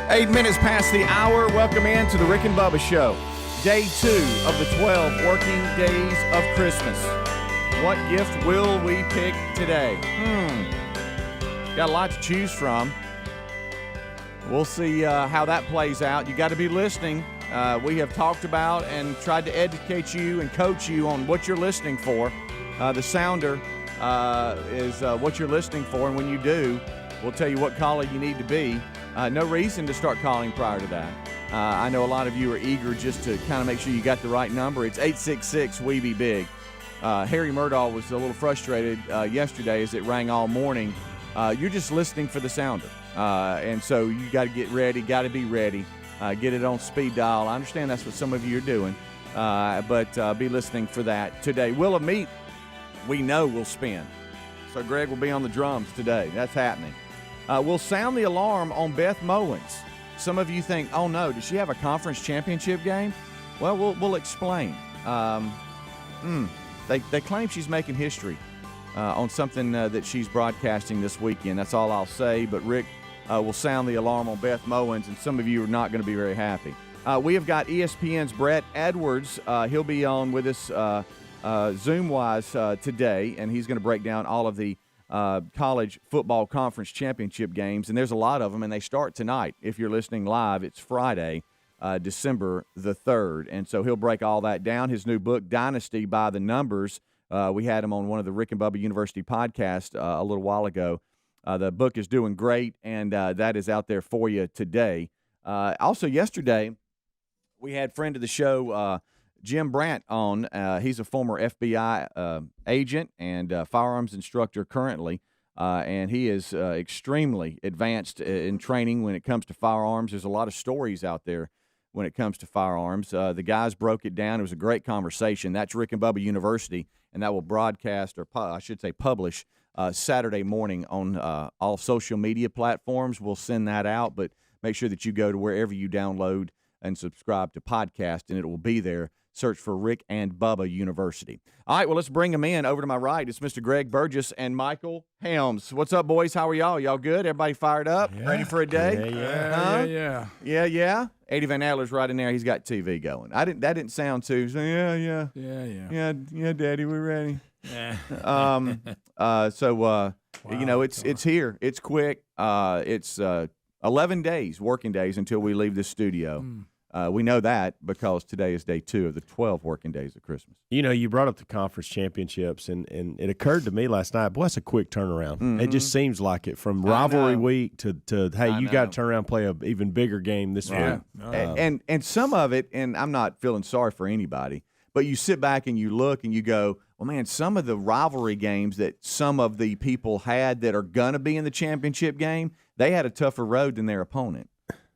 8 minutes past the hour. Welcome in to the Rick and Bubba Show. Day 2 of the 12 working days of Christmas. What gift will we pick today? Got a lot to choose from. We'll see how that plays out. You got to be listening. We have talked about and tried to educate you and coach you on what you're listening for. The sounder is what you're listening for, and when you do, we'll tell you what caller you need to be. No reason to start calling prior to that. I know a lot of you are eager just to kind of make sure you got the right number. It's 866-WE-BE-BIG. Harry Murdahl was a little frustrated yesterday as it rang all morning. You're just listening for the sounder. And so you got to get ready, got to be ready. Get it on speed dial. I understand that's what some of you are doing, but be listening for that today. Wheel of Meat, we know will spin. So Greg will be on the drums today. That's happening. We'll sound the alarm on Beth Mowens. Some of you think, oh no, does she have a conference championship game? Well, we'll explain. They claim she's making history on something that she's broadcasting this weekend. That's all I'll say. But Rick will sound the alarm on Beth Mowens, and some of you are not going to be very happy. We have got ESPN's Brett Edwards. He'll be on with us Zoom-wise today, and he's going to break down all of the college football conference championship games, and there's a lot of them, and they start tonight. If you're listening live, it's Friday, December the 3rd, and so he'll break all that down. His new book, Dynasty by the Numbers, we had him on one of the Rick and Bubba University podcasts a little while ago. The book is doing great, and that is out there for you today. Also yesterday, we had friend of the show, Jim Brandt, on. He's a former FBI agent and firearms instructor currently, and he is extremely advanced in training when it comes to firearms. There's a lot of stories out there when it comes to firearms. The guys broke it down. It was a great conversation. That's Rick and Bubba University, and that will broadcast, or I should say publish, Saturday morning on all social media platforms. We'll send that out, but make sure that you go to wherever you download and subscribe to podcast, and it will be there. Search for Rick and Bubba University. All right, well, let's bring them in. Over to my right, it's Mr. Greg Burgess and Michael Helms. What's up, boys? How are y'all? Y'all good? Everybody fired up? Yeah. Ready for a day? Yeah. Eddie Van Adler's right in there. He's got TV going. That didn't sound too. So yeah, Daddy, we're ready. Yeah. Wow, you know, it's God. here. It's quick. It's 11 days, working days, until we leave the studio. We know that because today is day 2 of the 12 working days of Christmas. You know, you brought up the conference championships, and it occurred to me last night, boy, that's a quick turnaround. Mm-hmm. It just seems like it, from rivalry week to hey, you got to turn around and play an even bigger game this week. And some of it, and I'm not feeling sorry for anybody, but you sit back and you look and you go, well, man, some of the rivalry games that some of the people had that are going to be in the championship game, they had a tougher road than their opponent.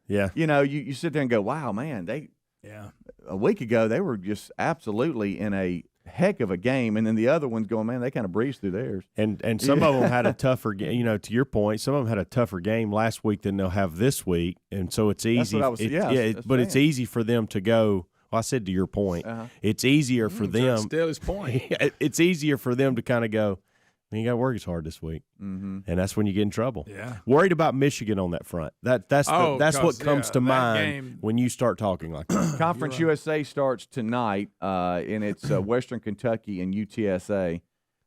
Yeah. You know, you sit there and go, wow, man, a week ago they were just absolutely in a heck of a game, and then the other ones going, man, they kind of breezed through theirs. And some of them had a tougher game. You know, to your point, some of them had a tougher game last week than they'll have this week, and so it's easy. That's what I was, but it's easy for them to go. Well, I said to your point, it's easier for them. Still his point. It's easier for them to kind of go, you got to work as hard this week, and that's when you get in trouble. Yeah, worried about Michigan on that front. That's what comes to mind when you start talking like that. Conference USA starts tonight, and it's Western Kentucky and UTSA,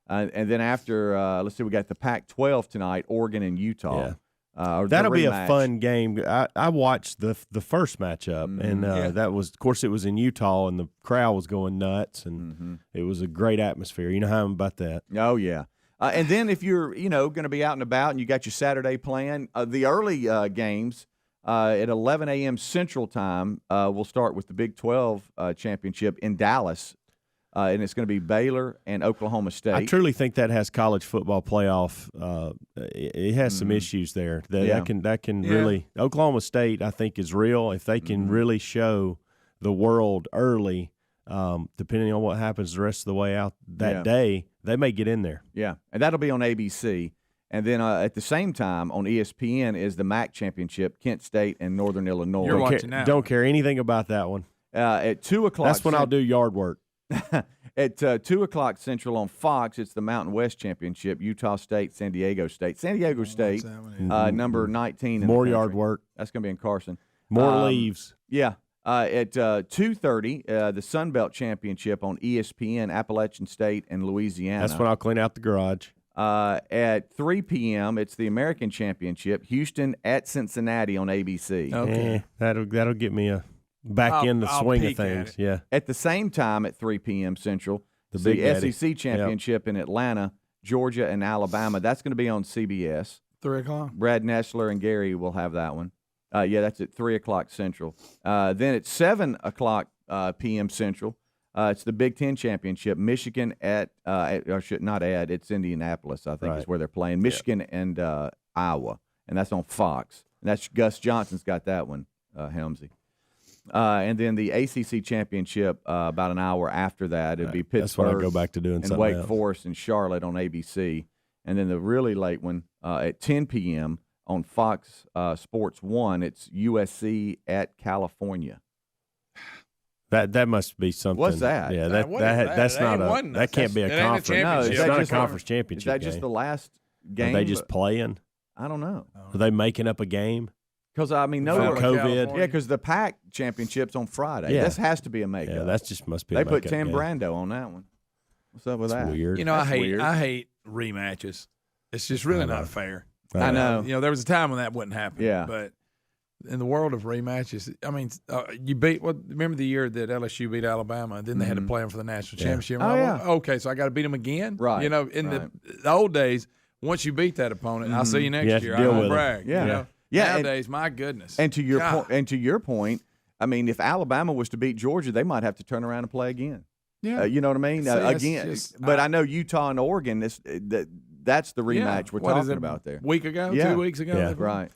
and then after let's see, we got the Pac-12 tonight, Oregon and Utah. Yeah. That'll be a fun game. I watched the first matchup, and that was, of course, it was in Utah, and the crowd was going nuts, and it was a great atmosphere. You know how I'm about that. Oh yeah. And then if you're, going to be out and about and you got your Saturday plan, the early games at 11 a.m. Central Time will start with the Big 12 championship in Dallas, and it's going to be Baylor and Oklahoma State. I truly think that has college football playoff. It has some issues there. That can really – Oklahoma State, I think, is real. If they can really show the world early, depending on what happens the rest of the way out that day, they may get in there. Yeah, and that'll be on ABC. And then at the same time on ESPN is the MAC championship, Kent State and Northern Illinois. You're watching now. Don't care anything about that one. At 2 o'clock. That's when I'll do yard work. At 2 o'clock Central on Fox, it's the Mountain West Championship, Utah State, San Diego State. San Diego State, number 19. In More the yard work. That's going to be in Carson. More leaves. Yeah. At 2:30, the Sun Belt Championship on ESPN, Appalachian State and Louisiana. That's when I'll clean out the garage. At 3 p.m., it's the American Championship, Houston at Cincinnati on ABC. Okay. That'll get me back in the swing of things. Yeah. At the same time, at 3 p.m. Central, The the Big Daddy. SEC Championship in Atlanta, Georgia and Alabama. That's going to be on CBS. 3 o'clock. Brad Nessler and Gary will have that one. That's at 3 o'clock Central. Then at 7 o'clock p.m. Central, it's the Big Ten Championship. Michigan it's Indianapolis, I think, is where they're playing. Michigan and Iowa, and that's on Fox. And that's Gus Johnson's got that one, Helmsy. And then the ACC Championship about an hour after that. It'd be Pittsburgh. That's when I go back to doing and something Wake else. Forest and Charlotte on ABC. And then the really late one at 10 p.m. on Fox Sports 1, it's USC at California. That must be something. What's that? Yeah, That's not that can't be a conference. No, It's is not that a just conference championship Is that game. just the last game? Are they just playing? I don't know. Are they making up a game? Because, I mean, For COVID? Yeah, because the PAC Championship's on Friday. Yeah. This has to be a makeup. Yeah, that just must be They a put makeup Tim game. Brando on that one. What's up with That's that? weird. You know, That's I weird. hate rematches. It's just really not fair. I know. You know, there was a time when that wouldn't happen. Yeah. But in the world of rematches, I mean, you beat. Remember the year that LSU beat Alabama, and then they had to play them for the national championship. Oh, yeah. Okay, so I got to beat them again. Right. You know, in the old days, once you beat that opponent, I'll see you next You have to year. deal I don't with it. brag. Yeah. You know? Yeah, Nowadays, my goodness. And to your God. point, I mean, if Alabama was to beat Georgia, they might have to turn around and play again. Yeah. You know what I mean? See, that's Again, just- but I know Utah and Oregon. That's the rematch we're What is talking it, about there. Week ago, Yeah. 2 weeks ago, Yeah. they played?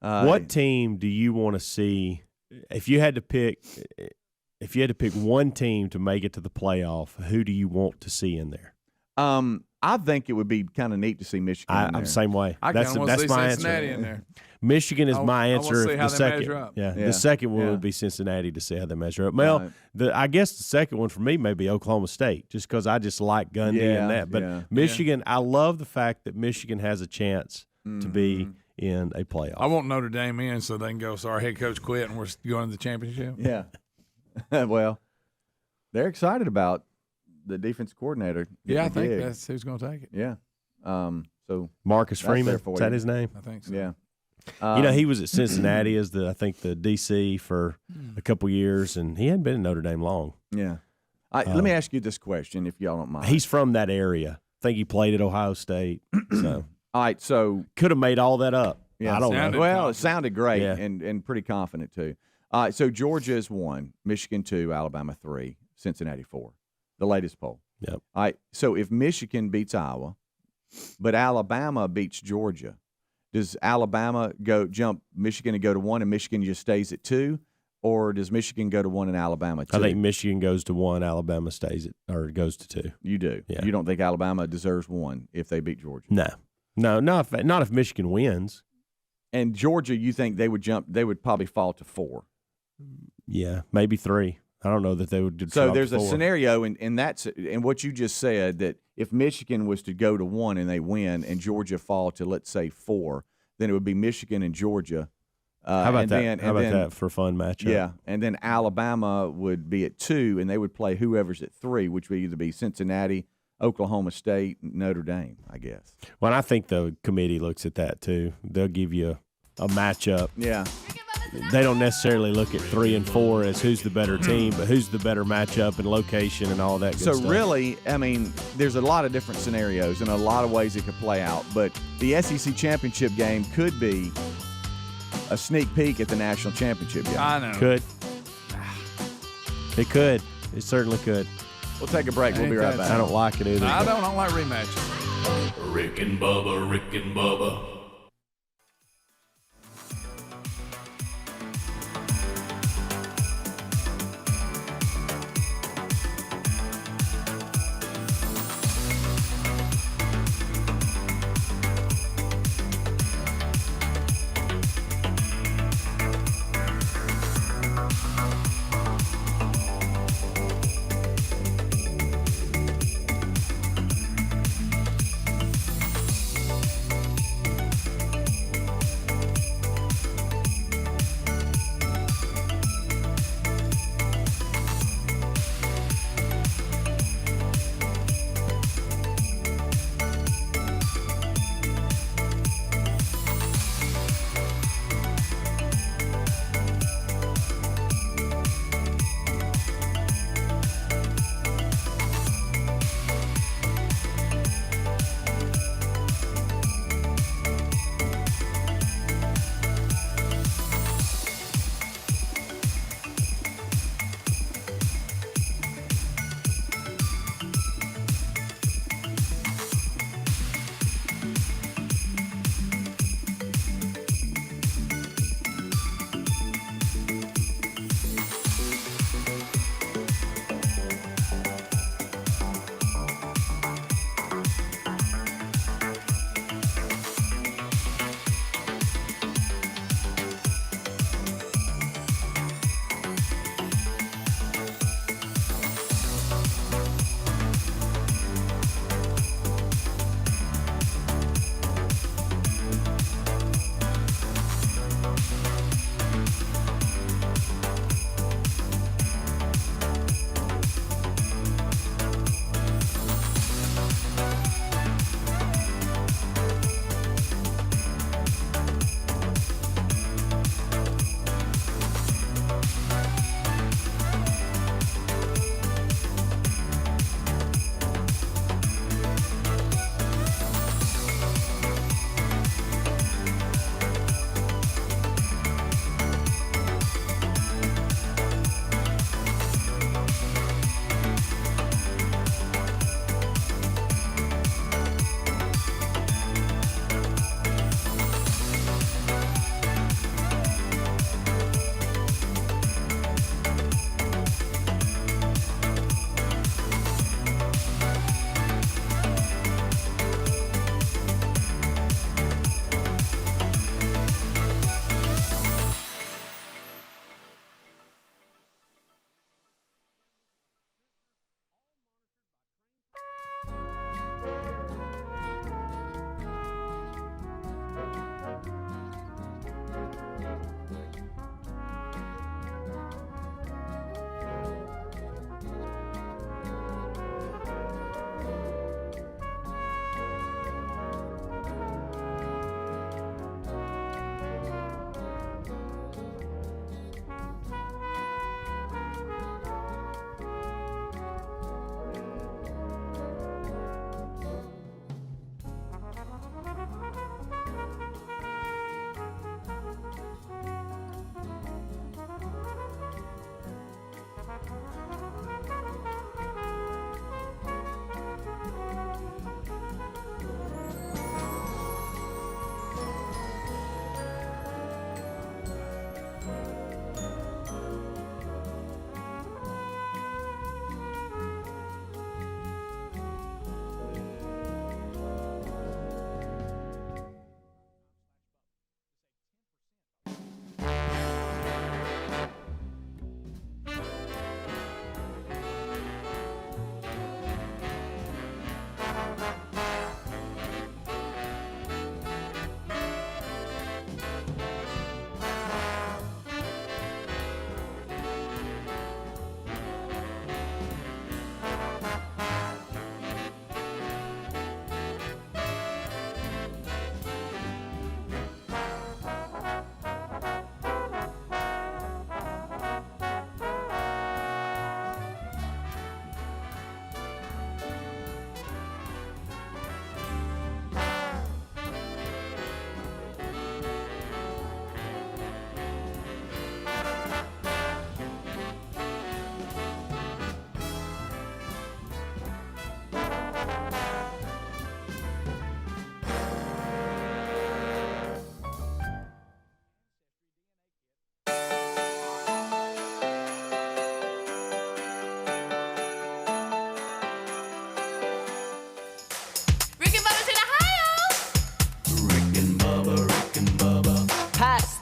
Right. What team do you want to see if you had to pick one team to make it to the playoff? Who do you want to see in there? I think it would be kind of neat to see Michigan. I'm the same way. I kind of want to see my Cincinnati answer. in there. Michigan is my I wanna answer. see If how the they second, measure up. yeah, Yeah. the second one Yeah. would be Cincinnati to see how they measure up. Well, I guess the second one for me may be Oklahoma State, just because I just like Gundy and that. But Michigan, I love the fact that Michigan has a chance to be in a playoff. I want Notre Dame in so they can go, so our head coach quit and we're going to the championship. Yeah. Well, they're excited about the defense coordinator. Yeah, I getting the think gig. that's who's going to take it. Yeah. So Marcus That's there Freeman, for is that you. his name? I think so. yeah. You know, he was at Cincinnati as the DC for a couple years, and he hadn't been in Notre Dame long. Yeah. Let me ask you this question, if y'all don't mind. He's from that area. I think he played at Ohio State. So all right. So could have made all that up. yeah, I don't know. Well, it confident. sounded great Yeah. and pretty confident too. All right. So Georgia is 1, Michigan 2, Alabama 3, Cincinnati 4. The latest poll. Yep. All right. So if Michigan beats Iowa, but Alabama beats Georgia, does Alabama jump Michigan and go to 1, and Michigan just stays at 2, or does Michigan go to 1 and Alabama 2? I think Michigan goes to 1, Alabama stays or goes to 2. You do. Yeah. You don't think Alabama deserves 1 if they beat Georgia? No, not if Michigan wins. And Georgia, you think they would jump? They would probably fall to 4. Yeah, maybe 3. I don't know that they would. So drop there's to a 4. scenario in what you just said, that if Michigan was to go to 1 and they win, and Georgia fall to, let's say, 4, then it would be Michigan and Georgia. How about that? How about that for a fun matchup? Yeah, and then Alabama would be at 2, and they would play whoever's at 3, which would either be Cincinnati, Oklahoma State, Notre Dame, I guess. Well, I think the committee looks at that too. They'll give you a matchup. Yeah. They don't necessarily look at 3 and 4 as who's the better team, but who's the better matchup and location and all that good So stuff. really, I mean, there's a lot of different scenarios and a lot of ways it could play out, but the SEC championship game could be a sneak peek at the national championship game. I know. Could. It could. It certainly could. We'll take a break. We'll be right Ain't that back. I don't like it either. I don't like rematches. Rick and Bubba, Rick and Bubba.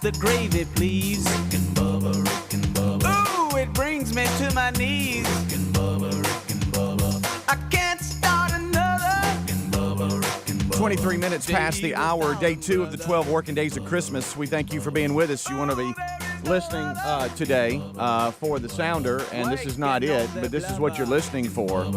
the gravy, please. Rick and Bubba, Rick and Bubba. Ooh, it brings me to my knees. Rick and Bubba, Rick and Bubba. I can't start another. Rick and Bubba, Rick and Bubba. 23 minutes past the hour, day 2 of the 12 working days of Christmas. We thank you for being with us. You want to be listening today for the Sounder, and this is not it, but this is what you're listening for.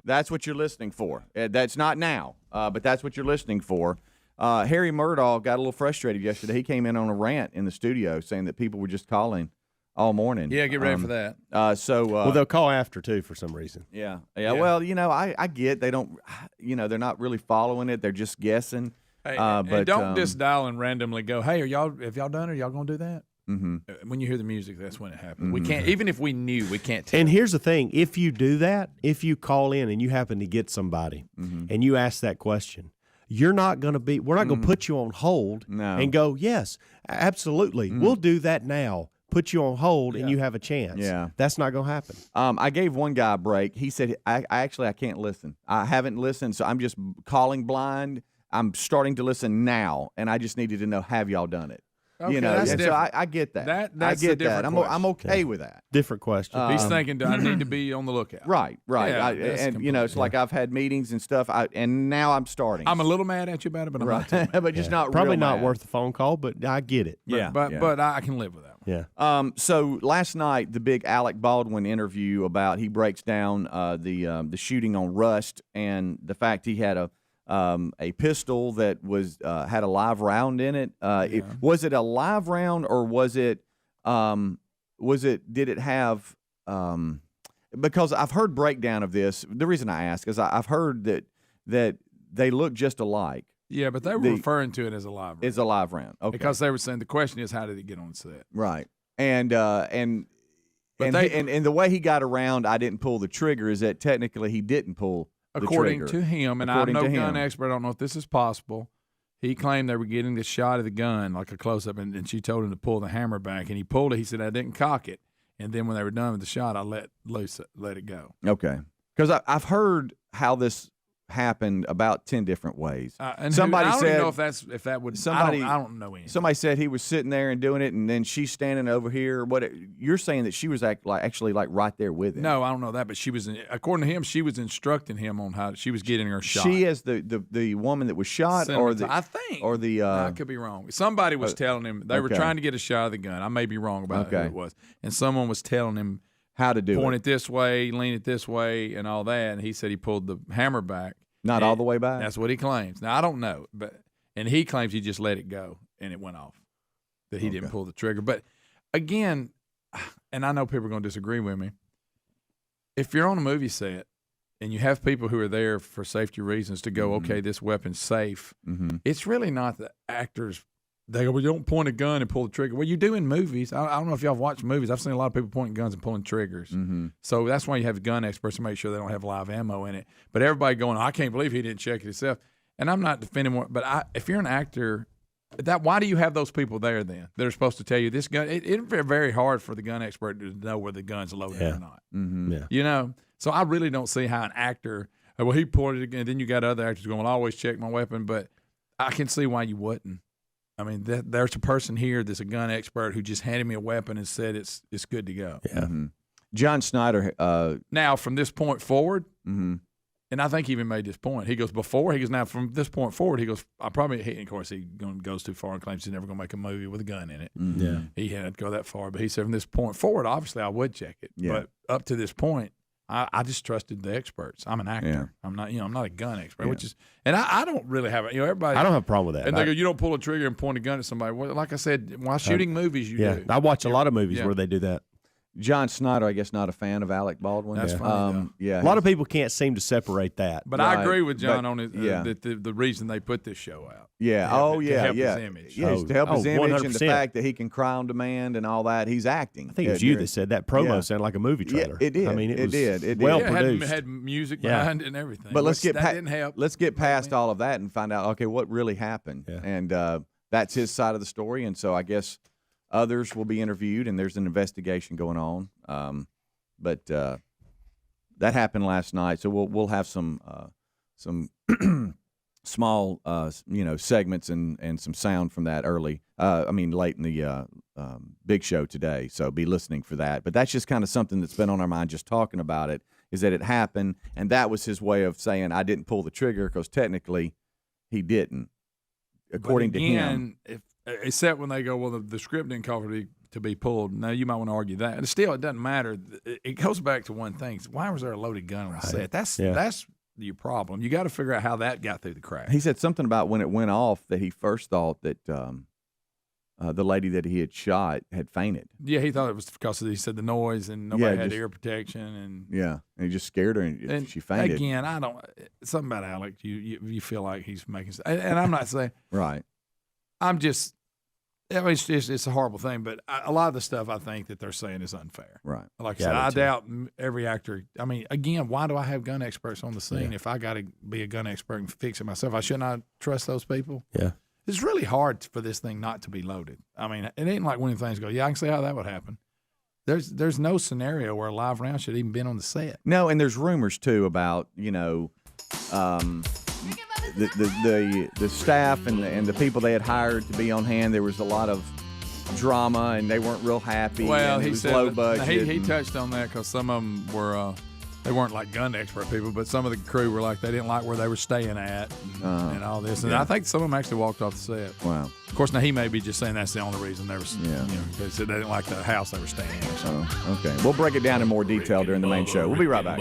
That's what you're listening for. That's not now, but that's what you're listening for. Harry Murdaugh got a little frustrated yesterday. He came in on a rant in the studio saying that people were just calling all morning. Yeah, get ready for that. Well, they'll call after, too, for some reason. Yeah. Well, I get they don't, they're not really following it. They're just guessing. Hey, but and don't just dial and randomly go, hey, have y'all done it? Are y'all going to do that? Mm-hmm. When you hear the music, that's when it happens. We can't, even if we knew, we can't tell. And here's the thing. If you do that, if you call in and you happen to get somebody and you ask that question, we're not going to put you on hold and go, yes, absolutely. We'll do that now. Put you on hold and you have a chance. Yeah. That's not going to happen. I gave one guy a break. He said, I can't listen. I haven't listened, so I'm just calling blind. I'm starting to listen now, and I just needed to know, have y'all done it? Okay, and that's so I get that. That's I get a different that. question. I'm okay with that. Different question. He's thinking, do I need to be on the lookout? Right. Yeah, It's like I've had meetings and stuff, and now I'm starting. I'm a little mad at you about it, but I'm not too mad. but just not Probably real not mad. worth the phone call, but I get it. But I can live with that one. Yeah. So last night, the big Alec Baldwin interview he breaks down the shooting on Rust and the fact he had a pistol that was had a live round in it. Was it a live round or was it? Did it have? Because I've heard breakdown of this. The reason I ask is I've heard that they look just alike. Yeah, but they were referring to it as a live round. It's a live round. Okay. Because they were saying the question is, how did it get on set? Right. And the way he got around, I didn't pull the trigger. Is that technically he didn't pull the according trigger. to him, and I'm no gun expert. I don't know if this is possible. He claimed they were getting the shot of the gun, like a close up, and she told him to pull the hammer back, and he pulled it. He said, "I didn't cock it," and then when they were done with the shot, I let it go. Okay, because I've heard how this happened about 10 different ways. And somebody I don't said even know if that would. I don't know anything. Somebody said he was sitting there and doing it, and then she's standing over here. You're saying that she was actually right there with him? No, I don't know that, but she was. According to him, she was instructing him on how she was getting her shot. She is the woman that was shot, I think, or the. I could be wrong. Somebody was telling him they were trying to get a shot of the gun. I may be wrong about who it was, and someone was telling him how to do point it this way, lean it this way, and all that. And he said he pulled the hammer back. Not all the way back? That's what he claims. Now, I don't know, and he claims he just let it go, and it went off, that he didn't pull the trigger. But, again, and I know people are going to disagree with me, if you're on a movie set and you have people who are there for safety reasons to go, okay, this weapon's safe, it's really not the actors. They go, well, you don't point a gun and pull the trigger. Well, you do in movies. I don't know if y'all have watched movies. I've seen a lot of people pointing guns and pulling triggers. So that's why you have gun experts to make sure they don't have live ammo in it. But everybody going, I can't believe he didn't check it himself. And I'm not defending one, but if you're an actor, why do you have those people there then? They're supposed to tell you this gun. It's very hard for the gun expert to know whether the gun's loaded or not. Yeah. So I really don't see how an actor, well, he pointed it, and then you got other actors going, well, I always check my weapon, but I can see why you wouldn't. I mean, there's a person here that's a gun expert who just handed me a weapon and said it's good to go. Yeah. John Snyder. Now, from this point forward, and I think he even made this point. He goes, now from this point forward, he goes, of course, he goes too far and claims he's never going to make a movie with a gun in it. Yeah. He had to go that far. But he said, from this point forward, obviously, I would check it. Yeah. But up to this point, I just trusted the experts. I'm an actor. Yeah. I'm not a gun expert, which is, and I don't really have it. Everybody. I don't have a problem with that. And they go, you don't pull a trigger and point a gun at somebody. Well, like I said, while shooting movies, you do. I watch a lot of movies where they do that. John Snyder, I guess, not a fan of Alec Baldwin. That's funny. Yeah, a lot of people can't seem to separate that. But I agree with John on it. The reason they put this show out. Yeah. To help his image. Yes, to help his image 100%. and the fact that he can cry on demand and all that. He's acting. I think it was you that said that promo sounded like a movie trailer. Yeah, it did. I mean, it did. well it produced. had music behind it and everything. But let's didn't help. Let's get past all of that and find out, okay, what really happened. Yeah. And that's his side of the story. And so I guess others will be interviewed, and there's an investigation going on. But that happened last night, so we'll have some small, segments and some sound from that late in the big show today. So be listening for that. But that's just kind of something that's been on our mind just talking about it, is that it happened. And that was his way of saying, I didn't pull the trigger, because technically he didn't, according to him. Except when they go, well, the script didn't call for it to be pulled. No, you might want to argue that. And still, it doesn't matter. It goes back to one thing. Why was there a loaded gun on the set? That's your problem. You got to figure out how that got through the cracks. He said something about when it went off that he first thought that the lady that he had shot had fainted. Yeah, he thought it was because he said the noise and nobody had ear protection. And he just scared her and she fainted. Again, something about Alec, you feel like he's making – and I'm not saying – right. I'm just – it's a horrible thing, but a lot of the stuff I think that they're saying is unfair. Right. Like I said, I doubt every actor. I mean, again, why do I have gun experts on the scene if I got to be a gun expert and fix it myself? I should not trust those people. Yeah. It's really hard for this thing not to be loaded. I mean, it ain't like one of the things go, I can see how that would happen. There's no scenario where a live round should even been on the set. No, and there's rumors too about the staff and the people they had hired to be on hand. There was a lot of drama, and they weren't real happy. Well, and he it was said low budget. He touched on that because some of them were they weren't like gun expert people, but some of the crew were like they didn't like where they were staying at and all this. And I think some of them actually walked off the set. Wow. Of course, now he may be just saying that's the only reason they were. They said they didn't like the house they were staying in. Or something. Okay. We'll break it down in more detail during the main show. We'll be right back.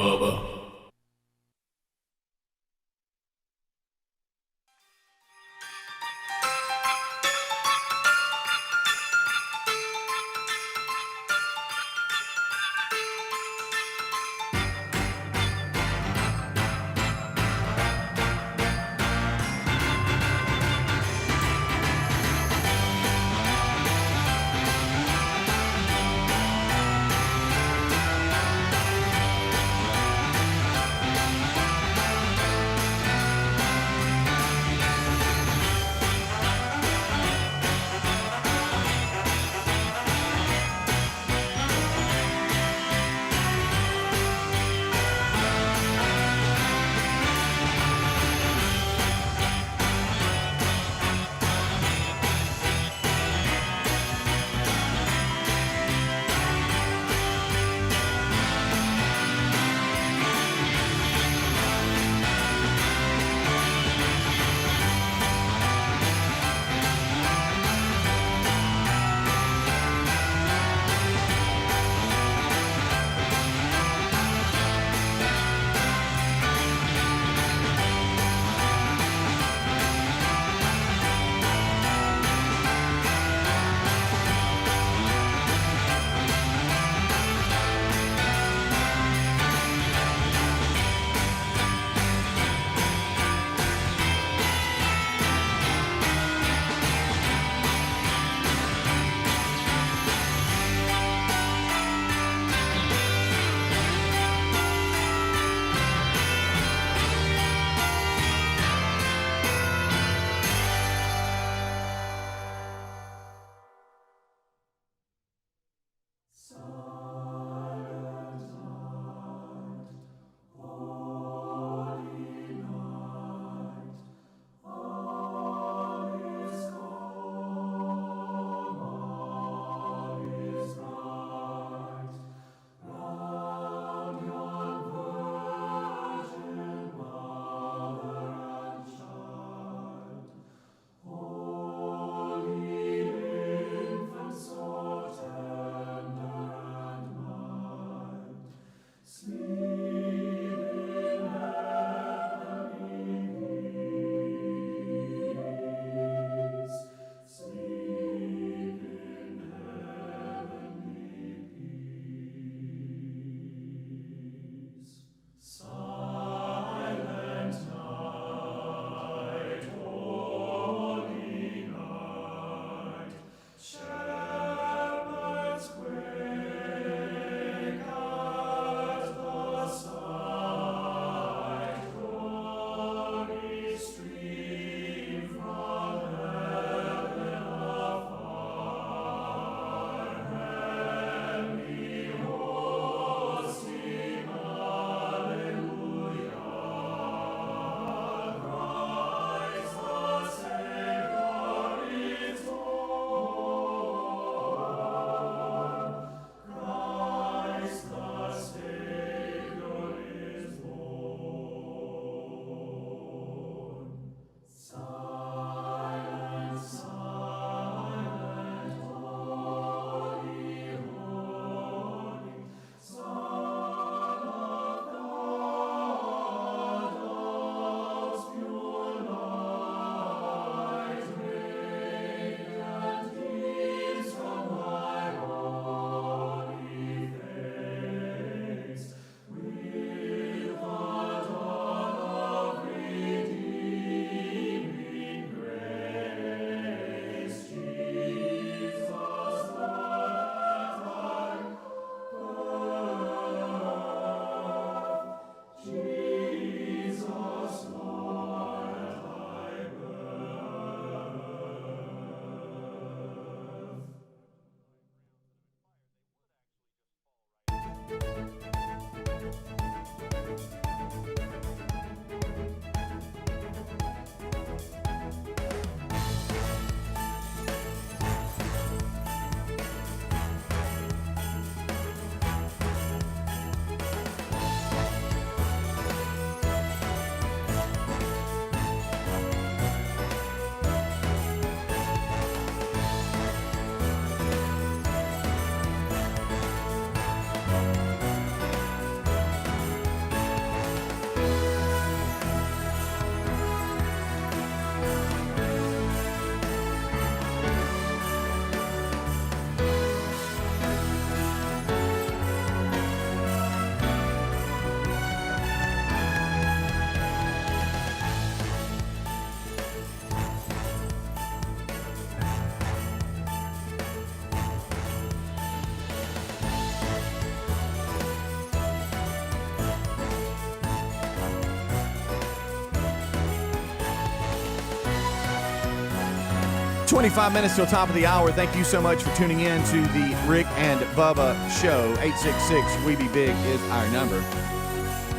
25 minutes till top of the hour. Thank you so much for tuning in to the Rick and Bubba Show. 866 We Be Big is our number.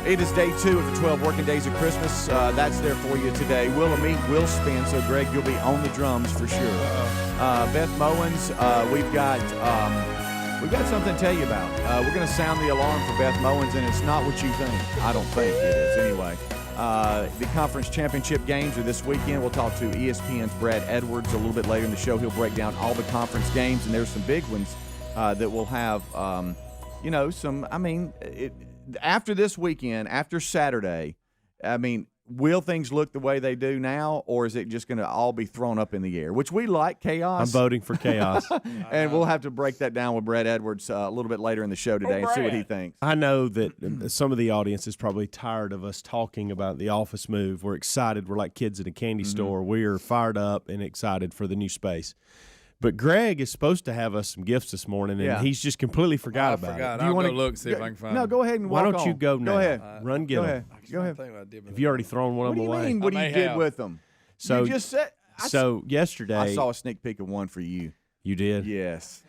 It is day 2 of the 12 working days of Christmas. That's there for you today. Will and me will spin, so Greg, you'll be on the drums for sure. Beth Mowens, we've got something to tell you about. We're going to sound the alarm for Beth Mowens, and it's not what you think. I don't think it is anyway. The conference championship games are this weekend. We'll talk to ESPN's Brad Edwards a little bit later in the show. He'll break down all the conference games, and there's some big ones that will have, after this weekend, after Saturday, will things look the way they do now, or is it just going to all be thrown up in the air? Which we like chaos. I'm voting for chaos. And we'll have to break that down with Brad Edwards a little bit later in the show today and see what he thinks. I know that some of the audience is probably tired of us talking about the office move. We're excited. We're like kids at a candy store. We're fired up and excited for the new space. But Greg is supposed to have us some gifts this morning, and he's just completely forgot about it. Do you want to look, see if I can find them? Go ahead and walk Why don't you on. go now? Go ahead. Run, get them. Go ahead. Have you already thrown one of them away? What do you mean, what you did with them? So, you just said. Yesterday. I saw a sneak peek of one for you. You did? Yes.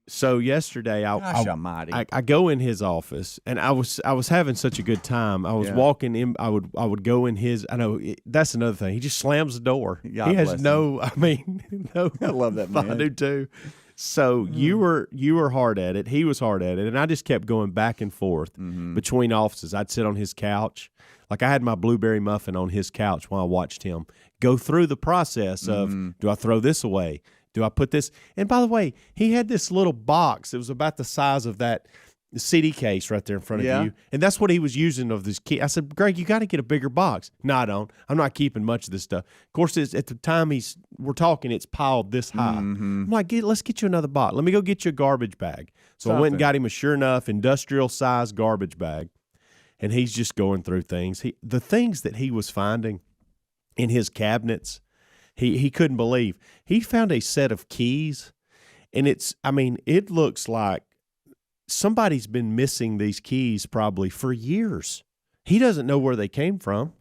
So yesterday, I go in his office, and I was having such a good time. I was walking in. I would go in his. I know that's another thing. He just slams the door. God he has bless no. him. No. I love that man. I do too. So you were hard at it. He was hard at it, and I just kept going back and forth between offices. I'd sit on his couch, like I had my blueberry muffin on his couch while I watched him go through the process of do I throw this away? Do I put this? And by the way, he had this little box that was about the size of that CD case right there in front of you. And that's what he was using of this key. I said, Greg, you got to get a bigger box. No, I don't. I'm not keeping much of this stuff. Of course, at the time we're talking, it's piled this high. I'm like, let's get you another box. Let me go get you a garbage bag. So I went and got him a sure enough industrial size garbage bag. And he's just going through things. The things that he was finding in his cabinets, he couldn't believe. He found a set of keys, and it looks like somebody's been missing these keys probably for years. He doesn't know where they came from.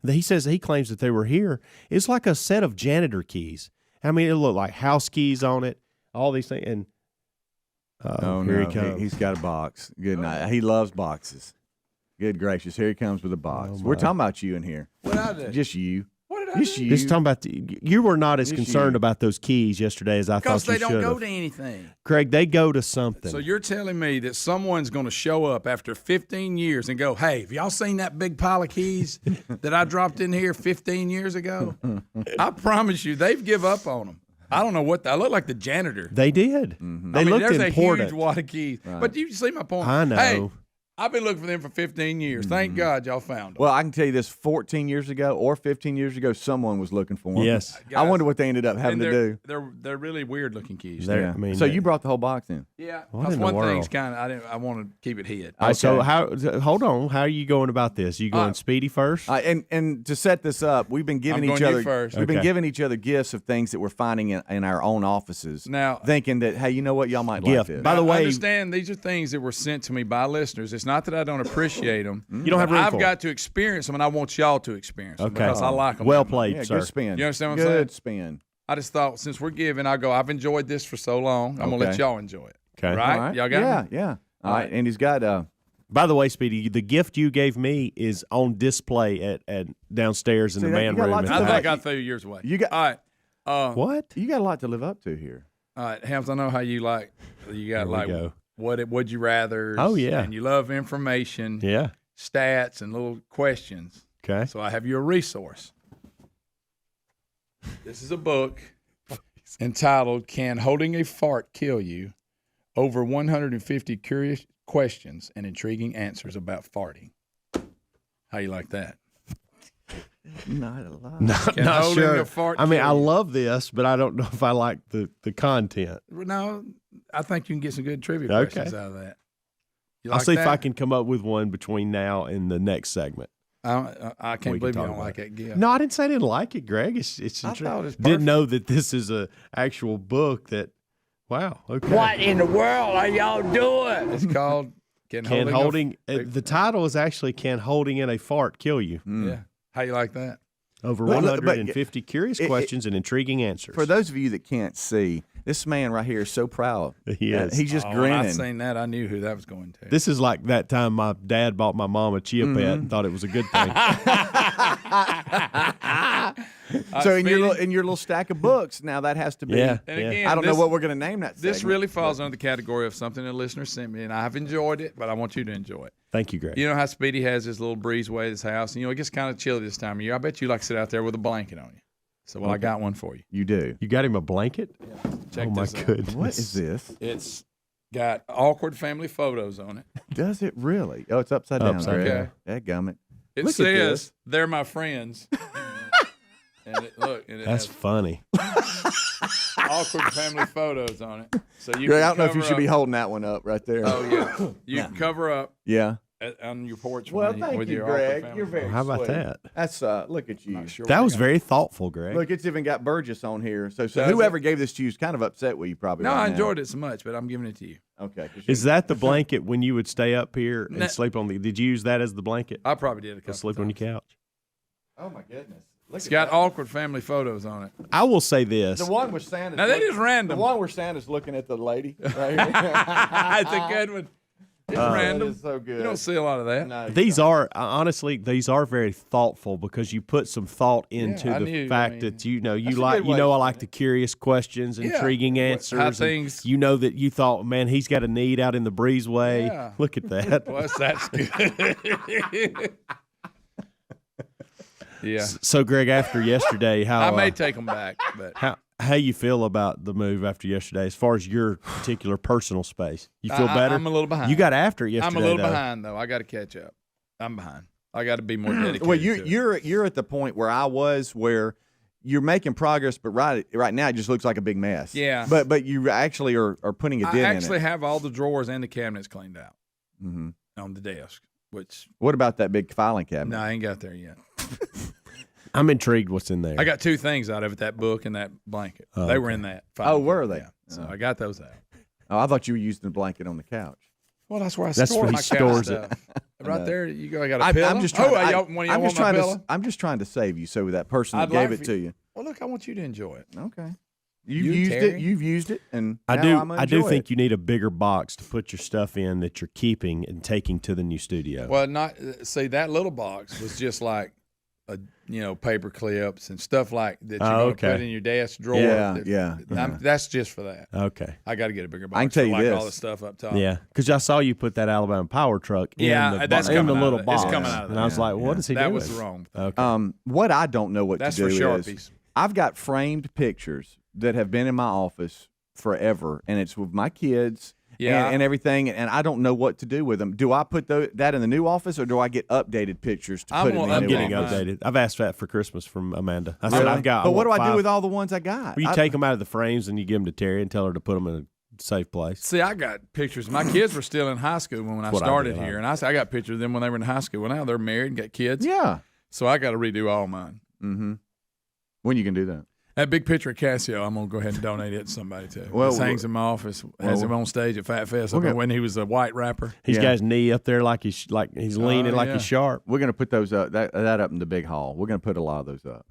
He says he claims that they were here. It's like a set of janitor keys. It looked like house keys on it, all these things. And here he comes. He's got a box. Good night. He loves boxes. Good gracious. Here he comes with a box. We're talking about you in here. What I did? Just you. What did I Just do? you. This is talking about you were not as concerned about those keys yesterday as I thought you should have. Because they don't go to anything. Craig, they go to something. So you're telling me that someone's going to show up after 15 years and go, hey, have y'all seen that big pile of keys that I dropped in here 15 years ago? I promise you, they've give up on them. I don't know what I look like the janitor. They did. They looked there's important. a huge wad of keys. Right. But you see my point? I know. Hey, I've been looking for them for 15 years. Thank God y'all found them. Well, I can tell you this: 14 years ago or 15 years ago, someone was looking for them. Yes. I wonder what they ended up having to do. They're really weird looking keys. So you brought the whole box in? Yeah. What in the one world? thing's I want to keep it hid. Okay. So hold on. How are you going about this? You going Speedy first? And to set this up, we've been giving each other first. We've been giving each other gifts of things that we're finding in our own offices. Now, thinking that, hey, you know what, y'all might like this. By the way, I understand these are things that were sent to me by listeners. It's not that I don't appreciate them. You don't have room I've for got to experience them, and I want y'all to experience them because I like them. Well played, sir. Good spin. You understand what I'm saying? Good spin. I just thought since we're giving, I've enjoyed this for so long. I'm going to let y'all enjoy it. Okay. Right? Y'all got me? Yeah. All right. And he's got By the way, Speedy, the gift you gave me is on display at downstairs in the man room. I think I threw yours away. All right. What? You got a lot to live up to here. All right, Hams, I know how you like. You got would you rather? Oh, yeah. And you love information. Yeah. Stats and little questions. Okay. So I have you a resource. This is a book entitled "Can Holding a Fart Kill You?" Over 150 curious questions and intriguing answers about farting. How you like that? Not a lot. Not sure. Fart I kill you? love this, but I don't know if I like the content. No, I think you can get some good trivia questions out of that. I'll see if I can come up with one between now and the next segment. I can't believe you don't like that gift. No, I didn't say I didn't like it, Greg. It's I thought it was didn't know that this is a actual book that. Wow. Okay. What in the world are y'all doing? It's called the title is actually "Can Holding in a Fart Kill You?" Yeah. How you like that? Over But look, 150 curious questions and intriguing answers. For those of you that can't see, this man right here is so proud. He is. He's just When grinning. I seen that, I knew who that was going to. This is like that time my dad bought my mom a chia pet and thought it was a good thing. So in your little stack of books, now that has to be. Yeah. And yeah. again, I don't know what we're going to name that. This segment. really falls under the category of something a listener sent me, and I've enjoyed it, but I want you to enjoy it. Thank you, Greg. You know how Speedy has his little breezeway at his house, and it gets kind of chilly this time of year. I bet you like to sit out there with a blanket on you. So, I got one for you. You do. You got him a blanket? Check oh, my this out. goodness. What is this? It's got awkward family photos on it. Does it really? Oh, it's upside down. Upside Greg. Dadgummit. It Look at says, this. "They're my friends." And it That's has funny. awkward family photos on it. So you Greg, can I don't know if you cover should be up- holding that one up right there. Oh yeah, you can cover up Yeah. on your porch. Well, with thank you, your awkward Greg. family You're very photos. How about sweet. that? That's look at you. Not sure That what was they got. very thoughtful, Greg. Look, it's even got Burgess on here. So Does whoever gave this to you is kind of upset with you probably. No, right I now. enjoyed it so much, but I'm giving it to you. Okay. Is that the blanket when you would stay up here and No. sleep on the? Did you use that as the blanket? I probably did a To couple sleep on your times. couch. Oh my goodness. Look It's at got that. awkward family photos on it. I will say this. The one where Santa's Now that is random. The one where Santa's looking at the lady right here. It's a good one. It's random. That is so good. You don't see a lot of that. No, you These don't. are honestly, these are very thoughtful because you put some thought into I the knew, fact I mean, that you that's a like good way I to like say the curious questions, Yeah. intriguing How answers. and things- you know that you thought, man, he's got a need out in the breezeway. Yeah. Look at that. Plus, that's good. Yeah. So, Greg, after yesterday, how I may take them back, but how you feel about the move after yesterday, as far as your particular personal space? You feel better? I'm a little behind. You got after it yesterday. I'm a little though. behind though. I got to catch up. I'm behind. I got to be more dedicated. Well, to it. you're at the point where I was, where you're making progress, but right now it just looks like a big mess. Yeah. But you actually are putting a I dent actually in it. have all the drawers and the cabinets cleaned out Mm-hmm. on the desk. Which What about that big filing cabinet? no, I ain't got there yet. I'm intrigued what's in there. I got two things out of it: that book and that blanket. Oh, they were okay. in that. Oh, were they? Yeah. So I got those out. Oh, I thought you were using the blanket on the couch. Well, that's where I That's store where he my couch stores it. stuff. Right there, you go. I got a pillow. I'm just trying. Oh, y'all, one of y'all I'm want just my trying pillow? to. I'm just trying to save you. So that person that I'd gave like it for to you. Well, look, I want you to enjoy it. Okay. You, You've used Terry? it. You've used it, and I now do. I'm gonna I do enjoy think it. you need a bigger box to put your stuff in that you're keeping and taking to the new studio. Well, not see that little box was just like paper clips and stuff like that you're going to put in your desk drawer. Yeah. That's just for that. Okay. I got to get a bigger box. I can tell for you like this. all the stuff up top. Yeah, because I saw you put that Alabama Power truck Yeah, in that's in coming the out little of it. box. It's coming out of and I was there. like, what is he that doing? was wrong. Okay. What I don't know what That's to do for is Sharpies. I've got framed pictures that have been in my office forever, and it's with my kids Yeah. and everything, and I don't know what to do with them. Do I put that in the new office, or do I get updated pictures to I'm put in gonna the I'm new getting office? updated. I've asked that for Christmas from Amanda. I said Really? I've got. But what do want I do 5. with all the ones I got? Well, you I- take them out of the frames and you give them to Terry and tell her to put them in a safe place. See, I got pictures. My kids were still in high school when I what I started did. here, and I got pictures of them when they were in high school. Well, now they're married and got kids. Yeah. So I got to redo all mine. Mm-hmm. When you can do that? That big picture of Casio, I'm gonna go ahead and donate it to somebody too. Well, This hangs in my office. Has him on stage at Fat Fest when he was a white rapper. He's Yeah. got his knee up there like he's leaning like yeah. he's sharp. We're gonna put those up that up in the big hall. We're gonna put a lot of those up.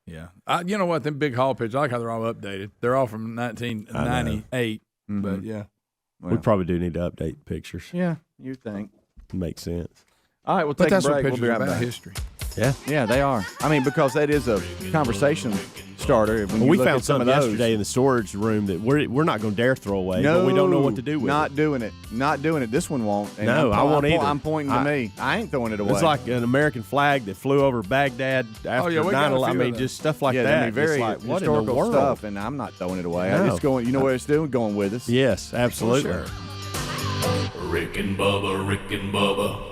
Yeah, you know what? Them big hall pictures, I like how they're all updated. They're all from 1998. Mhm. But yeah, We probably do need to update pictures. Yeah, you think? Makes sense. All right, we'll but take that's a what break. We'll pictures be are right about back. history. Yeah. Yeah, they are. I mean, because that is a conversation starter. When Well, you we look found at some something of those. yesterday in the storage room that we're not going to dare throw away, No, but we don't know what to do with not it. doing it. Not doing it. This one won't. And No, I won't either. I'm pointing to me. I ain't throwing it away. It's like an American flag that flew over Baghdad after yeah, we got a 9/11. I few mean, of them. just stuff like yeah, that. I mean, very it's like, what in historical the world? stuff, and I'm not throwing it away. No. It's going. You know where it's doing? Going with us. Yes, absolutely. Sure. Rick and Bubba, Rick and Bubba.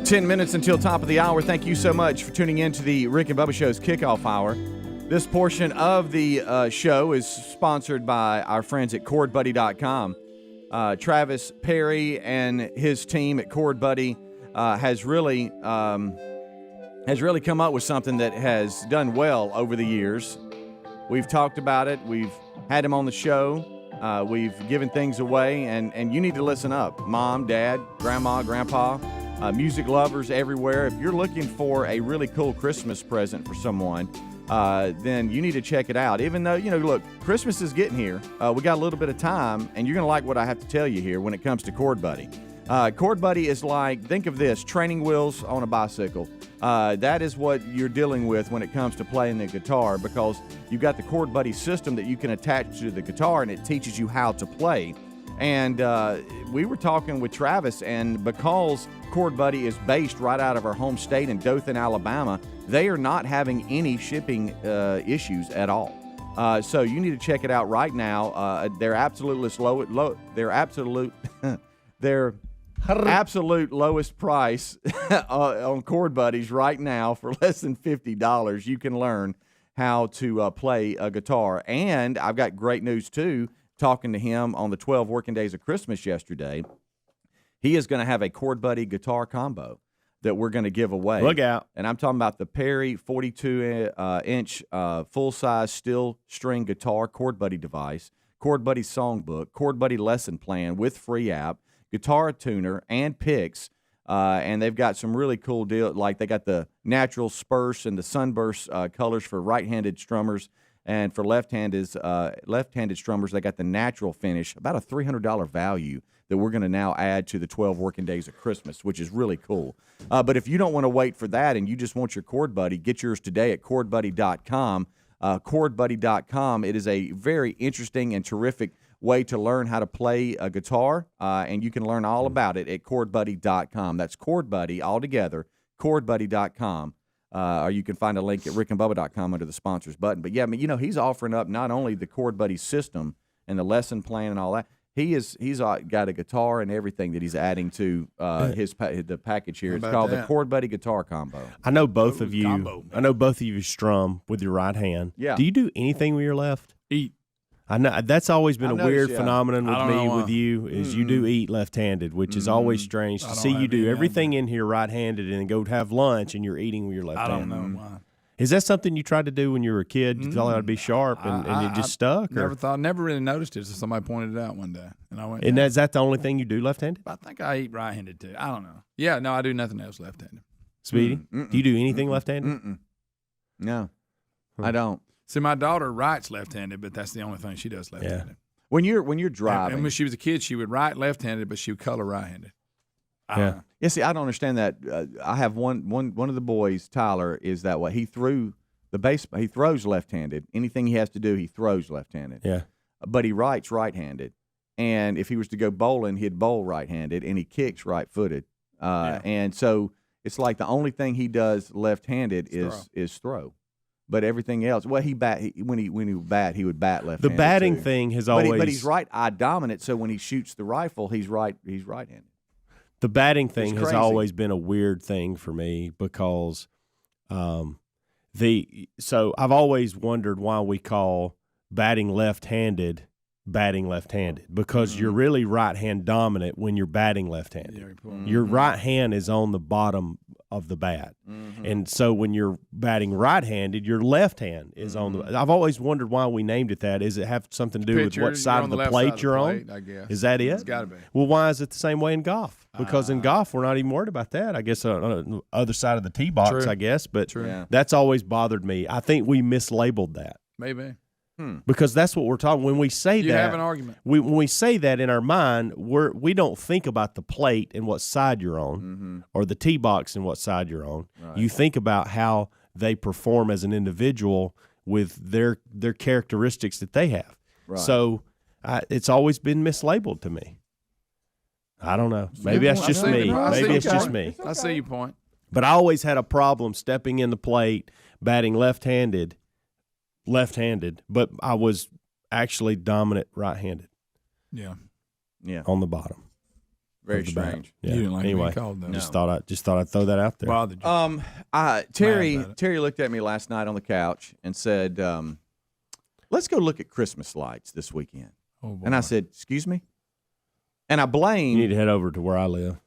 10 minutes until top of the hour. Thank you so much for tuning in to the Rick and Bubba Show's kickoff hour. This portion of the show is sponsored by our friends at CordBuddy.com. Travis Perry and his team at CordBuddy has really come up with something that has done well over the years. We've talked about it. We've had him on the show. We've given things away, and you need to listen up. Mom, Dad, Grandma, Grandpa, music lovers everywhere. If you're looking for a really cool Christmas present for someone, then you need to check it out. Even though, look, Christmas is getting here. We got a little bit of time, and you're going to like what I have to tell you here when it comes to CordBuddy. CordBuddy is like, think of this, training wheels on a bicycle. That is what you're dealing with when it comes to playing the guitar, because you've got the CordBuddy system that you can attach to the guitar, and it teaches you how to play. And we were talking with Travis, and because CordBuddy is based right out of our home state in Dothan, Alabama, they are not having any shipping issues at all. So you need to check it out right now. Their absolute lowest price on CordBuddies right now for less than $50. You can learn how to play a guitar. And I've got great news too. Talking to him on the 12 working days of Christmas yesterday, he is going to have a CordBuddy guitar combo that we're going to give away. Look out. And I'm talking about the Perry 42-inch full-size steel string guitar CordBuddy device, CordBuddy songbook, CordBuddy lesson plan with free app, guitar tuner, and picks. And they've got some really cool deals, like they got the natural spurse and the sunburst colors for right-handed strummers. And for left-handed strummers, they got the natural finish, about a $300 value that we're going to now add to the 12 working days of Christmas, which is really cool. But if you don't want to wait for that and you just want your Chord Buddy, get yours today at chordbuddy.com. Chordbuddy.com. It is a very interesting and terrific way to learn how to play a guitar, and you can learn all about it at chordbuddy.com. That's Chord Buddy all together, chordbuddy.com. Or you can find a link at rickandbubba.com under the sponsors button. But, yeah, I mean, he's offering up not only the Chord Buddy system and the lesson plan and all that, he's got a guitar and everything that he's adding to the package here. It's called the Chord Buddy Guitar Combo. I know both of you. I know both of you strum with your right hand. Yeah. Do you do anything with your left? Eat. I know that's always been a weird phenomenon with me with you is you do eat left-handed, which is always strange to see you do everything in here right-handed and then go have lunch and you're eating with your left hand. I don't know why. Is that something you tried to do when you were a kid? You thought it would be sharp and it just stuck? Never really noticed it until somebody pointed it out one day. And I went, and is that the only thing you do left-handed? I think I eat right-handed too. I don't know. Yeah, no, I do nothing else left-handed. Speedy, do you do anything left-handed? No, I don't. See, my daughter writes left-handed, but that's the only thing she does left-handed. Yeah. When you're driving, and when she was a kid, she would write left-handed, but she would color right-handed. Yeah. Yeah. See, I don't understand that. I have one of the boys, Tyler, is that way. He threw the bass. He throws left-handed. Anything he has to do, he throws left-handed. Yeah. But he writes right-handed. And if he was to go bowling, he'd bowl right-handed, and he kicks right-footed. And so it's like the only thing he does left-handed is throw. But everything else, well, when he would bat, he would bat left-handed. The batting too. thing has always. But he's right eye dominant. So when he shoots the rifle, he's right-handed. The batting thing has always been a weird thing for me because, so I've always wondered why we call batting left-handed because you're really right-hand dominant when you're batting left-handed. Your right hand is on the bottom of the bat. And so when you're batting right-handed, your left hand is on the – I've always wondered why we named it that. Does it have something to do with what side of the plate you're on? I guess. Is that it? It's got to be. Well, why is it the same way in golf? Because in golf, we're not even worried about that. I guess on the other side of the tee box, True. I guess. But True. that's always bothered me. I think we mislabeled that. Maybe. Because that's what we're talking. When we say You that, have an argument. when we say that in our mind, we don't think about the plate and what side you're on, or the tee box and what side you're on. Right. You think about how they perform as an individual with their characteristics that they have. Right. So it's always been mislabeled to me. I don't know. Maybe that's just me. Maybe it's just me. I see your point. But I always had a problem stepping in the plate, batting left-handed, but I was actually dominant right-handed. Yeah. On the bottom. Very strange. Yeah. You didn't like anyway, being called, though. Just thought I'd throw that out there. Bothered you. Terry looked at me last night on the couch and said, "Let's go look at Christmas lights this weekend." Oh, boy. And I said, "Excuse me?" And I blamed. You need to head over to where I live.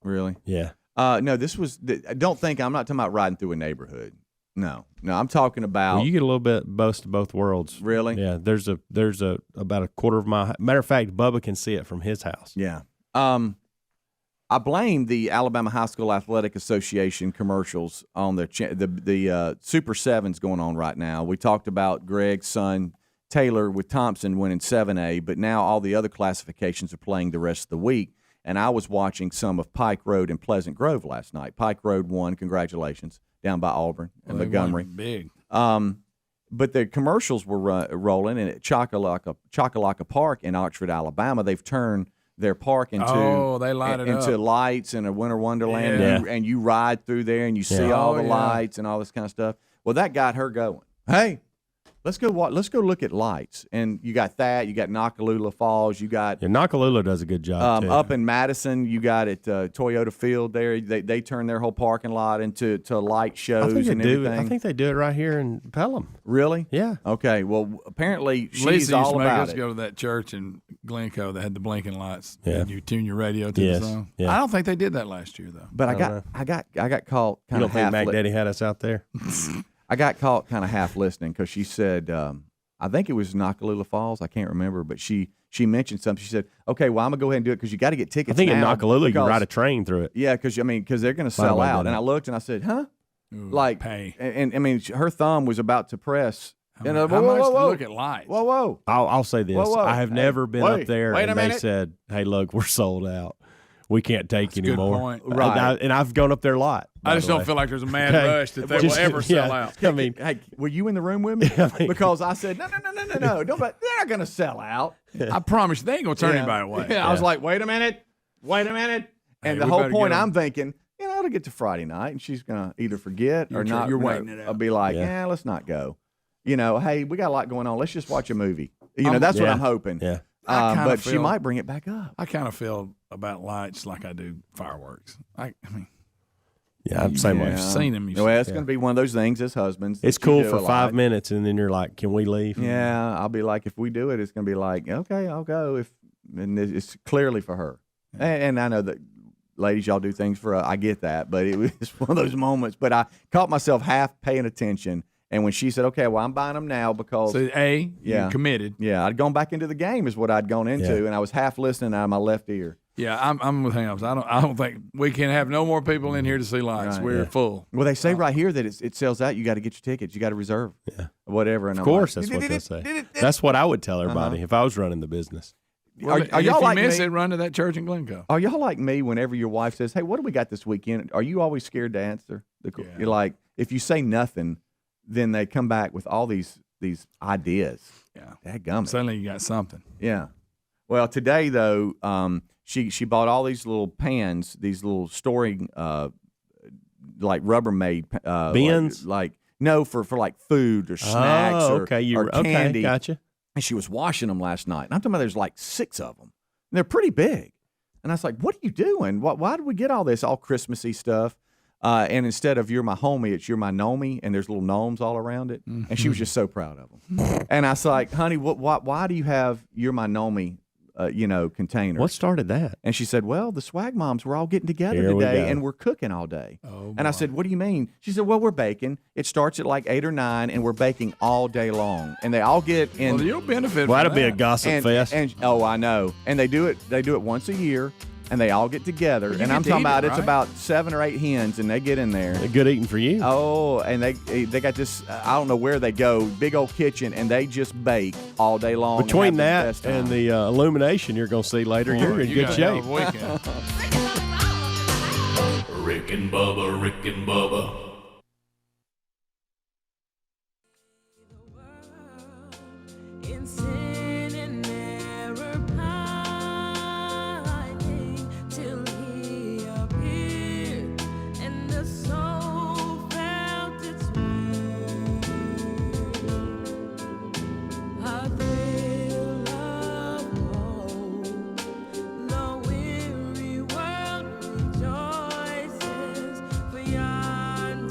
Really? Yeah. No, this was. Don't think I'm not talking about riding through a neighborhood. No, I'm talking about. Well, you get a little bit both of both worlds. Really? Yeah. There's about a quarter of my. Matter of fact, Bubba can see it from his house. Yeah. I blame the Alabama High School Athletic Association commercials on the Super Sevens going on right now. We talked about Greg's son Taylor with Thompson winning 7A, but now all the other classifications are playing the rest of the week. And I was watching some of Pike Road and Pleasant Grove last night. Pike Road won, congratulations, down by Auburn and Montgomery. Big. But the commercials were rolling, and at Chockalaka Park in Oxford, Alabama, they've turned their park into they light it into up. Lights and a winter wonderland, Yeah. and you ride through there and you see all the lights and all this kind of stuff. Well, that got her going. Hey, let's go look at lights. And you got that. You got Nakalula Falls. You got Nakalula does a good job too. up in Madison. You got at Toyota Field there. They turn their whole parking lot into light shows and everything. I think they do it right here in Pelham. Really? Yeah. Okay. Well, apparently she's Lisa all used to make about us it. go to that church in Glencoe that had the blinking lights. Yeah. And you tune your radio to Yes. the song. Yeah. I don't think they did that last year though. But I got caught You kind don't of think half. Mac Daddy had us out there? I got caught kind of half listening because she said, I think it was Nakalula Falls. I can't remember, but she mentioned something. She said, "Okay, well, I'm gonna go ahead and do it because you got to get tickets." I think in now Nakalula you because- ride a train through it. Yeah, because they're gonna sell about out. that. And I looked and I said, "Huh?" Ooh, Like, pay. and I mean, her thumb was about to press I mean, how much to look at lights? Whoa. I'll say this. Whoa. I have never been up there wait a and they minute. said, hey, look, we're sold out. We can't take That's a good anymore. point. Right. And I've gone up there a lot. I just don't feel like there's a mad Okay. rush that they Just- will ever sell yeah. out. I mean, Hey, were you in the room with me? Because I said, no. Don't, they're not going to sell out. I promise you, they ain't going to turn anybody away. Yeah, I was like, wait a minute. And Hey, the we whole better point, get 'em. I'm thinking, it'll get to Friday night, and she's going to either forget or not. You're waiting it out. I'll be like, Yeah. let's not go. Hey, we got a lot going on. Let's just watch a movie. That's what Yeah. I'm hoping. Yeah. I kinda But she feel- might bring it back up. I kind of feel about lights like I do fireworks. I mean, Yeah, same way. you've seen them. Well, it's going to be one of those things as husbands. It's that you cool do for a 5 lot. minutes, and then you're like, can we leave? Yeah, I'll be like, if we do it, it's going to be like, okay, I'll go. And it's clearly for her. And I know that, ladies, y'all do things for I get that, but it was one of those moments. But I caught myself half paying attention. And when she said, okay, well, I'm buying them now because, So, you're committed. yeah, I'd gone back into the game is what I'd gone into, Yeah. and I was half listening out of my left ear. Yeah, I'm with him. I don't think we can have no more people in here to see lights. Right, We're full. Well, they say right here that it sells out. You got to get your tickets. You got to reserve. Yeah. Whatever. And Of course, that's what they'll say. That's what I would tell everybody if I was running the business. Well, Are if y'all you like miss me? it, run to that church in Glencoe. Are y'all like me whenever your wife says, hey, what do we got this weekend? Are you always scared to answer? Yeah. You're like, if you say nothing, then they come back with all these ideas. Yeah. Dadgummit. Suddenly you got something. Yeah. Well, today, though, she bought all these little pans, these little storing, like Rubbermaid Bins? No, for like food or snacks or candy. Okay, gotcha. And she was washing them last night. And I'm talking about there's like 6 of them. And they're pretty big. And I was like, what are you doing? Why did we get all this all Christmassy stuff? And instead of you're my homie, it's you're my gnomie, and there's little gnomes all around it. And she was just so proud of them. And I was like, honey, why do you have you're my gnomie, containers? What started that? And she said, well, the swag moms, we're all getting together Here we today, go. and we're cooking all day. Oh, and I said, what do you mean? She said, well, we're baking. It starts at like 8 or 9, and we're baking all day long. And they all get in. Well, you'll benefit Well, from that'll be a that. gossip fest. And I know. And they do it once a year, and they all get together. You And get I'm to talking eat it, about it's right? about 7 or 8 hens, and they get in there. Good eating for you. Oh, and they got this. I don't know where they go. Big old kitchen, and they just bake all day long. Between and have that the best and time. the illumination you're going to see later, you're in You good got a hell shape. of a weekend. Rick and Bubba, Rick and Bubba. In sin and error pining till he appeared, and the soul felt its way. A thrill of hope, the weary world rejoices, for yonder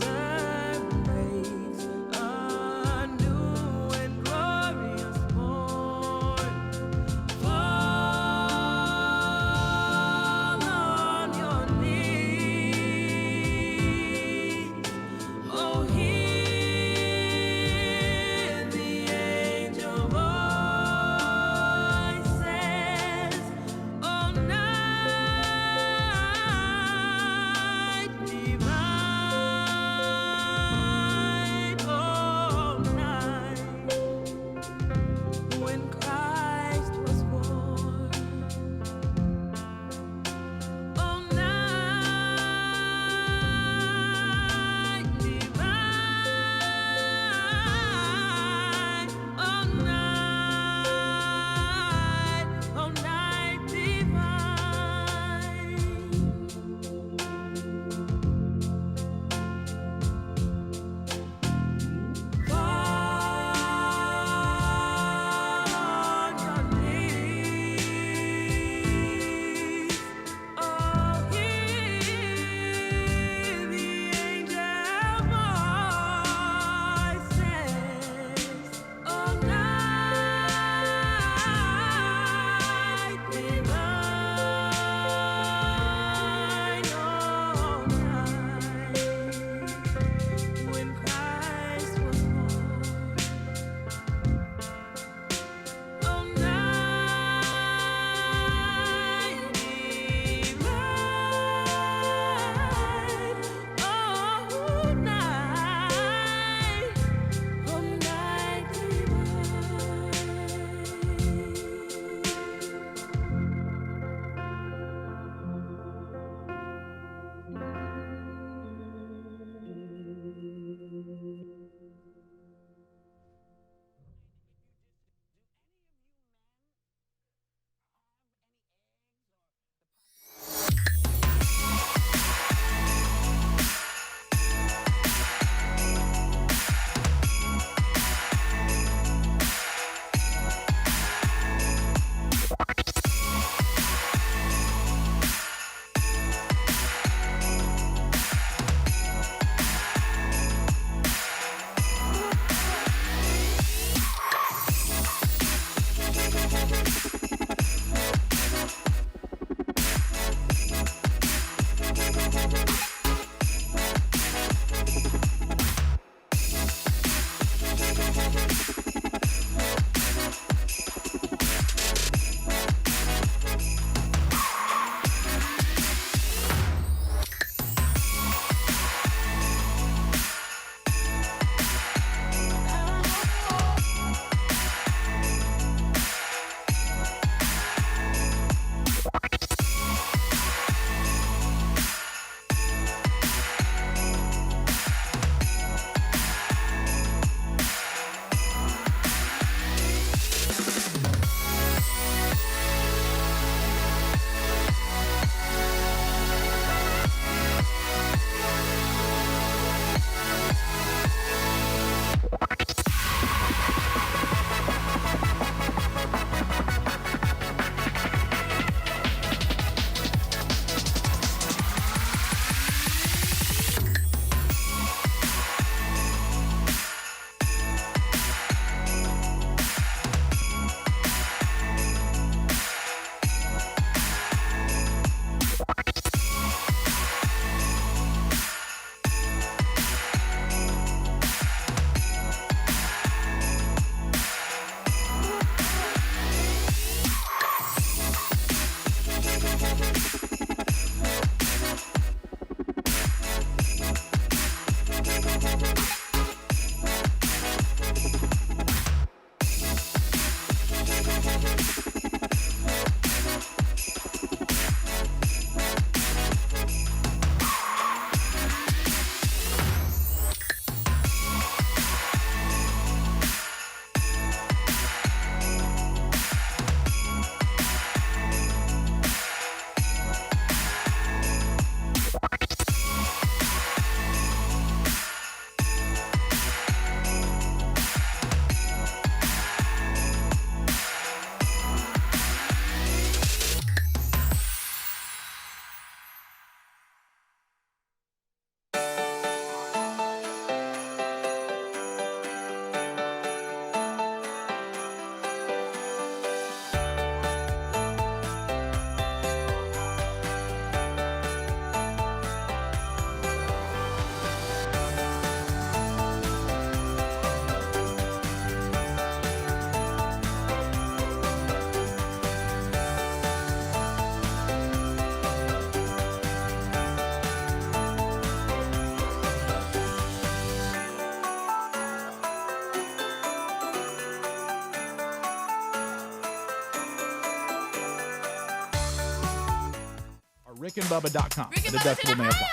rickandbubba.com. Deductible may apply.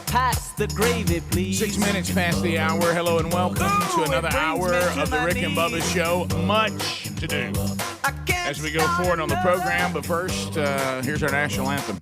Pass the gravy, please. 6 minutes past the hour. Hello and welcome to another hour of the Rick and Bubba Show. Much to do as we go forward on the program. But first, here's our national anthem.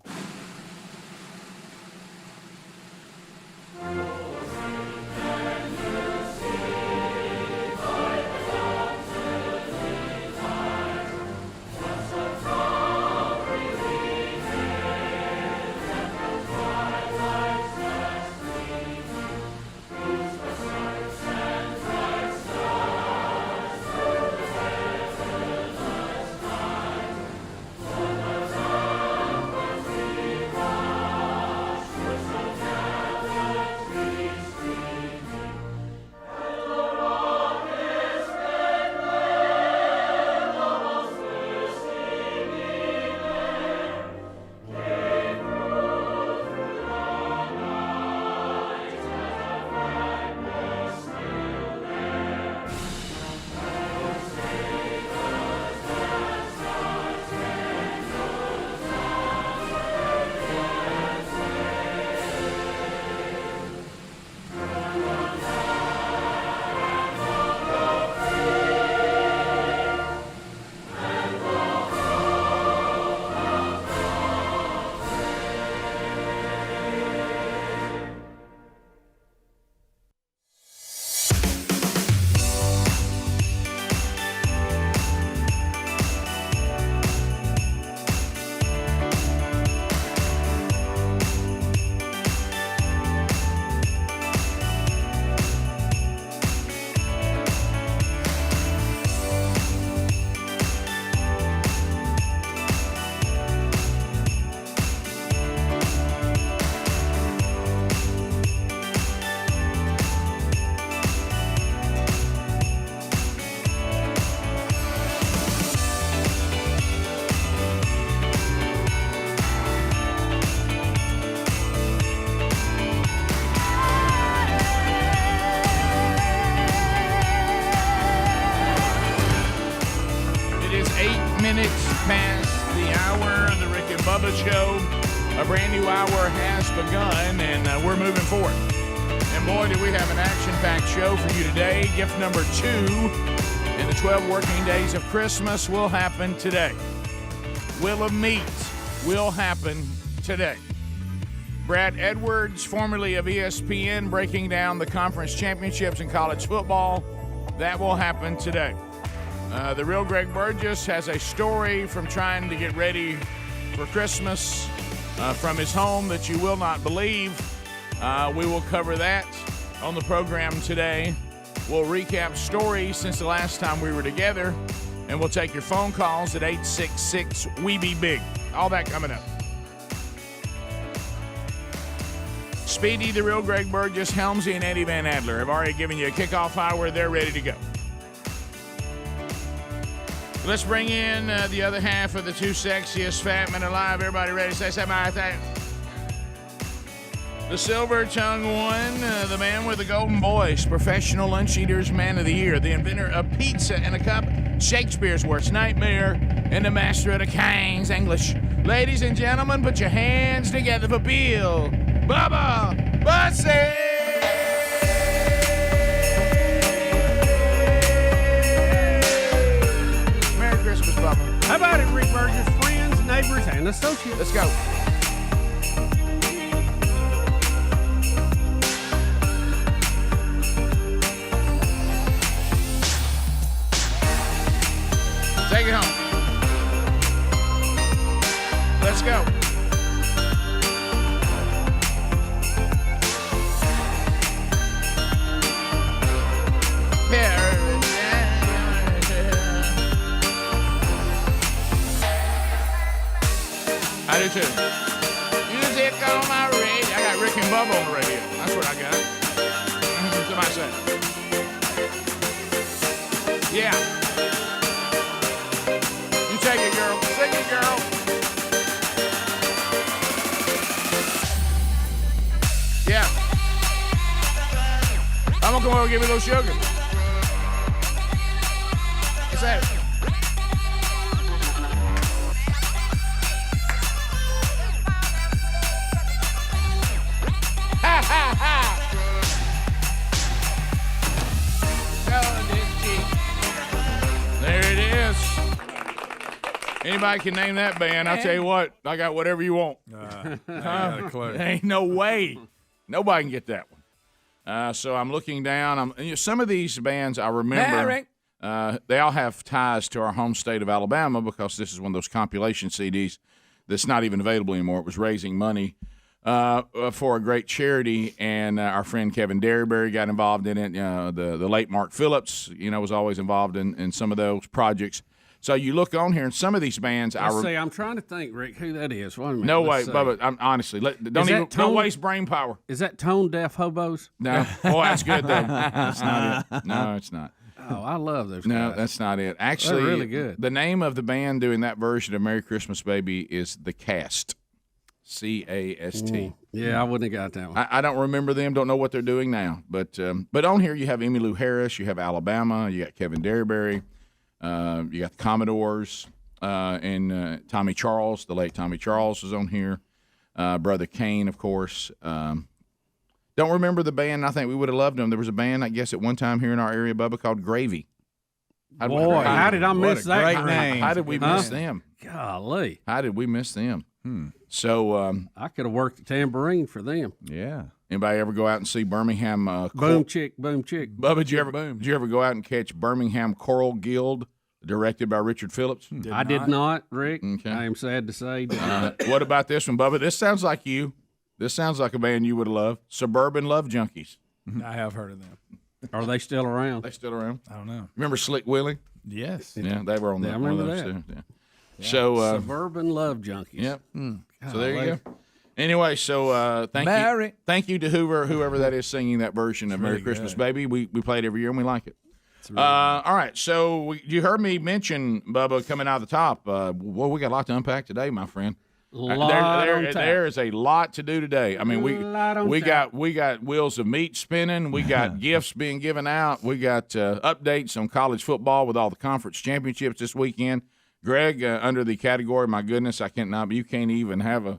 Show. A brand new hour has begun, and we're moving forward. And boy, do we have an action-packed show for you today. Gift number 2 in the 12 working days of Christmas will happen today. Will of Meat will happen today. Brad Edwards, formerly of ESPN, breaking down the conference championships in college football. That will happen today. The real Greg Burgess has a story from trying to get ready for Christmas from his home that you will not believe. We will cover that on the program today. We'll recap stories since the last time we were together, and we'll take your phone calls at 866-WE-BE-BIG. All that coming up. Speedy, the real Greg Burgess, Helmsy, and Eddie Van Adler have already given you a kickoff hour. They're ready to go. Let's bring in the other half of the 2 sexiest fat men alive. Everybody ready to say something like that? The silver-tongued one, the man with the golden voice, professional lunch eaters man of the year, the inventor of pizza in a cup, Shakespeare's worst nightmare, and the master of the King's English. Ladies and gentlemen, put your hands together for Bill Bubba Bussey! Christmas, Bubba. How about it, Rick Burgess? Friends, neighbors, and associates. Let's go. Take it home. Let's go. I do too. Music on my radio. I got Rick and Bubba on the radio. That's what I got. Somebody say. Yeah. You take it, girl. Sing it, girl. Yeah. I'm gonna come over and give you a little sugar. What's that? Anybody can name that band. I'll tell you what, I got whatever you want. I got a clue. Ain't no way. Nobody can get that one. So I'm looking down. Some of these bands I remember, they all have ties to our home state of Alabama because this is one of those compilation CDs that's not even available anymore. It was raising money for a great charity, and our friend Kevin Derryberry got involved in it. The late Mark Phillips, was always involved in some of those projects. So you look on here, and some of these bands. I'm trying to think, Rick, who that is. Wait a minute. No way, Bubba. Honestly, don't waste brain power. Is that Tone Deaf Hobos? No. Oh, that's good though. That's not it. No, it's not. Oh, I love those. No, guys. that's not it. Actually, they're really good. The name of the band doing that version of "Merry Christmas, Baby" is The Cast. C-A-S-T. Yeah, I wouldn't have got that one. I don't remember them. Don't know what they're doing now. But on here you have Emmylou Harris, you have Alabama, you got Kevin Derryberry. You got the Commodores and Tommy Charles, the late Tommy Charles is on here. Brother Kane, of course. Don't remember the band. I think we would have loved them. There was a band, I guess, at one time here in our area, Bubba, called Gravy. Boy, how did I miss that? Great name. How did we miss them? Golly. How did we miss them? So I could have worked a tambourine for them. Yeah. Anybody ever go out and see Birmingham? Boom chick, boom chick. Bubba, did you ever go out and catch Birmingham Choral Guild, directed by Richard Phillips? I did not, Rick. Okay. I am sad to say. What about this one, Bubba? This sounds like you. This sounds like a band you would love. Suburban Love Junkies. I have heard of them. Are they still around? They still around? I don't know. Remember Slick Willie? Yes. Yeah, they were on Yeah, I one of remember those that. too. Yeah. So Suburban Love Junkies. Yep. So there you go. Anyway, so thank you to whoever that is singing that version of Merry Christmas, Baby. We play it every year and we like it. Really all right, so you heard me mention, Bubba, coming out of the top. We got a lot to unpack today, my friend. There is a lot to do today. I mean, we got wheels of meat spinning. We got gifts being given out. We got updates on college football with all the conference championships this weekend. Greg, under the category, my goodness, you can't even have a.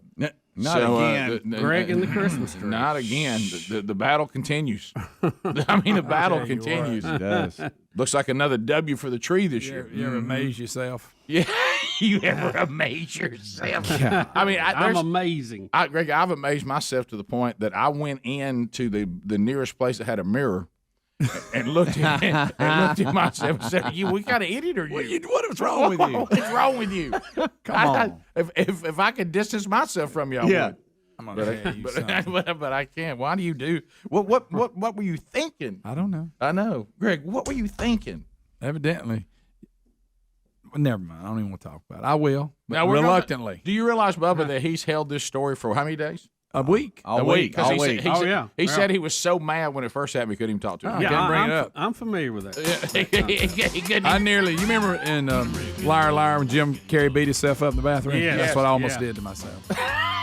Not again. Greg and the Christmas tree. Not again. The battle continues. I mean, the battle continues. It does. Looks like another W for the tree this year. You ever amaze yourself? Yeah. You ever amaze yourself? I mean, I'm amazing. Greg, I've amazed myself to the point that I went into the nearest place that had a mirror and looked at myself and said, "We got an idiot or you? What is wrong with you? What's wrong with you? Come on. If I could distance myself from you, I would. I'm gonna tell you something. But I can't. Why do you do? What were you thinking? I don't know. I know, Greg. What were you thinking? Evidently. Well, never mind. I don't even want to talk about it. I will. Now, reluctantly. Do you realize, Bubba, that he's held this story for how many days? A week. All week. 'Cause Oh, he said he was so mad when it first happened he couldn't even talk to him. Can't bring it up. I'm familiar with that. He couldn't I nearly. You remember in Liar Liar when Jim Carrey beat himself up in the bathroom? Yes. That's what I almost Yeah. did to myself.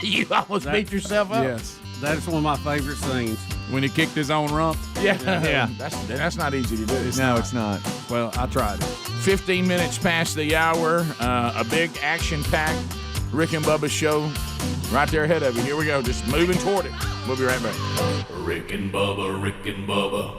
You almost beat yourself up. Yes. That is one of my favorite scenes. When he kicked his own rump. Yeah. That's not easy to do. No, it's not. Well, I tried it. 15 minutes past the hour. A big action-packed Rick and Bubba show right there ahead of you. Here we go. Just moving toward it. We'll be right back. Rick and Bubba, Rick and Bubba.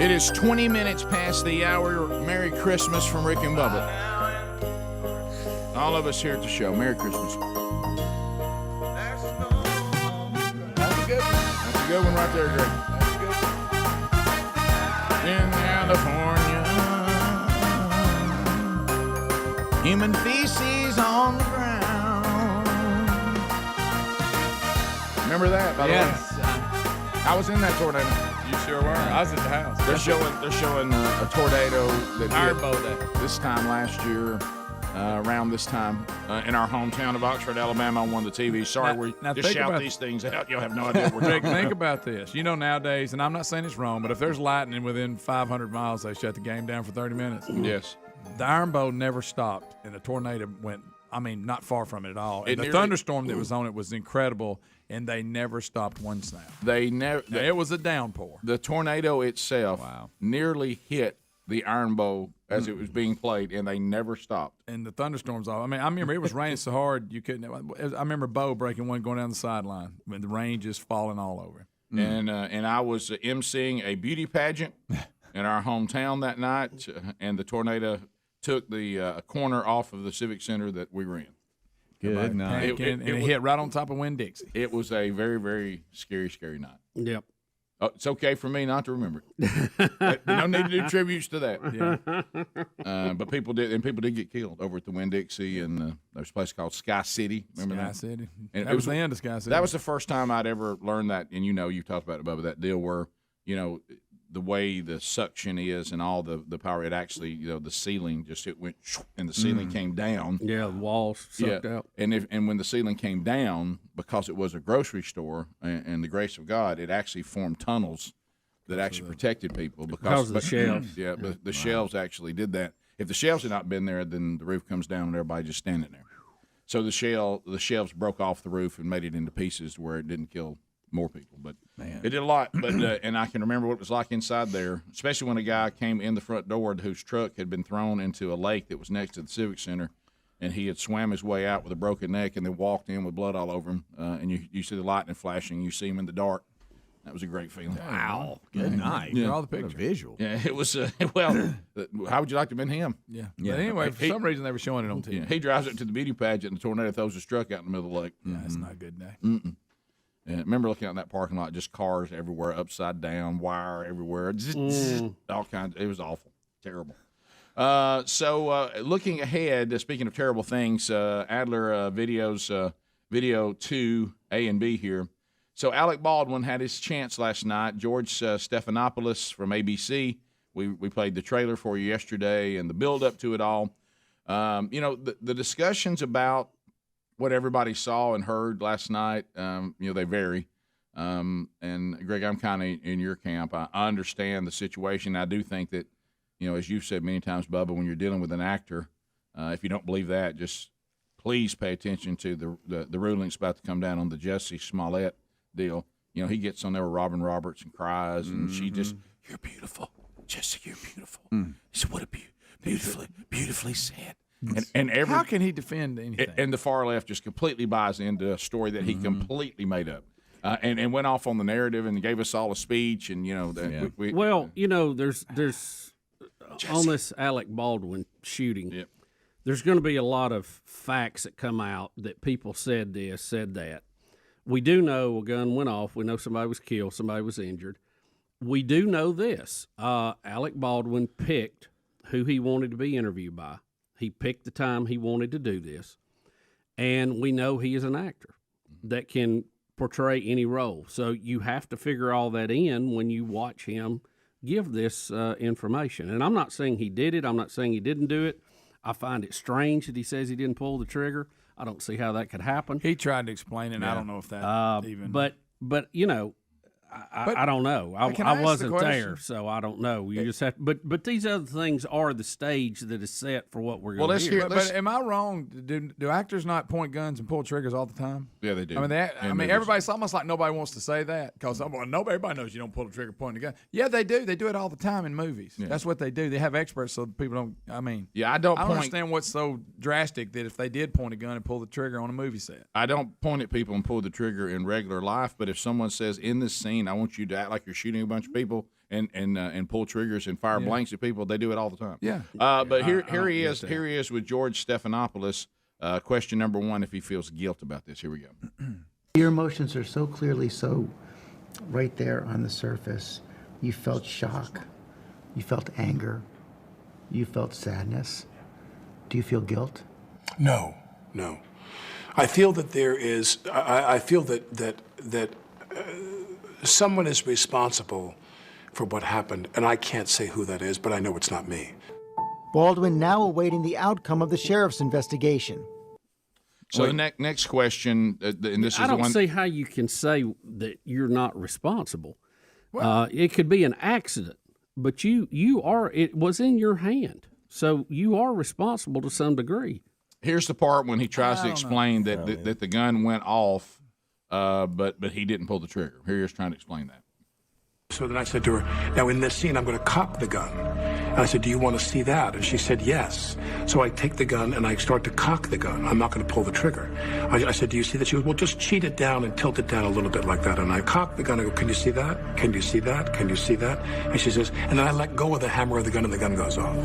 It is 20 minutes past the hour. Merry Christmas from Rick and Bubba. All of us here at the show. Merry Christmas. That's a good one. That's a good one right there, Greg. That's a good one. In California, human feces on the ground. Remember that, by the way? I was in that tornado. You sure were. I was at the house. They're showing a tornado that hit this time last year, around this time, in our hometown of Oxford, Alabama, on one of the TVs. Sorry, now just shout these things out. You'll have no idea what we're Rick, talking think about. about this. You know, nowadays, and I'm not saying it's wrong, but if there's lightning within 500 miles, they shut the game down for 30 minutes. Yes. The Iron Bowl never stopped, and the tornado went, I mean, not far from it at all. And the nearly, thunderstorm that was on it was incredible, and they never stopped one snap. It was a downpour. The tornado itself nearly hit the Iron Bowl as it was being played, and they never stopped. And the thunderstorms off. I mean, I remember it was raining so hard you couldn't. I remember Bo breaking one going down the sideline when the rain just falling all over him. And I was emceeing a beauty pageant in our hometown that night, and the tornado took the corner off of the Civic Center that we were in. Good night. It hit right on top of Winn-Dixie. It was a very, very scary, scary night. Yep. Oh, it's okay for me not to remember it. No need to do tributes to that. Yeah. But people did get killed over at the Winn-Dixie, and there's a place called Sky City. Remember Sky that? City. And that was the end of Sky City. That was the first time I'd ever learned that, and you talked about it, Bubba, that deal where, the way the suction is and all the power, it actually, the ceiling it went, and the ceiling came down. Yeah, the walls sucked out. And when the ceiling came down, because it was a grocery store and the grace of God, it actually formed tunnels that actually protected people because of the shelves. Yeah, but the shelves actually did that. If the shelves had not been there, then the roof comes down and everybody just standing there. So the shelves broke off the roof and made it into pieces where it didn't kill more people, but it did a lot. But and I can remember what it was like inside there, especially when a guy came in the front door whose truck had been thrown into a lake that was next to the Civic Center, and he had swam his way out with a broken neck and then walked in with blood all over him. And you see the lightning flashing, you see him in the dark. That was a great feeling. Wow, good night. Yeah, all the pictures. Visual. Yeah, it was. Well, how would you like to have been him? Yeah. But anyway, for some reason they were showing it on TV. Yeah, he drives it to the beauty pageant, and the tornado throws his truck out in the middle of the lake. Yeah, that's not a good day. And I remember looking out in that parking lot, just cars everywhere, upside down, wire everywhere, all kinds. It was awful, terrible. So looking ahead, speaking of terrible things, Adler videos, video 2, A and B here. So Alec Baldwin had his chance last night. George Stephanopoulos from ABC. We played the trailer for you yesterday and the build-up to it all. The discussions about what everybody saw and heard last night, they vary. And Greg, I'm kind of in your camp. I understand the situation. I do think that, as you've said many times, Bubba, when you're dealing with an actor, if you don't believe that, just please pay attention to the rulings about to come down on the Jussie Smollett deal. He gets on there with Robin Roberts and cries, and she just, "You're beautiful, Jussie, you're beautiful." He said, "What a beautifully said." And how can he defend anything? And the far left just completely buys into a story that he completely made up, and went off on the narrative and gave us all a speech. And there's on this Alec Baldwin shooting. There's going to be a lot of facts that come out that people said this, said that. We do know a gun went off. We know somebody was killed. Somebody was injured. We do know this. Alec Baldwin picked who he wanted to be interviewed by. He picked the time he wanted to do this. And we know he is an actor that can portray any role. So you have to figure all that in when you watch him give this information. And I'm not saying he did it. I'm not saying he didn't do it. I find it strange that he says he didn't pull the trigger. I don't see how that could happen. He tried to explain it, and I don't know if that even. But I don't know. I wasn't there, so I don't know. You just have. But these other things are the stage that is set for what we're going to hear. But am I wrong? Do actors not point guns and pull triggers all the time? Yeah, they do. I mean, everybody's almost like nobody wants to say that because everybody knows you don't pull the trigger pointing the gun. Yeah, they do. They do it all the time in movies. Yeah. That's what they do. They have experts so people don't. I don't understand what's so drastic that if they did point a gun and pull the trigger on a movie set. I don't point at people and pull the trigger in regular life, but if someone says in this scene, I want you to act like you're shooting a bunch of people and pull triggers and fire blanks at people. They do it all the time. Yeah. But here he is. Here he is with George Stephanopoulos. Question number 1: if he feels guilt about this. Here we go. Your emotions are so clearly right there on the surface. You felt shock. You felt anger. You felt sadness. Do you feel guilt? No. I feel that there is. I feel that someone is responsible for what happened, and I can't say who that is, but I know it's not me. Baldwin now awaiting the outcome of the sheriff's investigation. So the next question, and this is I don't the one. see how you can say that you're not responsible. Well, it could be an accident, but you are. It was in your hand, so you are responsible to some degree. Here's the part when he tries to explain that the gun went off. But he didn't pull the trigger. Here he is trying to explain that. So then I said to her, now in this scene, I'm going to cock the gun. And I said, do you want to see that? And she said, yes. So I take the gun and I start to cock the gun. I'm not going to pull the trigger. I said, do you see that? She goes, well, just cheat it down and tilt it down a little bit like that. And I cock the gun. I go, can you see that? Can you see that? Can you see that? And she says, and then I let go of the hammer of the gun and the gun goes off.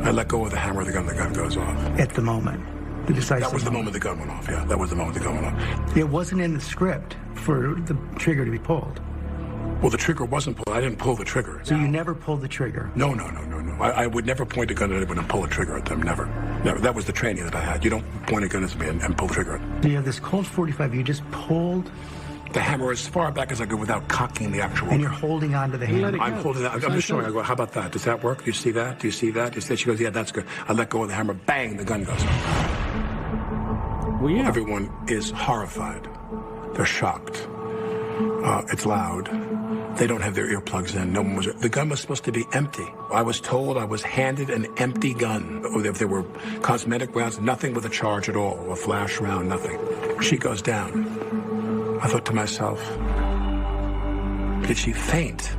I let go of the hammer of the gun and the gun goes off. At the moment. The decisive That was the moment the gun went off, yeah. That was the moment the gun went off. It wasn't in the script for the trigger to be pulled. Well, the trigger wasn't pulled. I didn't pull the trigger. So you never pulled the trigger? No. I would never point a gun at anyone and pull a trigger at them. Never. That was the training that I had. You don't point a gun at me and pull the trigger. So you have this Colt 45. You just pulled the hammer as far back as I could without cocking the actual. And you're holding on to the hammer. I'm holding that. I'm just showing. I go, how about that? Does that work? Do you see that? Do you see that? She goes, yeah, that's good. I let go of the hammer. Bang, the gun goes off. Well, yeah. Everyone is horrified. They're shocked. It's loud. They don't have their earplugs in. No one was. The gun was supposed to be empty. I was told I was handed an empty gun. If there were cosmetic rounds, nothing with a charge at all, a flash round, nothing. She goes down. I thought to myself, did she faint?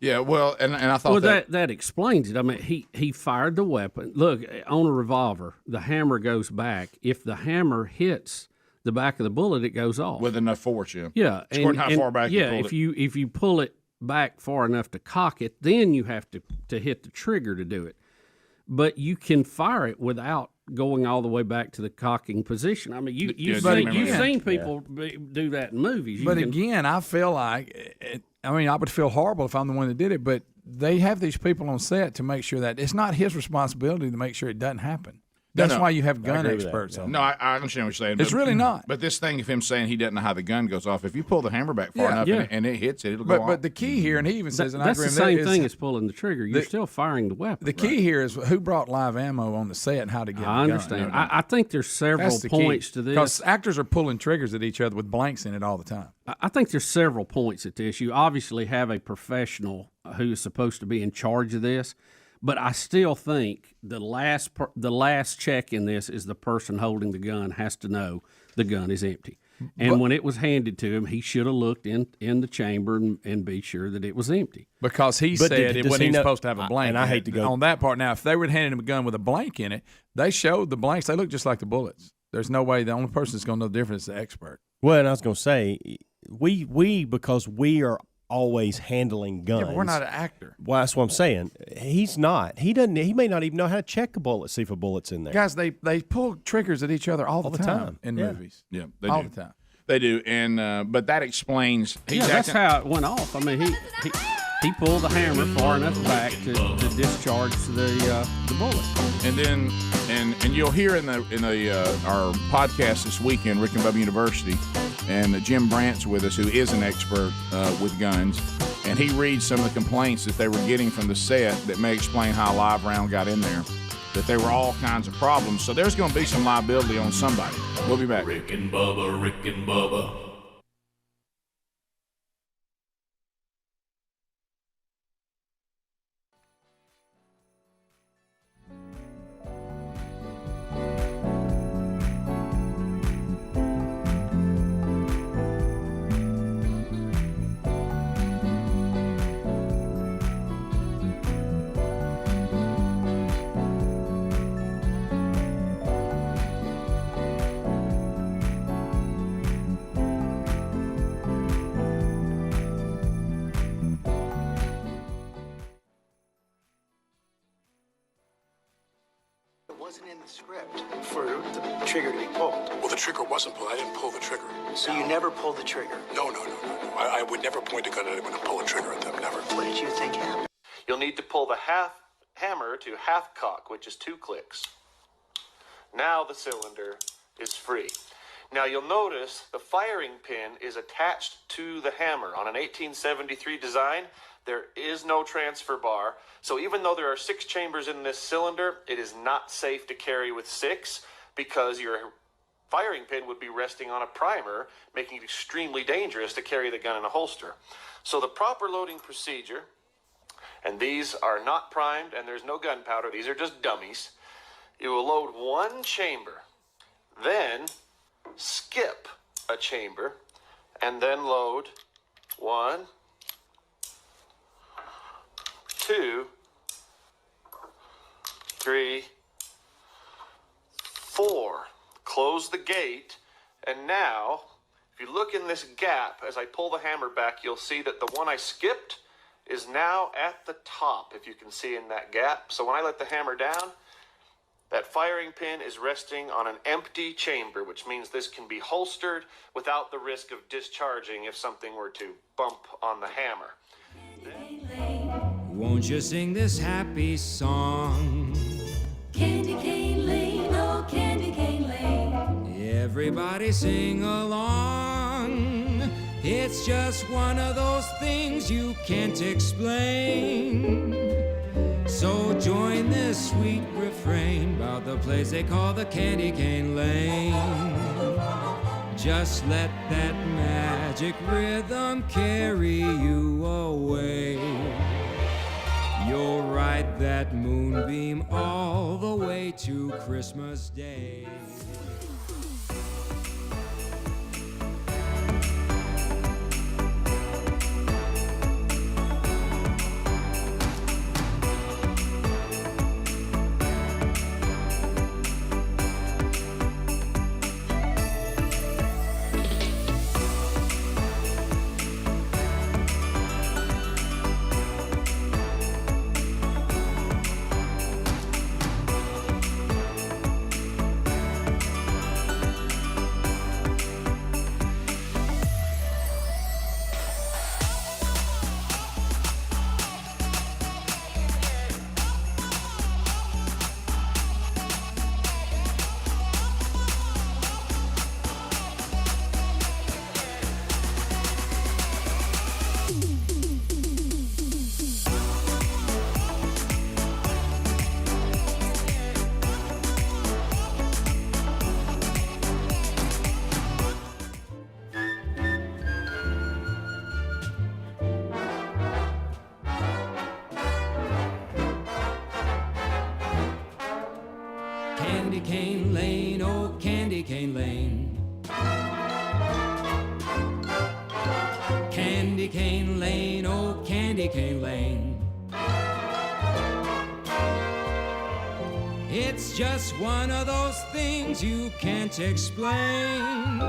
Yeah, well, and I thought that explains it. I mean, he fired the weapon. Look, on a revolver, the hammer goes back. If the hammer hits the back of the bullet, it goes off with enough force. Yeah. Yeah. According how far back you pulled if you pull it back far enough to cock it, then you have to hit the trigger to do it. But you can fire it without going all the way back to the cocking position. I mean, you've seen people do that in movies. Again, I feel like I would feel horrible if I'm the one that did it, but they have these people on set to make sure that it's not his responsibility to make sure it doesn't happen. That's why you have gun experts on. No, I understand what you're saying. It's really not. But this thing of him saying he doesn't know how the gun goes off, if you pull the hammer back far enough and it hits it, it'll go off. But the key here, and he even says, and that's I agree the with same thing as pulling the trigger. You're still firing the weapon. The key here is who brought live ammo on the set and how to get. I understand. I think there's several points to this because actors are pulling triggers at each other with blanks in it all the time. I think there's several points at this. You obviously have a professional who is supposed to be in charge of this. But I still think the last check in this is the person holding the gun has to know the gun is empty. And when it was handed to him, he should have looked in the chamber and be sure that it was empty. Because he said it wasn't even supposed to have a blank. And I hate to go on that part. Now, if they would have handed him a gun with a blank in it, they showed the blanks. They look just like the bullets. There's no way the only person that's going to know the difference is the expert. Well, and I was going to say, we because we are always handling guns. Yeah, but we're not an actor. Well, that's what I'm saying. He's not. He doesn't. He may not even know how to check a bullet, see if a bullet's in there. Guys, they pull triggers at each other all the time in movies. Yeah, they all do. The time. They do, and but that explains. That's how it went off. I mean, he pulled the hammer far enough back to discharge the bullet. And then and you'll hear in our podcast this weekend, Rick and Bubba University, and Jim Brandt's with us, who is an expert with guns, and he reads some of the complaints that they were getting from the set that may explain how a live round got in there. That there were all kinds of problems. So there's going to be some liability on somebody. We'll be back. Rick and Bubba, Rick and Bubba. Wasn't in the script for the trigger to be pulled. Well, the trigger wasn't pulled. I didn't pull the trigger. So you never pulled the trigger? No. I would never point a gun at anyone and pull a trigger at them. Never. What did you think happened? You'll need to pull the hammer to half cock, which is 2 clicks. Now the cylinder is free. Now you'll notice the firing pin is attached to the hammer. On an 1873 design, there is no transfer bar. So even though there are 6 chambers in this cylinder, it is not safe to carry with 6 because your firing pin would be resting on a primer, making it extremely dangerous to carry the gun in a holster. So the proper loading procedure, and these are not primed and there's no gunpowder, these are just dummies. You will load 1 chamber, then skip a chamber, and then load 1, 2, 3, 4. Close the gate, and now, if you look in this gap, as I pull the hammer back, you'll see that the one I skipped is now at the top, if you can see in that gap. So when I let the hammer down, That firing pin is resting on an empty chamber, which means this can be holstered without the risk of discharging if something were to bump on the hammer. Won't you sing this happy song? Candy cane lane, oh candy cane lane. Everybody sing along. It's just one of those things you can't explain. So join this sweet refrain about the place they call the candy cane lane. Just let that magic rhythm carry you away. You'll ride that moonbeam all the way to Christmas Day. Candy cane lane, oh candy cane lane. Candy cane lane, oh candy cane lane. It's just one of those things you can't explain.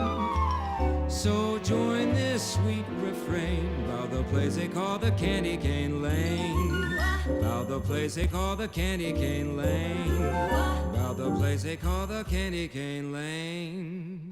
So join this sweet refrain about the place they call the candy cane lane. About the place they call the candy cane lane. About the place they call the candy cane lane.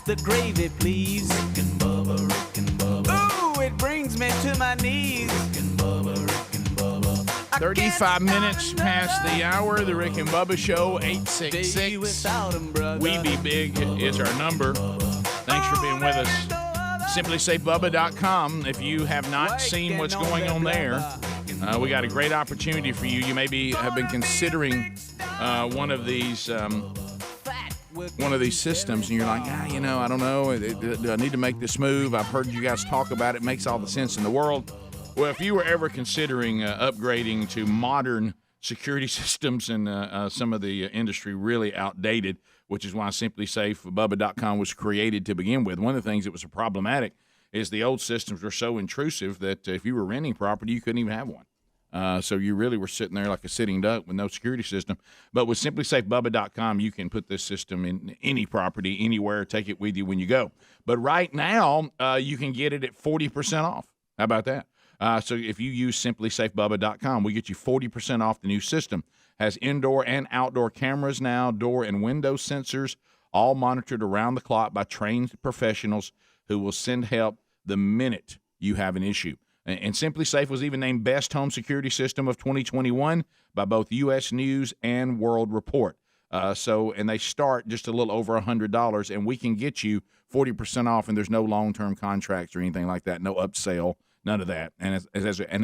The gravy, please. Rick and Bubba. Ooh, it brings me to my knees. Rick and Bubba. 35 minutes past the hour. The Rick and Bubba Show, 866. We Be Big is our number. Thanks for being with us. SimplySafeBubba.com. If you have not seen what's going on there, we got a great opportunity for you. You maybe have been considering one of these systems, and you're like, I don't know. Do I need to make this move? I've heard you guys talk about it. It makes all the sense in the world. Well, if you were ever considering upgrading to modern security systems and some of the industry really outdated, which is why SimplySafeBubba.com was created to begin with. One of the things that was problematic is the old systems were so intrusive that if you were renting property, you couldn't even have one. So you really were sitting there like a sitting duck with no security system. But with SimplySafeBubba.com, you can put this system in any property, anywhere, take it with you when you go. But right now, you can get it at 40% off. How about that? So if you use SimplySafeBubba.com, we get you 40% off the new system. Has indoor and outdoor cameras now, door and window sensors, all monitored around the clock by trained professionals who will send help the minute you have an issue. And SimpliSafe was even named Best Home Security System of 2021 by both U.S. News and World Report. And they start just a little over $100, and we can get you 40% off, and there's no long-term contracts or anything like that, no upsell, None of that. And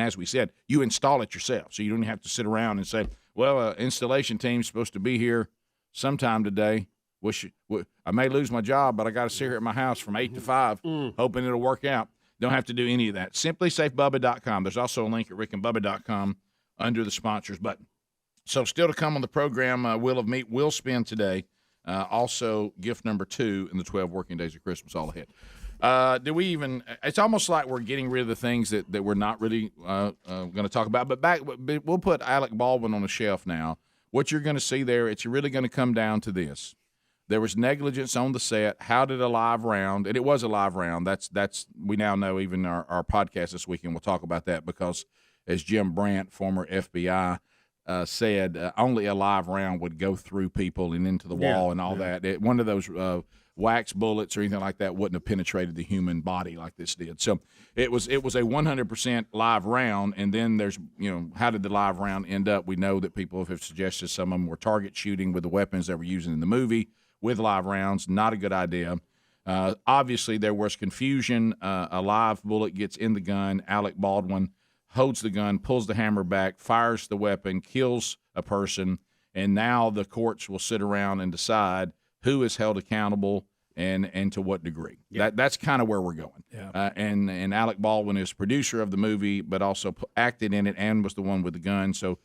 as we said, you install it yourself, so you don't have to sit around and say, "Well, installation team's supposed to be here sometime today. I may lose my job, but I got to sit here at my house from 8 to 5, hoping it'll work out." Don't have to do any of that. SimplySafeBubba.com. There's also a link at rickandbubba.com under the sponsors button. So still to come on the program, Wheel of Meat will spin today. Also, gift number 2 in the 12 working days of Christmas all ahead. It's almost like we're getting rid of the things that we're not really going to talk about. But we'll put Alec Baldwin on the shelf now. What you're going to see there, it's really going to come down to this. There was negligence on the set. How did a live round, and it was a live round. That's we now know. Even our podcast this weekend, we'll talk about that because, as Jim Brandt, former FBI, said, only a live round would go through people and into the wall and all that. One of those wax bullets or anything like that wouldn't have penetrated the human body like this did. So it was a 100% live round. And then there's, how did the live round end up? We know that people have suggested some of them were target shooting with the weapons that were using in the movie with live rounds. Not a good idea. Obviously, there was confusion. A live bullet gets in the gun. Alec Baldwin holds the gun, pulls the hammer back, fires the weapon, kills a person, and now the courts will sit around and decide who is held accountable and to what degree. Yep. That's kind of where we're going. Yeah. And Alec Baldwin is producer of the movie, but also acted in it and was the one with the gun. So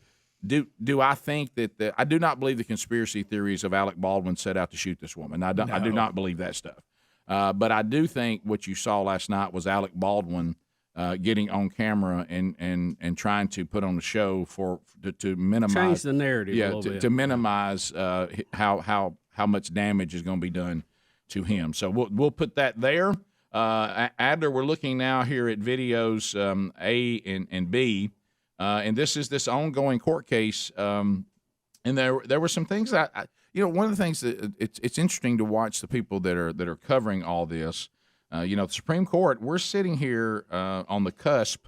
do I think that I do not believe the conspiracy theories of Alec Baldwin set out to shoot this woman. I do not believe that stuff. But I do think what you saw last night was Alec Baldwin getting on camera and trying to put on a show to minimize, change the narrative a little bit. To minimize how much damage is going to be done to him. So we'll put that there. Adler, we're looking now here at videos A and B, and this is this ongoing court case. And there were some things that one of the things that it's interesting to watch the people that are covering all this. The Supreme Court, we're sitting here on the cusp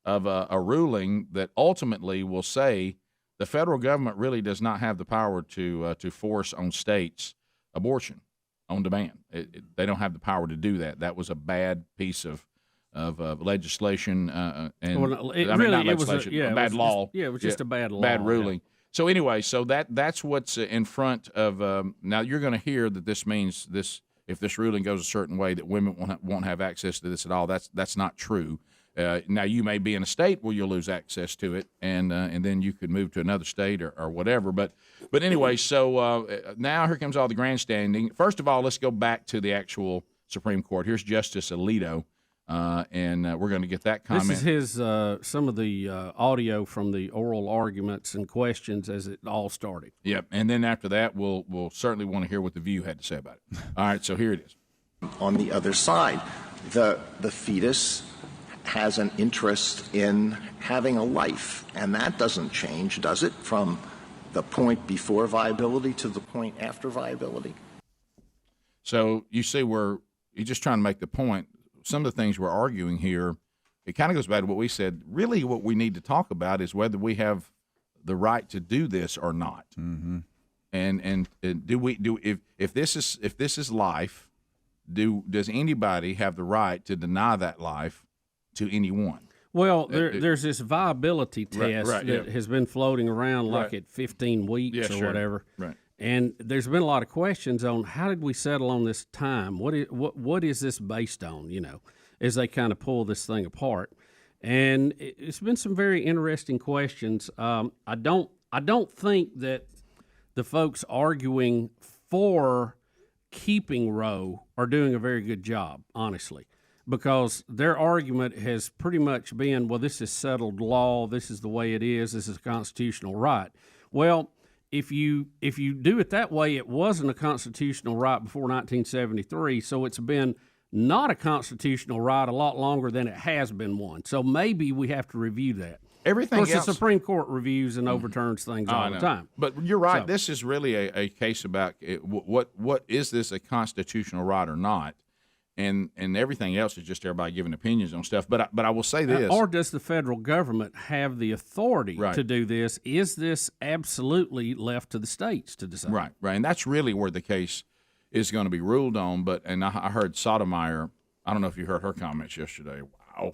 of a ruling that ultimately will say the federal government really does not have the power to force on states abortion on demand. They don't have the power to do that. That was a bad piece of legislation, and a bad law. It was just a bad law. Bad ruling. Yeah. So anyway, that's what's in front of. Now you're going to hear that this means this. If this ruling goes a certain way, that women won't have access to this at all. That's not true. Now you may be in a state where you'll lose access to it, and then you could move to another state or whatever. But anyway, so now here comes all the grandstanding. First of all, let's go back to the actual Supreme Court. Here's Justice Alito, and we're going to get that comment. This is his some of the audio from the oral arguments and questions as it all started. Yep, and then after that, we'll certainly want to hear what the View had to say about it. All right, so here it is. On the other side, the fetus has an interest in having a life, and that doesn't change, does it, from the point before viability to the point after viability? So you see you're just trying to make the point. Some of the things we're arguing here, it kind of goes back to what we said. Really what we need to talk about is whether we have the right to do this or not. Mm-hmm. And if this is life, does anybody have the right to deny that life to anyone? Well, there's this viability test that has been floating around at 15 weeks or whatever. Right. And there's been a lot of questions on how did we settle on this time? What is this based on, as they kind of pull this thing apart. And it's been some very interesting questions. I don't think that the folks arguing for keeping Roe are doing a very good job, honestly, because their argument has pretty much been, well, this is settled law, this is the way it is, this is a constitutional right. Well, if you do it that way, it wasn't a constitutional right before 1973, so it's been not a constitutional right a lot longer than it has been one. So maybe we have to review that. Everything of course, else, the Supreme Court reviews and overturns things all the time. But you're right. So, this is really a case about what is this a constitutional right or not, and everything else is just everybody giving opinions on stuff. But I will say this: or does the federal government have the authority to do this? Is this absolutely left to the states to decide? Right, and that's really where the case is going to be ruled on. And I heard Sotomayor. I don't know if you heard her comments yesterday. Wow.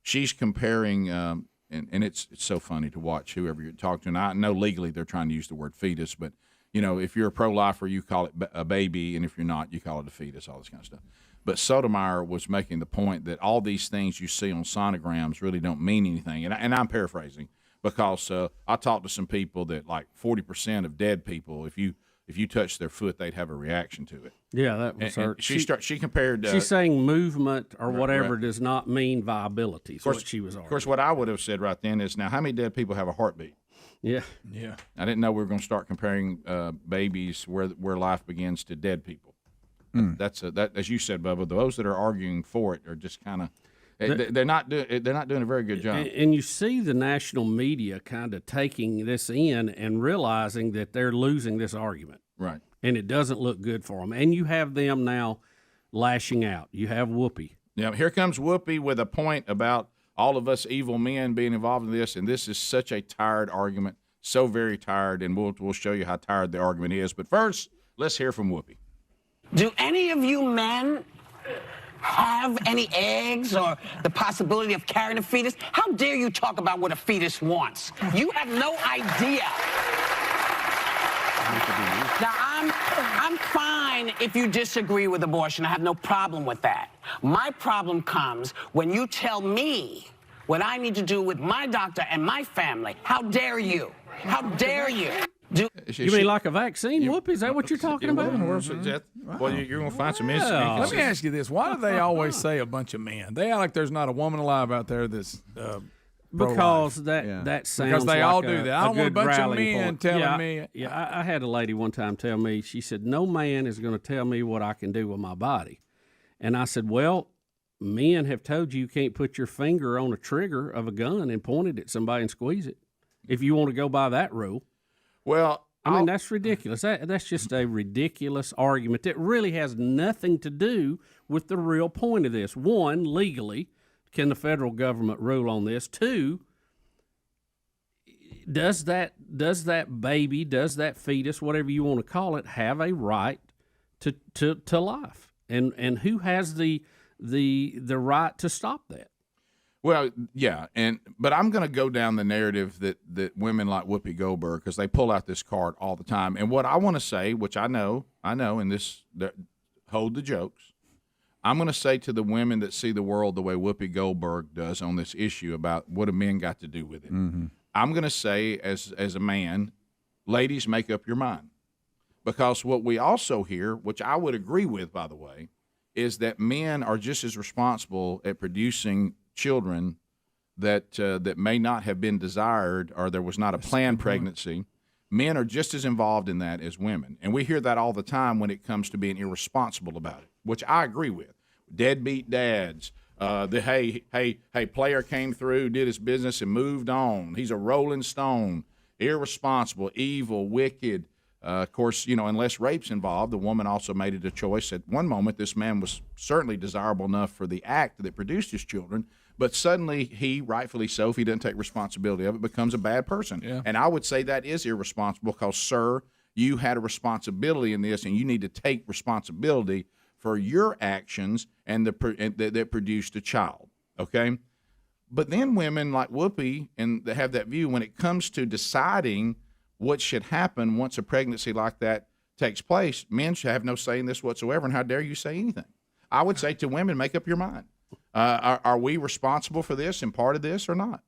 she's comparing, and it's so funny to watch whoever you're talking to. And I know legally they're trying to use the word fetus, but if you're a pro-lifer, you call it a baby, and if you're not, you call it a fetus, all this kind of stuff. But Sotomayor was making the point that all these things you see on sonograms really don't mean anything. And I'm paraphrasing because I talked to some people that like 40% of dead people, if you touch their foot, they'd have a reaction to it. Yeah, that was her. She compared. She's saying movement or whatever does not mean viability. Is what she was arguing. Of course, what I would have said right then is, now how many dead people have a heartbeat? Yeah. I didn't know we were going to start comparing babies where life begins to dead people. That's as you said, Bubba. Those that are arguing for it are just kind of they're not doing a very good job. And you see the national media kind of taking this in and realizing that they're losing this argument, right? And it doesn't look good for them. And you have them now lashing out. You have Whoopi. Yeah, here comes Whoopi with a point about all of us evil men being involved in this, and this is such a tired argument, so very tired, and we'll show you how tired the argument is. But first, let's hear from Whoopi. Do any of you men have any eggs or the possibility of carrying a fetus? How dare you talk about what a fetus wants? You have no idea. Now, I'm fine if you disagree with abortion. I have no problem with that. My problem comes when you tell me what I need to do with my doctor and my family. How dare you? How dare you? You mean like a vaccine, Whoopi? Is that what you're talking about? Well, you're going to find some Let me ask you this. Why do they always say a bunch of men? They act like there's not a woman alive out there that's because that sounds because they like all do that. I don't want a bunch of men telling me. Yeah, I had a lady one time tell me, she said, no man is going to tell me what I can do with my body. And I said, well, men have told you can't put your finger on a trigger of a gun and point it at somebody and squeeze it if you want to go by that rule. Well, I mean, that's ridiculous. That's just a ridiculous argument that really has nothing to do with the real point of this. One, legally, can the federal government rule on this? Two, does that baby, does that fetus, whatever you want to call it, have a right to life? And who has the right to stop that? Well, yeah, but I'm going to go down the narrative that women like Whoopi Goldberg, because they pull out this card all the time. And what I want to say, which I know, and this hold the jokes. I'm going to say to the women that see the world the way Whoopi Goldberg does on this issue about what do men got to do with it. Mm-hmm. I'm going to say, as a man, ladies, make up your mind, because what we also hear, which I would agree with, by the way, is that men are just as responsible at producing children that may not have been desired, or there was not a planned pregnancy. Men are just as involved in that as women. And we hear that all the time when it comes to being irresponsible about it, which I agree with. Deadbeat dads, hey, player came through, did his business, and moved on. He's a rolling stone, irresponsible, evil, wicked. Of course, unless rape's involved, the woman also made it a choice. At one moment, this man was certainly desirable enough for the act that produced his children, but suddenly he, rightfully so, if he doesn't take responsibility of it, becomes a bad person. Yeah. And I would say that is irresponsible because, sir, you had a responsibility in this, and you need to take responsibility for your actions and that produced a child, okay? But then women like Whoopi, and they have that view when it comes to deciding what should happen once a pregnancy like that takes place, men should have no say in this whatsoever, and how dare you say anything? I would say to women, make up your mind. Are we responsible for this and part of this or not?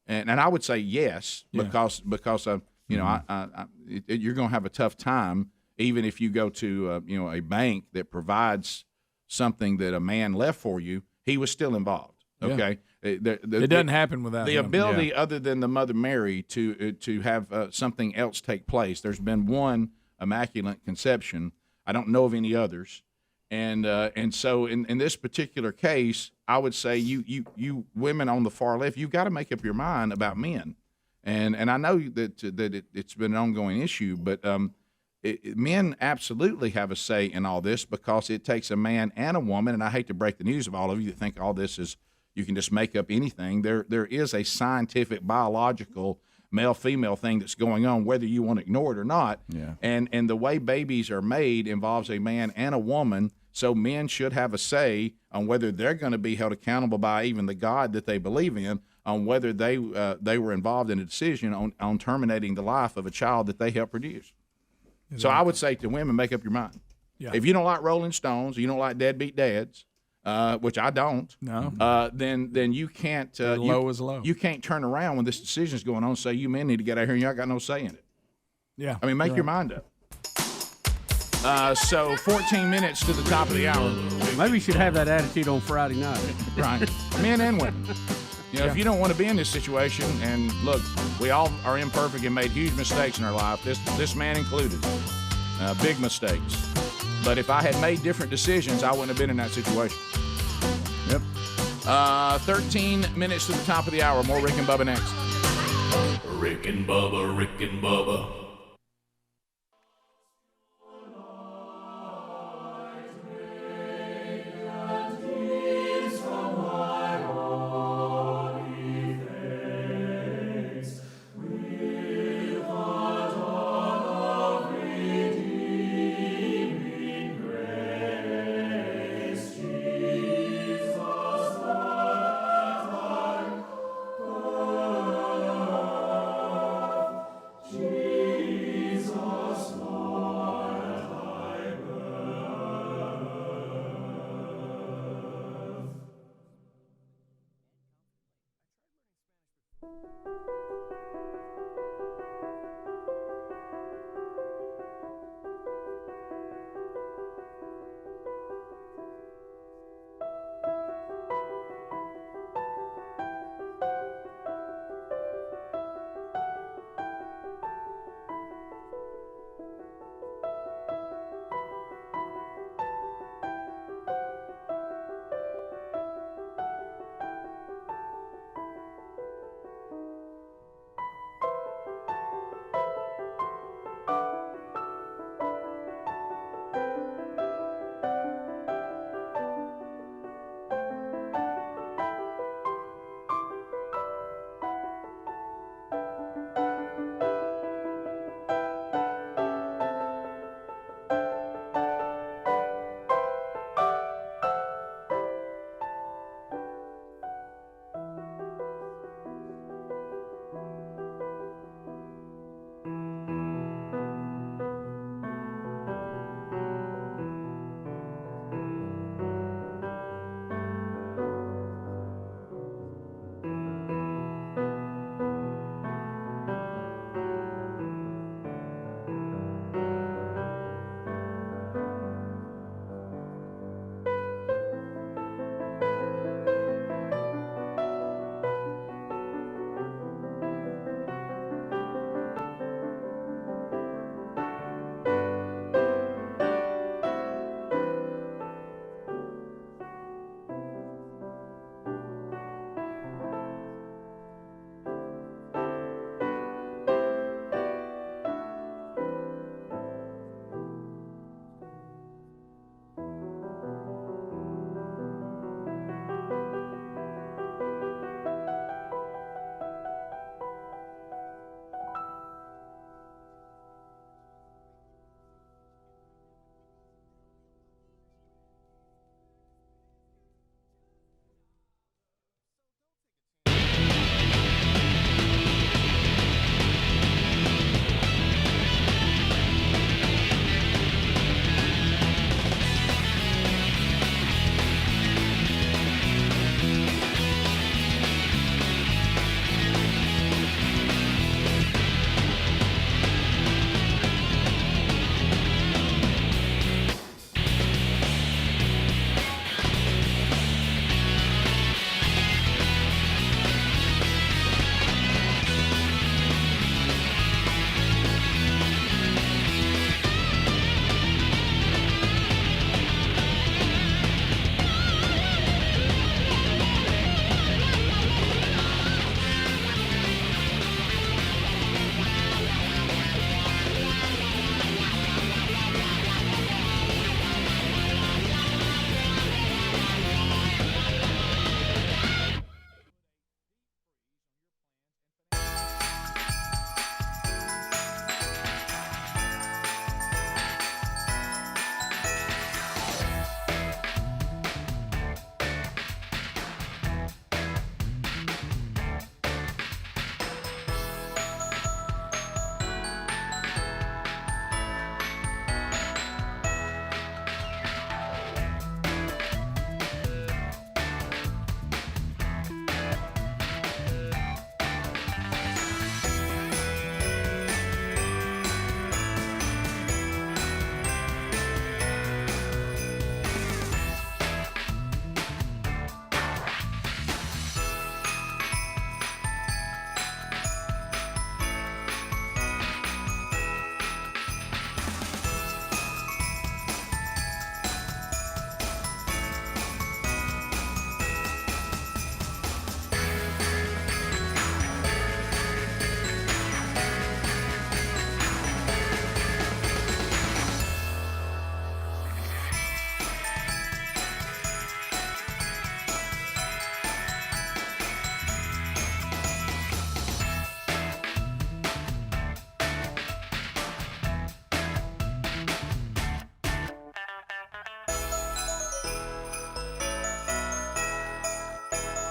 And I would say yes, because you're going to have a tough time even if you go to a bank that provides something that a man left for you. He was still involved. Okay, it doesn't happen without the him. Ability, other than the Mother Mary, to have something else take place. There's been one immaculate conception. I don't know of any others. And so in this particular case, I would say you women on the far left, you've got to make up your mind about men. And I know that it's been an ongoing issue, but men absolutely have a say in all this because it takes a man and a woman. And I hate to break the news of all of you that think all this is you can just make up anything. There is a scientific, biological male-female thing that's going on, whether you want to ignore it or not. Yeah. And the way babies are made involves a man and a woman So men should have a say on whether they're going to be held accountable by even the God that they believe in, on whether they were involved in a decision on terminating the life of a child that they helped produce. Exactly. So I would say to women, make up your mind. Yeah. If you don't like Rolling Stones, you don't like deadbeat dads, which I don't. No. Then you can't. Low is low. You can't turn around when this decision is going on and say you men need to get out here and you ain't got no say in it. Yeah. I mean, make your mind up. So 14 minutes to the top of the hour. Maybe you should have that attitude on Friday night. Right. Men and women. You know, if you don't want to be in this situation, and look, we all are imperfect and made huge mistakes in our life, this man included, big mistakes. But if I had made different decisions, I wouldn't have been in that situation. Yep. 13 minutes to the top of the hour. More Rick and Bubba next. Rick and Bubba, Rick and Bubba. Jesus.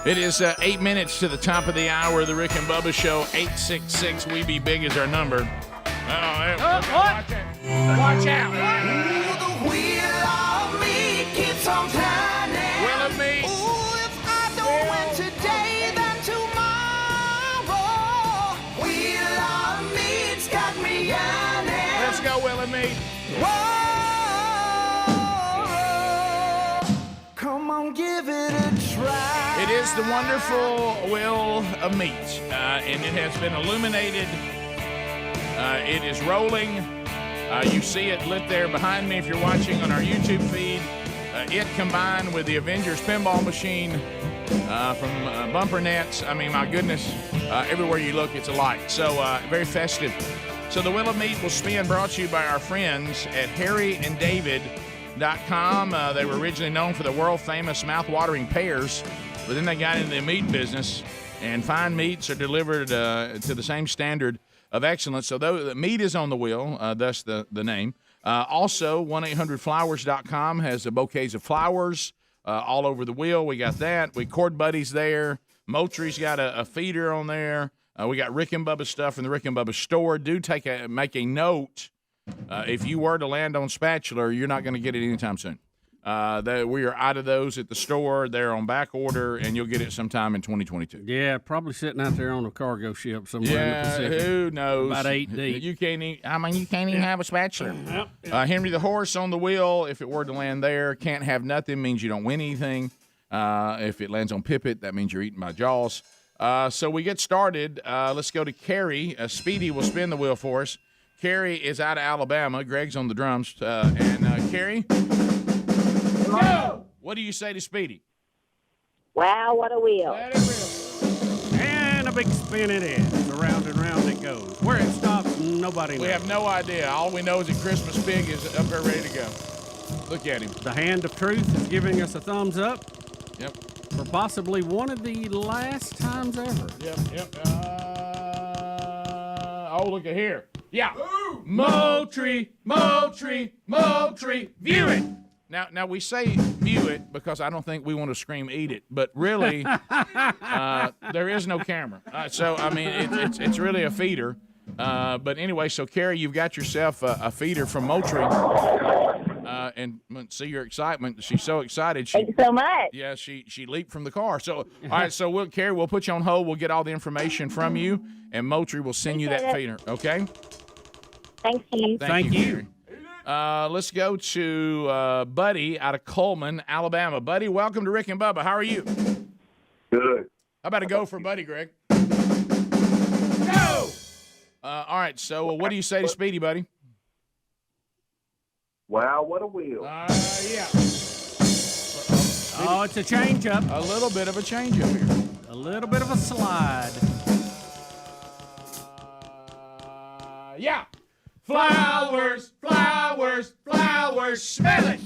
It is 8 minutes to the top of the hour of the Rick and Bubba Show. 866 We Be Big is our number. Watch out. The wheel of me keeps on turning. Wheel of me. Ooh, if I don't win today, then tomorrow. Wheel of me, it's got me yearning. Let's go, Will and me. Whoa. Come on, give it a try. It is the wonderful Wheel of Meat, and it has been illuminated. It is rolling. You see it lit there behind me if you're watching on our YouTube feed. It combined with the Avengers pinball machine from Bumper Nets. I mean, my goodness, everywhere you look, it's a light. So very festive. So the Wheel of Meat will spin, brought to you by our friends at harryanddavid.com. They were originally known for the world-famous mouth-watering pears, but then they got into the meat business, and fine meats are delivered to the same standard of excellence. So the meat is on the wheel, thus the name. Also, 1-800-Flowers.com has the bouquets of flowers all over the wheel. We got that. We Cord Buddies there. Moultrie's got a feeder on there. We got Rick and Bubba stuff from the Rick and Bubba store. Do make a note. If you were to land on spatula, you're not going to get it anytime soon. We are out of those at the store. They're on back order, and you'll get it sometime in 2022. Yeah, probably sitting out there on a cargo ship somewhere in the Pacific. Who knows? About 8 deep. You can't even have a spatula. Henry the Horse on the wheel. If it were to land there, can't have nothing means you don't win anything. If it lands on Pippet, that means you're eaten by Jaws. So we get started. Let's go to Carrie. Speedy will spin the wheel for us. Carrie is out of Alabama. Greg's on the drums. And Carrie? Go! What do you say to Speedy? Wow, what a wheel. And a big spin it is. Around and round it goes. Where it stops, nobody knows. We have no idea. All we know is that Christmas Pig is up there ready to go. Look at him. The hand of truth is giving us a thumbs up. Yep. For possibly one of the last times ever. Yep. Oh, look at here. Yeah. Moultrie, view it. Now we say view it because I don't think we want to scream eat it, but really, there is no camera. So I mean, it's really a feeder. But anyway, so Carrie, you've got yourself a feeder from Moultrie, and see your excitement. She's so excited. Thank you so much. Yeah, she leaped from the car. So all right, so Carrie, we'll put you on hold. We'll get all the information from you, and Moultrie will send you that feeder. Okay. Thank you. Thank you. Let's go to Buddy out of Coleman, Alabama. Buddy, welcome to Rick and Bubba. How are you? Good. How about a go for Buddy, Greg? Go! All right, so what do you say to Speedy, buddy? Wow, what a wheel. Yeah. Oh, it's a change-up. A little bit of a change-up here. A little bit of a slide. Yeah. Flowers, smell it.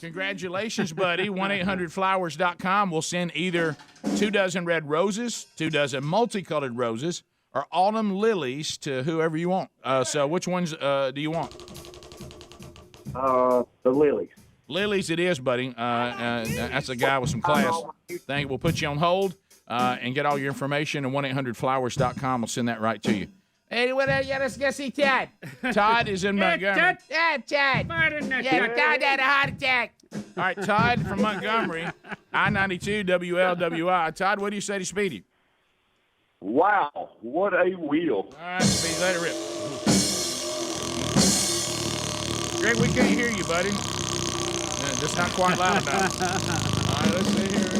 Congratulations, buddy. 1-800-Flowers.com will send either 2 dozen red roses, 2 dozen multicolored roses, or autumn lilies to whoever you want. So which ones do you want? The lilies. Lilies it is, buddy. That's a guy with some class. We'll put you on hold and get all your information, and 1-800-Flowers.com will send that right to you. Hey, let's go see Todd. Todd is in Montgomery. Todd. Todd had a heart attack. All right, Todd from Montgomery, I-92 WLWI. Todd, what do you say to Speedy? Wow, what a wheel. All right, Speedy, let it rip. Greg, we can't hear you, buddy. Just not quite loud enough. All right, let's see here.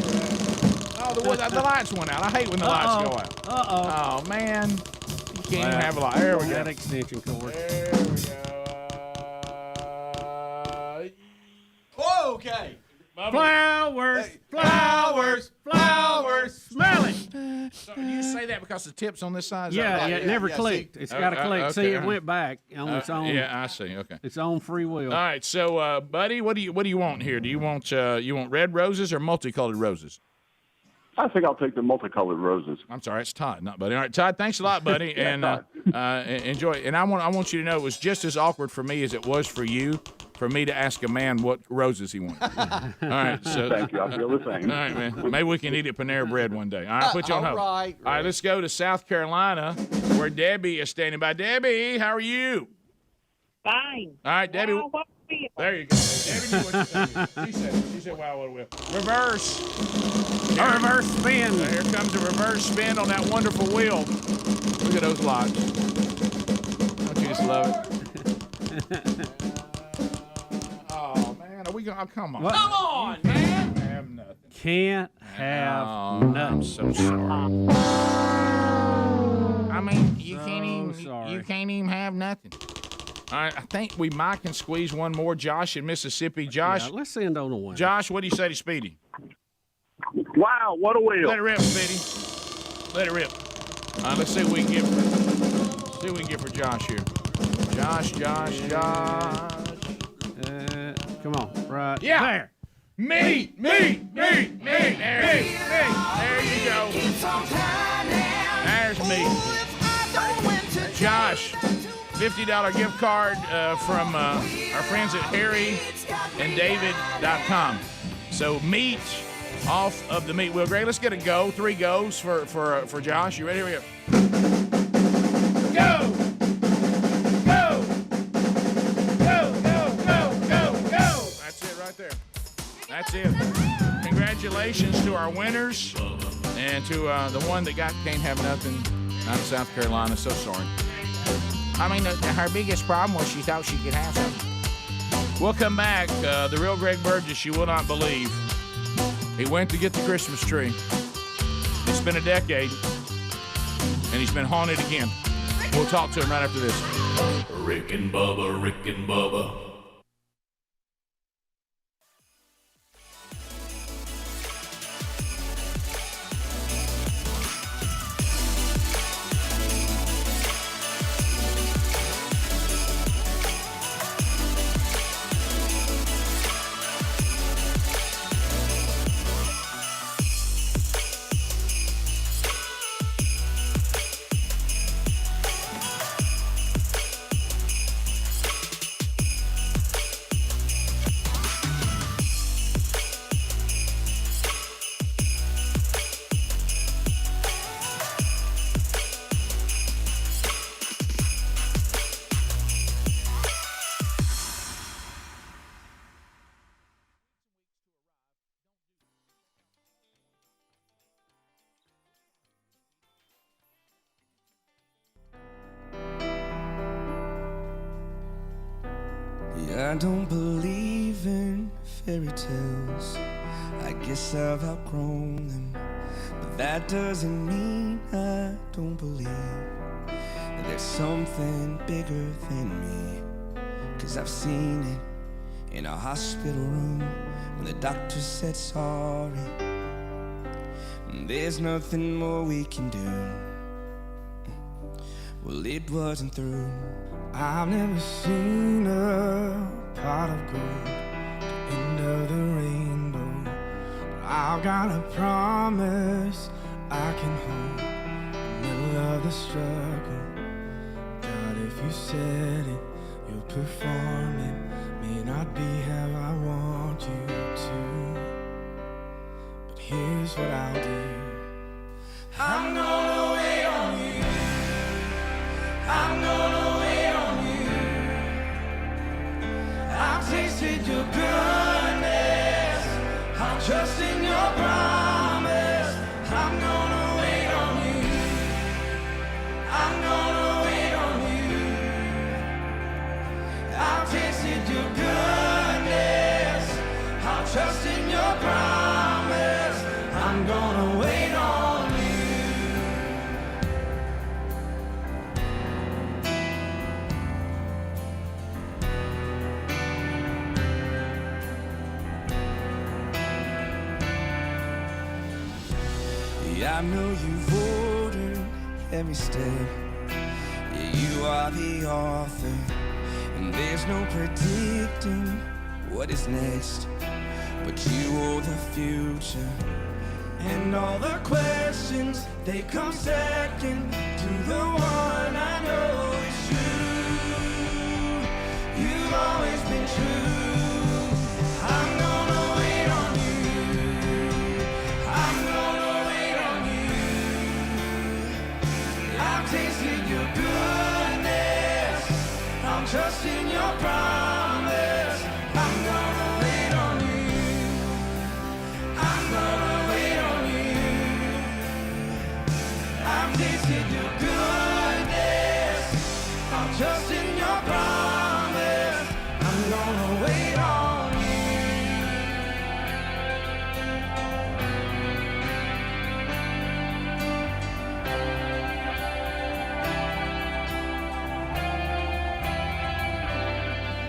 Oh, the lights went out. I hate when the lights go out. Oh, man. Can't even have a lot. There we go. That extension cord. There we go. Okay. Flowers, smell it. So you say that because the tip's on this side? Yeah, it never clicked. It's got to click. Okay, See, it went back on its own. Yeah, I see. Okay. Its own free will. All right, so buddy, what do you want here? Do you want red roses or multicolored roses? I think I'll take the multicolored roses. I'm sorry, it's Todd, not Buddy. All right, Todd, thanks a lot, buddy, and enjoy. And I want you to know it was just as awkward for me as it was for you, for me to ask a man what roses he wanted. All right, so thank you. I feel the same. All right, man. Maybe we can eat at Panera Bread one day. All right, put you on hold. All right. All right, let's go to South Carolina, where Debbie is standing by. Debbie, how are you? Fine. All right, Debbie. Wow, what a wheel. There you go. Debbie knew what she said. She said, "Wow, what a wheel." Reverse. A reverse spin. Here comes a reverse spin on that wonderful wheel. Look at those lots. Don't you just love it? Oh man, are we going? Oh, come on. What? Come on, man. Have nothing. Can't have I'm nothing. so sorry. I mean, you can't even have nothing. All right, I think we might can squeeze one more. Josh in Mississippi. Josh, Yeah, let's end on a one. Josh, what do you say to Speedy? Wow, what a wheel. Let it rip, Speedy. Let it rip. All right, let's see what we can get for Josh here. Josh. Come on, right Yeah. there. Me. There you go. There's me. Josh, $50 gift card from our friends at harryanddavid.com. So meat off of the meat wheel. Greg, let's get a go. 3 goes for Josh. You ready? Here we go. Go! That's it right there. That's it. Congratulations to our winners and to the one that can't have nothing out of South Carolina. So sorry. I mean, her biggest problem was she thought she could have something. We'll come back. The real Greg Burgess, you will not believe. He went to get the Christmas tree. It's been a decade, and he's been haunted again. We'll talk to him right after this. Rick and Bubba, Rick and Bubba. I don't believe in fairy tales. I guess I've outgrown them. But that doesn't mean I don't believe that there's something bigger than me. 'Cause I've seen it in a hospital room when the doctor said sorry. There's nothing more we can do. Well, it wasn't through. I've never seen a pot of gold, the end of the rainbow. But I've got a promise I can hold in the middle of the struggle. God, if you said it, you'll perform it. May not be how I want you to, but here's what I'll do. I'm gonna wait on you. I'm gonna wait on you. I've tasted your goodness. I'll trust in your promise. I'm gonna wait on you. I'm gonna wait on you. I've tasted your goodness. I'll trust in your promise. I'm gonna wait on you. I know you've ordered every step. Yeah, you are the author, and there's no predicting what is next. But you hold the future And all the questions, they come second to the one I know is true. You've always been true. I'm gonna wait on you. I'm gonna wait on you. I've tasted your goodness. I'm trusting your promise. I'm gonna wait on you. I'm gonna wait on you. I've tasted your goodness. I'm trusting your promise. I'm gonna wait on you.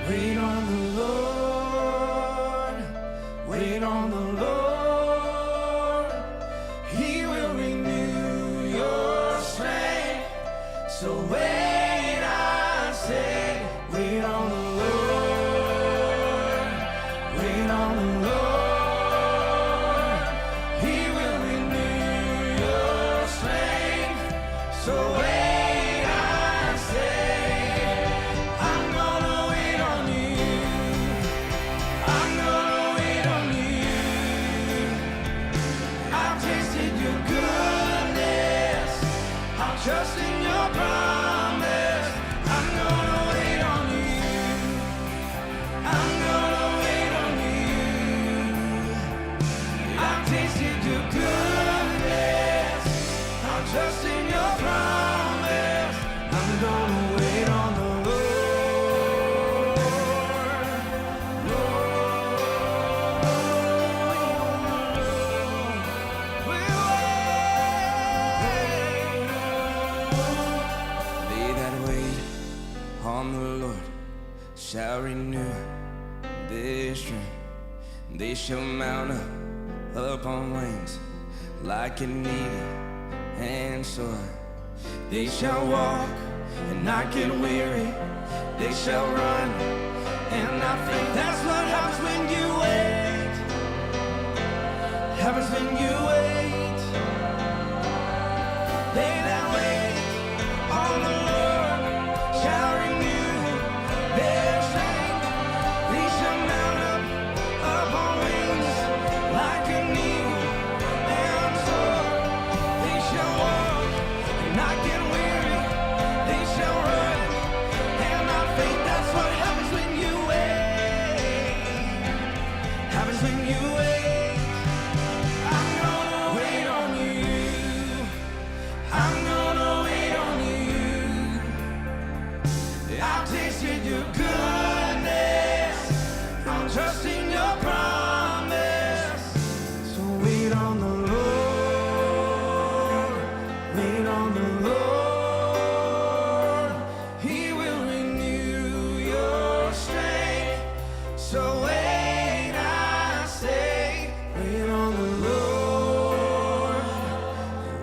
Wait on the Lord. Wait on the Lord. He will renew your strength. So wait, I say, wait on the Lord. Wait on the Lord. He will renew your strength. So wait, I say, I'm gonna wait on you. I'm gonna wait on you. I've tasted your goodness. I'll trust in your promise. I'm gonna wait on you. I'm gonna wait on you. I've tasted your goodness. I'll trust in your promise. I'm gonna wait on the Lord. They that wait on the Lord shall renew their strength. They shall mount up on wings like an eagle and soar. They shall walk and not get weary. They shall run and not faint. That's what happens when you wait. Happens when you wait. They that wait on the Lord shall renew their strength. They shall mount up on wings like an eagle and soar. They shall walk and not get weary. They shall run and not faint. That's what happens when you wait. Happens when you wait. I'm gonna wait on you. I'm gonna wait on you. I've tasted your goodness. I'm trusting your promise. So wait on the Lord. Wait on the Lord. He will renew your strength. So wait, I say, wait on the Lord.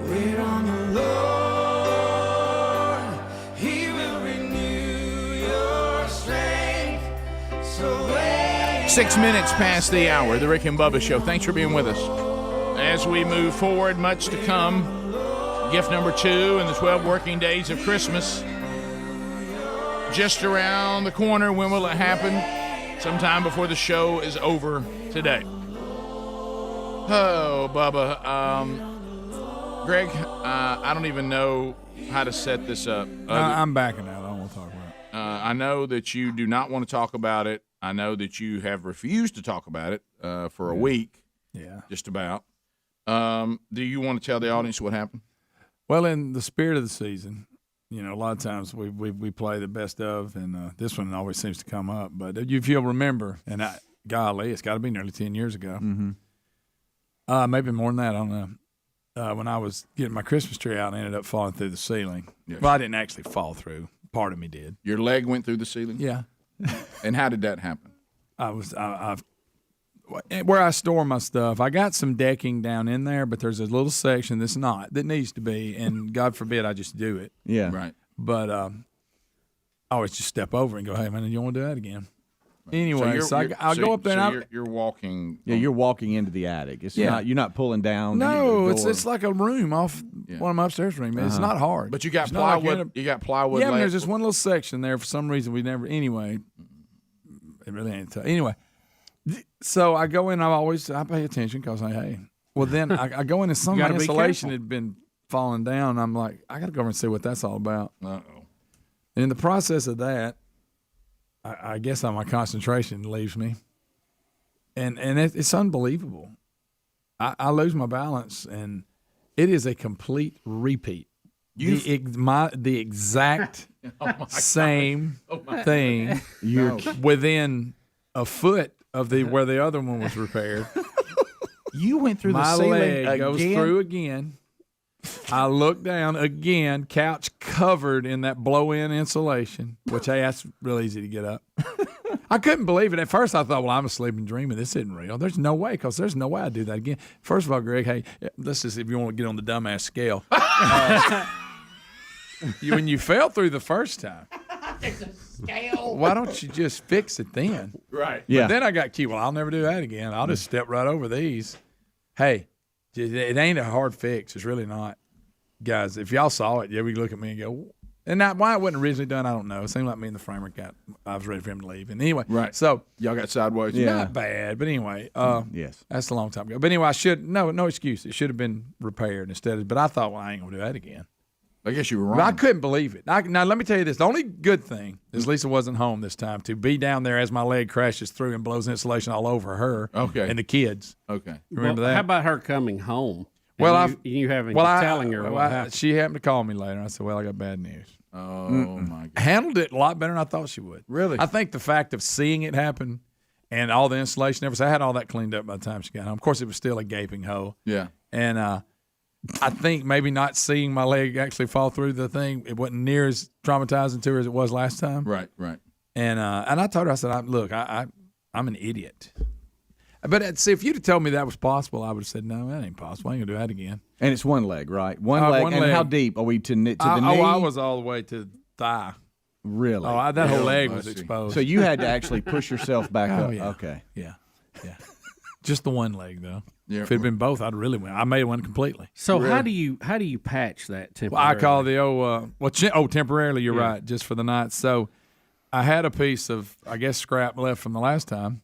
Wait on the Lord. He will renew your strength. So wait. 6 minutes past the hour, the Rick and Bubba Show. Thanks for being with us. As we move forward, much to come. Gift number 2 in the 12 working days of Christmas. Just around the corner. When will it happen? Sometime before the show is over today. Oh, Bubba. Greg, I don't even know how to set this up. I'm backing out. I don't want to talk about it. I know that you do not want to talk about it. I know that you have refused to talk about it for a week. Yeah. Just about. Do you want to tell the audience what happened? Well, in the spirit of the season, you know, a lot of times we play the best of, and this one always seems to come up. But if you'll remember, and golly, it's got to be nearly 10 years ago. Mm-hmm. Maybe more than that, I don't know. When I was getting my Christmas tree out, I ended up falling through the ceiling. Yes. Well, I didn't actually fall through. Part of me did. Your leg went through the ceiling? Yeah. And how did that happen? Where I store my stuff, I got some decking down in there, but there's a little section that needs to be, and God forbid I just do it. Yeah. Right. But I always just step over and go, hey, man, you want to do that again? Anyway, I'll go up there. So you're walking. Yeah, you're walking into the attic. It's not. You're not pulling down. No, it's like a room off one of my upstairs rooms. It's not hard. But you got plywood. You got plywood. Yeah, there's just one little section there. For some reason, we never. Anyway, it really ain't tough. Anyway, so I go in. I pay attention because hey. Well, then I go in and some of my insulation had been falling down. I'm like, I got to go over and see what that's all about. Uh-oh. And in the process of that, I guess my concentration leaves me. And it's unbelievable. I lose my balance, and it is a complete repeat. The exact same thing within a foot of where the other one was repaired. You went through the my ceiling leg again? Goes through again. I look down again, couch covered in that blow-in insulation, which, hey, that's real easy to get up. I couldn't believe it. At first, I thought, well, I'm asleep and dreaming. This isn't real. There's no way, because there's no way I'd do that again. First of all, Greg, hey, let's just, if you want to get on the dumbass scale. When you fell through the first time, There's a scale. why don't you just fix it then? Right. Yeah. But then I got cute. Well, I'll never do that again. I'll just step right over these. Hey, it ain't a hard fix. It's really not. Guys, if y'all saw it, we look at me and go, and why it wasn't originally done, I don't know. It seemed like me and the framer I was ready for him to leave. And anyway, right. So y'all got sideways. Not bad, but anyway, yes, that's a long time ago. But anyway, no excuse. It should have been repaired instead of. But I thought, well, I ain't gonna do that again. I guess you were wrong. But I couldn't believe it. Now let me tell you this: the only good thing is Lisa wasn't home this time to be down there as my leg crashes through and blows insulation all over her. Okay. And the kids. Okay. Remember that? How about her coming home? Well, you having telling her what happened. She happened to call me later. I said, "Well, I got bad news." Oh my God! Handled it a lot better than I thought she would. Really? I think the fact of seeing it happen and all the insulation, everything. I had all that cleaned up by the time she got home. Of course, it was still a gaping hole. Yeah. And I think maybe not seeing my leg actually fall through the thing, it wasn't near as traumatizing to her as it was last time. Right. Right. And I told her, I said, "Look, I'm an idiot." But see, if you'd have told me that was possible, I would have said, "No, that ain't possible. I ain't gonna do that again." And it's one leg, right? One leg. And how deep are we to the knee? I was all the way to thigh. Really? Oh, that whole leg was exposed. So you had to actually push yourself back up. Yeah. Okay. Yeah. Just the one leg, though. Yeah. If it had been both, I'd really win. I made one completely. So how do you patch that Well, temporarily? I call the temporarily. You're right, just for the night. So I had a piece of, I guess, scrap left from the last time.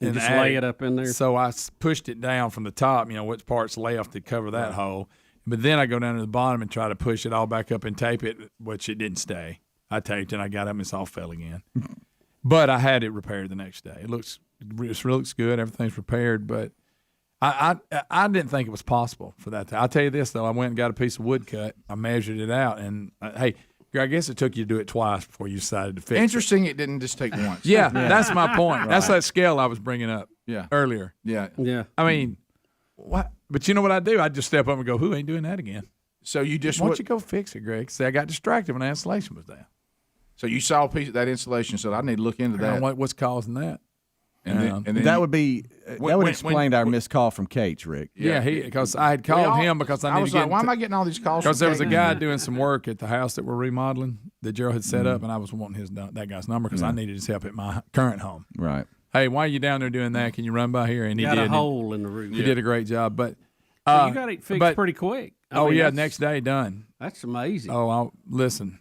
And just lay it up in there. So I pushed it down from the top, which parts left to cover that hole. But then I go down to the bottom and try to push it all back up and tape it, which it didn't stay. I taped it, and I got up and it's all fell again. But I had it repaired the next day. It looks good. Everything's repaired. But I didn't think it was possible for that. I'll tell you this, though. I went and got a piece of wood cut. I measured it out. And, hey, I guess it took you to do it twice before you decided to fix it. Interesting it didn't just take once. Yeah, that's my point. Right. That's that scale I was bringing up earlier. Yeah. I mean, what? But you know what I do? I just step up and go, who ain't doing that again? So you just why don't you go fix it, Greg? See, I got distracted when the insulation was down. So you saw a piece of that insulation, so I need to look into that. What's causing that? And then that would explain our missed call from Kate's, Rick. Yeah, because I had called him because I was like, why am I getting all these calls? Because there was a guy doing some work at the house that we're remodeling that Gerald had set up, and I was wanting that guy's number because I needed his help at my current home. Right. Hey, why are you down there doing that? Can you run by here? And he got did. A hole in the roof. He did a great job, but so you got it fixed pretty quick. I mean, next day done. That's amazing. Oh, listen,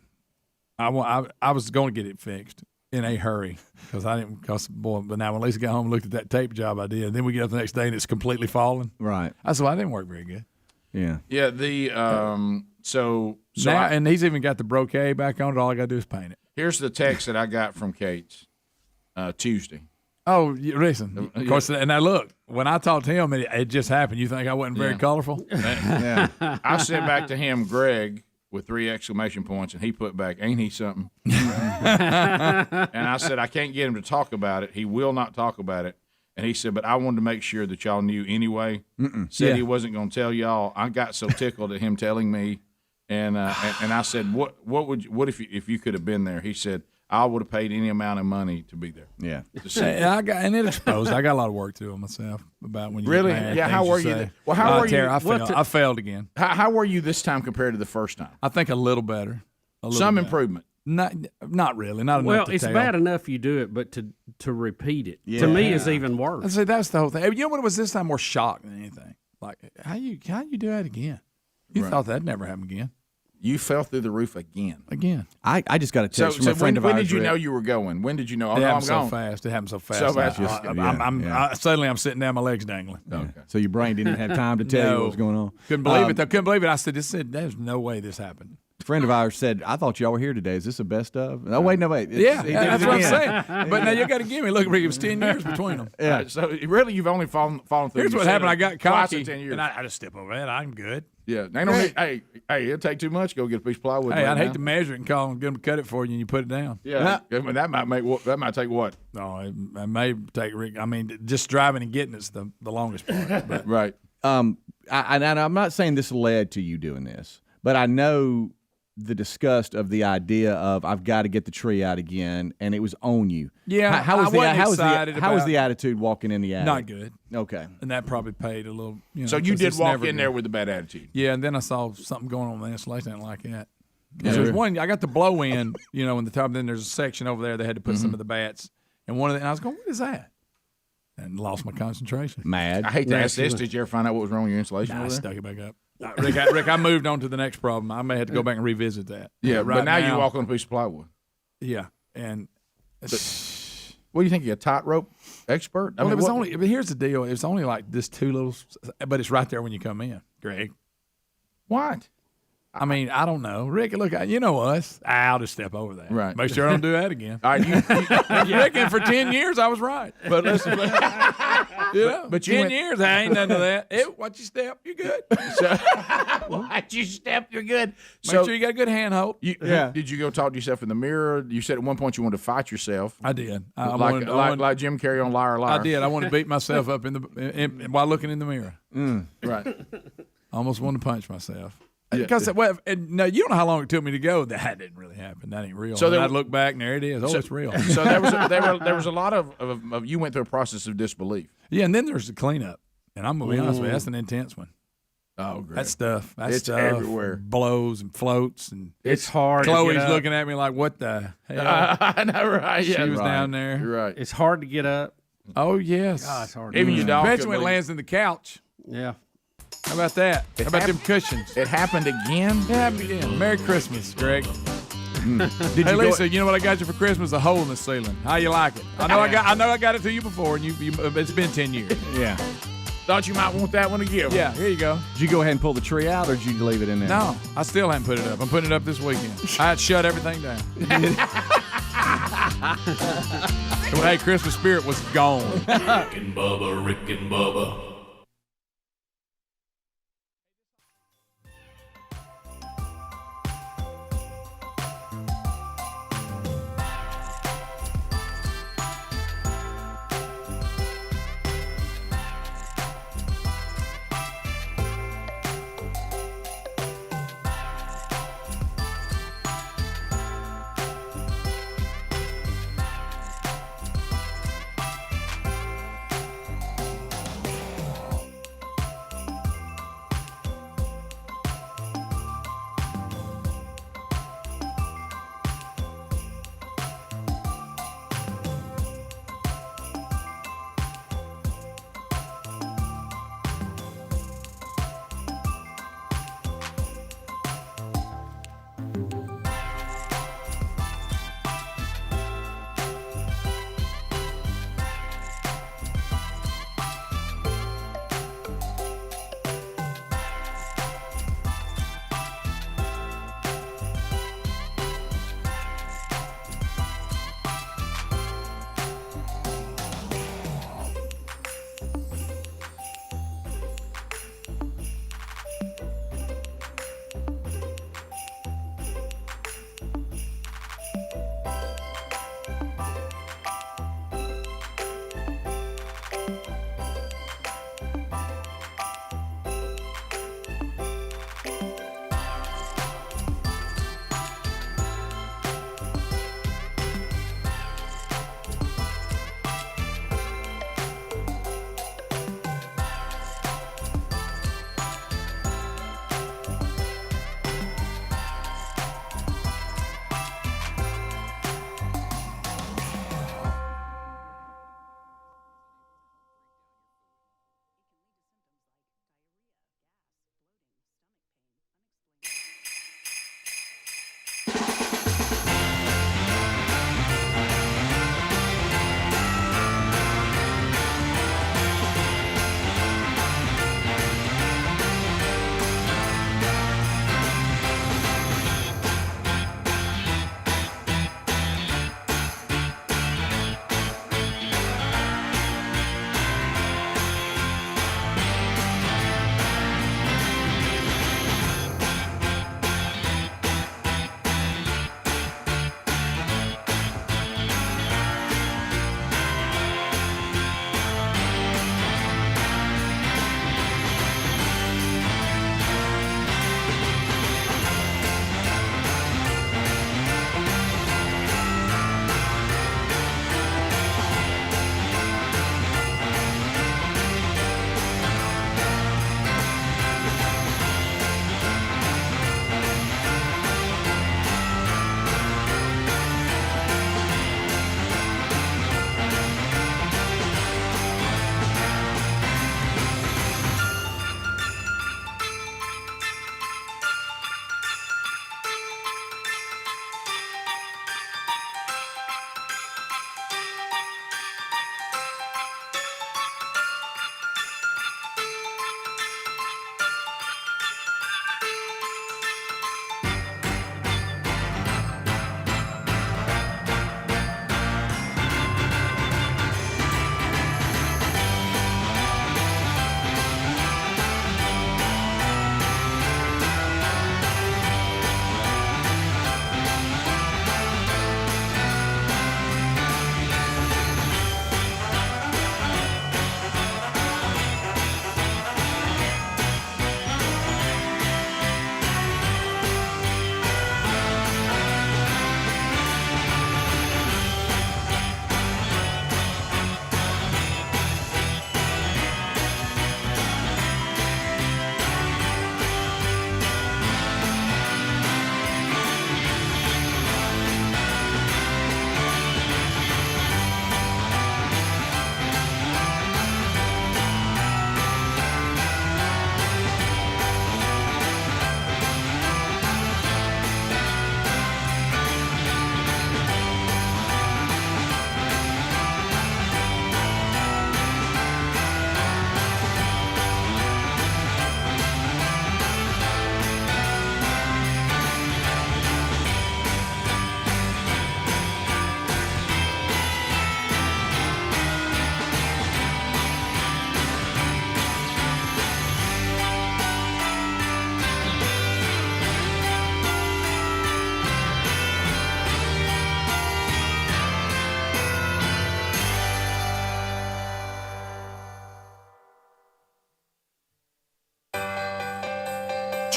I was going to get it fixed in a hurry because but now when Lisa got home and looked at that tape job I did, then we get up the next day and it's completely fallen. Right. I said, well, that didn't work very good. Yeah. Yeah. The so now, and he's even got the brocade back on it. All I got to do is paint it. Here's the text that I got from Kate's Tuesday. Oh, listen. Of course, and now look, when I talked to him, it just happened. You think I wasn't very colorful? Yeah. I sent back to him, Greg, with 3 exclamation points, and he put back, ain't he something? And I said, I can't get him to talk about it. He will not talk about it. And he said, but I wanted to make sure that y'all knew anyway. Said he wasn't going to tell y'all. I got so tickled at him telling me. And I said, what if you could have been there? He said, I would have paid any amount of money to be there. Yeah. And it exposed. I got a lot of work to do on myself about when you really. Get mad, yeah. How were you? Well, how were you? I failed again. How were you this time compared to the first time? I think a little better. Some improvement. Not really. Not enough. Well, to it's tell. bad enough you do it, but to repeat it. To me, is even worse. I say that's the whole thing. You know what it was this time? More shock than anything. Like how you do that again? You thought that'd never happen again. You fell through the roof again. I just got a text from a friend of ours. When did you know you were going? When did you know? It happened I'm so fast. It happened so fast. So fast. Suddenly I'm sitting down, my legs dangling. Okay. So your brain didn't have time to tell you what was going on. Couldn't believe it. Though. Couldn't believe it. I said, there's no way this happened. A friend of ours said, I thought y'all were here today. Is this a best of? Oh, wait. That's what I'm saying. But now you got to give me. Look, Rick, it was 10 years between them. Yeah. So really, you've only fallen through. Here's what happened. I got cocky. 10 years. And I just step over that. I'm good. Yeah. They don't need, hey, it'll take too much. Go get a piece of plywood. Hey, I'd hate to measure it and call them, get them to cut it for you, and you put it down. Yeah. That might take what? No, it may take Rick. I mean, just driving and getting it's the longest part. But. Right. I'm not saying this led to you doing this, but I know the disgust of the idea of I've got to get the tree out again, and it was on you. Yeah, how was the attitude walking in the attic? Not good. Okay, and that probably paid a little. So you did walk in there with a bad attitude. Yeah, and then I saw something going on in the insulation. I didn't like that. Yeah. There's one. I got the blow in, in the top. Then there's a section over there. They had to put some of the bats, and and I was going, "What is that?" And lost my concentration. Mad. I hate to ask this. Did you ever find out what was wrong with your insulation? I stuck it back up. Rick, I moved on to the next problem. I may have to go back and revisit that. Yeah, but now you walk on a piece of plywood. Yeah, and what do you think? You're a tightrope expert? Well, but here's the deal. It's only like this two little, but it's right there when you come in, Greg. What? I mean, I don't know. Rick, look, you know us. I'll just step over that. Right. Make sure I don't do that again. All right, Rick, for 10 years, I was right. But listen, but 10 years, I ain't none of that. Watch your step, you're good. Watch your step, you're good. Make sure you got a good handhold. Did you go talk to yourself in the mirror? You said at one point you wanted to fight yourself. I did. Like Jim Carrey on Liar Liar. I did. I wanted to beat myself up while looking in the mirror. Right. I almost wanted to punch myself. Because you don't know how long it took me to go. That didn't really happen. That ain't real. So I'd look back and there it is. It's real. So there was a lot of you went through a process of disbelief. Yeah, and then there's the cleanup. And I'm gonna be honest with you, that's an intense one. Oh, great. That stuff. It's everywhere. Blows and floats and it's hard. Chloe's looking at me like, what the hell? I know, right? She was down there. You're right. It's hard to get up. Oh yes. God, it's hard. Even your dog. Eventually it lands in the couch. Yeah. How about that? How about them cushions? It happened again? It happened again. Merry Christmas, Greg. Hey, Lisa, you know what I got you for Christmas? A hole in the ceiling. How you like it? I know I got it to you before, and it's been 10 years. Yeah. Thought you might want that one to give. Yeah, here you go. Did you go ahead and pull the tree out, or did you leave it in there? No, I still haven't put it up. I'm putting it up this weekend. I had to shut everything down. Hey, Christmas spirit was gone. Rick and Bubba, Rick and Bubba.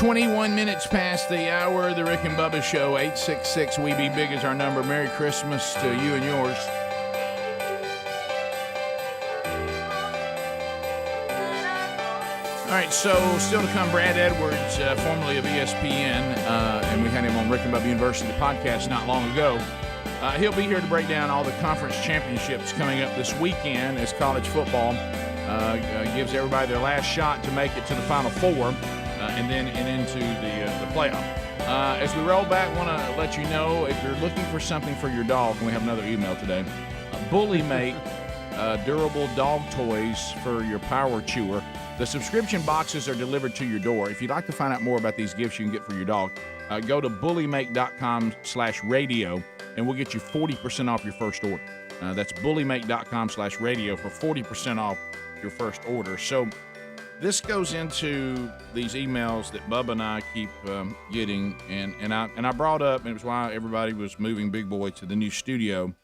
21 minutes past the hour of the Rick and Bubba Show. 866 We Be Big is our number. Merry Christmas to you and yours. All right, so still to come, Brad Edwards, formerly of ESPN, and we had him on Rick and Bubba University podcast not long ago. He'll be here to break down all the conference championships coming up this weekend as college football gives everybody their last shot to make it to the Final Four and into the playoff. As we roll back, I want to let you know if you're looking for something for your dog, and we have another email today, Bully Mate durable dog toys for your power chewer. The subscription boxes are delivered to your door. If you'd like to find out more about these gifts you can get for your dog, go to bullymake.com/radio, and we'll get you 40% off your first order. That's bullymake.com/radio for 40% off your first order. So this goes into these emails that Bubba and I keep getting, and I brought up, and it was why everybody was moving Big Boy to the new studio.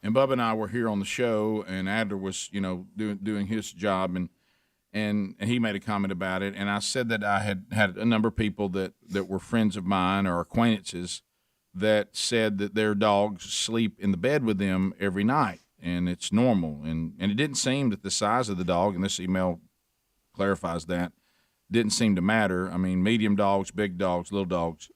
And Bubba and I were here on the show, and Adler was, doing his job, and he made a comment about it, and I said that I had a number of people that were friends of mine or acquaintances that said that their dogs sleep in the bed with them every night, and it's normal. And it didn't seem that the size of the dog, and this email clarifies that, didn't seem to matter. I mean, medium dogs, big dogs, little dogs.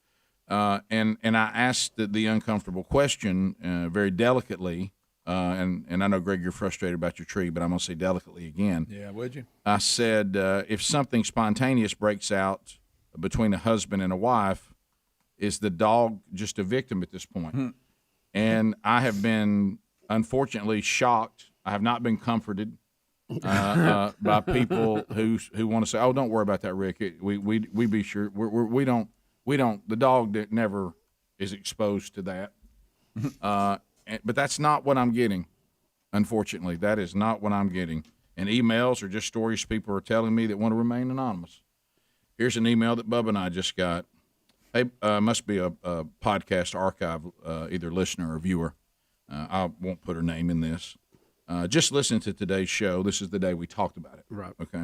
And I asked the uncomfortable question very delicately, and I know, Greg, you're frustrated about your tree, but I'm going to say delicately again. Yeah, would you? I said, if something spontaneous breaks out between a husband and a wife, is the dog just a victim at this point? And I have been, unfortunately, shocked. I have not been comforted by people who want to say, "Oh, don't worry about that, Rick. We be sure we don't. The dog that never is exposed to that." But that's not what I'm getting. Unfortunately, that is not what I'm getting. And emails are just stories people are telling me that want to remain anonymous. Here's an email that Bubba and I just got. Hey, must be a podcast archive, either listener or viewer. I won't put her name in this. Just listen to today's show. This is the day we talked about it. Right. Okay.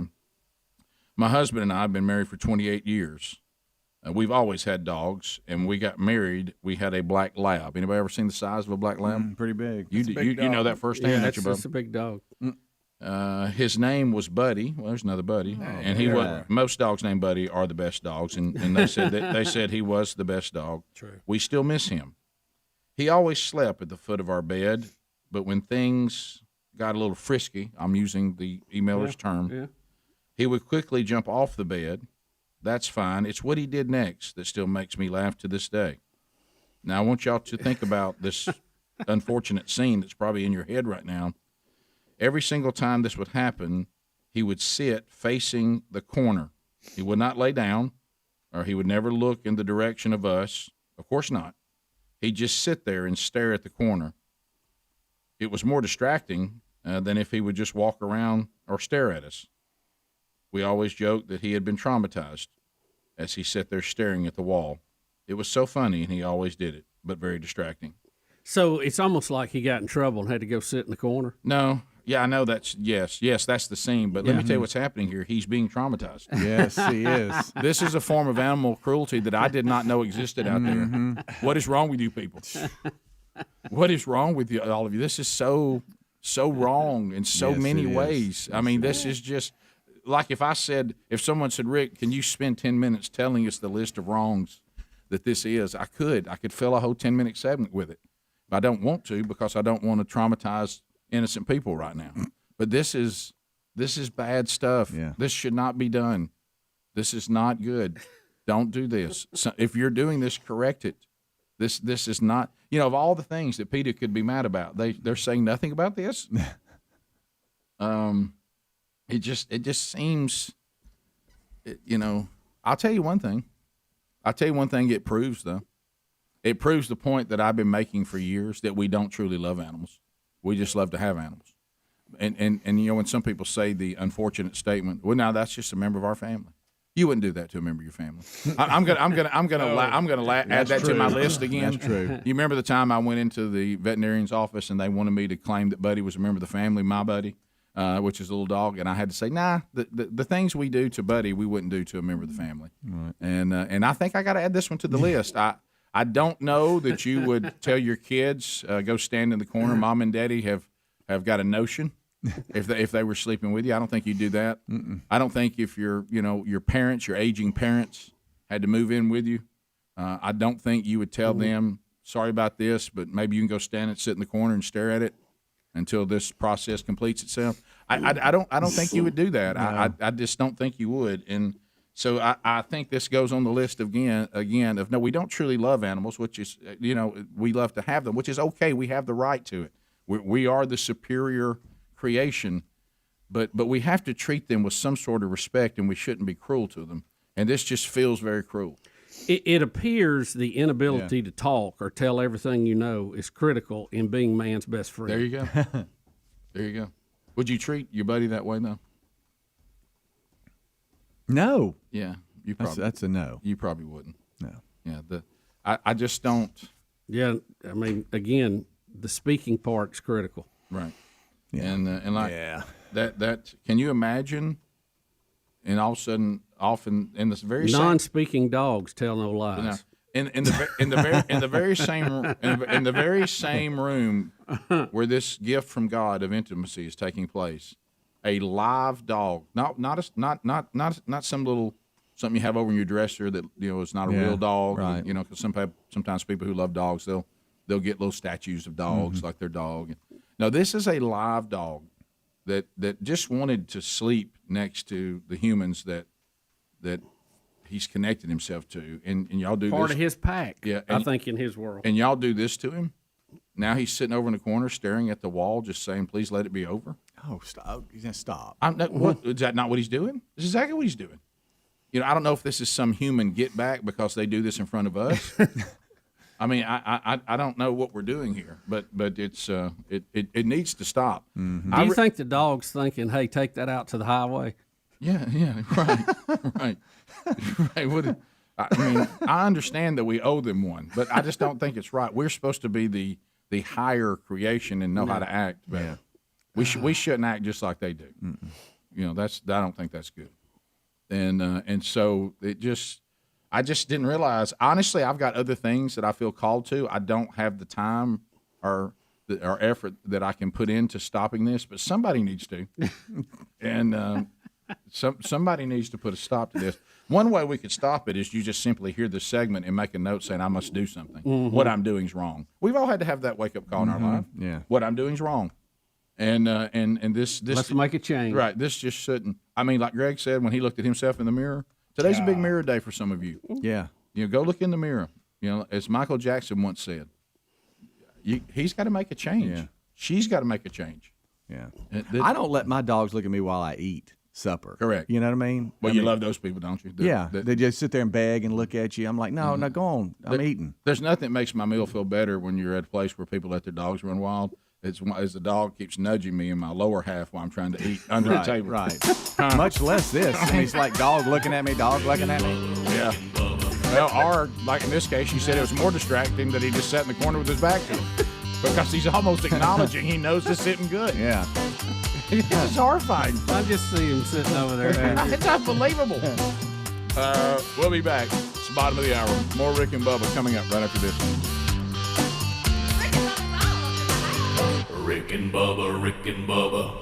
My husband and I have been married for 28 years. We've always had dogs, and when we got married, we had a black lab. Anybody ever seen the size of a black lab? Pretty big. You know that firsthand, Yeah, don't you, Bubba? that's a big dog. His name was Buddy. Well, there's another Buddy, and he was. Most dogs named Buddy are the best dogs, and they said he was the best dog. True. We still miss him. He always slept at the foot of our bed, but when things got a little frisky, I'm using the emailer's term, he would quickly jump off the bed. That's fine. It's what he did next that still makes me laugh to this day. Now, I want y'all to think about this unfortunate scene that's probably in your head right now. Every single time this would happen, he would sit facing the corner. He would not lay down, or he would never look in the direction of us. Of course not. He'd just sit there and stare at the corner. It was more distracting than if he would just walk around or stare at us. We always joked that he had been traumatized as he sat there staring at the wall. It was so funny, and he always did it, but very distracting. So it's almost like he got in trouble and had to go sit in the corner? No. Yeah, I know that's, yes, that's the scene, but let me tell you what's happening here. He's being traumatized. Yes, he is. This is a form of animal cruelty that I did not know existed out there. What is wrong with you people? What is wrong with you, all of you? This is so wrong in so many ways. I mean, this is just... Like if someone said, Rick, can you spend 10 minutes telling us the list of wrongs that this is? I could fill a whole 10-minute segment with it. But I don't want to because I don't want to traumatize innocent people right now. But this is bad stuff. Yeah. This should not be done. This is not good. Don't do this. So if you're doing this, correct it. This is not, of all the things that PETA could be mad about, they're saying nothing about this. It just seems, I'll tell you one thing. It proves, though. It proves the point that I've been making for years, that we don't truly love animals. We just love to have animals. And when some people say the unfortunate statement, well, now that's just a member of our family. You wouldn't do that to a member of your family. I'm gonna add that to my list again. That's true. You remember the time I went into the veterinarian's office and they wanted me to claim that Buddy was a member of the family, my buddy? which is a little dog, and I had to say, nah, the things we do to Buddy, we wouldn't do to a member of the family. Right. And I think I got to add this one to the list. I don't know that you would tell your kids, go stand in the corner. Mom and Daddy have got a notion. If they were sleeping with you, I don't think you'd do that. I don't think if your parents, your aging parents, had to move in with you, I don't think you would tell them, sorry about this, but maybe you can go stand and sit in the corner and stare at it until this process completes itself. I don't think you would do that. No. I just don't think you would. And so I think this goes on the list again of no, we don't truly love animals, which is we love to have them, which is okay. We have the right to it. We are the superior creation, but we have to treat them with some sort of respect, and we shouldn't be cruel to them. And this just feels very cruel. It appears the inability to talk or tell everything you know is critical in being man's best friend. There you go. There you go. Would you treat your buddy that way, though? No. Yeah, you probably. That's a no. You probably wouldn't. No. Yeah. I just don't. Yeah. I mean, again, the speaking part's critical. Right. Yeah. And like that. Can you imagine? And all of a sudden, often in this very non-speaking dogs tell no lies. In the very same room where this gift from God of intimacy is taking place, a live dog, not some little something you have over in your dresser that is not a real dog, right? Because sometimes people who love dogs they'll get little statues of dogs like their dog. No, this is a live dog that just wanted to sleep next to the humans that he's connected himself to, and y'all do part this. of his pack. Yeah, I think in his world. And y'all do this to him. Now he's sitting over in the corner, staring at the wall, just saying, "Please let it be over." Oh, stop! He's gonna stop. What is that? Not what he's doing? This is exactly what he's doing. I don't know if this is some human get back because they do this in front of us. I mean, I don't know what we're doing here, but it's it needs to stop. Mm-hmm. Do you think the dog's thinking, "Hey, take that out to the highway"? Yeah, right. I mean, I understand that we owe them one, but I just don't think it's right. We're supposed to be the higher creation and know how to act. But we shouldn't act just like they do. I don't think that's good. And so I just didn't realize. Honestly, I've got other things that I feel called to. I don't have the time or effort that I can put into stopping this, but somebody needs to. And somebody needs to put a stop to this. One way we could stop it is you just simply hear this segment and make a note saying I must do something. Mm-hmm. What I'm doing is wrong. We've all had to have that wake up call in our life. Yeah. What I'm doing is wrong. And this let's make a change. Right. This just shouldn't. I mean, like Greg said when he looked at himself in the mirror. Today's a big mirror day for some of you. Yeah. Go look in the mirror. As Michael Jackson once said, he's got to make a change. Yeah. She's got to make a change. Yeah. I don't let my dogs look at me while I eat supper. Correct. You know what I mean? Well, you love those people, don't you? They just sit there and beg and look at you. I'm like, no, go on. I'm eating. There's nothing that makes my meal feel better when you're at a place where people let their dogs run wild. It's as the dog keeps nudging me in my lower half while I'm trying to eat under the table. Right. Much less this. I mean, it's like dog looking at me, dog looking at me. Yeah. Well, or like in this case, you said it was more distracting that he just sat in the corner with his back to it because he's almost acknowledging he knows this isn't good. Yeah. It's horrifying. I just see him sitting over there. It's unbelievable. We'll be back. It's the bottom of the hour. More Rick and Bubba coming up right after this. Rick and Bubba, Rick and Bubba.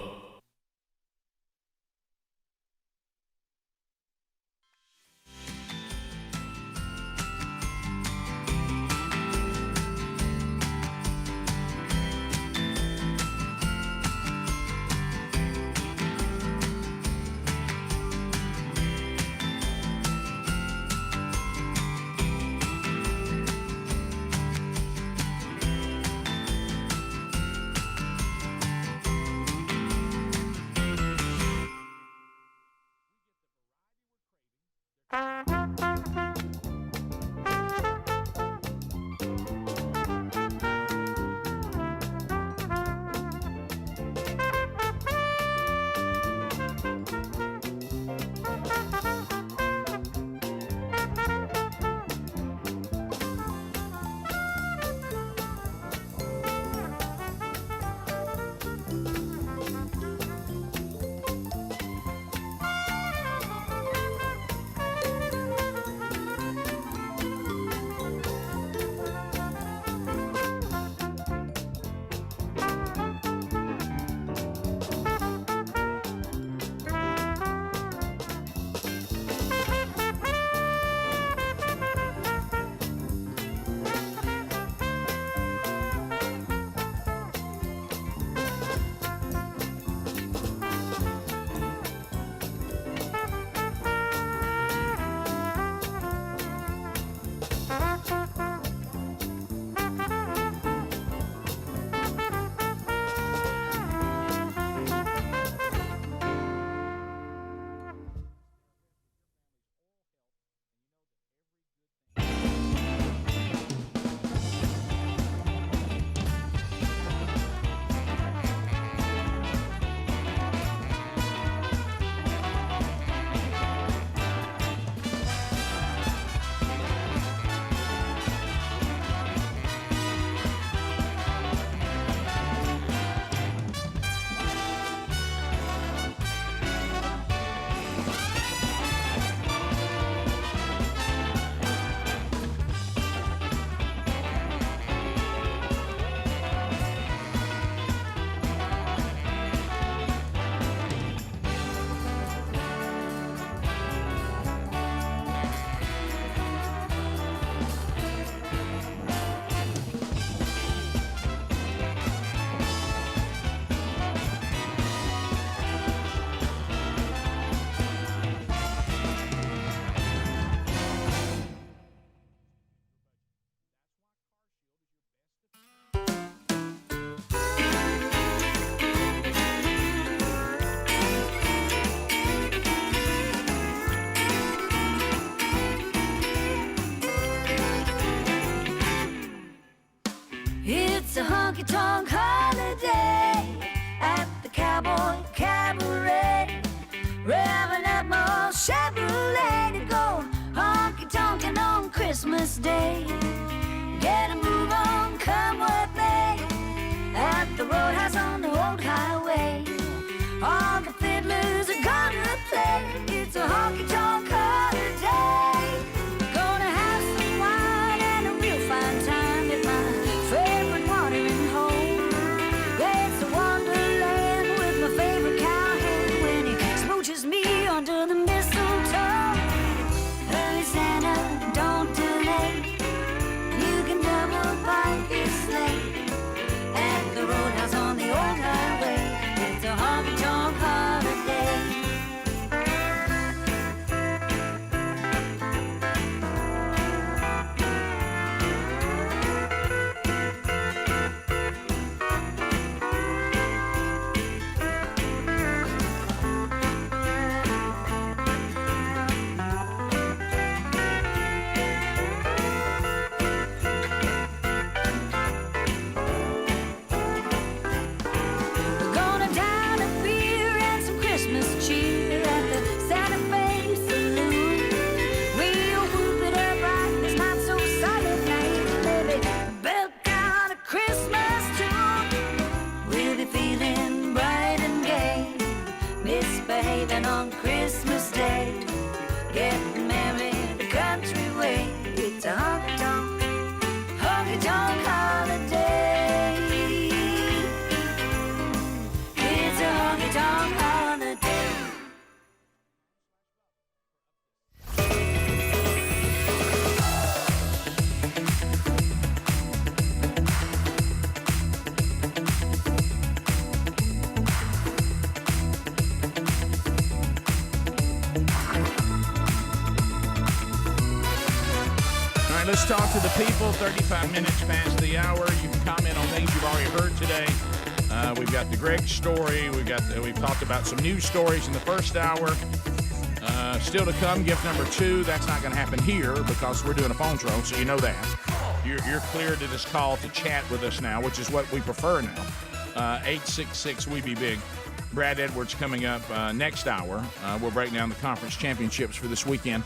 honky-tonk holiday at the Cowboy Cabaret. Revving up my old Chevrolet to go honky-tonkin' on Christmas Day. Get a move on, come with me at the Roadhouse on the old highway. All the fiddlers are gonna play. It's a honky-tonk holiday. Gonna have some wine and a real fine time at my favorite watering hole. It's a wonderland with my favorite cowhand when he smooches me under the mistletoe. Early Santa, don't delay. You can double park your sleigh at the Roadhouse on the old highway. It's a honky-tonk holiday. We're gonna down a beer and some Christmas cheer at the Santa Fe Saloon. We'll whoop it up like this not so silent night, baby. Belt down a Christmas tune. We'll be feeling bright and gay, misbehaving on Christmas Day, getting married the country way. It's a honky-tonk, honky-tonk holiday. It's a honky-tonk holiday. All right, let's talk to the people. 35 minutes past the hour. You can comment on things you've already heard today. We've got the Greg story. We've talked about some news stories in the first hour. Still to come, gift number 2. That's not going to happen here because we're doing a phone show, so you know that. You're clear to this call to chat with us now, which is what we prefer now. 866 We Be Big. Brad Edwards coming up next hour. We'll break down the conference championships for this weekend.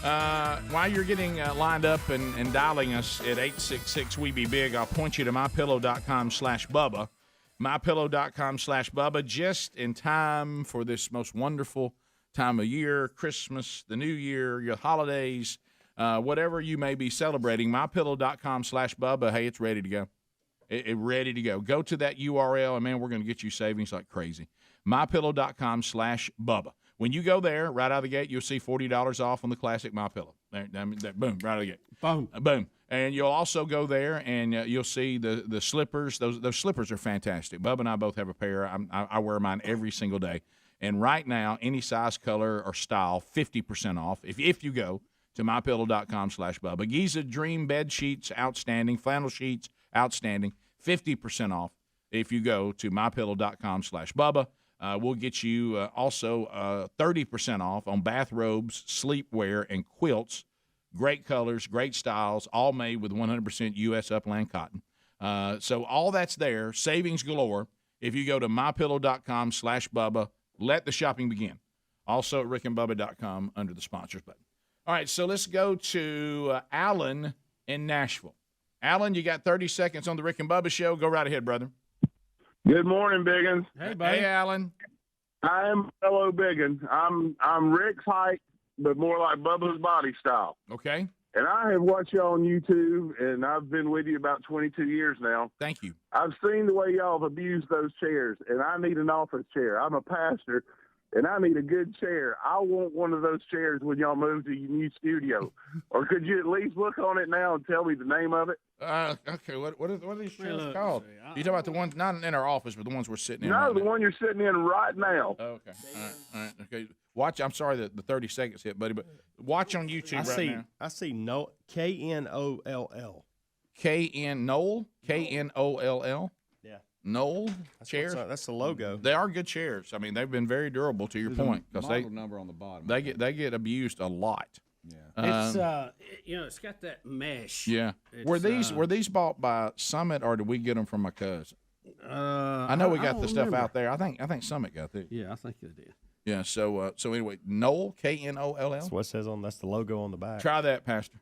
While you're getting lined up and dialing us at 866 We Be Big, I'll point you to mypillow.com/Bubba. mypillow.com/Bubba, just in time for this most wonderful time of year, Christmas, the New Year, your holidays, whatever you may be celebrating. mypillow.com/Bubba. Hey, it's ready to go. It's ready to go. Go to that URL, and man, we're going to get you savings like crazy. mypillow.com/Bubba. When you go there, right out of the gate, you'll see $40 off on the classic MyPillow. Boom, right out of the gate. Boom. Boom. And you'll also go there, and you'll see the slippers. Those slippers are fantastic. Bubba and I both have a pair. I wear mine every single day. And right now, any size, color, or style, 50% off if you go to mypillow.com/Bubba. Giza Dream bed sheets, outstanding. Flannel sheets, outstanding. 50% off if you go to mypillow.com/Bubba. We'll get you also 30% off on bathrobes, sleepwear, and quilts. Great colors, great styles, all made with 100% U.S. Upland cotton. So all that's there, savings galore. If you go to mypillow.com/Bubba, let the shopping begin. Also at rickandbubba.com under the sponsors button. All right, so let's go to Alan in Nashville. Alan, you got 30 seconds on the Rick and Bubba show. Go right ahead, brother. Good morning, Biggins. Hey, buddy. Hey, Alan. I'm fellow Biggins. I'm Rick's height, but more like Bubba's body style. Okay. And I have watched y'all on YouTube, and I've been with you about 22 years now. Thank you. I've seen the way y'all have abused those chairs, and I need an office chair. I'm a pastor, and I need a good chair. I want one of those chairs when y'all move to your new studio. Or could you at least look on it now and tell me the name of it? Okay, what are these chairs called? You talking about the ones not in our office, but the ones we're sitting in? No, the one you're sitting in right now. Oh, okay. All right. Okay. Watch. I'm sorry that the 30 seconds hit, buddy, but watch on YouTube now. I see no Knoll. Knoll? Knoll? Yeah. Knoll chairs. That's the logo. They are good chairs. I mean, they've been very durable. To your point, because model number on the bottom. They get abused a lot. It's it's got that mesh. Yeah. It's, Were these bought by Summit or did we get them from my cousin? I know we got the stuff out there. I think Summit got these. Yeah, I think they did. Yeah. So anyway, Knoll, Knoll. That's what it says on. That's the logo on the back. Try that, Pastor.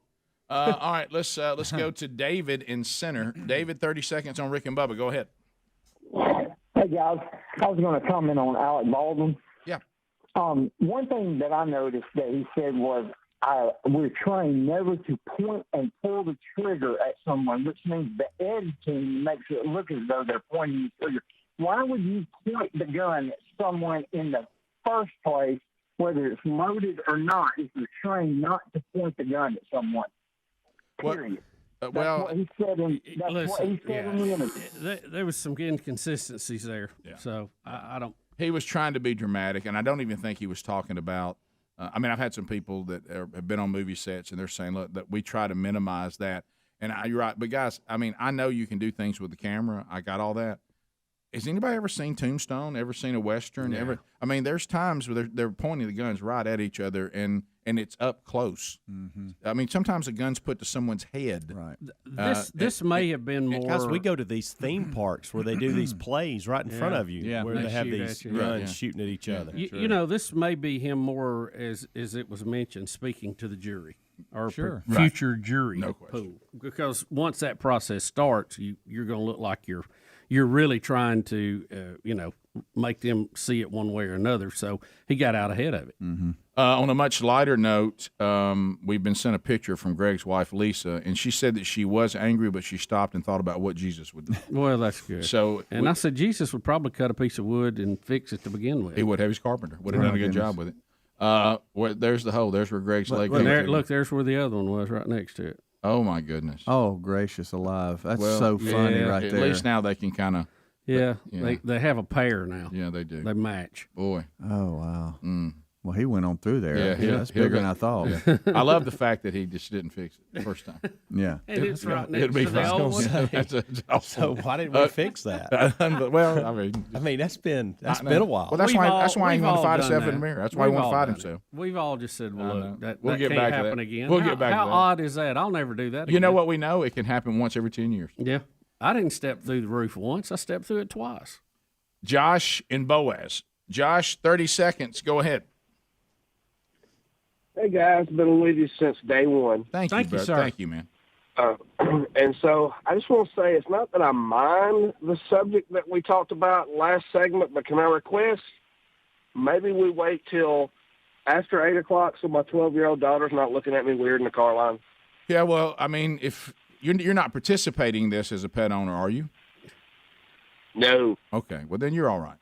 All right, let's go to David in center. David, 30 seconds on Rick and Bubba. Go ahead. Hey guys, I was going to comment on Alec Baldwin. Yeah. One thing that I noticed that he said was, we're trained never to point and pull the trigger at someone, which means the editing makes it look as though they're pointing the trigger. Why would you point the gun at someone in the first place, whether it's loaded or not, if you're trained not to point the gun at someone? Period. That's what he said in the interview. There was some inconsistencies there. Yeah. So I don't. He was trying to be dramatic, and I don't even think he was talking about. I mean, I've had some people that have been on movie sets, and they're saying, "Look, that we try to minimize that." And you're right, but guys, I mean, I know you can do things with the camera. I got all that. Has anybody ever seen Tombstone? Ever seen a Western? Yeah. I mean, there's times where they're pointing the guns right at each other, and it's up close. Mm-hmm. I mean, sometimes the gun's put to someone's head. Right. This may have been more. Because we go to these theme parks where they do these plays right in front of you, where they have these guns shooting at each other. You know, this may be him more, as it was mentioned, speaking to the jury or future jury pool. Because once that process starts, you're going to look like you're really trying to, make them see it one way or another. So he got out ahead of it. Mm-hmm. On a much lighter note, we've been sent a picture from Greg's wife, Lisa, and she said that she was angry, but she stopped and thought about what Jesus would do. Well, that's good. I said Jesus would probably cut a piece of wood and fix it to begin with. He would have his carpenter. Would have done a good job with it. There's the hole. There's where Greg's leg is. There's where the other one was, right next to it. Oh, my goodness. Oh, gracious alive. That's so funny right there. At least now they can kind of. Yeah, they have a pair now. Yeah, they do. They match. Boy. Oh, wow. Well, he went on through there. Yeah, that's bigger than I thought. Yeah. I love the fact that he just didn't fix it the first time. Yeah. And it's right next It'll be to the old one. So why didn't we fix that? Well, I mean, that's been a while. Well, that's why he wanted to fight himself in the mirror. That's why he wanted to fight himself. We've all just said, well, look, that we'll get can't back happen to that. again. We'll get back to that. How odd is that? I'll never do that again. You know what we know? It can happen once every 10 years. Yeah. I didn't step through the roof once. I stepped through it twice. Josh and Boaz. Josh, 30 seconds. Go ahead. Hey, guys. Been with you since day one. Thank you, sir. Thank you, man. And so I just want to say it's not that I mind the subject that we talked about last segment, but can I request maybe we wait till after 8 o'clock so my 12-year-old daughter's not looking at me weird in the car line? Yeah, well, I mean, if you're not participating in this as a pet owner, are you? No. Okay, well, then you're all right.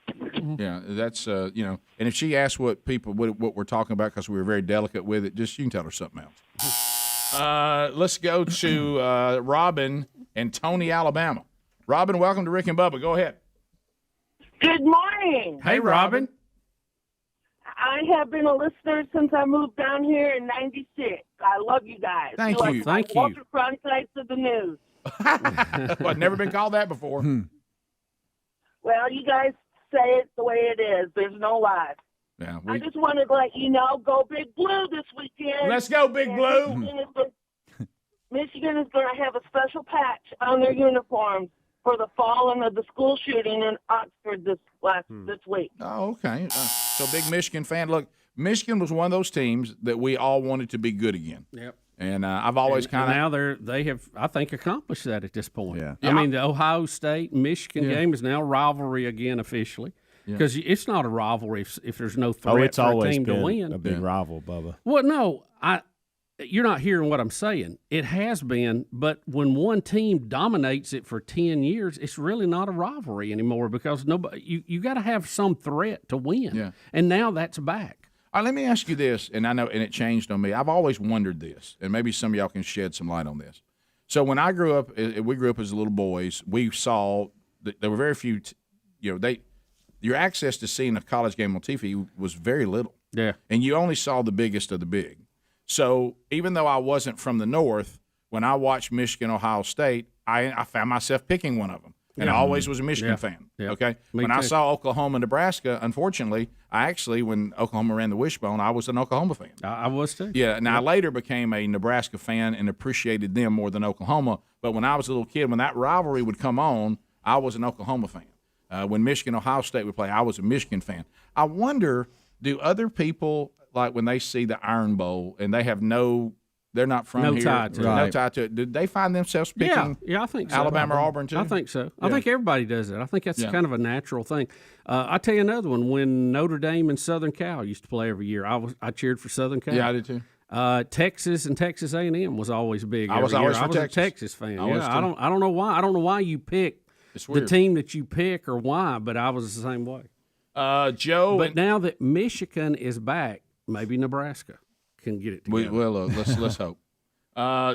Yeah, that's, and if she asks what we're talking about because we were very delicate with it, you can tell her something else. Let's go to Robin in Tony, Alabama. Robin, welcome to Rick and Bubba. Go ahead. Good morning. Hey, Robin. I have been a listener since I moved down here in '96. I love you guys. Thank you. Thank Walter Cronkite's of the news. Well, I've never been called that before. Well, you guys say it the way it is. There's no lie. Yeah, I just wanted to let you know, go Big Blue this weekend. Let's go, Big Blue. Michigan is going to have a special patch on their uniforms for the fallen of the school shooting in Oxford this week. Oh, okay. So big Michigan fan. Look, Michigan was one of those teams that we all wanted to be good again. Yep. And I've always kind of now they have, I think, accomplished that at this point. Yeah. I mean, the Ohio State Michigan game is now rivalry again officially because it's not a rivalry if there's no threat for a team to win. A big rival, Bubba. Well, no, you're not hearing what I'm saying. It has been, but when one team dominates it for 10 years, it's really not a rivalry anymore because you got to have some threat to win. Yeah. And now that's back. Let me ask you this, and I know, and it changed on me. I've always wondered this, and maybe some of y'all can shed some light on this. So when I grew up, we grew up as little boys. We saw that there were very few. Your access to seeing a college game on TV was very little. Yeah, and you only saw the biggest of the big. So even though I wasn't from the North, when I watched Michigan, Ohio State, I found myself picking one of them. And I always was a Michigan fan. Okay, when I saw Oklahoma, Nebraska, unfortunately, when Oklahoma ran the wishbone, I was an Oklahoma fan. I was too. Yeah. Now I later became a Nebraska fan and appreciated them more than Oklahoma. But when I was a little kid, when that rivalry would come on, I was an Oklahoma fan. When Michigan, Ohio State would play, I was a Michigan fan. I wonder, do other people, like when they see the Iron Bowl and they have they're not from here. Tie to it. No tie to it. Did they find themselves picking I think so. Alabama or Auburn too? I think so. Yeah. I think everybody does it. I think that's kind of a natural thing. I'll tell you another one. When Notre Dame and Southern Cal used to play every year, I cheered for Southern Cal. Yeah, I did too. Texas and Texas A&M was always big. I was always for a Texas fan. I don't know why. I don't know why you pick the weird. team that you pick or why, but I was the same way. Joe. But now that Michigan is back, maybe Nebraska can get it together. Let's hope.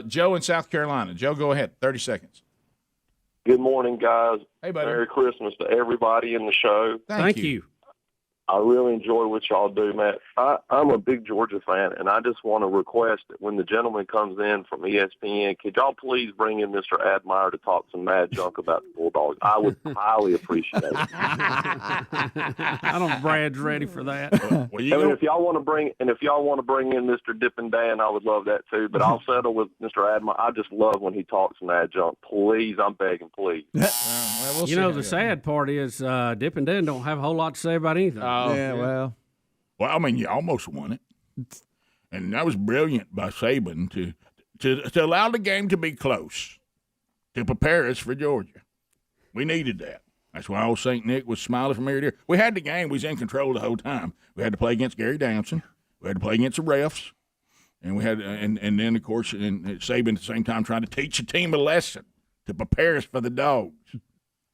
Joe in South Carolina. Joe, go ahead. 30 seconds. Good morning, guys. Hey, buddy. Merry Christmas to everybody in the show. Thank you. I really enjoy what y'all do, Matt. I'm a big Georgia fan, and I just want to request that when the gentleman comes in from ESPN, could y'all please bring in Mr. Admire to talk some mad junk about the Bulldogs? I would highly appreciate it. I don't. Brad's ready for that. If y'all want to bring in Mr. Dippin' Dan, I would love that too. But I'll settle with Mr. Admire. I just love when he talks mad junk. Please, I'm begging, please. The sad part is Dippin' Dan don't have a whole lot to say about anything. Well, I mean, you almost won it, and that was brilliant by Saban to allow the game to be close, to prepare us for Georgia. We needed that. That's why old St. Nick was smiling from ear to ear. We had the game. We was in control the whole time. We had to play against Gary Downson. We had to play against the refs, and we had, and then of course, and Saban at the same time trying to teach the team a lesson to prepare us for the Dogs.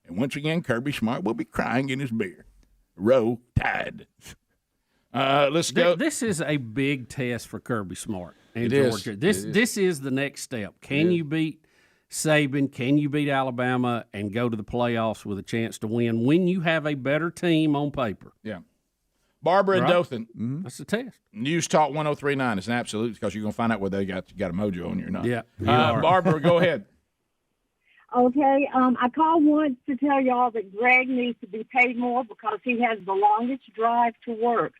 And once again, Kirby Smart will be crying in his beer. Row Tide. Let's go. This is a big test for Kirby Smart and It Georgia. is. This is the next step. Can you beat Saban? Can you beat Alabama and go to the playoffs with a chance to win when you have a better team on paper? Yeah. Barbara and Dothan. That's the test. News Talk 1039 is an absolute because you're going to find out whether they got a mojo on you or not. Yeah. Barbara, go ahead. Okay, I called once to tell y'all that Greg needs to be paid more because he has the longest drive to work.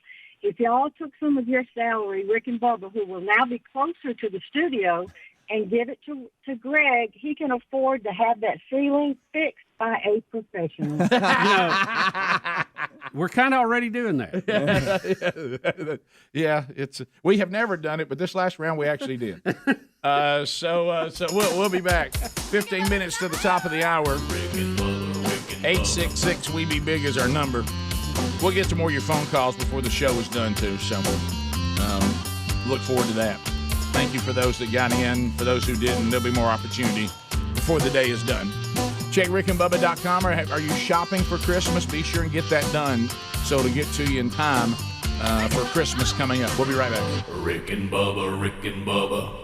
If y'all took some of your salary, Rick and Bubba, who will now be closer to the studio, and give it to Greg, he can afford to have that ceiling fixed by a professional. We're kind of already doing that. Yeah, we have never done it, but this last round we actually did. So we'll be back. 15 minutes to the top of the hour. 866 We Be Big is our number. We'll get to more of your phone calls before the show is done too. So look forward to that. Thank you for those that got in. For those who didn't, there'll be more opportunity before the day is done. Check rickandbubba.com. Are you shopping for Christmas? Be sure and get that done so it'll get to you in time for Christmas coming up. We'll be right back. Rick and Bubba, Rick and Bubba.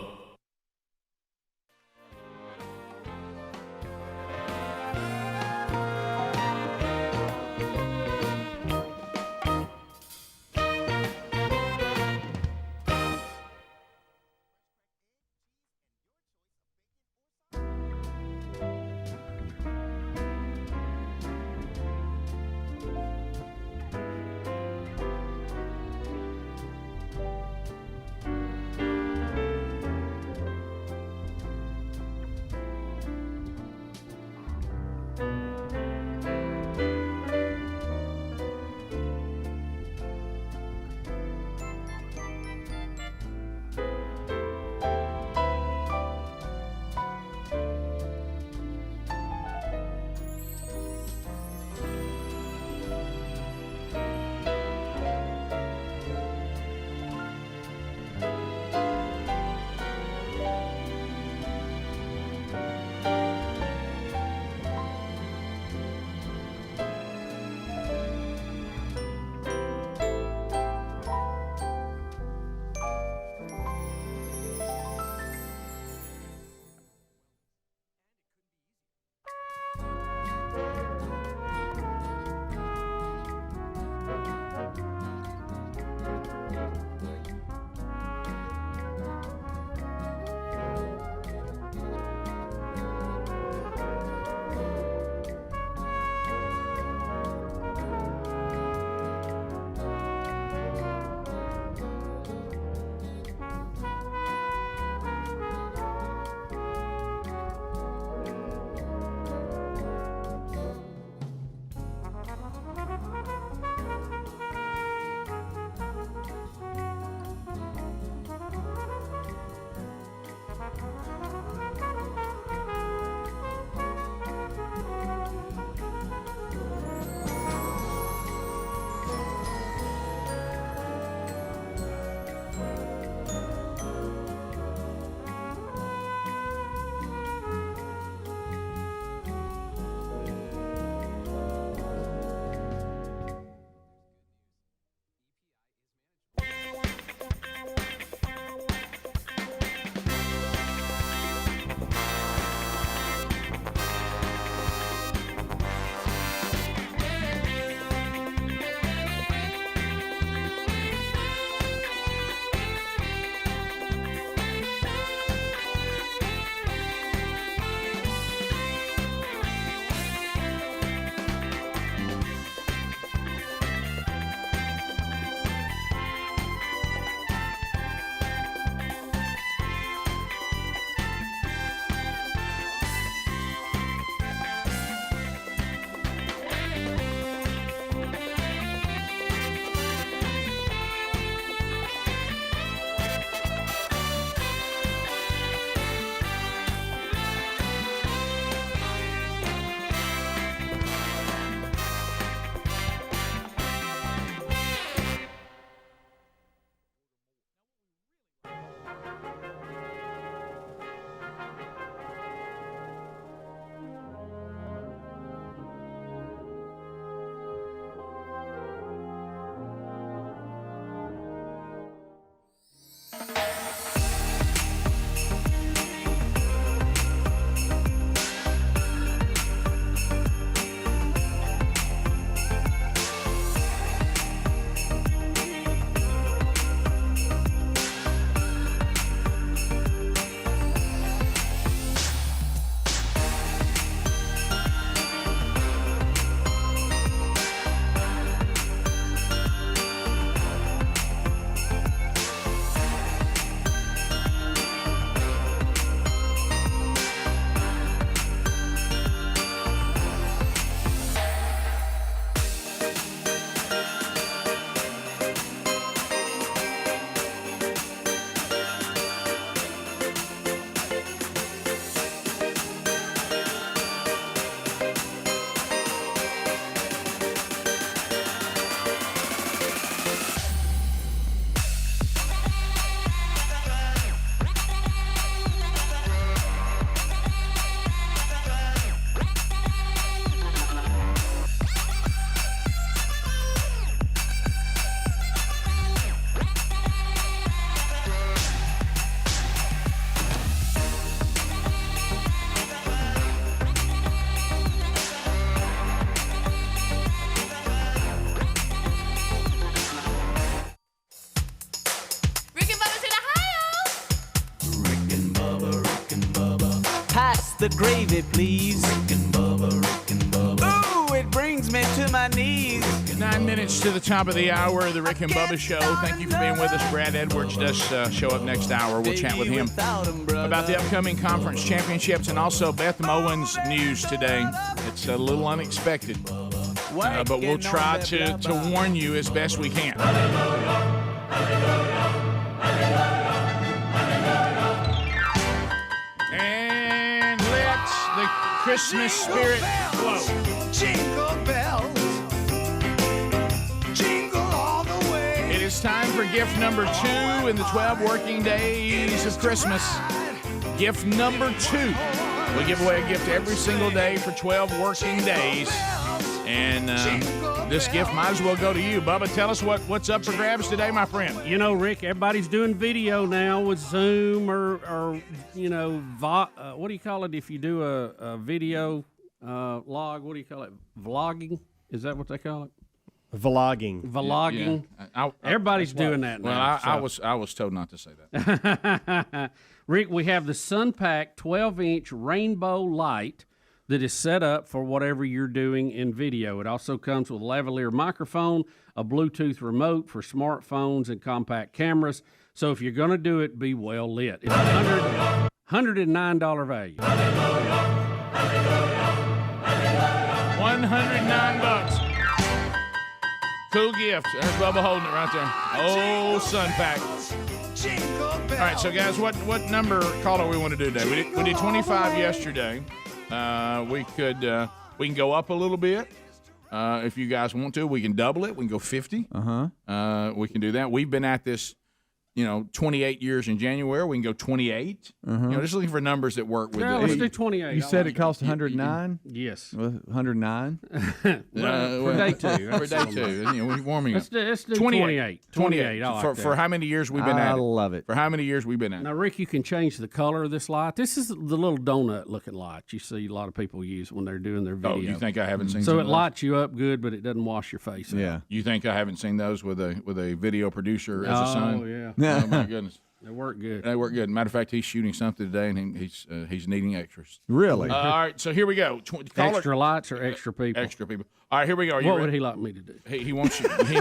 the gravy, please. Rick and Bubba. Ooh, it brings me to my knees. 9 minutes to the top of the hour of the Rick and Bubba Show. Thank you for being with us. Brad Edwards does show up next hour. We'll chat with him about the upcoming conference championships and also Beth Mowins news today. It's a little unexpected, but we'll try to warn you as best we can. And let the Christmas spirit flow. Jingle bells, jingle all the way. It is time for gift number 2 in the 12 working days of Christmas. Gift number 2. We give away a gift every single day for 12 working days. And this gift might as well go to you. Bubba, tell us what's up for grabs today, my friend. You know, Rick, everybody's doing video now with Zoom or you know, what do you call it if you do a video log? What do you call it? Vlogging? Is that what they call it? Vlogging. Yeah. Everybody's doing that now. Well, I was told not to say that. Rick, we have the SunPack 12-inch rainbow light that is set up for whatever you're doing in video. It also comes with a lavalier microphone, a Bluetooth remote for smartphones and compact cameras. So if you're going to do it, be well lit. It's $109 value. $109. Cool gift. There's Bubba holding it right there. Oh, SunPack. All right, so guys, what number caller we want to do today? We did 25 yesterday. We can go up a little bit if you guys want to. We can double it. We can go 50. We can do that. We've been at this, 28 years in January. We can go 28. Just looking for numbers that work with Yeah, let's do 28. You said it cost 109? Yes. 109? For day 2. For day 2. We're warming up. Let's do 28. 28. I like For how many years we've been at it? I love it. For how many years we've been at it? Now, Rick, you can change the color of this light. This is the little donut-looking light you see a lot of people use when they're doing their video. Oh, you think I haven't seen So some it of those? lights you up good, but it doesn't wash your face out. You think I haven't seen those with a video producer as a son? Oh, yeah. Oh, my goodness. They work good. They work good. Matter of fact, he's shooting something today, and he's needing extras. Really? All right, so here we go. Extra lights or extra people? Extra people. All right, here we go. Are you What ready? would he like me to do? He wants you. He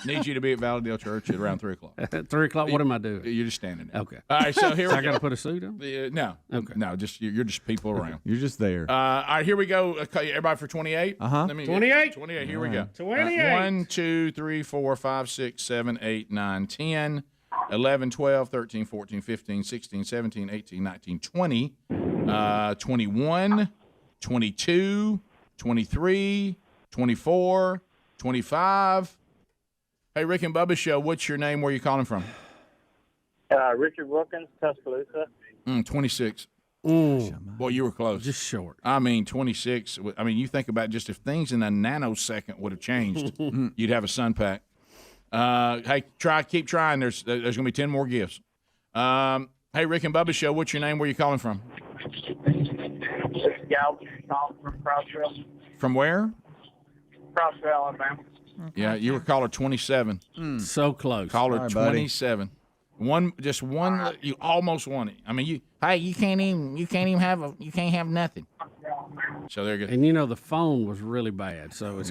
needs you to be at Valledale Church at around 3 o'clock. At 3 o'clock, what am I doing? You're just standing there. Okay. All right, so here we go. I got to put a suit on? No. Okay. No, just you're just people around. You're just there. All right, here we go. Everybody for 28? 28. 28, here we go. 28. 1, 2, 3, 4, 5, 6, 7, 8, 9, 10, 11, 12, 13, 14, 15, 16, 17, 18, 19, 20, 21, 22, 23, 24, 25. Hey, Rick and Bubba Show, what's your name? Where are you calling from? Richard Wilkins, Tuscaloosa. 26. Boy, you were close. Just short. I mean, 26. I mean, you think about just if things in a nanosecond would have changed, you'd have a SunPack. Hey, keep trying. There's going to be 10 more gifts. Hey, Rick and Bubba Show, what's your name? Where are you calling from? Galvin, calling from Crossville. From where? Crossville, Alabama. Yeah, you were caller 27. So close. Caller 27. Just one. You almost won it. I mean, you can't even have nothing. So there you go. And the phone was really bad, so it's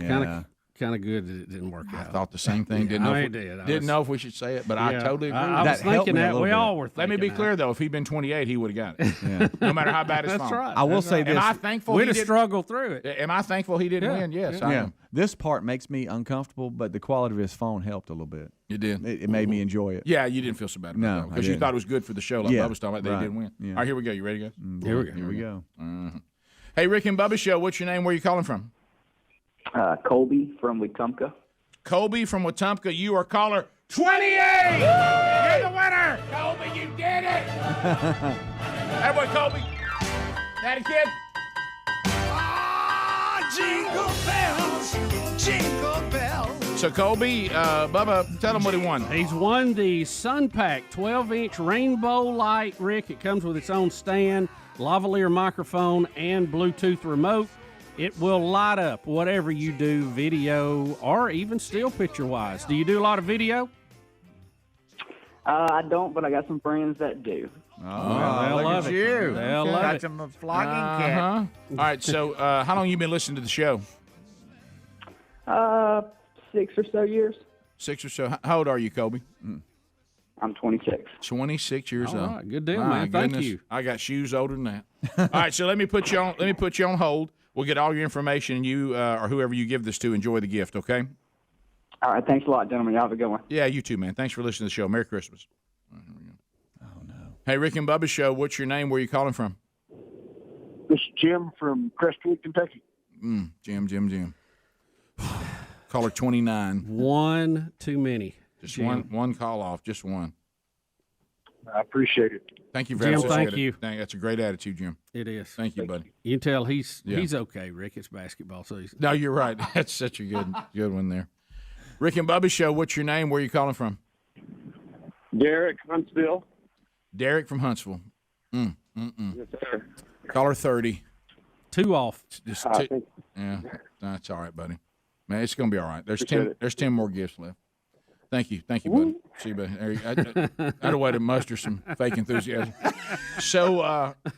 kind of good that it didn't work out. I thought the same thing. Didn't know if we should say it, but I totally agree. I was thinking that. We all were thinking Let me be clear, though. If he'd been 28, he would have got it. No matter how bad his phone. That's right. I will say this. Am I thankful We'd have struggled through it. Am I thankful he didn't win? Yes, I am. This part makes me uncomfortable, but the quality of his phone helped a little bit. It did. It made me enjoy it. Yeah, you didn't feel so bad about that because you thought it was good for the show, like Bubba was talking about. They didn't win. Yeah. All right, here we go. You ready, guys? Here we go. Hey, Rick and Bubba Show, what's your name? Where are you calling from? Colby from Wetumpka. Colby from Wetumpka, you are caller 28! You're the winner! Colby, you did it! That boy, Colby. That a kid? Jingle bells, jingle bells. So, Colby, Bubba, tell him what he won. He's won the SunPack 12-inch rainbow light, Rick. It comes with its own stand, lavalier microphone, and Bluetooth remote. It will light up whatever you do, video or even still picture-wise. Do you do a lot of video? I don't, but I got some friends that do. they'll look love at it. you. They'll Okay. love Got it. some flogging cat. All right, so how long you been listening to the show? 6 or so years. 6 or so. How old are you, Kobe? I'm 26. 26 years All old. right, good deal, My man. Thank goodness. you. I got shoes older than that. All right, so let me put you on. Let me put you on hold. We'll get all your information, and you or whoever you give this to enjoy the gift. Okay? All right, thanks a lot, gentlemen. Y'all have a good one. Yeah, you too, man. Thanks for listening to the show. Merry Christmas. Oh no. Hey, Rick and Bubba show. What's your name? Where are you calling from? This is Jim from Crestwood, Kentucky. Jim. Caller 29. One too many. Just Jim. one call off. Just one. I appreciate it. Thank you, Jim, thank you. That's a great attitude, Jim. It is. Thank you, buddy. You can tell he's Yeah. okay, Rick. It's basketball season. No, you're right. That's such a good one there. Rick and Bubba show. What's your name? Where are you calling from? Derek, Huntsville. Derek from Huntsville. Yes, sir. Caller 30. 2 off. Just I two. think- Yeah, that's all right, buddy. Man, it's gonna be all right. There's Appreciate 10. it. There's 10 more gifts left. Thank you, buddy. See you, buddy. I had a way to muster some fake enthusiasm. So,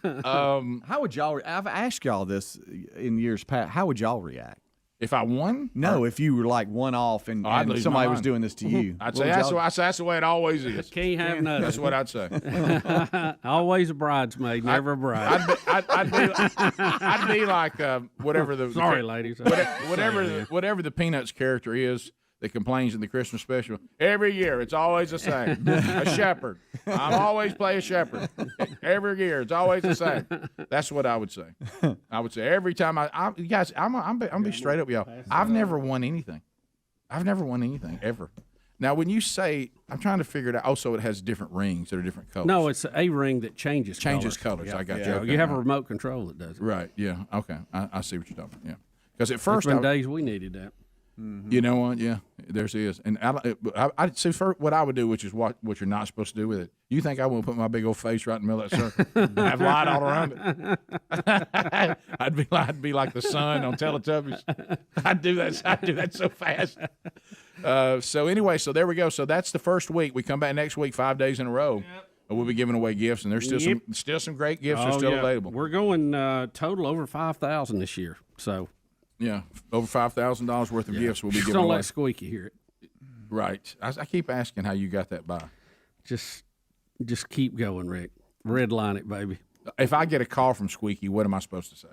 how would y'all? I've asked y'all this in years past. How would y'all react if I won? No, if you were like one off and, I'd and lose somebody my was mind. doing this to you. I'd What say would that's the way it always is. Can't have nothing. That's what I'd say. Always a bridesmaid, never a bride. I'd be like whatever the Sorry, ladies. whatever the Peanuts character is that complains in the Christmas special. Every year, it's always the same. A shepherd. I'm always play a shepherd. Every year, it's always the same. That's what I would say. I would say every time you guys, I'm be straight up with y'all. I've never won anything. I've never won anything ever. Now, when you say, I'm trying to figure it out. Also, it has different rings that are different colors. No, it's a ring that changes colors. Yeah. I got you. Yeah. Okay, You have a right. remote control that does it. Right. Yeah. Okay. I see what you're talking about. Yeah. Because at There's first, been days we needed that. you know what? Yeah, there's is. And I'd say first, what I would do, which is what you're not supposed to do with it. You think I won't put my big old face right in the middle of that circle, have light all around it? I'd be like the sun on Teletubbies. I'd do that so fast. So anyway, so there we go. So that's the first week. We come back next week, 5 days in a row. We'll be giving away gifts, and there's still some great gifts are still available. We're going total over 5,000 this year. So yeah, over $5,000 worth of gifts we'll be just giving don't away. let Squeaky hear it. Right. I keep asking how you got that by. Just keep going, Rick. Red line it, baby. If I get a call from Squeaky, what am I supposed to say?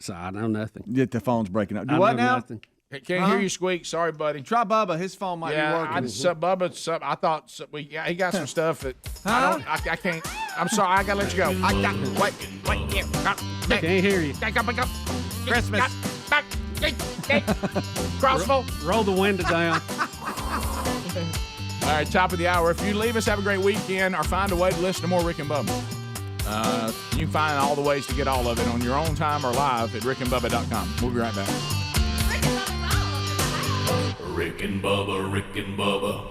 So I know nothing. The phone's breaking up. I What know now? nothing. Can't hear you, Squeak. Sorry, buddy. Try Bubba. His phone might be working. Bubba. I thought he got some stuff that I can't. I'm sorry. I gotta let you go. Wait. Here. Can't hear you. Christmas. Crossville. Roll the window down. All right, top of the hour. If you leave us, have a great weekend, or find a way to listen to more Rick and Bubba. You can find all the ways to get all of it on your own time or live at rickandbubba.com. We'll be right back. Rick and Bubba, Rick and Bubba.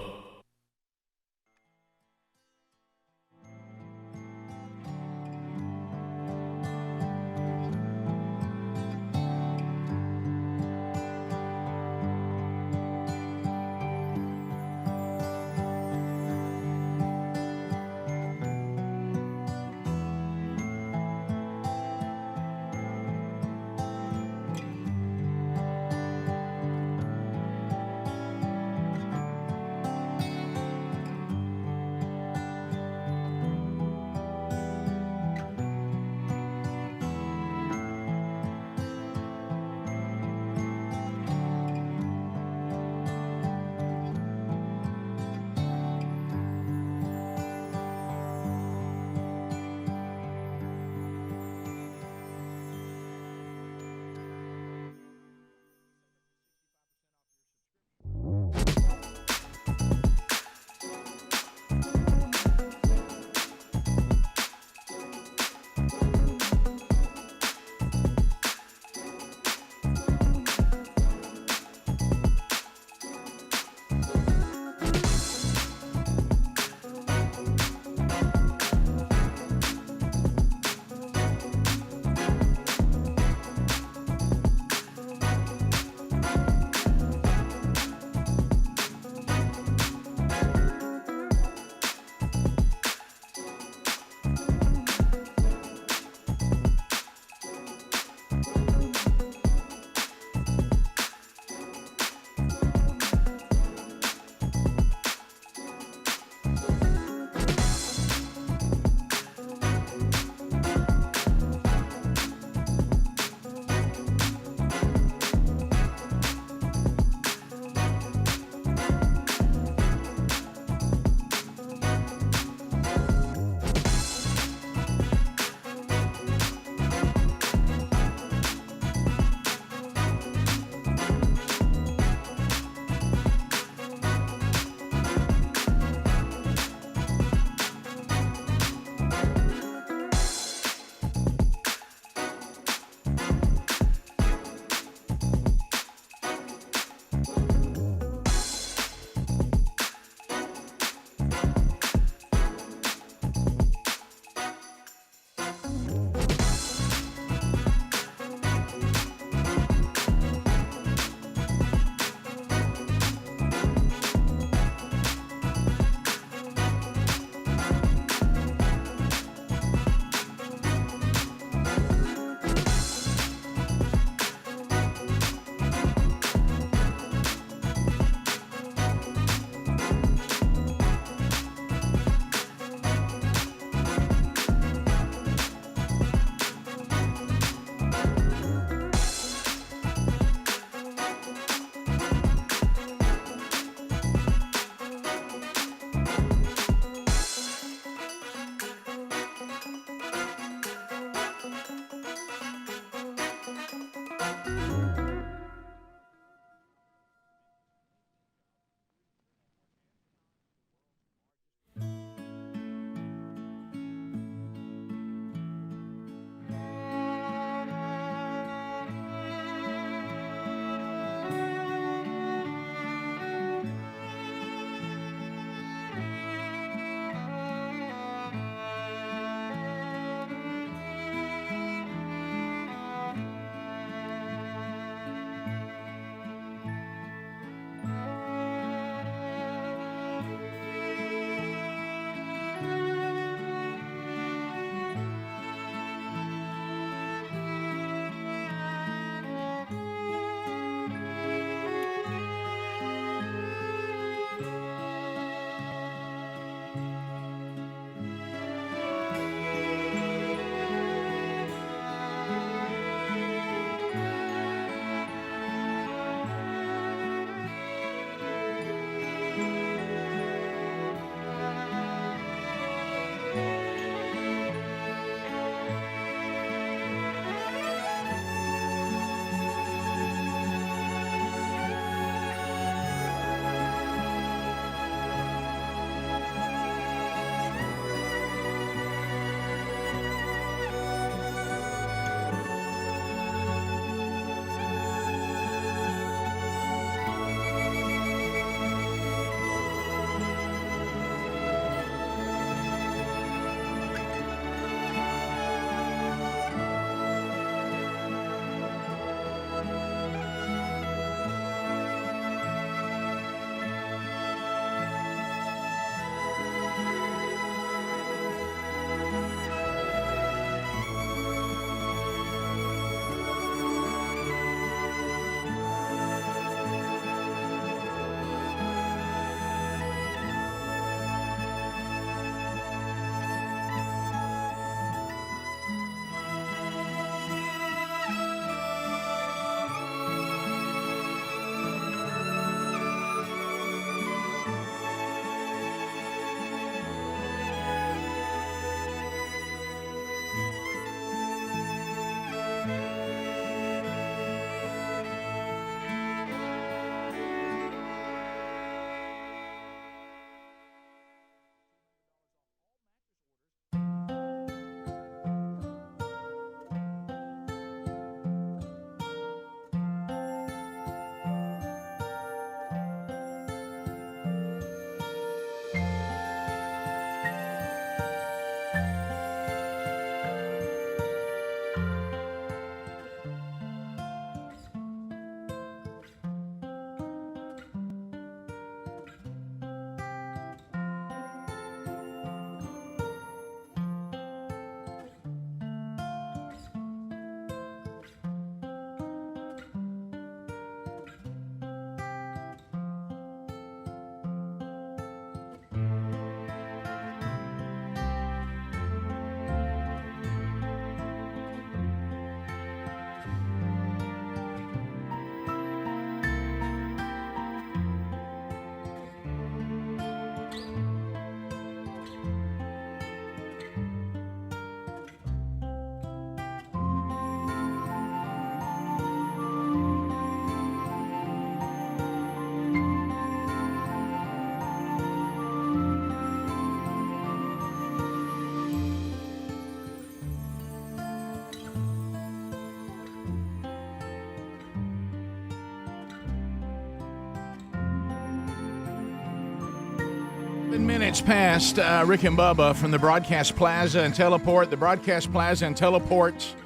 Minutes past Rick and Bubba from the Broadcast Plaza and Teleport. The Broadcast Plaza and Teleport,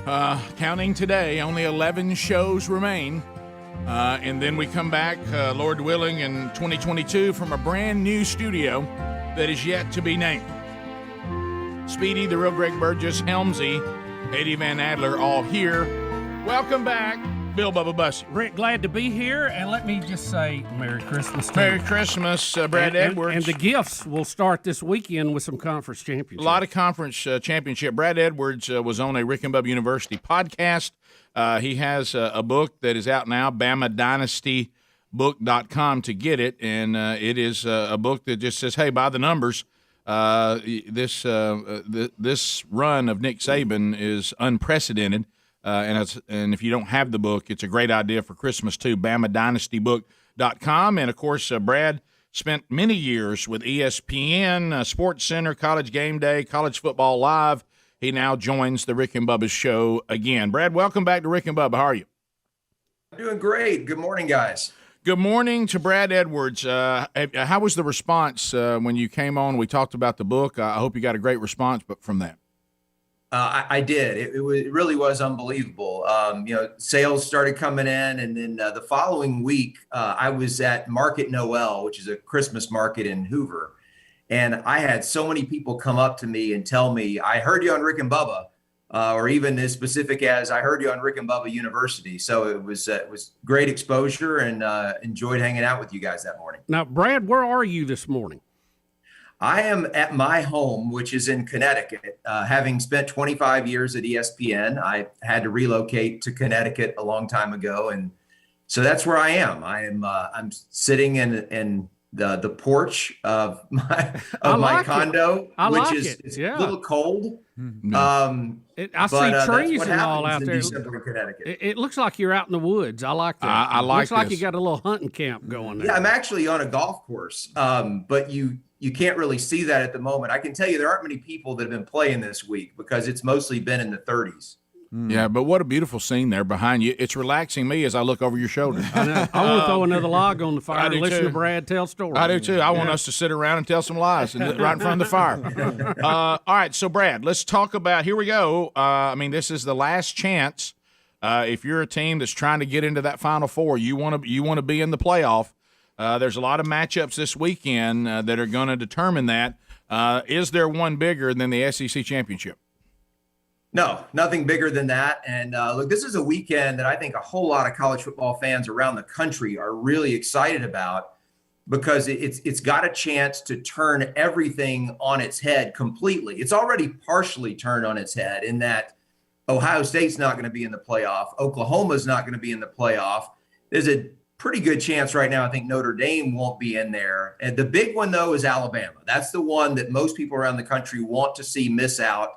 counting today, only 11 shows remain. And then we come back, Lord willing, in 2022 from a brand new studio that is yet to be named. Speedy, the real Greg Burgess, Helmsy, Eddie Van Adler, all here. Welcome back, Bill Bubba Bussey. Rick, glad to be here, and let me just say Merry Christmas to Merry you. Christmas, Brad Edwards. And the gifts will start this weekend with some conference championships. A lot of conference championship. Brad Edwards was on a Rick and Bubba University podcast. He has a book that is out now, BamaDynastyBook.com to get it, and it is a book that just says, hey, by the numbers, this run of Nick Saban is unprecedented. And if you don't have the book, it's a great idea for Christmas, too, BamaDynastyBook.com. And, of course, Brad spent many years with ESPN, Sports Center, College Game Day, College Football Live. He now joins the Rick and Bubba show again. Brad, welcome back to Rick and Bubba. How are you? I'm doing great. Good morning, guys. Good morning to Brad Edwards. How was the response when you came on? We talked about the book. I hope you got a great response from that. I did. It really was unbelievable. Sales started coming in, and then the following week, I was at Market Noel, which is a Christmas market in Hoover, and I had so many people come up to me and tell me, "I heard you on Rick and Bubba," or even as specific as, "I heard you on Rick and Bubba University." So it was great exposure, and enjoyed hanging out with you guys that morning. Now, Brad, where are you this morning? I am at my home, which is in Connecticut. Having spent 25 years at ESPN, I had to relocate to Connecticut a long time ago, and so that's where I am. I'm sitting in the porch of my condo, which is a little cold. I see trees and all out there. December in Connecticut. It looks like you're out in the woods. I like that. I like looks like this. you got a little hunting camp going there. Yeah, I'm actually on a golf course, but you can't really see that at the moment. I can tell you there aren't many people that have been playing this week because it's mostly been in the 30s. Yeah, but what a beautiful scene there behind you. It's relaxing me as I look over your shoulder. I know. I want to throw another log on the I fire do and listen too. to Brad tell stories. I do too. I want us to sit around and tell some lies right in front of the fire. All right, so Brad, let's talk about. Here we go. This is the last chance. If you're a team that's trying to get into that Final Four, you want to be in the playoff. There's a lot of matchups this weekend that are going to determine that. Is there one bigger than the SEC championship? No, nothing bigger than that. And look, this is a weekend that I think a whole lot of college football fans around the country are really excited about because it's got a chance to turn everything on its head completely. It's already partially turned on its head in that Ohio State's not going to be in the playoff. Oklahoma's not going to be in the playoff. There's a pretty good chance right now I think Notre Dame won't be in there. And the big one, though, is Alabama. That's the one that most people around the country want to see miss out.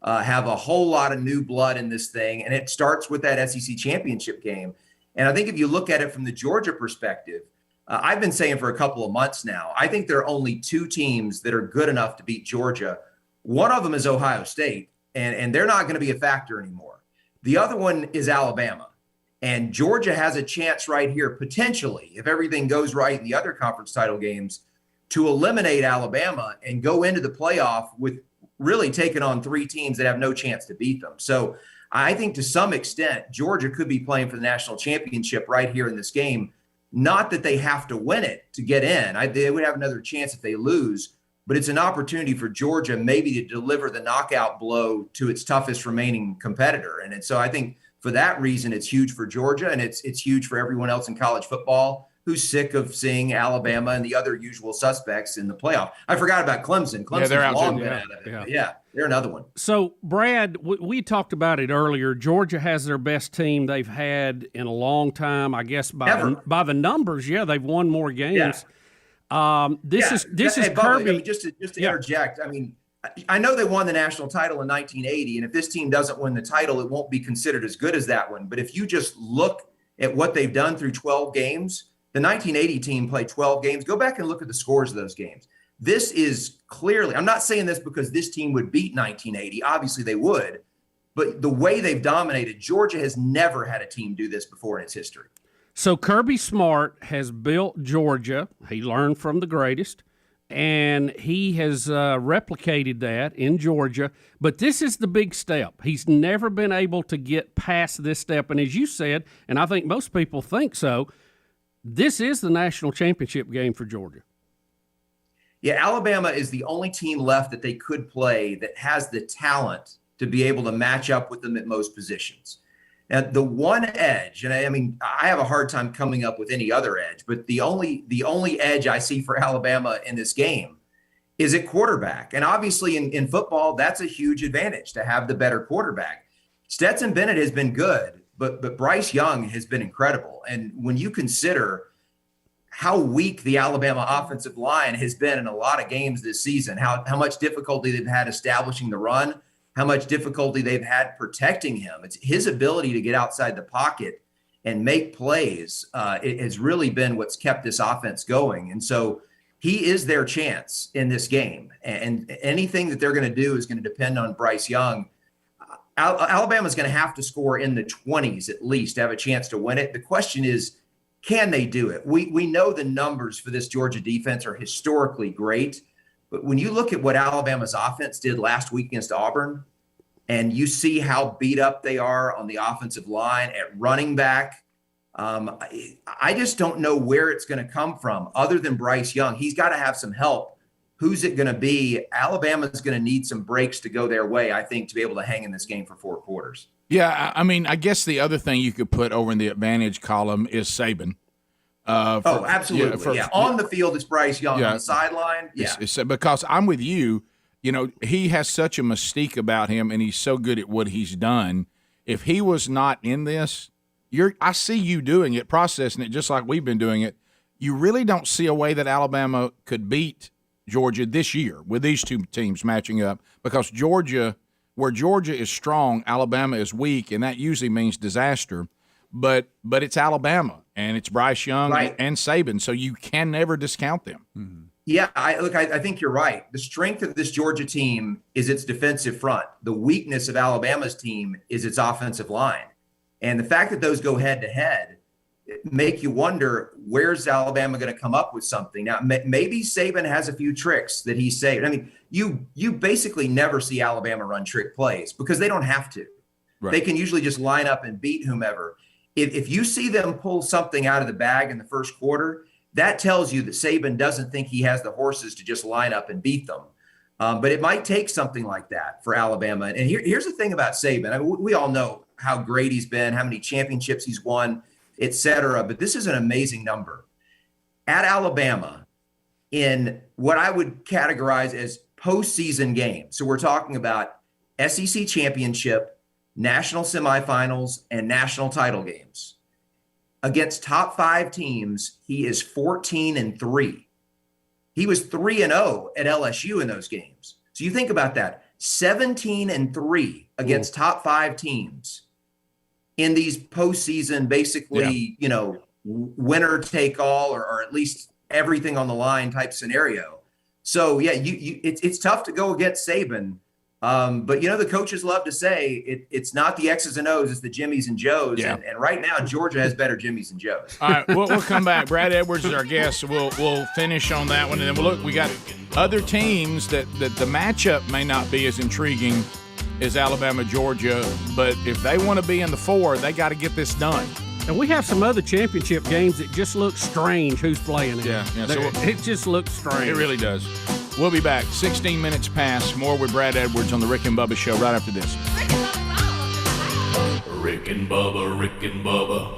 Have a whole lot of new blood in this thing, and it starts with that SEC championship game. And I think if you look at it from the Georgia perspective, I've been saying for a couple of months now, I think there are only two teams that are good enough to beat Georgia. One of them is Ohio State, and they're not going to be a factor anymore. The other one is Alabama. And Georgia has a chance right here, potentially, if everything goes right in the other conference title games, to eliminate Alabama and go into the playoff with really taking on three teams that have no chance to beat them. So I think to some extent, Georgia could be playing for the national championship right here in this game. Not that they have to win it to get in. They would have another chance if they lose, but it's an opportunity for Georgia maybe to deliver the knockout blow to its toughest remaining competitor. And so I think for that reason, it's huge for Georgia, and it's huge for everyone else in college football who's sick of seeing Alabama and the other usual suspects in the playoff. I forgot about Clemson. Clemson's they're out long too. been out of it. Yeah, they're another one. So, Brad, we talked about it earlier. Georgia has their best team they've had in a long time. I guess by the numbers, they've won more games. This is Bubba, Kirby. Just to interject, I know they won the national title in 1980, and if this team doesn't win the title, it won't be considered as good as that one. But if you just look at what they've done through 12 games, the 1980 team played 12 games. Go back and look at the scores of those games. This is clearly, I'm not saying this because this team would beat 1980. Obviously they would. But the way they've dominated, Georgia has never had a team do this before in its history. So Kirby Smart has built Georgia. He learned from the greatest. and he has replicated that in Georgia. But this is the big step. He's never been able to get past this step. And as you said, and I think most people think so, this is the national championship game for Georgia. Yeah, Alabama is the only team left that they could play that has the talent to be able to match up with them at most positions. Now, the one edge, and I mean, I have a hard time coming up with any other edge, but the only edge I see for Alabama in this game is at quarterback. And obviously in football, that's a huge advantage to have the better quarterback. Stetson Bennett has been good, but Bryce Young has been incredible. And when you consider how weak the Alabama offensive line has been in a lot of games this season, how much difficulty they've had establishing the run, how much difficulty they've had protecting him. It's his ability to get outside the pocket and make plays. It has really been what's kept this offense going. And so he is their chance in this game. And anything that they're going to do is going to depend on Bryce Young. Alabama's going to have to score in the 20s at least to have a chance to win it. The question is, can they do it? We know the numbers for this Georgia defense are historically great. But when you look at what Alabama's offense did last week against Auburn, and you see how beat up they are on the offensive line at running back, I just don't know where it's going to come from other than Bryce Young. He's got to have some help. Who's it going to be? Alabama's going to need some breaks to go their way, I think, to be able to hang in this game for 4 quarters. Yeah, I mean, I guess the other thing you could put over in the advantage column is Saban. Absolutely. On the field, it's Bryce Young. On the sideline, It's because I'm with you. You know, he has such a mystique about him, and he's so good at what he's done. If he was not in this, I see you doing it, processing it just like we've been doing it. You really don't see a way that Alabama could beat Georgia this year with these two teams matching up, because where Georgia is strong, Alabama is weak, and that usually means disaster. But it's Alabama, and it's Bryce Young and Saban, so you can never discount them. Mm-hmm. Yeah, I think you're right. The strength of this Georgia team is its defensive front. The weakness of Alabama's team is its offensive line. And the fact that those go head-to-head make you wonder, where's Alabama going to come up with something? Now, maybe Saban has a few tricks that he saved. I mean, you basically never see Alabama run trick plays because they don't have to. Right. They can usually just line up and beat whomever. If you see them pull something out of the bag in the first quarter, that tells you that Saban doesn't think he has the horses to just line up and beat them. But it might take something like that for Alabama. And here's the thing about Saban. I mean, we all know how great he's been, how many championships he's won, et cetera. But this is an amazing number. At Alabama, in what I would categorize as postseason games, so we're talking about SEC championship, national semifinals, and national title games. Against top 5 teams, he is 14-3. He was 3-0 at LSU in those games. So you think about that, 17-3 against top 5 teams in these postseason, basically, winner take all, or at least everything on the line type scenario. So yeah, it's tough to go against Saban. But the coaches love to say it's not the X's and O's, it's the Jimmies and Joes. Yeah. And right now, Georgia has better Jimmies and Joes. All right, we'll come back. Brad Edwards is our guest. So we'll finish on that one. And then we got other teams that the matchup may not be as intriguing as Alabama, Georgia. But if they want to be in the 4, they got to get this done. And we have some other championship games that just look strange who's playing it. Yeah. It just looks strange. It really does. We'll be back 16 minutes past. More with Brad Edwards on the Rick and Bubba Show right after this. Rick and Bubba, Rick and Bubba.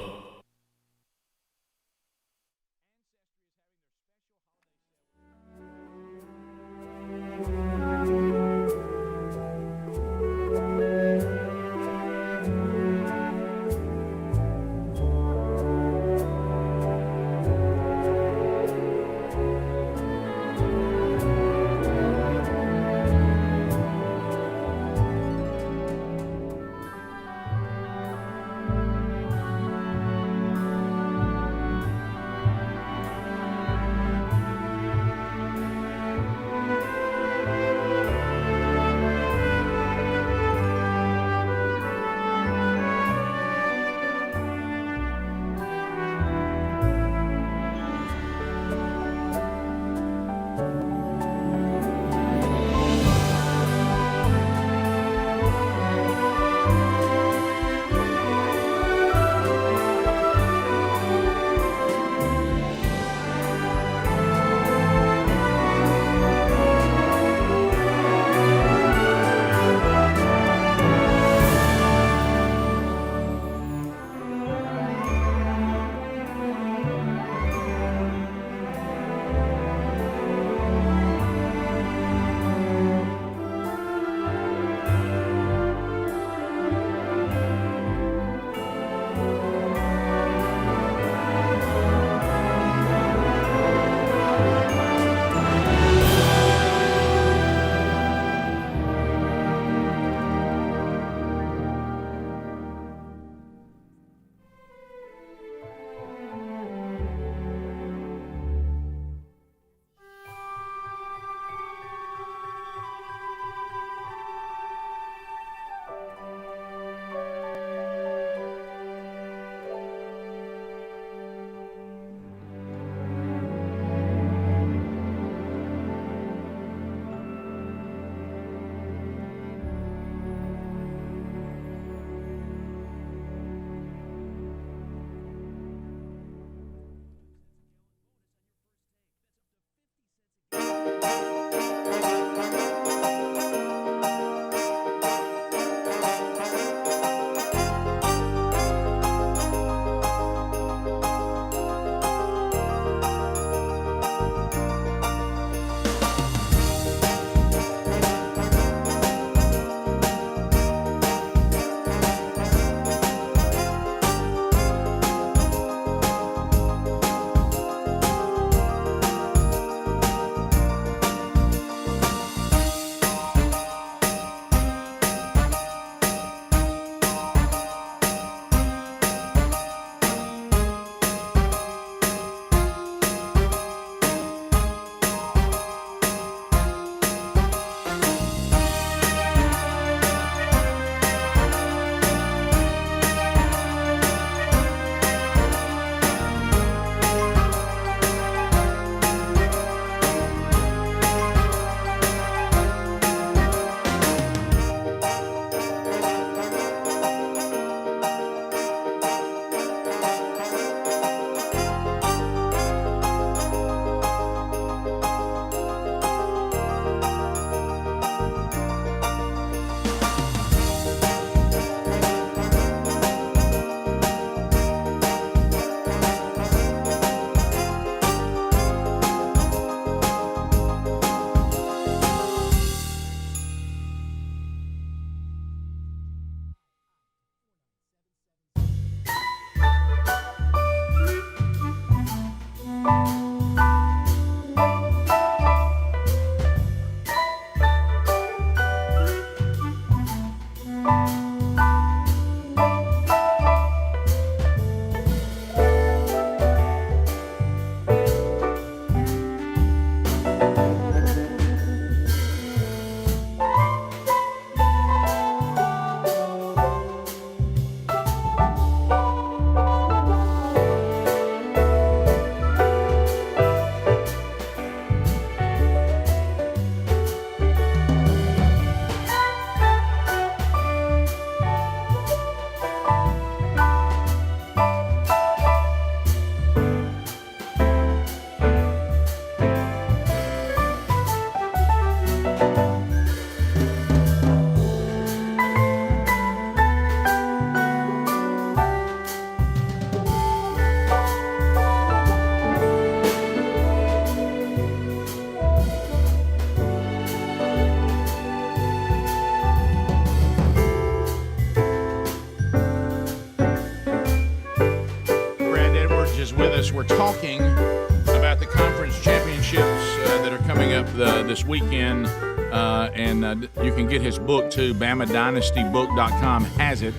this weekend, and you can get his book too. BamaDynastyBook.com has it,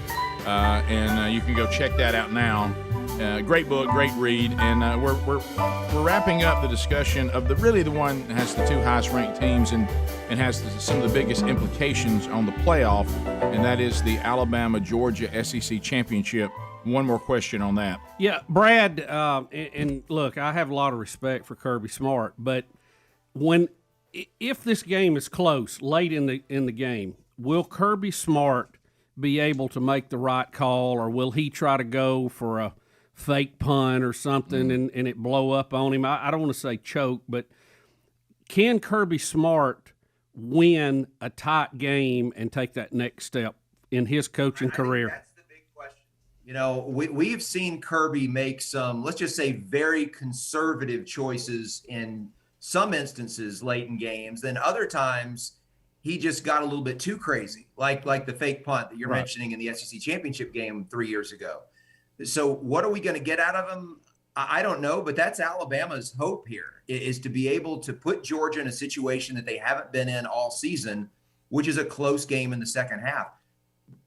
and you can go check that out now. Great book, great read, and we're wrapping up the discussion of the one that has the two highest ranked teams and has some of the biggest implications on the playoff, and that is the Alabama-Georgia SEC championship. One more question on that. Yeah, Brad, and look, I have a lot of respect for Kirby Smart, but if this game is close late in the game, will Kirby Smart be able to make the right call, or will he try to go for a fake punt or something and it blow up on him? I don't want to say choke, but can Kirby Smart win a tight game and take that next step in his coaching career? That's the big question. You know, we've seen Kirby make some, let's just say, very conservative choices in some instances late in games. Then other times he just got a little bit too crazy, like the fake punt that you're mentioning in the SEC championship game 3 years ago. So what are we going to get out of him? I don't know, but that's Alabama's hope here, is to be able to put Georgia in a situation that they haven't been in all season, which is a close game in the second half.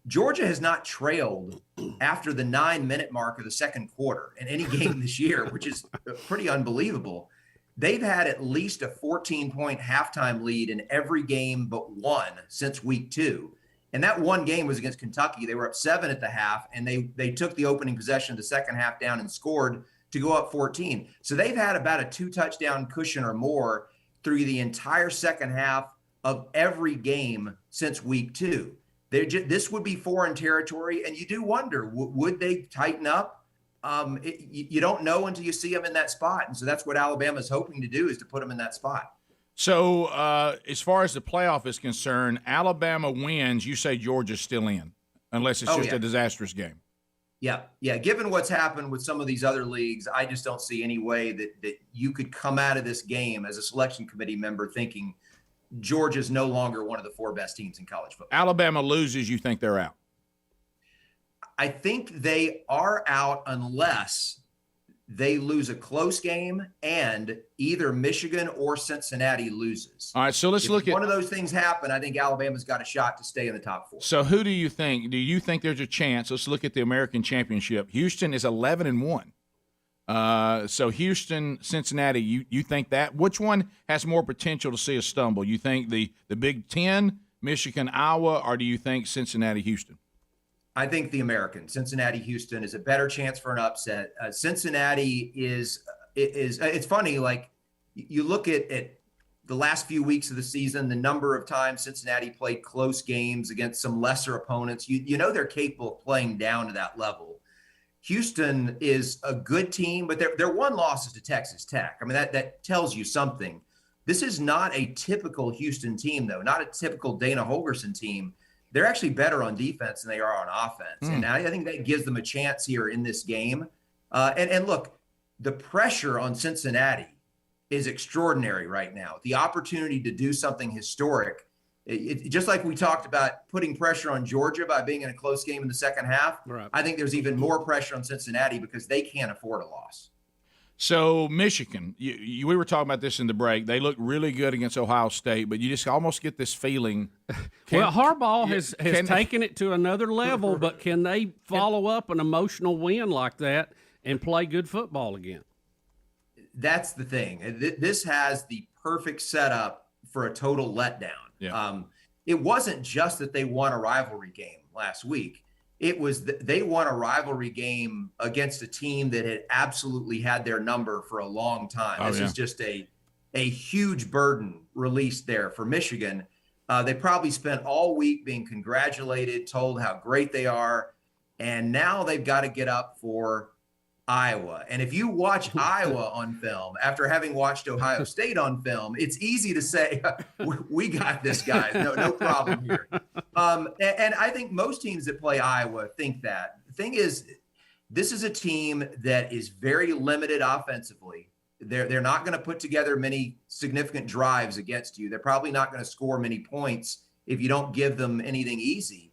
Georgia has not trailed after the 9-minute mark of the second quarter in any game this year, which is pretty unbelievable. They've had at least a 14-point halftime lead in every game but one since week 2. And that one game was against Kentucky. They were up 7 at the half, and they took the opening possession of the second half down and scored to go up 14. So they've had about a 2-touchdown cushion or more through the entire second half of every game since week 2. This would be foreign territory, and you do wonder, would they tighten up? You don't know until you see them in that spot, and so that's what Alabama's hoping to do, is to put them in that spot. So as far as the playoff is concerned, Alabama wins, you say Georgia's still in, unless it's just a disastrous game. Yeah. Given what's happened with some of these other leagues, I just don't see any way that you could come out of this game as a selection committee member thinking Georgia's no longer one of the 4 best teams in college football. Alabama loses, you think they're out? I think they are out unless they lose a close game and either Michigan or Cincinnati loses. All right, so let's look at one of those things happen. I think Alabama's got a shot to stay in the top 4. So who do you think? Do you think there's a chance? Let's look at the American Championship. Houston is 11-1. So Houston, Cincinnati, you think that? Which one has more potential to see a stumble? You think the Big Ten, Michigan, Iowa, or do you think Cincinnati, Houston? I think the American, Cincinnati, Houston, is a better chance for an upset. Cincinnati is it's funny, like you look at the last few weeks of the season, the number of times Cincinnati played close games against some lesser opponents. You know they're capable of playing down to that level. Houston is a good team, but their one loss is to Texas Tech. I mean, that tells you something. This is not a typical Houston team, though, not a typical Dana Holgorsen team. They're actually better on defense than they are on offense. And I think that gives them a chance here in this game. And look, the pressure on Cincinnati is extraordinary right now. The opportunity to do something historic, just like we talked about putting pressure on Georgia by being in a close game in the second half, I think there's even more pressure on Cincinnati because they can't afford a loss. So Michigan, we were talking about this in the break. They look really good against Ohio State, but you just almost get this feeling. Harbaugh has taken it to another level, but can they follow up an emotional win like that and play good football again? That's the thing. This has the perfect setup for a total letdown. Yeah. It wasn't just that they won a rivalry game last week. It was they won a rivalry game against a team that had absolutely had their number for a long time. This is just a huge burden released there for Michigan. They probably spent all week being congratulated, told how great they are, and now they've got to get up for Iowa. And if you watch Iowa on film after having watched Ohio State on film, it's easy to say, we got this, guys. No problem here. And I think most teams that play Iowa think that. The thing is, this is a team that is very limited offensively. They're not going to put together many significant drives against you. They're probably not going to score many points if you don't give them anything easy.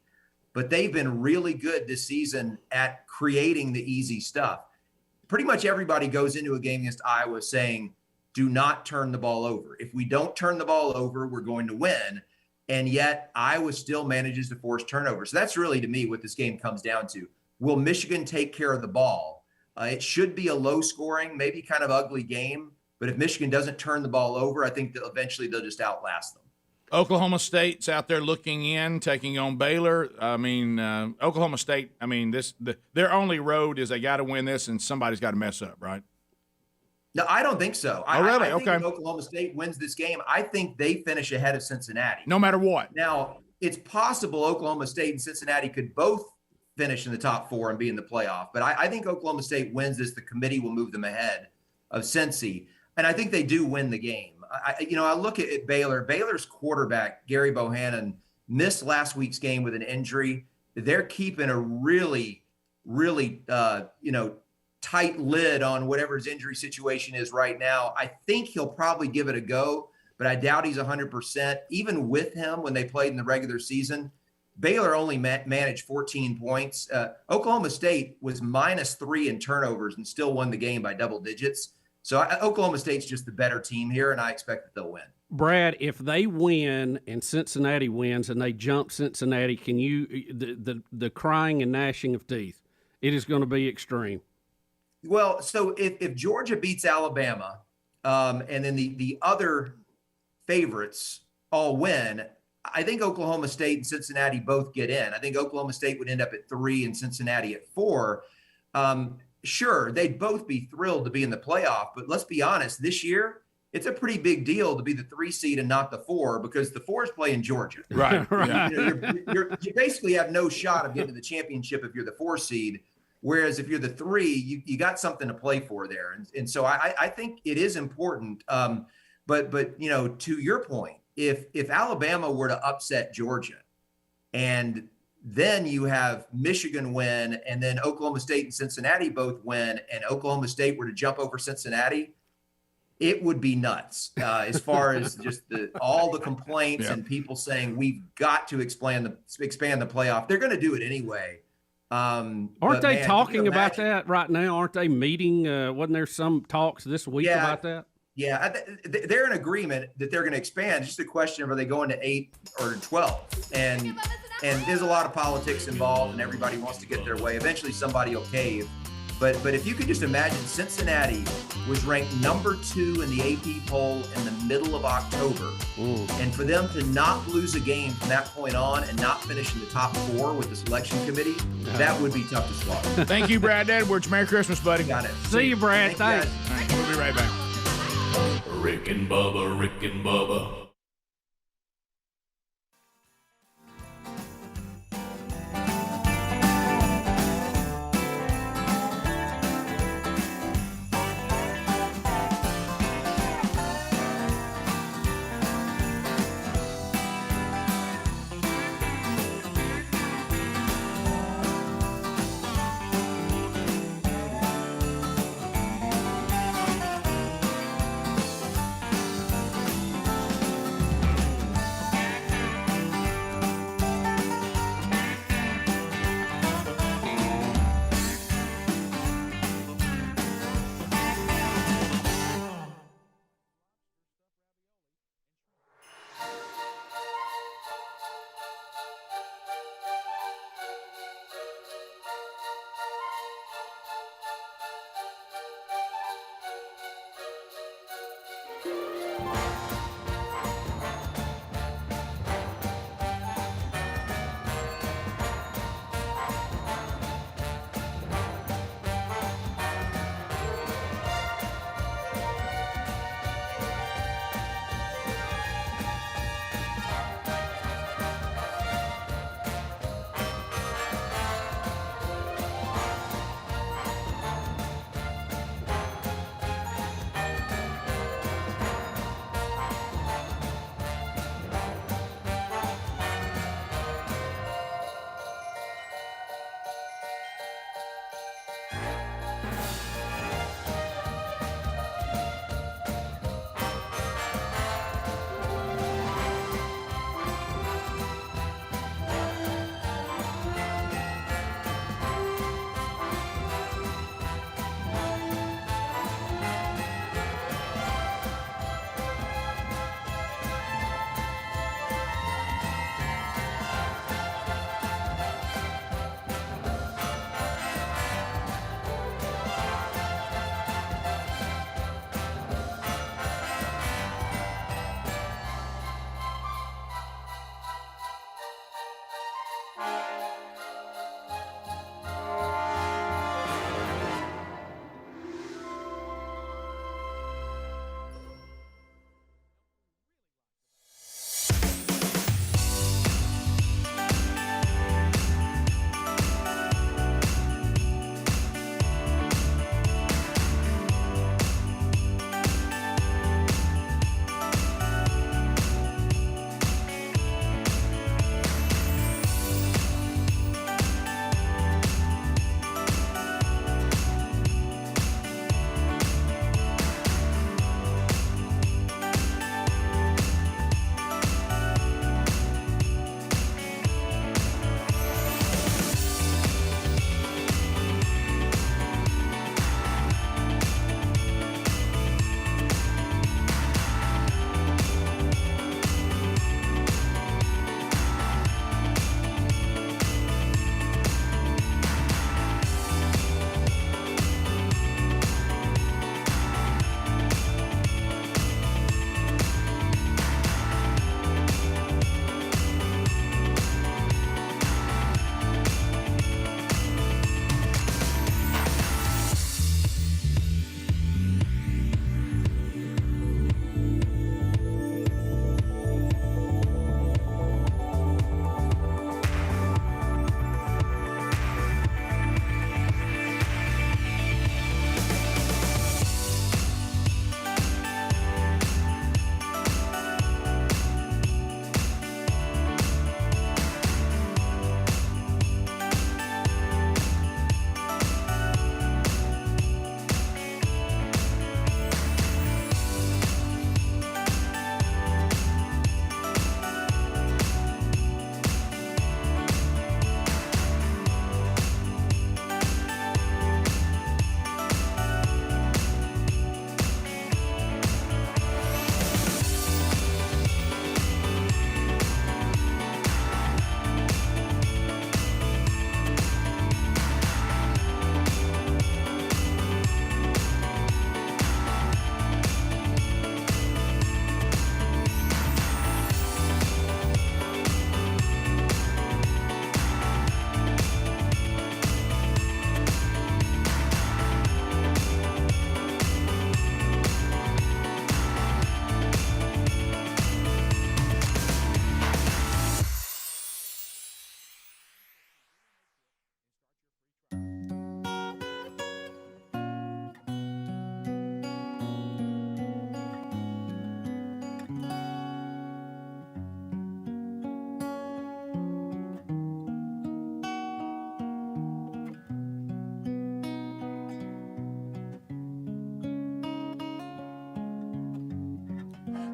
But they've been really good this season at creating the easy stuff. Pretty much everybody goes into a game against Iowa saying do not turn the ball over. If we don't turn the ball over, we're going to win. And yet Iowa still manages to force turnovers. So that's really, to me, what this game comes down to. Will Michigan take care of the ball? It should be a low scoring, maybe kind of ugly game. But if Michigan doesn't turn the ball over, I think that eventually they'll just outlast them. Oklahoma State's out there looking in, taking on Baylor. I mean, Oklahoma State, I mean, their only road is they got to win this and somebody's got to mess up, right? No, I don't think so. Oh, really? I think Okay. if Oklahoma State wins this game, I think they finish ahead of Cincinnati. No matter what. Now, it's possible Oklahoma State and Cincinnati could both finish in the top 4 and be in the playoff. But I think Oklahoma State wins this. The committee will move them ahead of Cincy. And I think they do win the game. I look at Baylor. Baylor's quarterback, Gary Bohannon, missed last week's game with an injury. They're keeping a really, really, tight lid on whatever his injury situation is right now. I think he'll probably give it a go, but I doubt he's 100%. Even with him, when they played in the regular season, Baylor only managed 14 points. Oklahoma State was -3 in turnovers and still won the game by double digits. So Oklahoma State's just the better team here, and I expect that they'll win. Brad, if they win and Cincinnati wins and they jump Cincinnati, can you the crying and gnashing of teeth? It is going to be extreme. Well, so if Georgia beats Alabama, and then the other favorites all win, I think Oklahoma State and Cincinnati both get in. I think Oklahoma State would end up at 3 and Cincinnati at 4. Sure, they'd both be thrilled to be in the playoff, but let's be honest, this year, it's a pretty big deal to be the 3 seed and not the 4 because the 4 is playing Georgia. Right. You basically have no shot of getting to the championship if you're the 4 seed, whereas if you're the 3, you got something to play for there. And so I think it is important. But to your point, if Alabama were to upset Georgia and then you have Michigan win, and then Oklahoma State and Cincinnati both win, and Oklahoma State were to jump over Cincinnati, it would be nuts as far as just all the complaints and people saying we've got to expand the playoff. They're going to do it anyway. Aren't they talking about that right now? Aren't they meeting? Wasn't there some talks this week about that? Yeah, they're in agreement that they're going to expand. It's just a question of are they going to 8 or 12? And there's a lot of politics involved, and everybody wants to get their way. Eventually, somebody will cave. But if you could just imagine, Cincinnati was ranked number 2 in the AP poll in the middle of October. And for them to not lose a game from that point on and not finish in the top 4 with the selection committee, that would be tough to swallow. Thank you, Brad Edwards. Merry Christmas, buddy. Got it. See you, Brad. Thanks. All right, we'll be right back. Rick and Bubba, Rick and Bubba.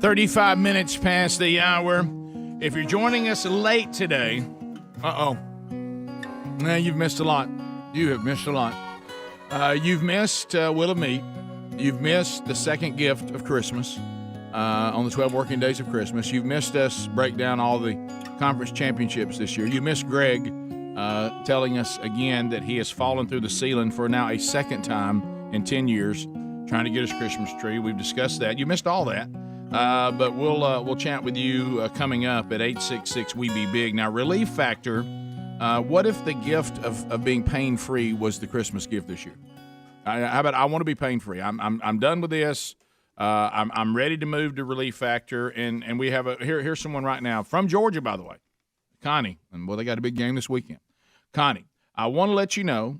35 minutes past the hour. If you're joining us late today, you've missed a lot. You have missed a lot. You've missed Will of Meat. You've missed the second gift of Christmas on the 12 working days of Christmas. You've missed us break down all the conference championships this year. You missed Greg telling us again that he has fallen through the ceiling for now a second time in 10 years trying to get his Christmas tree. We've discussed that. You missed all that. But we'll chat with you coming up at 866-WE-BE-BIG. Now, Relief Factor, what if the gift of being pain-free was the Christmas gift this year? How about I want to be pain-free? I'm done with this. I'm ready to move to Relief Factor, and we have here's someone right now from Georgia, by the way, Connie, and they got a big game this weekend. Connie, I want to let you know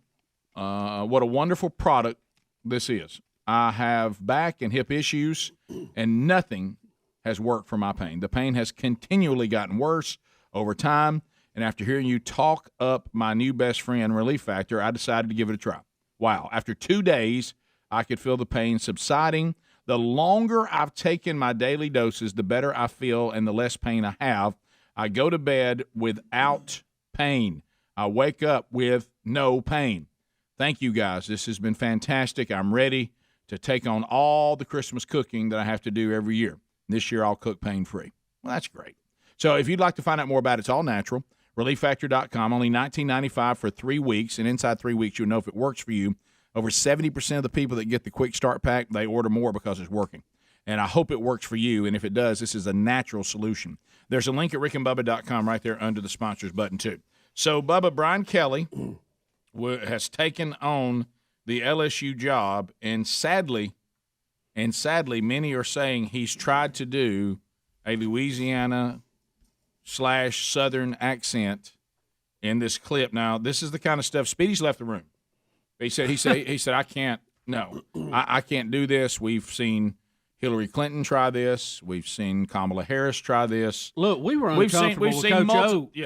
what a wonderful product this is. I have back and hip issues, and nothing has worked for my pain. The pain has continually gotten worse over time, and after hearing you talk up my new best friend, Relief Factor, I decided to give it a try. Wow. After 2 days, I could feel the pain subsiding. The longer I've taken my daily doses, the better I feel and the less pain I have. I go to bed without pain. I wake up with no pain. Thank you, guys. This has been fantastic. I'm ready to take on all the Christmas cooking that I have to do every year. This year, I'll cook pain-free. Well, that's great. So if you'd like to find out more about it, it's all natural. ReliefFactor.com, only $19.95 for 3 weeks, and inside 3 weeks, you'll know if it works for you. Over 70% of the people that get the Quick Start Pack, they order more because it's working. And I hope it works for you, and if it does, this is a natural solution. There's a link at rickandbubba.com right there under the sponsors button, too. So, Bubba, Brian Kelly has taken on the LSU job, and sadly, many are saying he's tried to do a Louisiana/Southern accent in this clip. Now, this is the kind of stuff. Speedy's left the room. He said, I can't. No, I can't do this. We've seen Hillary Clinton try this. We've seen Kamala Harris try this. Look, we were uncomfortable with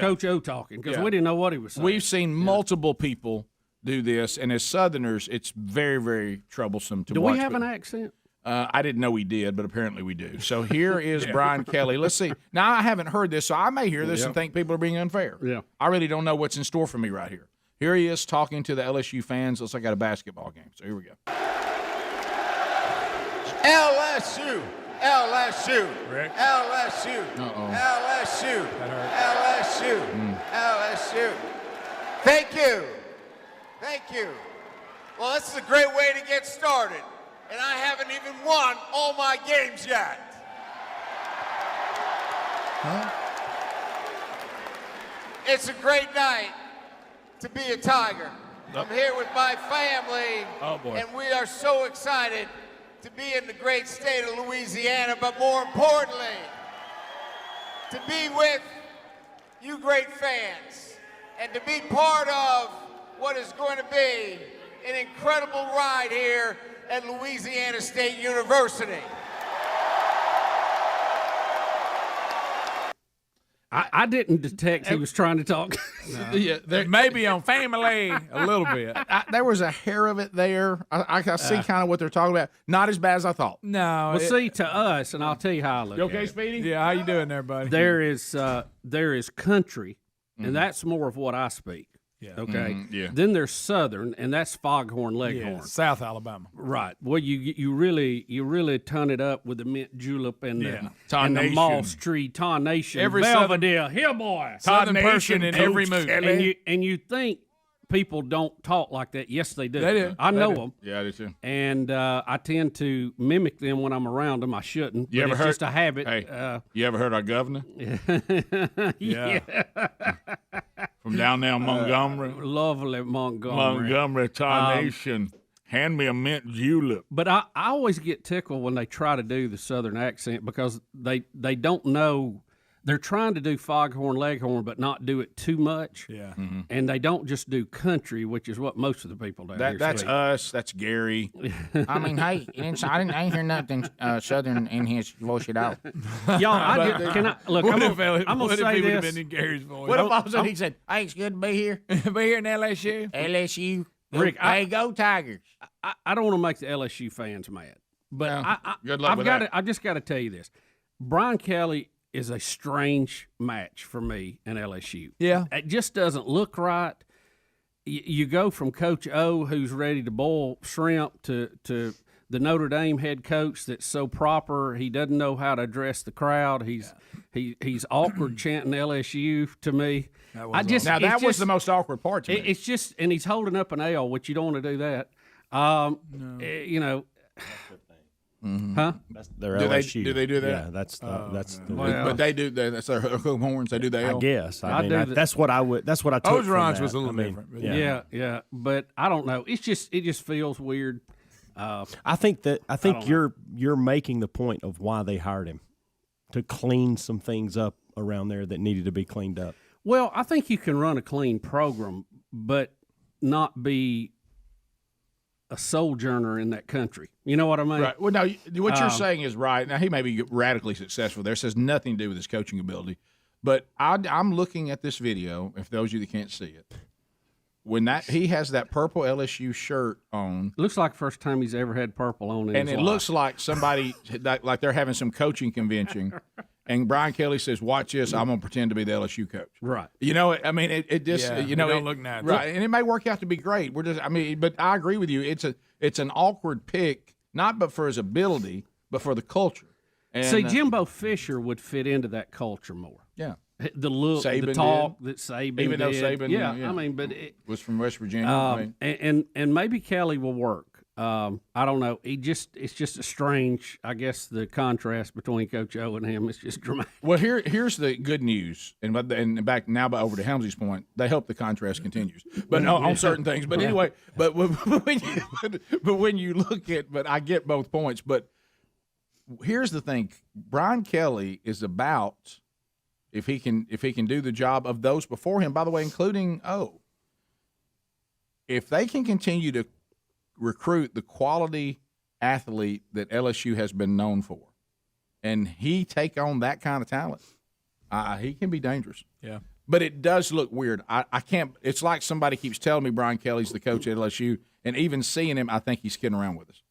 Coach O talking because we didn't know what he was saying. We've seen multiple people do this, and as Southerners, it's very, very troublesome to watch. Do we have an accent? I didn't know we did, but apparently we do. So here is Brian Kelly. Let's see. Now, I haven't heard this, so I may hear this and think people are being unfair. Yeah. I really don't know what's in store for me right here. Here he is talking to the LSU fans. Looks like I got a basketball game. So here we go. LSU, LSU, Rick? LSU, LSU, LSU, LSU. Thank you. Thank you. Well, this is a great way to get started, and I haven't even won all my games yet. Huh? It's a great night to be a Tiger. I'm here with my family, and we are so excited to be in the great state of Louisiana, but more importantly, to be with you great fans and to be part of what is going to be an incredible ride here at Louisiana State University. I didn't detect he was trying to talk. Yeah, maybe on family a little bit. There was a hair of it there. I see kind of what they're talking about. Not as bad as I thought. No. Well, see, to us, and I'll tell you how I look You at okay, it. Speedy? Yeah, how you doing there, buddy? There is country, and that's more of what I speak. Yeah. Okay. Yeah. Then there's Southern, and that's Foghorn Leghorn. Yeah, South Alabama. Right. Well, you really ton it up with the mint julep and the Tarnation. moss tree, tarnation, Every Belvedere, here boy, Southern person in every movie. and you think people don't talk like that? Yes, they do. They do. I know They do. them. Yeah, I do too. And I tend to mimic them when I'm around them. I shouldn't. You but ever it's heard? just a habit. Hey, you ever heard our governor Yeah. from down there in Montgomery? Lovely Montgomery. Montgomery, Tarnation. Hand me a mint julep. But I always get tickled when they try to do the Southern accent because they don't know. They're trying to do Foghorn Leghorn, but not do it too much. Yeah. And they don't just do country, which is what most of the people down here That's speak. us. That's Gary. I mean, hey, I didn't hear nothing Southern in his voice it out. Y'all, can I look? I'm gonna say would have this. been in Gary's voice? What if all of a sudden he said, "Hey, it's good to be here. Be here in LSU. LSU, Rick, hey, go Tigers." I don't want to make the LSU fans mad, but Good luck with that. I just got to tell you this. Brian Kelly is a strange match for me and LSU. Yeah. It just doesn't look right. You go from Coach O, who's ready to boil shrimp, to the Notre Dame head coach that's so proper. He doesn't know how to address the crowd. He's awkward chanting LSU to me. That was the most awkward part to me. It's just, and he's holding up an L, which you don't want to do that. You know. Huh? That's their do LSU. Do they do that? Yeah, that's the. But they do that. That's their horns. They do that. I guess. I mean, that's what I would. That's what I took. Ogeron's from was a that. little I mean, different. Yeah. But I don't know. It just feels weird. I think you're making the point of why they hired him, to clean some things up around there that needed to be cleaned up. Well, I think you can run a clean program, but not be a sojourner in that country. You know what I mean? Right. Well, now, what you're saying is right. Now, he may be radically successful there. It has nothing to do with his coaching ability. But I'm looking at this video, if those of you that can't see it, when he has that purple LSU shirt on. Looks like the first time he's ever had purple on in and his it life. looks like somebody, like they're having some coaching convention. And Brian Kelly says, "Watch this. I'm gonna pretend to be the LSU coach." Right. You know, I mean, it just Yeah, you know, it don't it, look natural. right, and it may work out to be great. But I agree with you. It's an awkward pick, not but for his ability, but for the culture. And, See, Jimbo Fisher would fit into that culture more. Yeah. The look, Saban the talk did. that Saban Even though did. Saban, yeah, I mean, but was from West Virginia. And maybe Kelly will work. I don't know. It's just a strange. I guess the contrast between Coach O and him is just dramatic. Well, here's the good news, and back now, over to Helmsley's point, they hope the contrast continues, but on certain things. But anyway, but when you look at, but I get both points. But here's the thing: Brian Kelly is about, if he can do the job of those before him. By the way, including O. If they can continue to recruit the quality athlete that LSU has been known for, and he take on that kind of talent, he can be dangerous. Yeah. But it does look weird. I can't. It's like somebody keeps telling me Brian Kelly's the coach at LSU, and even seeing him, I think he's kidding around with us.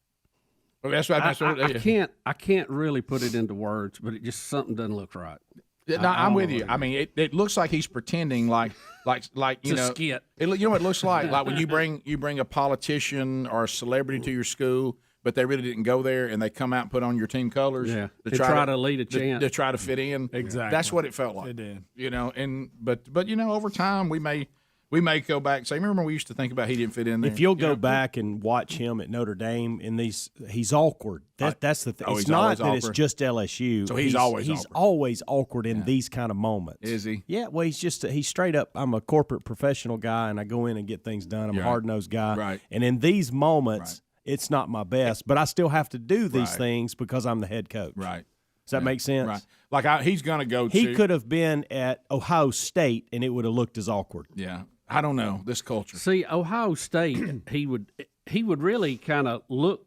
That's what I can't really put it into words, but it just something doesn't look right. No, I'm with you. I mean, it looks like he's pretending like you know, skit. You know what it looks like when you bring a politician or a celebrity to your school, but they really didn't go there, and they come out and put on your team colors. Yeah, to try to lead a chant, to try to fit in. Exactly, that's what it felt like. It did. You know, but you know, over time we may go back and say, remember we used to think about he didn't fit in there. If you'll go back and watch him at Notre Dame in these, he's awkward. That's the thing. It's not that it's just LSU. So he's always awkward in these kind of moments. Is he? Yeah. Well, he's straight up. I'm a corporate professional guy, and I go in and get things done. I'm a hard nosed guy. Right. And in these moments, it's not my best, but I still have to do these things because I'm the head coach. Right. Does that make sense? Right. Like he's going to go. He could have been at Ohio State, and it would have looked as awkward. Yeah. I don't know this culture. See, Ohio State, he would really kind of look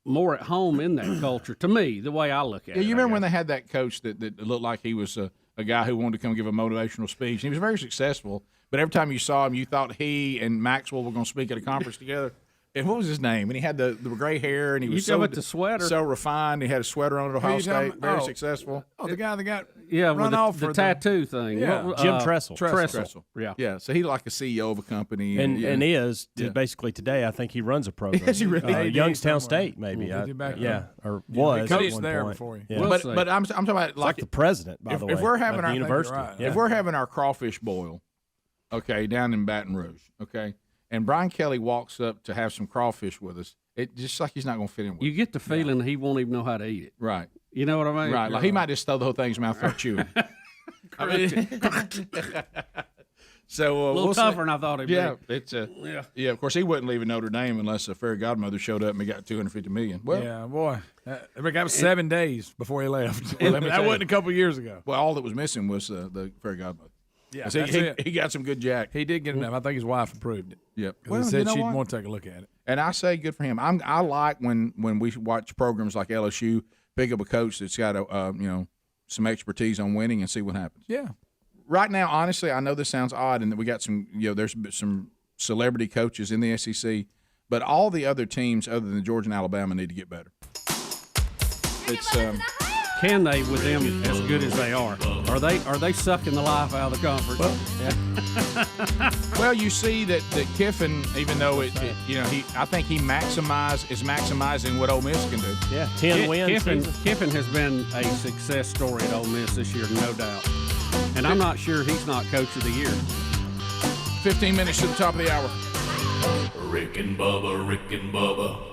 more at home in that culture to me, the way I look at it. Yeah, you remember when they had that coach that looked like he was a guy who wanted to come give a motivational speech. He was very successful, but every time you saw him, you thought he and Maxwell were going to speak at a conference together. And what was his name? And he had the gray hair, and he was the sweater, so refined. He had a sweater on at Ohio State, very successful. Oh, the guy that got run with off the tattoo thing. Yeah, Jim Tressel. Tressel. Yeah. So he's like a CEO of a company, and is basically today. I think he runs a program. Yes, he really Youngstown State, maybe. Or was at one there point. before you. Yeah. But I'm talking about like the president, by the way. If we're having our university, if we're having our crawfish boil, okay, down in Baton Rouge, okay. And Brian Kelly walks up to have some crawfish with us. It just like he's not going to fit in with You get the feeling he won't even know how to eat it. Right. You know what I mean? Right. Like he might just throw the whole thing in his mouth and start chewing. I mean, so a little tougher than I thought it'd be. It's yeah. Of course, he wouldn't leave Notre Dame unless a fairy godmother showed up and he got $250 million. Well, yeah, boy, that was 7 days before he left. Well, that wasn't a couple years ago. Well, all that was missing was the fairy godmother. Yeah, he got some good jack. He did get enough. I think his wife approved it. Yep. Well, he said she'd want to take a look at it. And I say good for him. I like when we watch programs like LSU pick up a coach that's got some expertise on winning and see what happens. Yeah. Right now, honestly, I know this sounds odd, and that we got some there's some celebrity coaches in the SEC, but all the other teams other than Georgia and Alabama need to get better. It's can they with them as good as they are? Are they sucking the life out of the conference? Well, you see that Kiffin, even though I think he is maximizing what Ole Miss can do. Yeah, 10 wins. Kiffin has been a success story at Ole Miss this year, no doubt. And I'm not sure he's not Coach of the Year. 15 minutes to the top of the hour. Rick and Bubba, Rick and Bubba.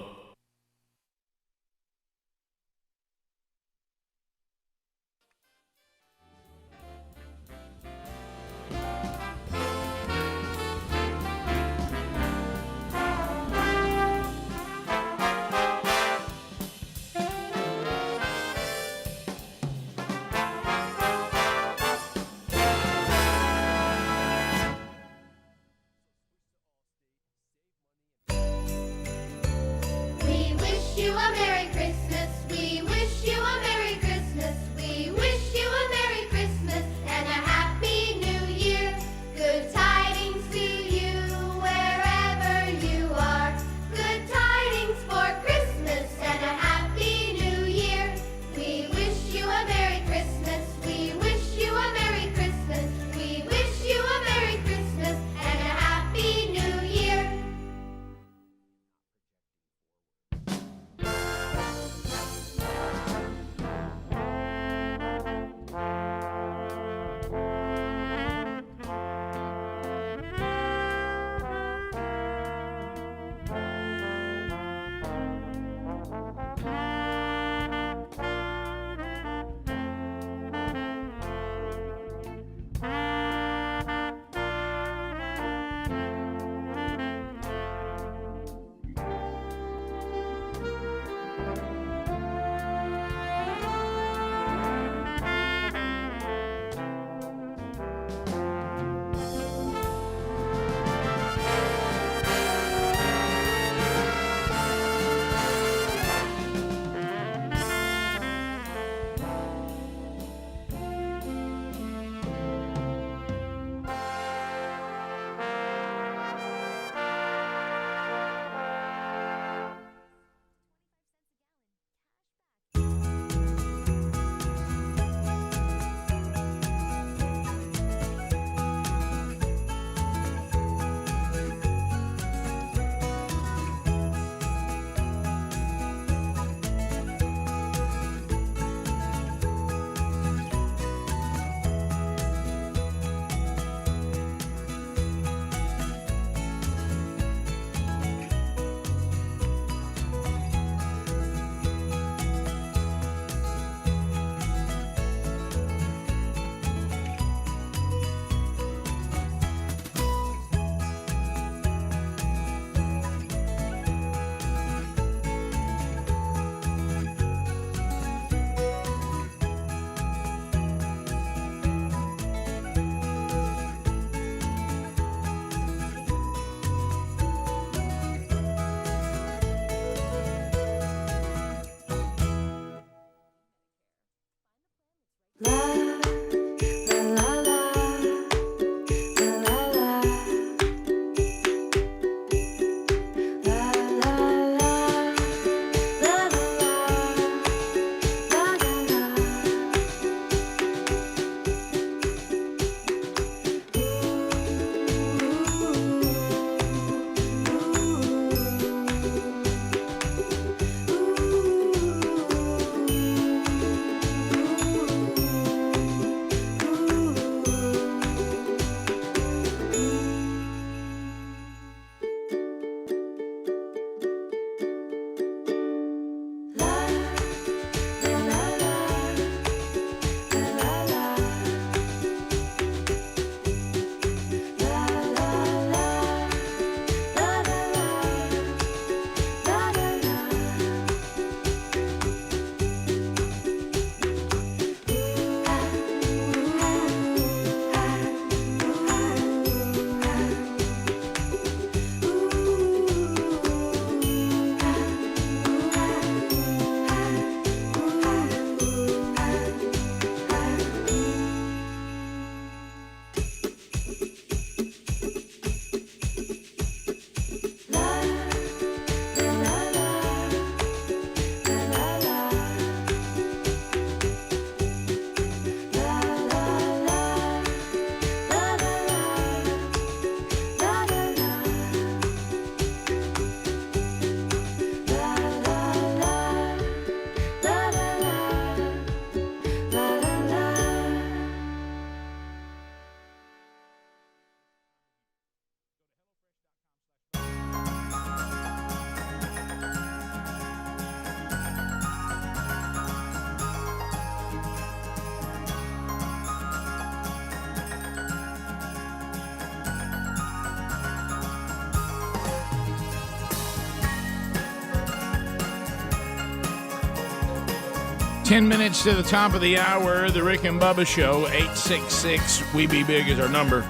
10 minutes to the top of the hour, the Rick and Bubba Show. 866-WE-BE-BIG is our number.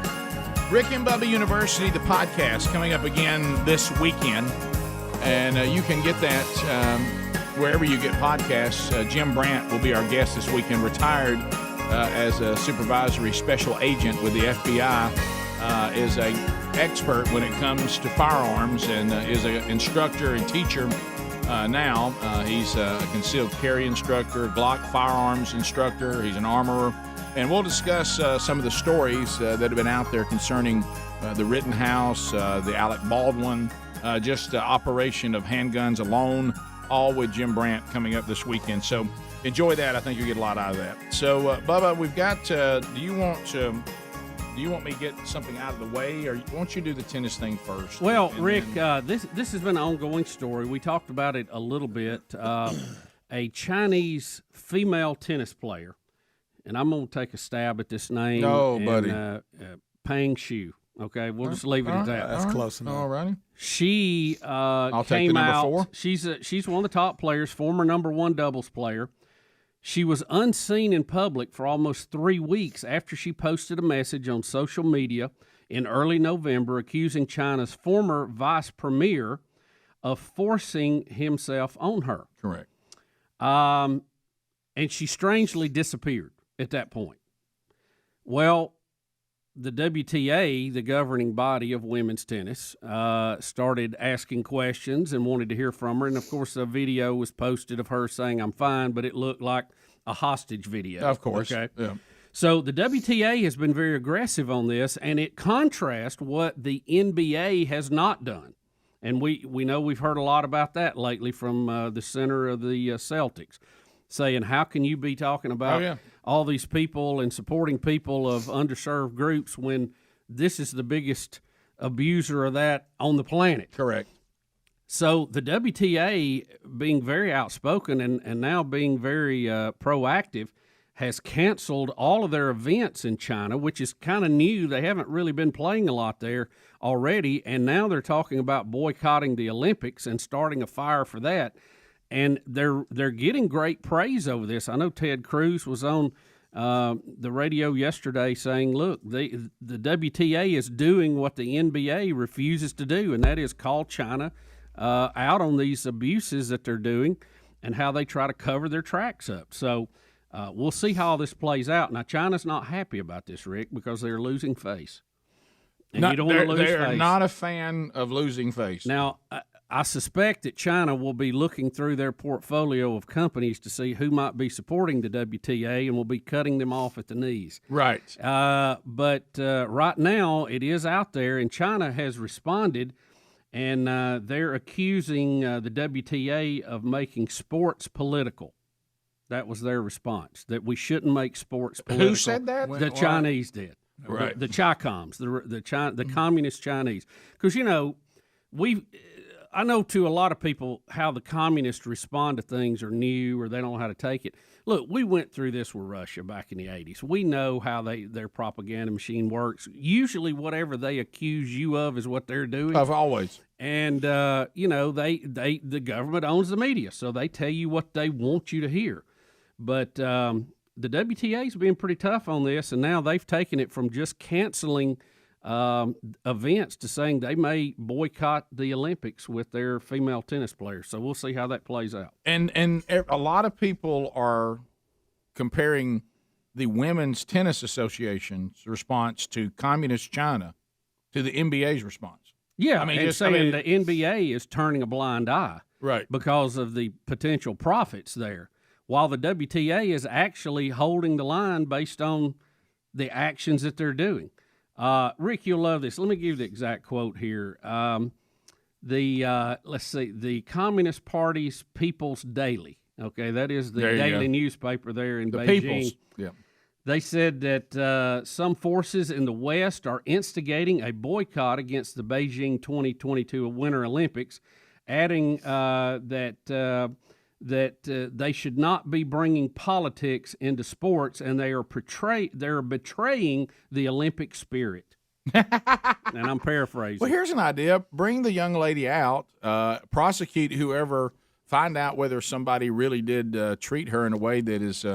Rick and Bubba University, the podcast, coming up again this weekend. And you can get that wherever you get podcasts. Jim Brandt will be our guest this weekend, retired as a supervisory special agent with the FBI, is an expert when it comes to firearms and is an instructor and teacher now. He's a concealed carry instructor, Glock firearms instructor. He's an armorer. And we'll discuss some of the stories that have been out there concerning the Rittenhouse, the Alec Baldwin, just the operation of handguns alone, all with Jim Brandt coming up this weekend. So enjoy that. I think you'll get a lot out of that. So, Bubba, we've got, do you want me to get something out of the way, or won't you do the tennis thing first? Well, Rick, this has been an ongoing story. We talked about it a little bit. A Chinese female tennis player, and I'm going to take a stab at this name. No, buddy. Pang Shu. Okay, we'll just leave it at that. That's close enough. All righty. She I'll came take the number out. 4. She's one of the top players, former number 1 doubles player. She was unseen in public for almost 3 weeks after she posted a message on social media in early November accusing China's former vice premier of forcing himself on her. Correct. And she strangely disappeared at that point. Well, the WTA, the governing body of women's tennis, started asking questions and wanted to hear from her. And, of course, a video was posted of her saying, "I'm fine," but it looked like a hostage video. Of course. Okay. Yeah. So the WTA has been very aggressive on this, and it contrasts what the NBA has not done. And we know we've heard a lot about that lately from the center of the Celtics, saying, how can you be talking about all these people and supporting people of underserved groups when this is the biggest abuser of that on the planet? Correct. So the WTA, being very outspoken and now being very proactive, has canceled all of their events in China, which is kind of new. They haven't really been playing a lot there already, and now they're talking about boycotting the Olympics and starting a fire for that. And they're getting great praise over this. I know Ted Cruz was on the radio yesterday saying, look, the WTA is doing what the NBA refuses to do, and that is call China out on these abuses that they're doing and how they try to cover their tracks up. So we'll see how all this plays out. Now, China's not happy about this, Rick, because they're losing face. And you don't want to lose face. They're not a fan of losing face. Now, I suspect that China will be looking through their portfolio of companies to see who might be supporting the WTA and will be cutting them off at the knees. Right. But right now, it is out there, and China has responded, and they're accusing the WTA of making sports political. That was their response, that we shouldn't make sports political. Who said that? The Chinese did. Right. The Chi-Coms, the communist Chinese. Because, you know, I know to a lot of people how the communists respond to things are new or they don't know how to take it. Look, we went through this with Russia back in the 80s. We know how their propaganda machine works. Usually whatever they accuse you of is what they're doing. Of always. And, you know, the government owns the media, so they tell you what they want you to hear. But the WTA's been pretty tough on this, and now they've taken it from just canceling events to saying they may boycott the Olympics with their female tennis players. So we'll see how that plays out. And a lot of people are comparing the Women's Tennis Association's response to communist China to the NBA's response. Yeah, the NBA is turning a blind eye, right, because of the potential profits there, while the WTA is actually holding the line based on the actions that they're doing. Rick, you'll love this. Let me give you the exact quote here. Let's see, the Communist Party's People's Daily. Okay, that is the daily newspaper there in Beijing. People's, yeah. They said that some forces in the West are instigating a boycott against the Beijing 2022 Winter Olympics, adding that they should not be bringing politics into sports, and they're betraying the Olympic spirit. And I'm paraphrasing. Well, here's an idea. Bring the young lady out, prosecute whoever find out whether somebody really did treat her in a way that is,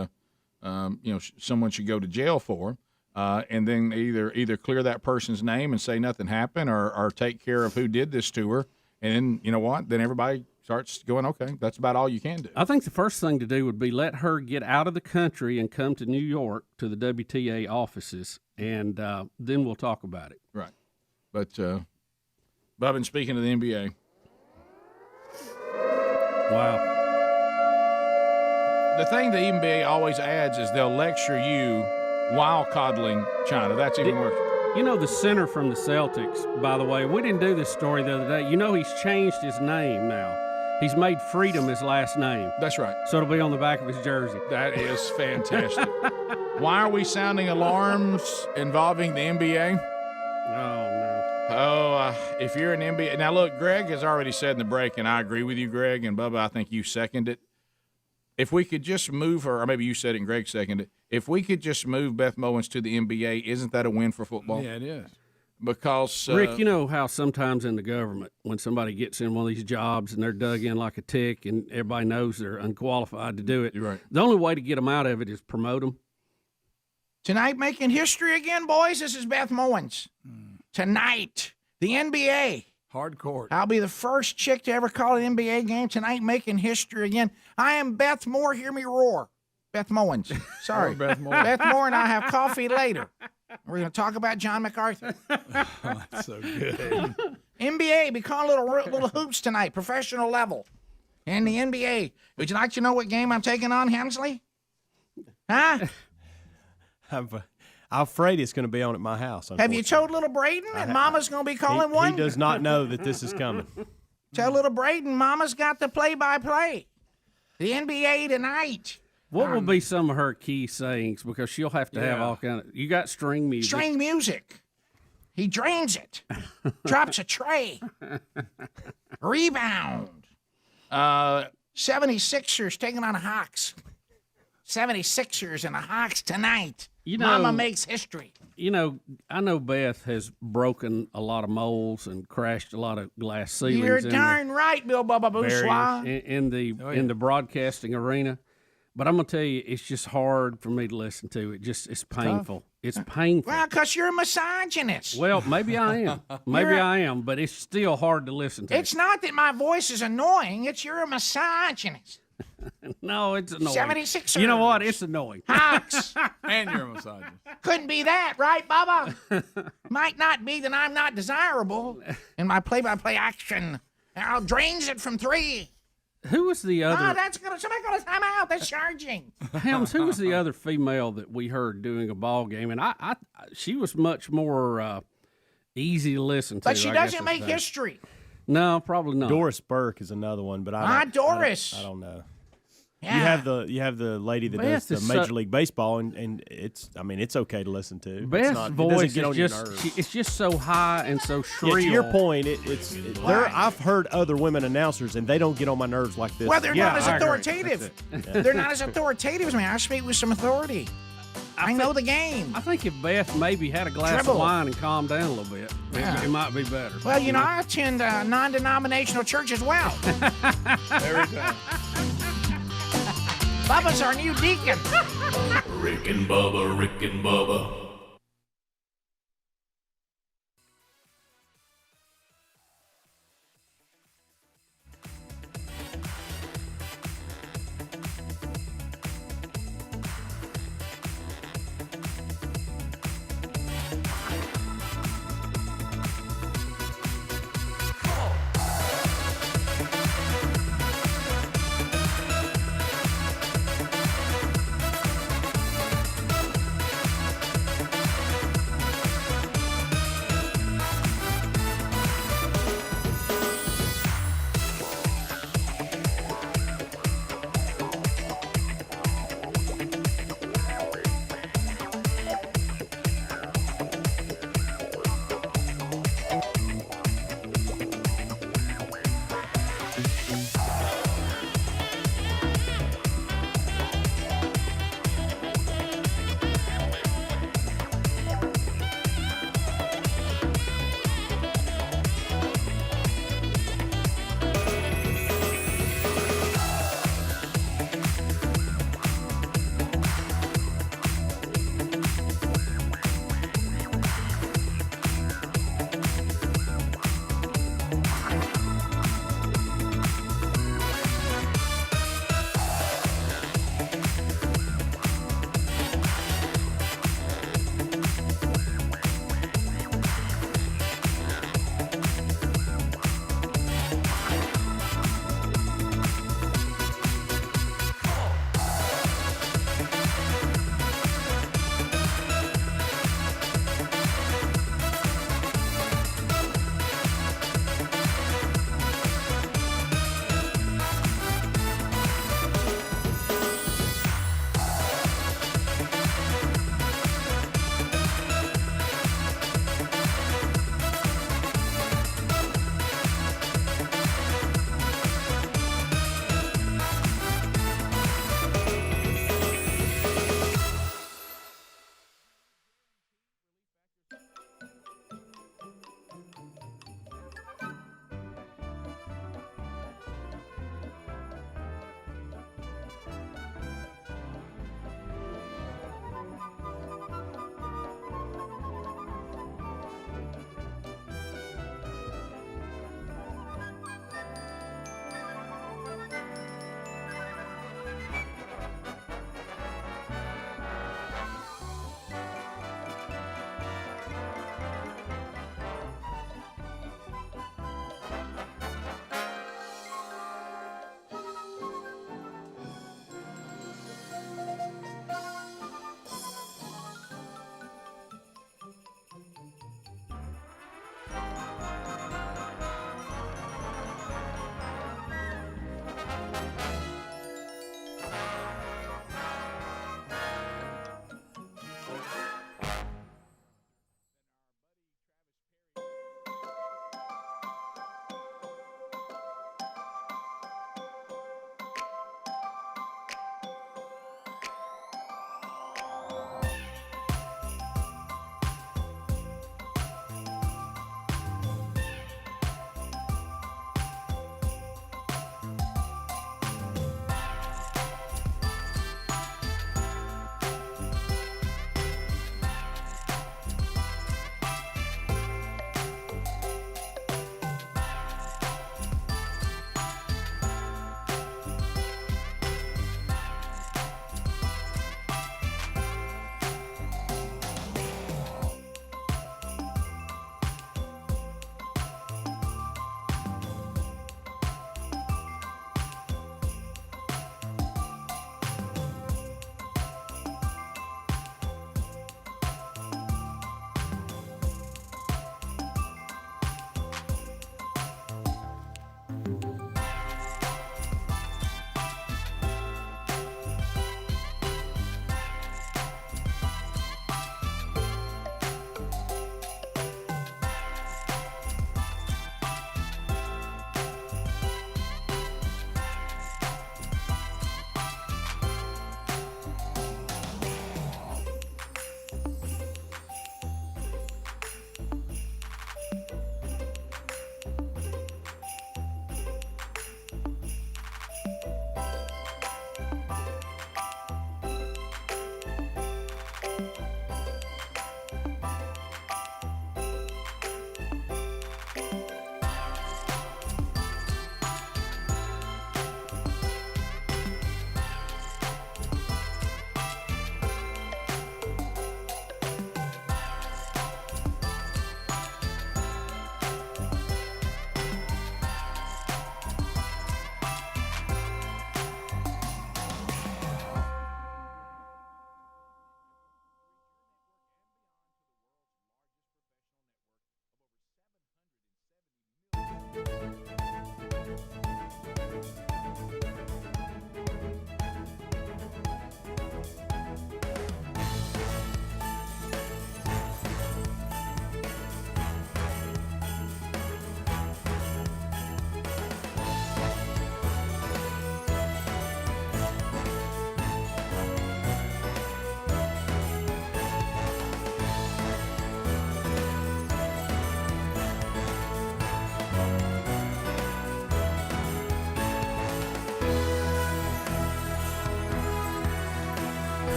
someone should go to jail for, and then either clear that person's name and say nothing happened, or take care of who did this to her. And then, you know what? Then everybody starts going, okay, that's about all you can do. I think the first thing to do would be let her get out of the country and come to New York to the WTA offices, and then we'll talk about it. Right. But, Bubba, speaking of the NBA. Wow. The thing the NBA always adds is they'll lecture you while coddling China. That's even worse. You know, the center from the Celtics, by the way, we didn't do this story the other day. You know, he's changed his name now. He's made Freedom his last name. That's right. So it'll be on the back of his jersey. That is fantastic. Why are we sounding alarms involving the NBA? Oh, no. If you're an NBA. Now, look, Greg has already said in the break, and I agree with you, Greg, and Bubba, I think you seconded it. If we could just move her, or maybe you said it and Greg seconded it, if we could just move Beth Mowins to the NBA, isn't that a win for football? Yeah, it is. Because Rick, you know how sometimes in the government, when somebody gets in one of these jobs and they're dug in like a tick and everybody knows they're unqualified to do it, right. The only way to get them out of it is promote them. Tonight, making history again, boys, this is Beth Mowins. Tonight, the NBA. Hardcore. I'll be the first chick to ever call an NBA game tonight, making history again. I am Beth Moore. Hear me roar. Beth Mowins. Sorry. Beth Moore. Beth Moore and I have coffee later. We're going to talk about John MacArthur. That's so good. NBA, be calling little hoops tonight, professional level. And the NBA. Would you like to know what game I'm taking on, Hensley? Huh? I'm afraid it's going to be on at my house. Have you told little Braden that Mama's going to be calling one? He does not know that this is coming. Tell little Braden Mama's got the play-by-play. The NBA tonight. What will be some of her key sayings? Because she'll have to have all kind of. You got string music. String music. He drains it. Drops a tray. Rebound. 76ers taking on the Hawks. 76ers and the Hawks tonight. Mama makes history. You know, I know Beth has broken a lot of molds and crashed a lot of glass ceilings. You're darn right, Bill Bubba Bourgeois. In the broadcasting arena. But I'm going to tell you, it's just hard for me to listen to. It's painful. It's painful. Well, because you're a misogynist. Well, maybe I am. I am, but it's still hard to listen to. It's not that my voice is annoying. It's you're a misogynist. No, it's annoying. 76ers. You know what? It's annoying. Hawks. And you're a misogynist. Couldn't be that, right, Bubba? Might not be that I'm not desirable in my play-by-play action. I'll drains it from 3. Who was the other? Somebody got a timeout. That's charging. Helms, who was the other female that we heard doing a ball game? And she was much more easy to listen to. But she doesn't make history. No, probably not. Doris Burke is another one, but I don't know. Yeah. You have the lady that does the Major League Baseball, and it's okay to listen to. Beth's voice is it's just so high and so shrill. Yeah, to your point, I've heard other women announcers, and they don't get on my nerves like this. Well, they're not as authoritative. They're not as authoritative as me. I speak with some authority. I know the game. I think if Beth maybe had a glass of wine and calmed down a little bit, it might be better. Well, I attend a non-denominational church as well. There we go. Bubba's our new deacon. Rick and Bubba, Rick and Bubba.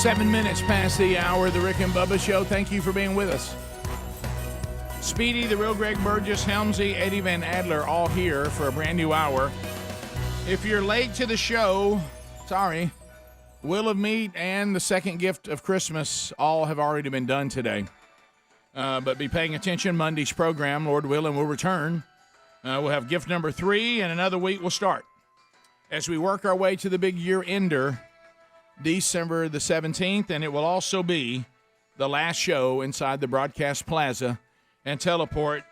7 minutes past the hour of the Rick and Bubba Show. Thank you for being with us. Speedy, the real Greg Burgess, Helmsy, Eddie Van Adler, all here for a brand new hour. If you're late to the show, sorry. Will of Meat and the second gift of Christmas all have already been done today. But be paying attention. Monday's program, Lord willing, will return. We'll have gift number 3, and another week will start. As we work our way to the big year-ender, December the 17th, and it will also be the last show inside the Broadcast Plaza and Teleport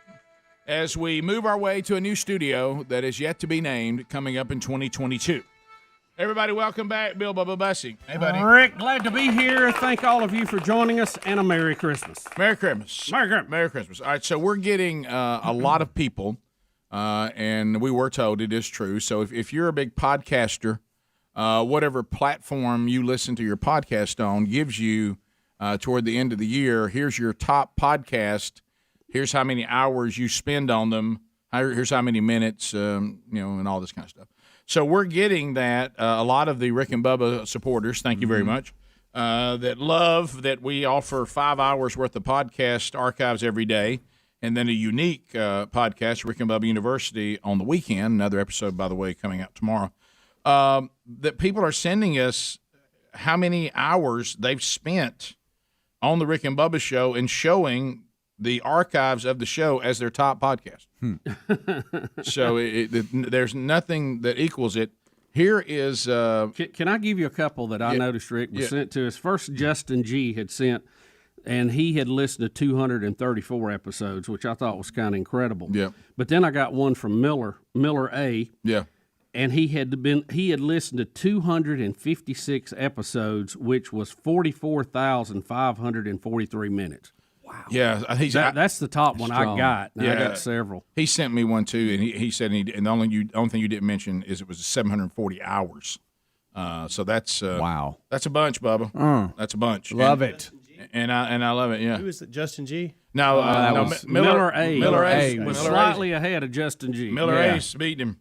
as we move our way to a new studio that is yet to be named coming up in 2022. Everybody, welcome back. Bill Bubba Bussy. Hey, buddy. Rick, glad to be here. Thank all of you for joining us, and a Merry Christmas. Merry Christmas. Merry Christmas. Merry Christmas. All right, so we're getting a lot of people, and we were told it is true. So if you're a big podcaster, whatever platform you listen to your podcast on gives you toward the end of the year, here's your top podcast. Here's how many hours you spend on them. Here's how many minutes, and all this kind of stuff. So we're getting that. A lot of the Rick and Bubba supporters, thank you very much, that love that we offer 5 hours worth of podcast archives every day, and then a unique podcast, Rick and Bubba University, on the weekend. Another episode, by the way, coming out tomorrow. That people are sending us how many hours they've spent on the Rick and Bubba Show and showing the archives of the show as their top podcast. So there's nothing that equals it. Here is... Can I give you a couple that I noticed, Rick, was sent to us? First, Justin G. had sent, and he had listened to 234 episodes, which I thought was kind of incredible. Yeah. But then I got one from Miller A. Yeah. And he had listened to 256 episodes, which was 44,543 minutes. Wow. Yeah, that's the top one strong. I got. Yeah. I got several. He sent me one too, and he said, and the only thing you didn't mention is it was 740 hours. So that's wow. That's a bunch, Bubba. That's a bunch. Love it. And I love it. Yeah. Who is it? Justin G? No, Miller A. Miller A. was slightly ahead of Justin G. Miller A's beat him.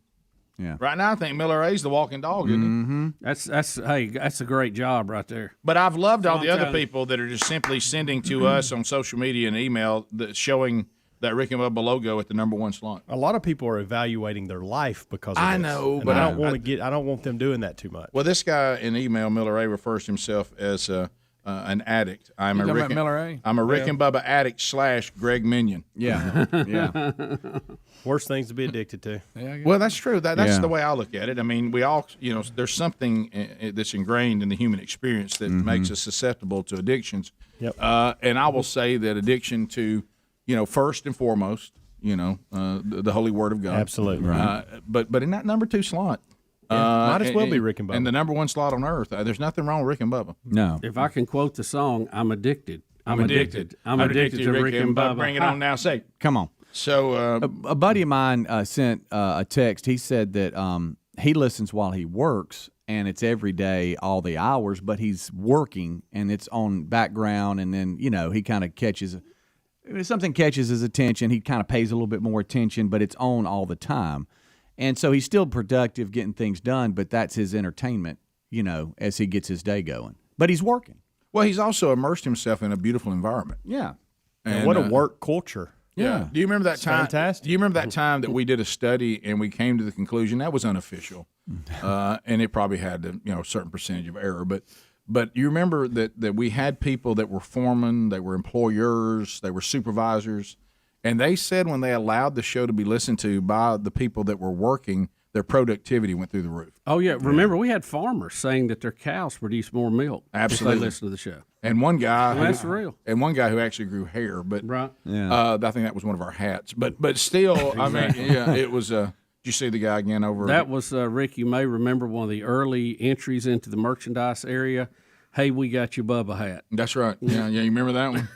Yeah. Right now, I think Miller A's the walking dog, isn't he? That's a great job right there. But I've loved all the other people that are just simply sending to us on social media and email that showing that Rick and Bubba logo at the number 1 slot. A lot of people are evaluating their life because of I this. know, And but I don't want them doing that too much. Well, this guy in email, Miller A, refers to himself as an addict. I'm a Rick and Bubba addict / Greg Minion. Yeah, yeah. Worst things to be addicted to. Well, that's true. That's the way I look at it. I mean, we all, there's something that's ingrained in the human experience that makes us susceptible to addictions. Yep. And I will say that addiction to, first and foremost, the Holy Word of God. Absolutely. But in that number 2 slot. Might as well be Rick and Bubba. And the number 1 slot on earth. There's nothing wrong with Rick and Bubba. No. If I can quote the song, I'm addicted. I'm addicted to Rick and Bubba. Bring it on now. Say. Come on. So a buddy of mine sent a text. He said that he listens while he works, and it's every day, all the hours, but he's working, and it's on background, and then, he kind of catches – if something catches his attention, he kind of pays a little bit more attention, but it's on all the time. And so he's still productive getting things done, but that's his entertainment, as he gets his day going. But he's working. Well, he's also immersed himself in a beautiful environment. Yeah. And what a work culture. Yeah. Do you remember that time? Fantastic. Do you remember that time that we did a study and we came to the conclusion that was unofficial, and it probably had a certain percentage of error, but you remember that we had people that were foremen, they were employers, they were supervisors, and they said when they allowed the show to be listened to by the people that were working, their productivity went through the roof. Oh yeah, remember we had farmers saying that their cows produce more milk. Absolutely, if they listen to the show. And one guy, that's real. And one guy who actually grew hair, but right, I think that was one of our hats. But still, Exactly. I mean, yeah, it was. Did you see the guy again over? That was Rick. You may remember one of the early entries into the merchandise area. Hey, we got your Bubba hat. That's right. Yeah, you remember that one?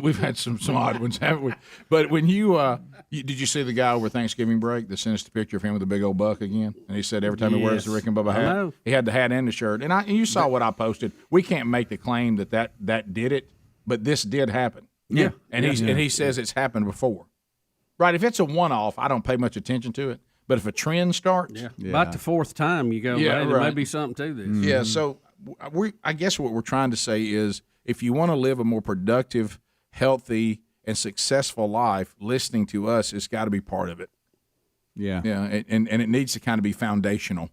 We've had some odd ones, haven't we? But when did you see the guy over Thanksgiving break that sent us the picture of him with the big old buck again? And he said every time he wears the Rick and Bubba hat, he had the hat and the shirt. And you saw what I posted. We can't make the claim that did it, but this did happen. Yeah. And he says it's happened before. Right. If it's a one-off, I don't pay much attention to it. But if a trend starts, about the 4th time you go, there may be something to this. Yeah. So I guess what we're trying to say is if you want to live a more productive, healthy, and successful life, listening to us has got to be part of it. Yeah. Yeah, and it needs to kind of be foundational,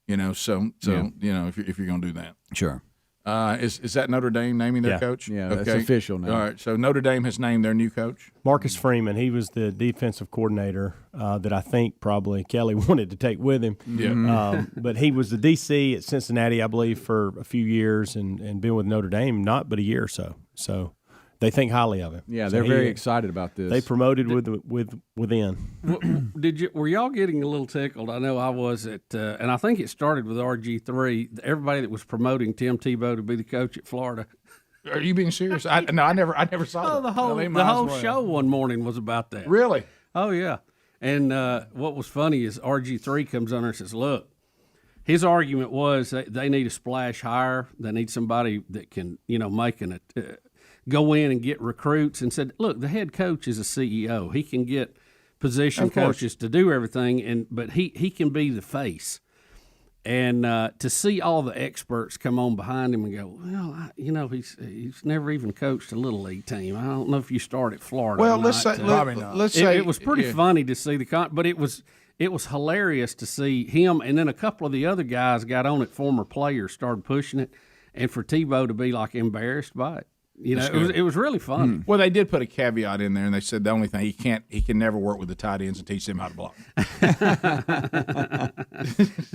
you know. So Yeah. you know, if you're going to do that, Sure. Is that Notre Dame naming their Yeah. coach? Yeah, that's official now. All right, so Notre Dame has named their new coach. Marcus Freeman, he was the defensive coordinator that I think probably Kelly wanted to take with him. Yeah. But he was the DC at Cincinnati, I believe, for a few years and been with Notre Dame not but a year or so. So they think highly of him. Yeah, So they're very excited about this. They promoted within. Were y'all getting a little tickled? I know I was and I think it started with RG3. Everybody that was promoting Tim Tebow to be the coach at Florida. Are you being serious? I never saw Oh, it. the whole show one morning was about that. Really? Oh yeah. And what was funny is RG3 comes on there and says, "Look, his argument was that they need a splash hire. They need somebody that can, make go in and get recruits." And said, "Look, the head coach is a CEO. He can get position Of course. coaches to do everything, but he can be the face." And to see all the experts come on behind him and go, "Well, he's never even coached a little league team. I don't know if you start at Florida." Well, or let's not." say, let's say it was pretty funny to see but it was hilarious to see him, and then a couple of the other guys got on it. Former players started pushing it, and for Tebow to be like embarrassed by it. It was really funny. Well, they did put a caveat in there, and they said the only thing he can never work with the tight ends and teach them how to block.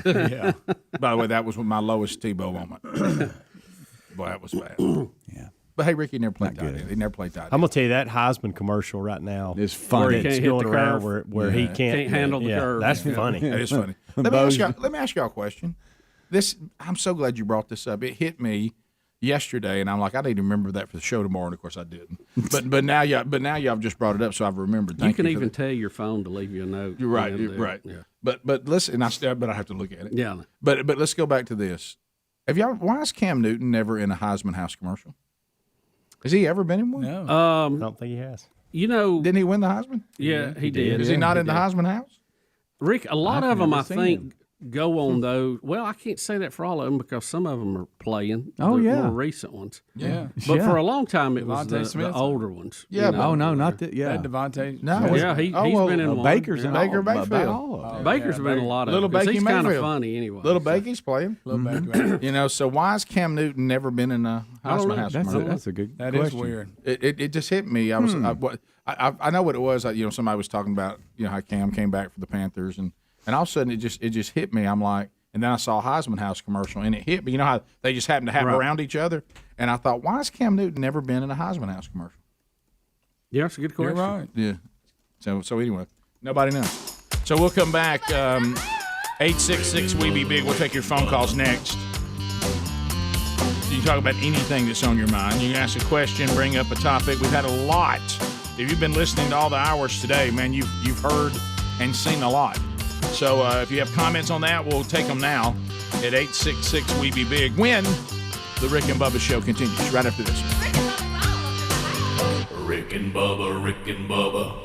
Yeah. By the way, that was my lowest Tebow moment. Boy, that was bad. Yeah. But hey, Ricky never played tight end. He never played tight end. I'm gonna tell you that Heisman commercial right now is funny. It's going around where he can't handle the curve. That's funny. That is funny. Let me ask y'all a question. I'm so glad you brought this up. It hit me yesterday, and I'm like, I need to remember that for the show tomorrow, and of course I didn't. But now y'all just brought it up, so I've remembered. You can even tell your phone to leave you a note. You're right. You're right. Yeah. But listen, but I have to look at it. Yeah. But let's go back to this. Why is Cam Newton never in a Heisman House commercial? Has he ever been in one? No. I don't think he has. Didn't he win the Heisman? Yeah, he did. Is he not in the Heisman House? Rick, a lot I've of them, never I seen think, him. go on those. Well, I can't say that for all of them because some of them are playing. Oh, the yeah. more recent ones. Yeah. But Yeah. for a long time, it was Devontae the Smith. older ones. Yeah, you know. Oh, no, not that. Yeah. That Devontae. No. Yeah, he's been in one. Baker's in Baker all, about Mayfield. all of them. Baker's been in a lot of Little them 'cause Bakey he's kind of Mayfield. funny anyway. Little Bakey's playing. Little Baker. So why has Cam Newton never been in a I don't Heisman know. House That's commercial? that's a good That is question. weird. It just hit me. I was I know what it was. Somebody was talking about how Cam came back for the Panthers, and all of a sudden it just hit me. I'm like, and then I saw a Heisman House commercial, and it hit me. You know how they just happen to have around each other, and I thought, why has Cam Newton never been in a Heisman House commercial? Yeah, that's a good question. You're right. Yeah. So anyway, nobody knows. So we'll come back. 866 We Be Big. We'll take your phone calls next. You can talk about anything that's on your mind. You can ask a question, bring up a topic. We've had a lot. If you've been listening to all the hours today, man, you've heard and seen a lot. So if you have comments on that, we'll take them now at 866 We Be Big. When the Rick and Bubba Show continues right after this. Rick and Bubba, Rick and Bubba.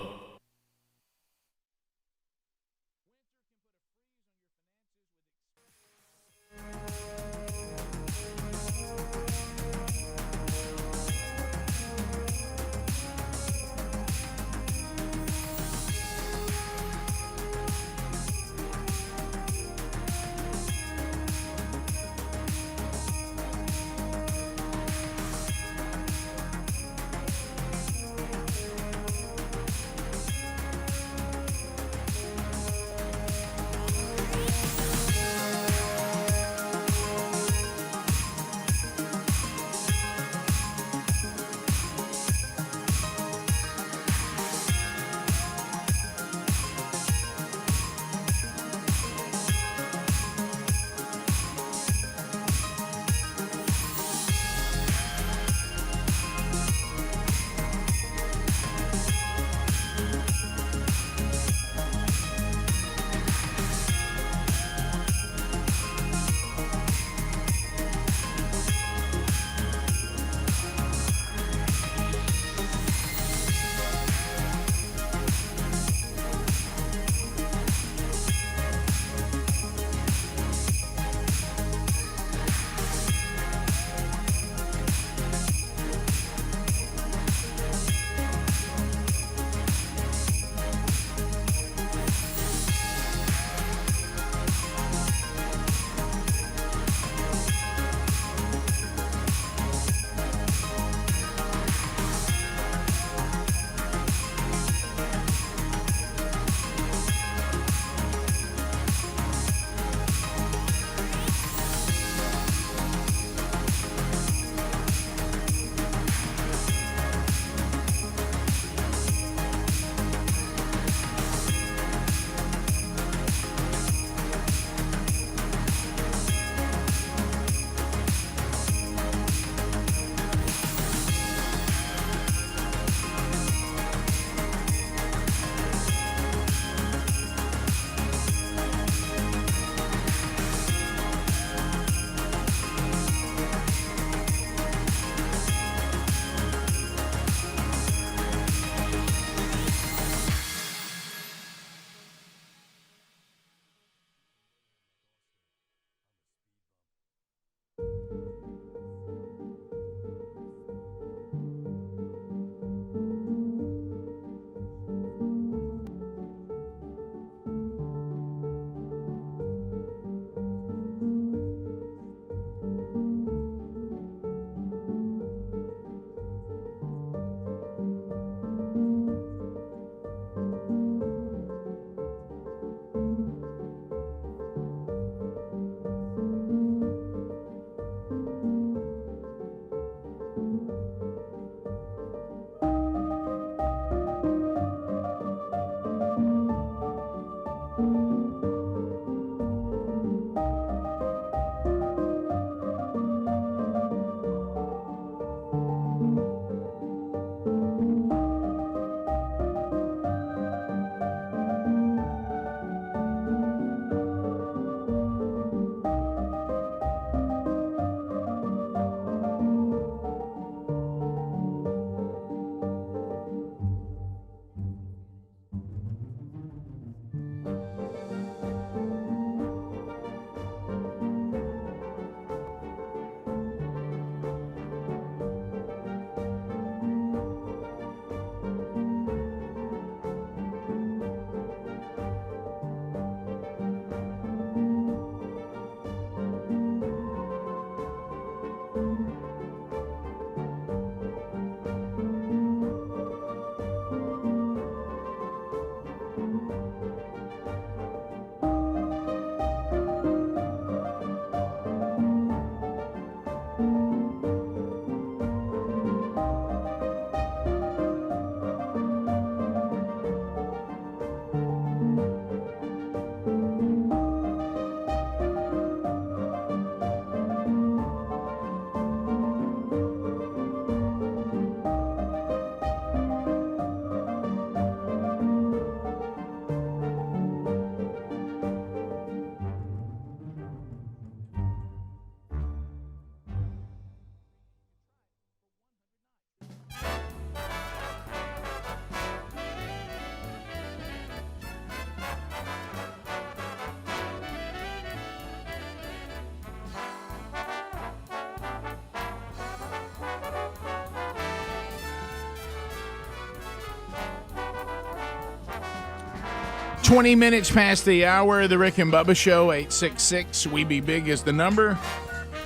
20 minutes past the hour of the Rick and Bubba Show. 866 We Be Big is the number.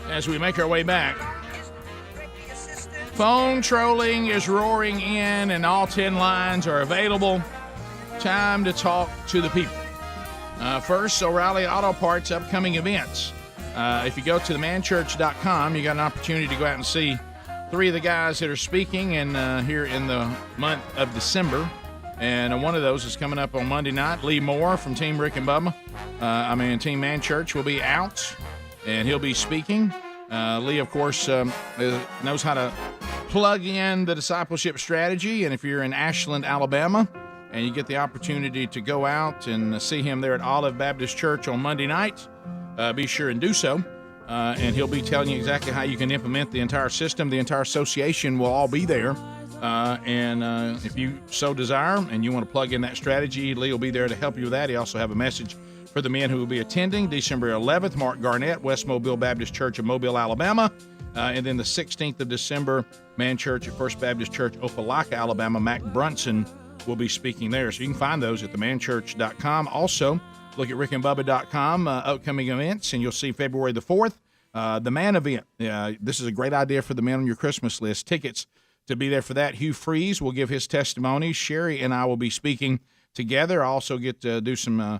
As we make our way back, phone trolling is roaring in, and all 10 lines are available. Time to talk to the people. First, O'Reilly Auto Parts upcoming events. If you go to themanchurch.com, you got an opportunity to go out and see 3 of the guys that are speaking here in the month of December. And one of those is coming up on Monday night. Lee Moore from Team Rick and Bubba, Team Man Church will be out, and he'll be speaking. Lee, of course, knows how to plug in the discipleship strategy. And if you're in Ashland, Alabama, and you get the opportunity to go out and see him there at Olive Baptist Church on Monday night, be sure and do so. And he'll be telling you exactly how you can implement the entire system. The entire association will all be there. If you so desire and you want to plug in that strategy, Lee will be there to help you with that. He also have a message for the men who will be attending. December 11th, Mark Garnett, West Mobile Baptist Church of Mobile, Alabama. And then the 16th of December, Man Church at First Baptist Church, Opelika, Alabama. Mac Brunson will be speaking there. So you can find those at themanchurch.com. Also, look at rickandbubba.com, upcoming events, and you'll see February the 4th, the Man event. This is a great idea for the men on your Christmas list. Tickets to be there for that. Hugh Freeze will give his testimony. Sherry and I will be speaking together. I also get to do some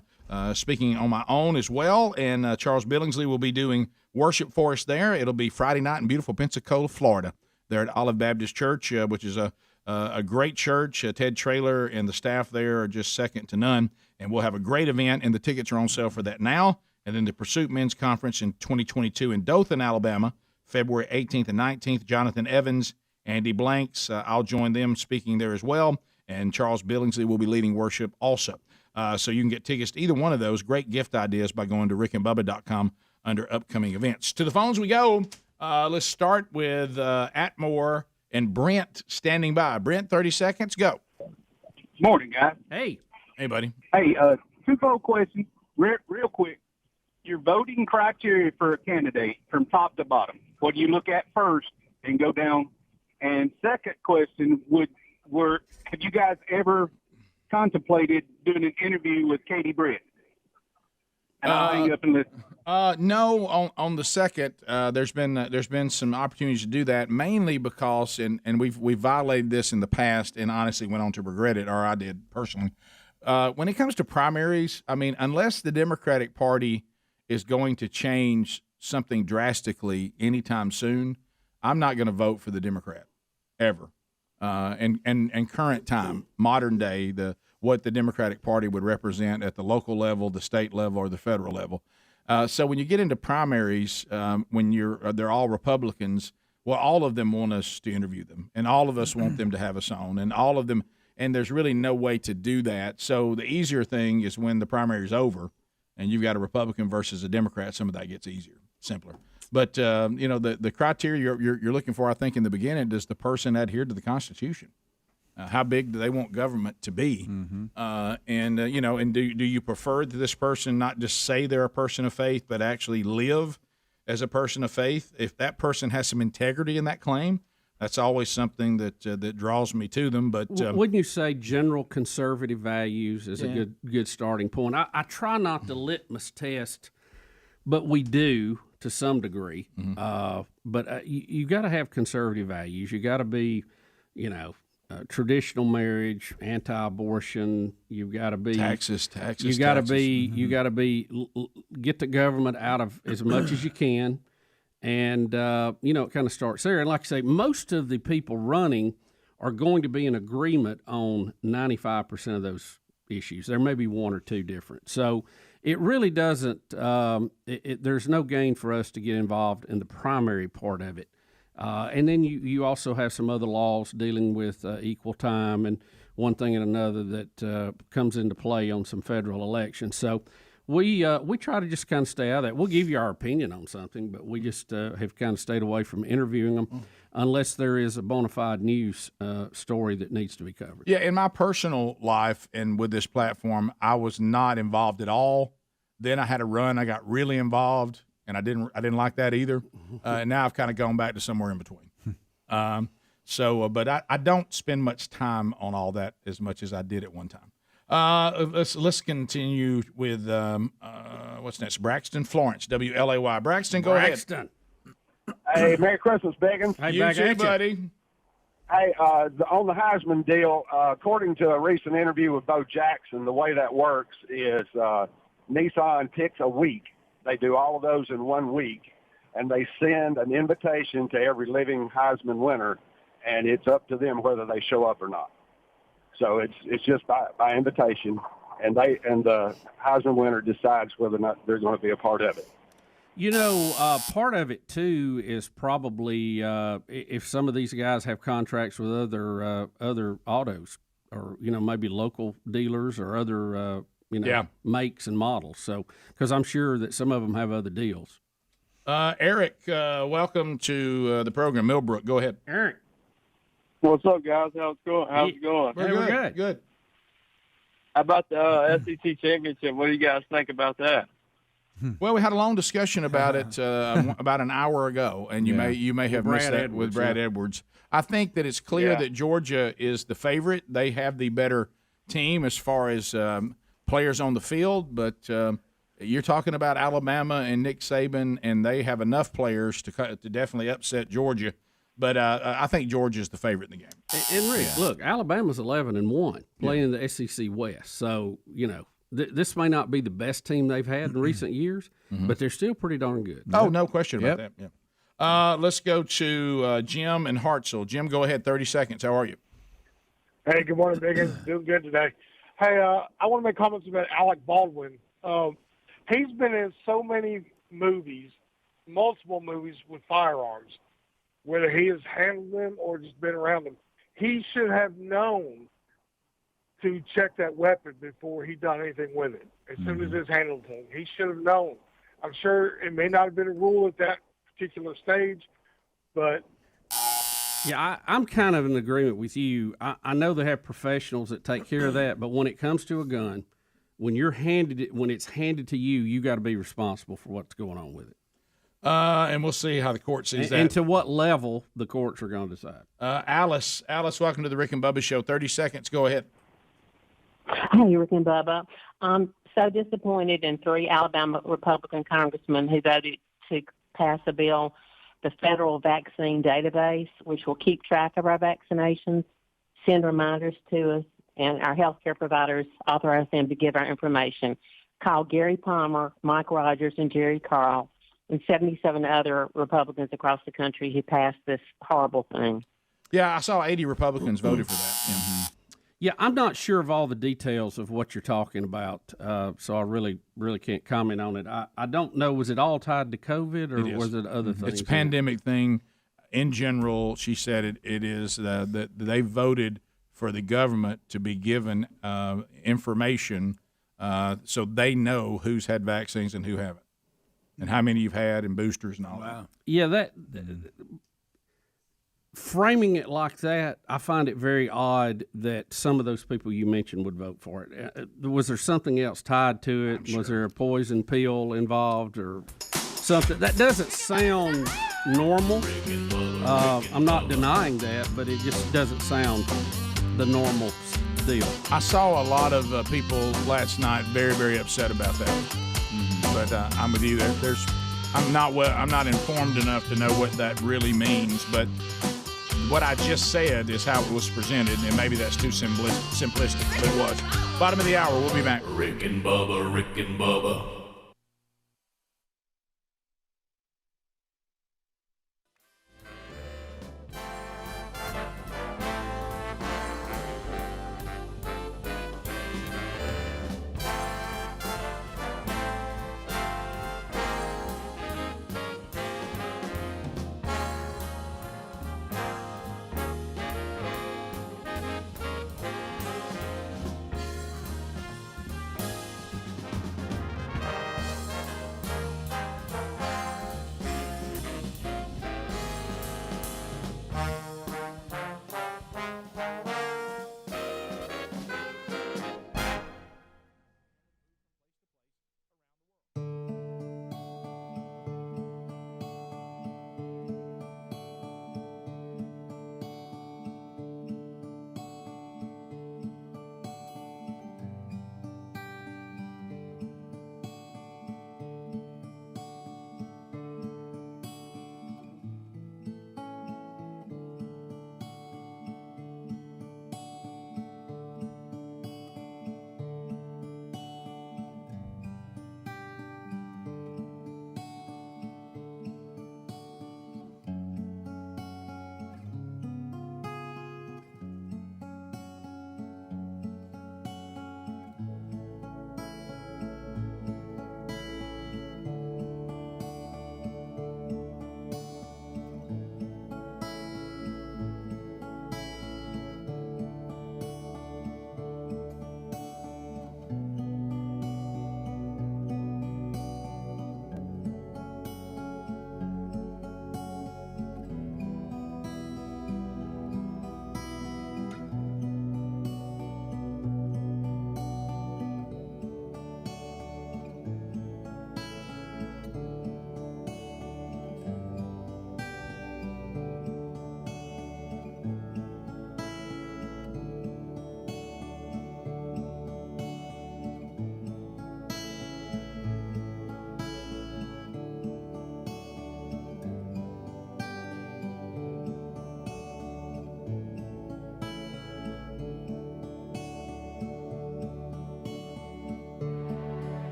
speaking on my own as well. And Charles Billingsley will be doing worship for us there. It'll be Friday night in beautiful Pensacola, Florida, there at Olive Baptist Church, which is a great church. Ted Traylor and the staff there are just second to none. And we'll have a great event, and the tickets are on sale for that now. And then the Pursuit Men's Conference in 2022 in Dothan, Alabama, February 18th and 19th. Jonathan Evans, Andy Blanks, I'll join them speaking there as well, and Charles Billingsley will be leading worship also. So you can get tickets to either one of those great gift ideas by going to rickandbubba.com under upcoming events. To the phones we go. Let's start with Atmore and Brent standing by. Brent, 30 seconds, go. Morning, guys. Hey. Hey, buddy. Hey, twofold question, real quick. Your voting criteria for a candidate from top to bottom. What do you look at first and go down? And second question, have you guys ever contemplated doing an interview with Katie Britt? And I'll hang up and listen. No, on the second, there's been some opportunities to do that, mainly because and we've violated this in the past, and honestly went on to regret it, or I did personally. When it comes to primaries, I mean, unless the Democratic Party is going to change something drastically anytime soon, I'm not going to vote for the Democrat ever. And current time, modern day, what the Democratic Party would represent at the local level, the state level, or the federal level. So when you get into primaries, when they're all Republicans, well, all of them want us to interview them, and all of us want them to have us on, and all of them, and there's really no way to do that. So the easier thing is when the primary is over, and you've got a Republican versus a Democrat, some of that gets easier, simpler. But the criteria you're looking for, I think, in the beginning, does the person adhere to the Constitution? How big do they want government to be? Mm-hmm. And do you prefer that this person not just say they're a person of faith, but actually live as a person of faith? If that person has some integrity in that claim, that's always something that draws me to them. But wouldn't you say general conservative values is a good starting point? I try not to litmus test, but we do to some degree. Mm-hmm. But you got to have conservative values. You got to be, traditional marriage, anti-abortion. You've got to be taxes. You got to be. Mm-hmm. You got to be. Get the government out of as much as you can. And, it kind of starts there. And like I say, most of the people running are going to be in agreement on 95% of those issues. There may be one or two different. So it really doesn't there's no gain for us to get involved in the primary part of it. And then you also have some other laws dealing with equal time and one thing and another that comes into play on some federal elections. So we try to just kind of stay out of that. We'll give you our opinion on something, but we just have kind of stayed away from interviewing them unless there is a bona fide news story that needs to be covered. Yeah, in my personal life and with this platform, I was not involved at all. Then I had a run. I got really involved, and I didn't like that either. And now I've kind of gone back to somewhere in between. But I don't spend much time on all that as much as I did at one time. Let's continue with what's next? Braxton Florence, WLAY. Braxton, go ahead. Hey, Merry Christmas, Biggins. Hey, You back too, at you. buddy. Hey, on the Heisman deal, according to a recent interview with Bo Jackson, the way that works is Nissan picks a week. They do all of those in 1 week, and they send an invitation to every living Heisman winner, and it's up to them whether they show up or not. So it's just by invitation, and the Heisman winner decides whether or not they're going to be a part of it. You know, part of it too is probably if some of these guys have contracts with other autos, or maybe local dealers or other makes and models. So because I'm sure that some of them have other deals. Eric, welcome to the program. Millbrook, go ahead. Eric, what's up, guys? How's it going? We're good. Good. How about the SEC championship? What do you guys think about that? Well, we had a long discussion about it about an hour ago, and you may have missed that with Brad Edwards. I think that it's clear that Georgia is the favorite. They have the better team as far as players on the field, but you're talking about Alabama and Nick Saban, and they have enough players to definitely upset Georgia. But I think Georgia's the favorite in the game. And Rick, look, Alabama's 11-1 playing the SEC West, so this may not be the best team they've had in recent years, but they're still pretty darn good. Oh, no question about that. Yeah. Let's go to Jim and Hartselle. Jim, go ahead. 30 seconds. How are you? Hey, good morning, Biggins. Doing good today. Hey, I want to make comments about Alec Baldwin. He's been in so many movies, multiple movies with firearms, whether he has handled them or just been around them. He should have known to check that weapon before he done anything with it. As soon as it's handled him, he should have known. I'm sure it may not have been a rule at that particular stage, but yeah, I'm kind of in agreement with you. I know they have professionals that take care of that, but when it comes to a gun, when it's handed to you, you got to be responsible for what's going on with it. And we'll see how the court sees that. And to what level the courts are going to decide. Alice, welcome to the Rick and Bubba Show. 30 seconds. Go ahead. Hey, Rick and Bubba. I'm so disappointed in 3 Alabama Republican congressmen who voted to pass a bill, the Federal Vaccine Database, which will keep track of our vaccinations, send reminders to us, and our healthcare providers authorize them to give our information. Call Gary Palmer, Mike Rogers, and Jerry Carl, and 77 other Republicans across the country who passed this horrible thing. Yeah, I saw 80 Republicans voted for that. Yeah, I'm not sure of all the details of what you're talking about, so I really can't comment on it. I don't know, was it all tied to COVID, or was it other things? It's a pandemic thing. In general, she said it is that they voted for the government to be given information so they know who's had vaccines and who haven't, and how many you've had, and boosters and all that. Yeah, framing it like that, I find it very odd that some of those people you mentioned would vote for it. Was there something else tied to it? Sure. Was there a poison pill involved or something? That doesn't sound normal. I'm not denying that, but it just doesn't sound the normal deal. I saw a lot of people last night very, very upset about that. But I'm with you. I'm not informed enough to know what that really means, but what I just said is how it was presented, and maybe that's too simplistic, but it was. Bottom of the hour, we'll be back. Rick and Bubba, Rick and Bubba.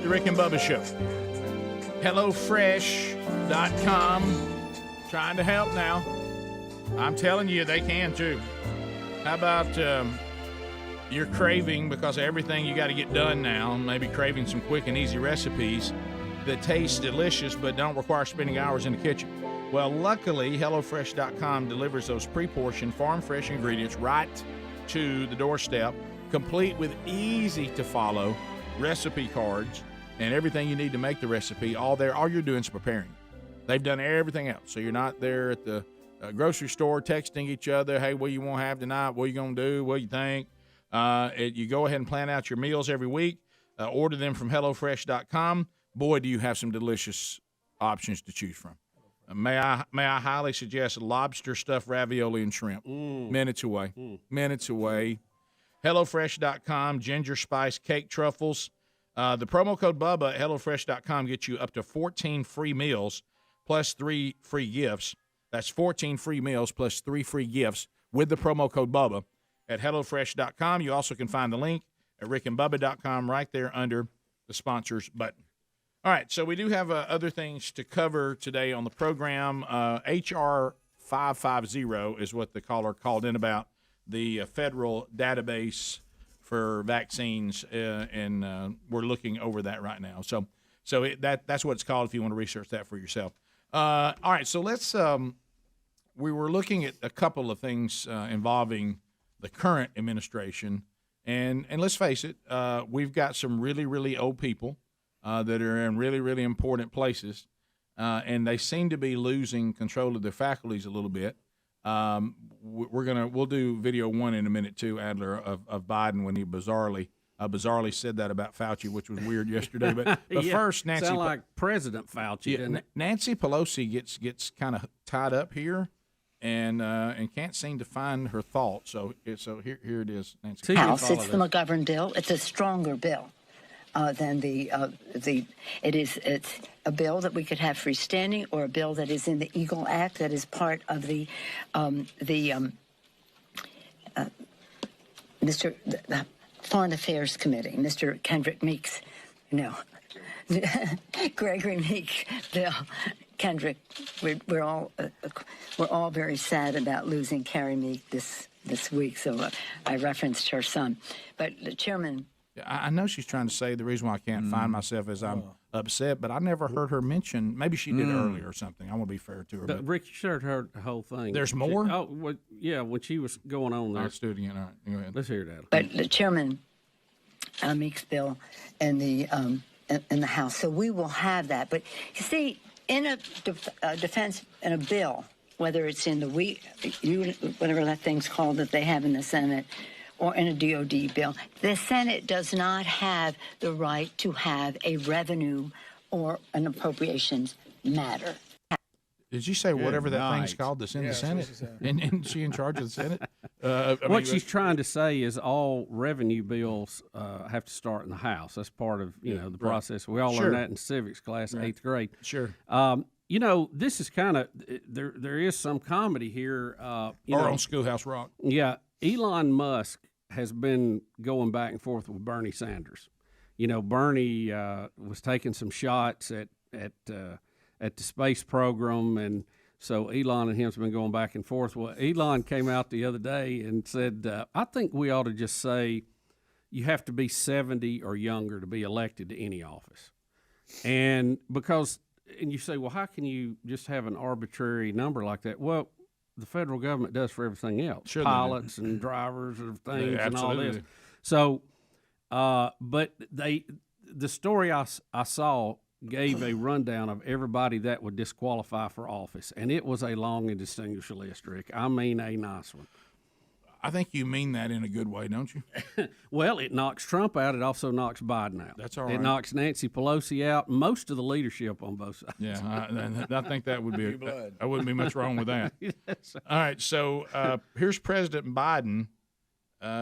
The Rick and Bubba Show. HelloFresh.com. Trying to help now. I'm telling you, they can too. How about you're craving, because of everything you got to get done now, maybe craving some quick and easy recipes that taste delicious but don't require spending hours in the kitchen. Well, luckily, HelloFresh.com delivers those pre-portioned, farm-fresh ingredients right to the doorstep, complete with easy-to-follow recipe cards and everything you need to make the recipe. All there, all you're doing is preparing. They've done everything else, so you're not there at the grocery store texting each other, hey, what you want to have tonight? What are you going to do? What do you think? You go ahead and plan out your meals every week. Order them from HelloFresh.com. Boy, do you have some delicious options to choose from. May I highly suggest lobster stuffed ravioli and shrimp. Minutes away. Minutes away. HelloFresh.com, ginger spice cake truffles. The promo code Bubba at HelloFresh.com gets you up to 14 free meals plus 3 free gifts. That's 14 free meals plus 3 free gifts with the promo code Bubba at HelloFresh.com. You also can find the link at rickandbubba.com right there under the sponsors button. All right, so we do have other things to cover today on the program. HR 550 is what the caller called in about, the federal database for vaccines, and we're looking over that right now. So that's what it's called if you want to research that for yourself. All right, so let's we were looking at a couple of things involving the current administration, and let's face it, we've got some really, really old people that are in really, really important places, and they seem to be losing control of their faculties a little bit. We'll do video one in a minute too, Adler, of Biden when he bizarrely said that about Fauci, which was weird yesterday. But yeah, first, Nancy, sound like President Fauci, didn't it? Nancy Pelosi gets kind of tied up here, and can't seem to find her thoughts. So here it is, Nancy. House, it's the McGovern bill. It's a stronger bill than it's a bill that we could have freestanding, or a bill that is in the Eagle Act that is part of the Foreign Affairs Committee, Mr. Kendrick Meeks, Gregory Meeks bill. Kendrick, we're all very sad about losing Carrie Meek this week, so I referenced her son. But the chairman. I know she's trying to say the reason why I can't find myself is I'm upset, but I never heard her mention. Maybe she did earlier or something. I want to be fair to her. But Rick, you should have heard the whole thing. There's more? Well, yeah, when she was going on there. Let's do it again. All right, go ahead. Let's hear that. But the chairman Meeks bill in the House, so we will have that. But you see, in a defense, in a bill, whether it's in whatever that thing's called that they have in the Senate, or in a DOD bill, the Senate does not have the right to have a revenue or an appropriations matter. Did you say whatever that thing's called that's in the Senate? And she in charge of the Senate? What she's trying to say is all revenue bills have to start in the House. That's part of the process. We all learned that in civics class, 8th grade. Sure. This is kind of there is some comedy here. On Schoolhouse Rock. Yeah. Elon Musk has been going back and forth with Bernie Sanders. Bernie was taking some shots at the space program, and so Elon and him's been going back and forth. Well, Elon came out the other day and said, I think we ought to just say you have to be 70 or younger to be elected to any office. And because and you say, well, how can you just have an arbitrary number like that? Well, the federal government does for everything else, pilots and drivers of things and all this. So, but the story I saw gave a rundown of everybody that would disqualify for office, and it was a long and distinguished list, Rick. I mean, a nice one. I think you mean that in a good way, don't you? Well, it knocks Trump out. It also knocks Biden out. That's all right. It knocks Nancy Pelosi out. Most of the leadership on both sides. Yeah, I think that would be. I wouldn't be much wrong with that. Yes. All right, so here's President Biden.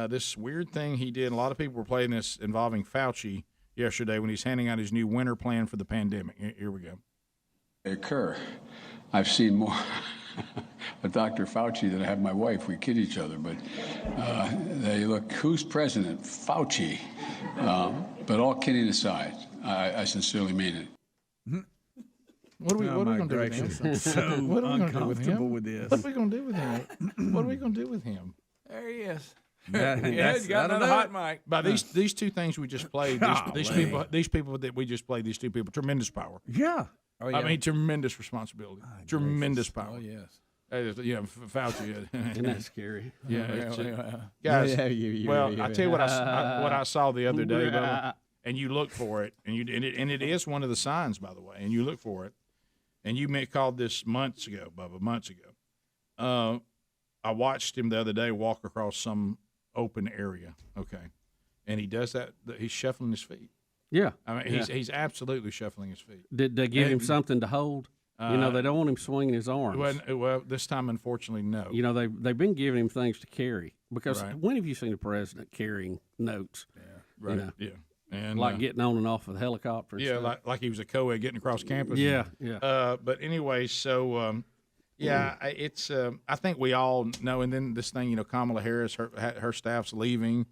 This weird thing he did. A lot of people were playing this involving Fauci yesterday when he's handing out his new winter plan for the pandemic. Here we go. Occur. I've seen more with Dr. Fauci than I have my wife. We kid each other, but they look, who's president? Fauci. But all kidding aside, I sincerely mean it. What are we going to do with him? So what are we uncomfortable going to do with this. What are we going to do with him? What are we going to do with him? There he is. He's got another hot mic. By these two things we just played, these people that we just played, these two people, tremendous power. Yeah. Oh, yeah. I mean, tremendous responsibility. Tremendous power. Oh, yes. Fauci. Isn't that scary? Yeah. Guys, I tell you what I saw the other day, Bubba, and you look for it, and it is one of the signs, by the way, and you look for it, and you called this months ago, Bubba, months ago. I watched him the other day walk across some open area, okay, and he does that. He's shuffling his feet. Yeah, I mean, he's absolutely shuffling his feet. Did they give him something to hold? They don't want him swinging his arms. Well, this time, unfortunately, no. They've been giving him things to carry because when have you seen the president carrying notes? Yeah, right. Yeah, and like getting on and off of the helicopter. And stuff. like he was a co-ed getting across campus. Yeah. But anyway, so. It's. I think we all know. And then this thing, Kamala Harris, her staff's leaving.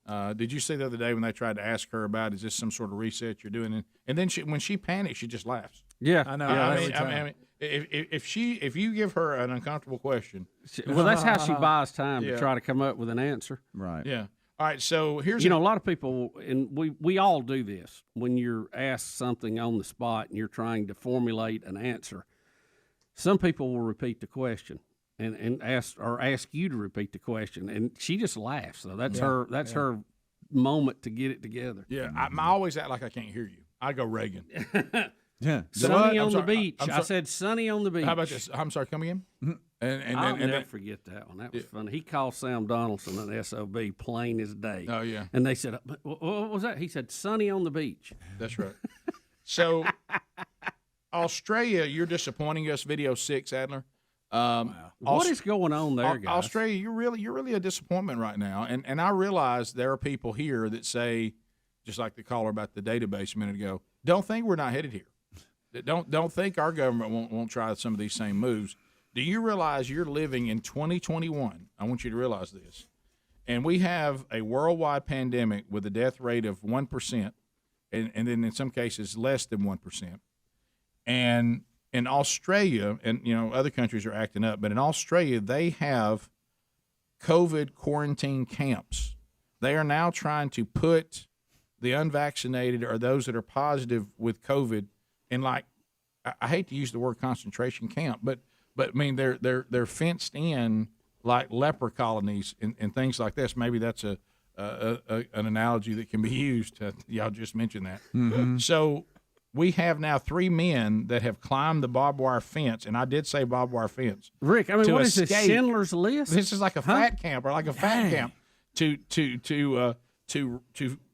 Did you see the other day when they tried to ask her about, is this some sort of reset you're doing? And then when she panics, she just laughs. Yeah, I know. I mean, if you give her an uncomfortable question, well, that's how she buys time to try to come up with an answer. Right. Yeah. All right. So here's a lot of people, and we all do this when you're asked something on the spot and you're trying to formulate an answer. Some people will repeat the question and ask you to repeat the question, and she just laughs. So that's her moment to get it together. Yeah, I always act like I can't hear you. I go Reagan. Yeah, sunny on the beach. I said sunny on the beach. How about this? I'm sorry, come again? And I'll never forget that one. That was funny. He called Sam Donaldson an SOB, plain as day. Oh yeah. And they said, "What was that?" He said, "Sunny on the beach." That's right. So. Australia, you're disappointing us. Video 6, Adler. What is going on there, guys? Australia, you're really a disappointment right now. And I realize there are people here that say, just like the caller about the database a minute ago, don't think we're not headed here. Don't think our government won't try some of these same moves. Do you realize you're living in 2021? I want you to realize this. And we have a worldwide pandemic with a death rate of 1%, and then in some cases less than 1%. And in Australia, and other countries are acting up, but in Australia they have COVID quarantine camps. They are now trying to put the unvaccinated or those that are positive with COVID in, like, I hate to use the word concentration camp, but I mean they're fenced in like leper colonies and things like this. Maybe that's an analogy that can be used. Y'all just mentioned that. Mm-hmm. So. We have now 3 men that have climbed the barbed wire fence, and I did say barbed wire fence. Rick, I mean, what is this, Schindler's List? This is like a fat camp or like a fat camp to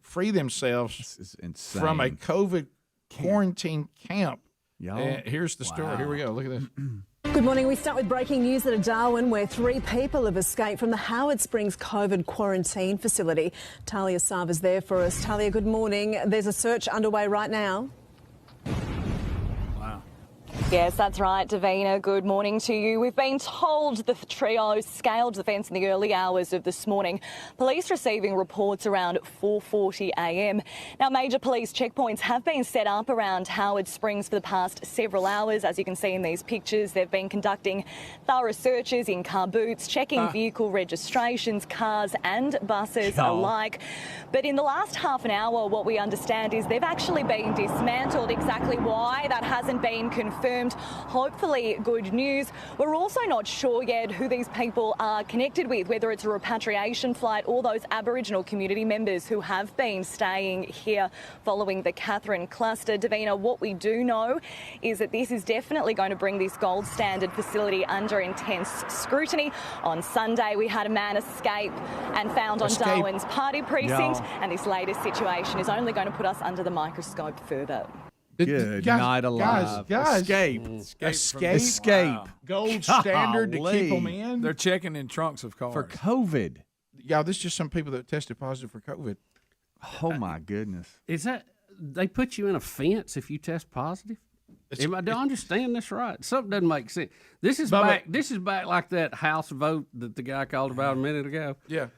free themselves from a COVID quarantine camp. Here's the story. Here we go. Look at this. Good morning. We start with breaking news out of Darwin, where 3 people have escaped from the Howard Springs COVID quarantine facility. Talia Sava's there for us. Talia, good morning. There's a search underway right now. Yes, that's right, Davina. Good morning to you. We've been told the trio scaled the fence in the early hours of this morning. Police receiving reports around 4:40 a.m. Now, major police checkpoints have been set up around Howard Springs for the past several hours. As you can see in these pictures, they've been conducting thorough searches in car boots, checking vehicle registrations, cars and buses alike. But in the last half an hour, what we understand is they've actually been dismantled. Exactly why, that hasn't been confirmed. Hopefully good news. We're also not sure yet who these people are connected with, whether it's a repatriation flight or those Aboriginal community members who have been staying here following the Catherine cluster. Davina, what we do know is that this is definitely going to bring this gold standard facility under intense scrutiny. On Sunday, we had a man escape and found on Darwin's party precinct, and this latest situation is only going to put us under the microscope further. Good night alive. Guys, Escape. Wow. Gold standard to keep them in. They're checking in trunks of cars. For COVID. Yeah, this is just some people that tested positive for COVID. Oh, my goodness. Is that they put you in a fence if you test positive? Do I understand this right? Something doesn't make sense. This is back like that House vote that the guy called about a minute ago. Yeah.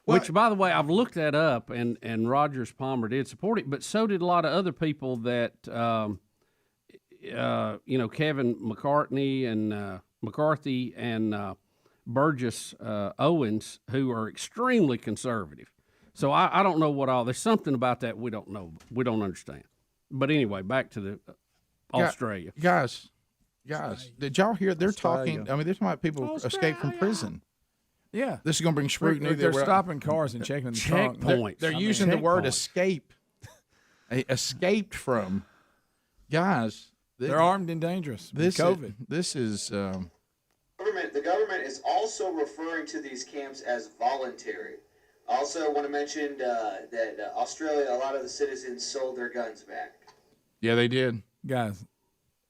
Which, by the way, I've looked that up, and Rogers Palmer did support it, but so did a lot of other people that, Kevin McCarthy and Burgess Owens, who are extremely conservative. So I don't know there's something about that we don't know. We don't understand. But anyway, back to the Australia. Guys, did y'all hear? They're talking. I mean, they're talking about people escape from prison. Yeah, this is going to bring scrutiny. They're stopping cars and checking the trunk. They're using the word escape. Escaped from. Guys, they're armed and dangerous. This COVID. This is. The government is also referring to these camps as voluntary. Also, want to mention that Australia, a lot of the citizens sold their guns back. Yeah, they did, guys.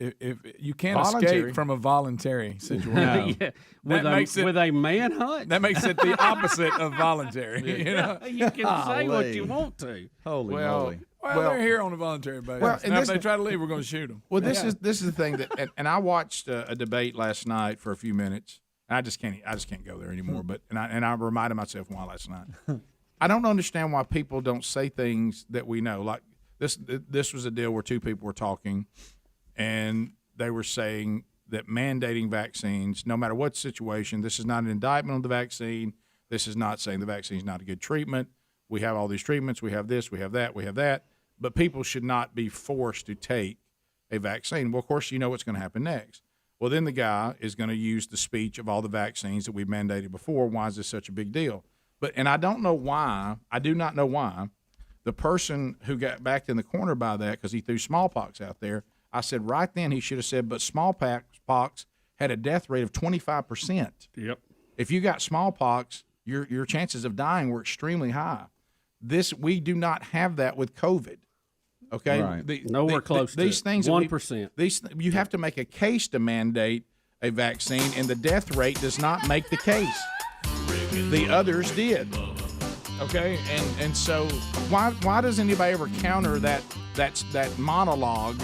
If you can't escape from a voluntary situation, yeah. with a manhunt, that makes it the opposite of voluntary. You know, you can say what you want to. Holy moly! Well, they're here on a voluntary basis. Well, now, if they try to leave, we're going to shoot them. Well, this is the thing that, and I watched a debate last night for a few minutes. And I just can't go there anymore. But I reminded myself why last night. I don't understand why people don't say things that we know. Like this was a deal where two people were talking. And they were saying that mandating vaccines, no matter what situation, this is not an indictment on the vaccine. This is not saying the vaccine is not a good treatment. We have all these treatments. We have this. We have that. We have that. But people should not be forced to take a vaccine. Well, of course, you know what's going to happen next. Well, then the guy is going to use the speech of all the vaccines that we've mandated before. Why is this such a big deal? And I don't know why. I do not know why the person who got backed in the corner by that, because he threw smallpox out there, I said right then he should have said, but smallpox had a death rate of 25%. Yep. If you got smallpox, your chances of dying were extremely high. We do not have that with COVID. Okay, right. Nowhere close to these things. 1%. You have to make a case to mandate a vaccine, and the death rate does not make the case. The others did. Okay, and so why does anybody ever counter that monologue?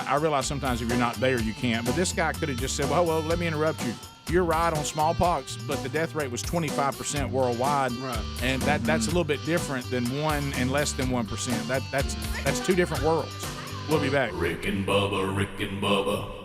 I realize sometimes if you're not there, you can't. But this guy could have just said, well, let me interrupt you. You're right on smallpox, but the death rate was 25% worldwide. Right. And that's a little bit different than 1 and less than 1%. That's two different worlds. We'll be back. Rick and Bubba.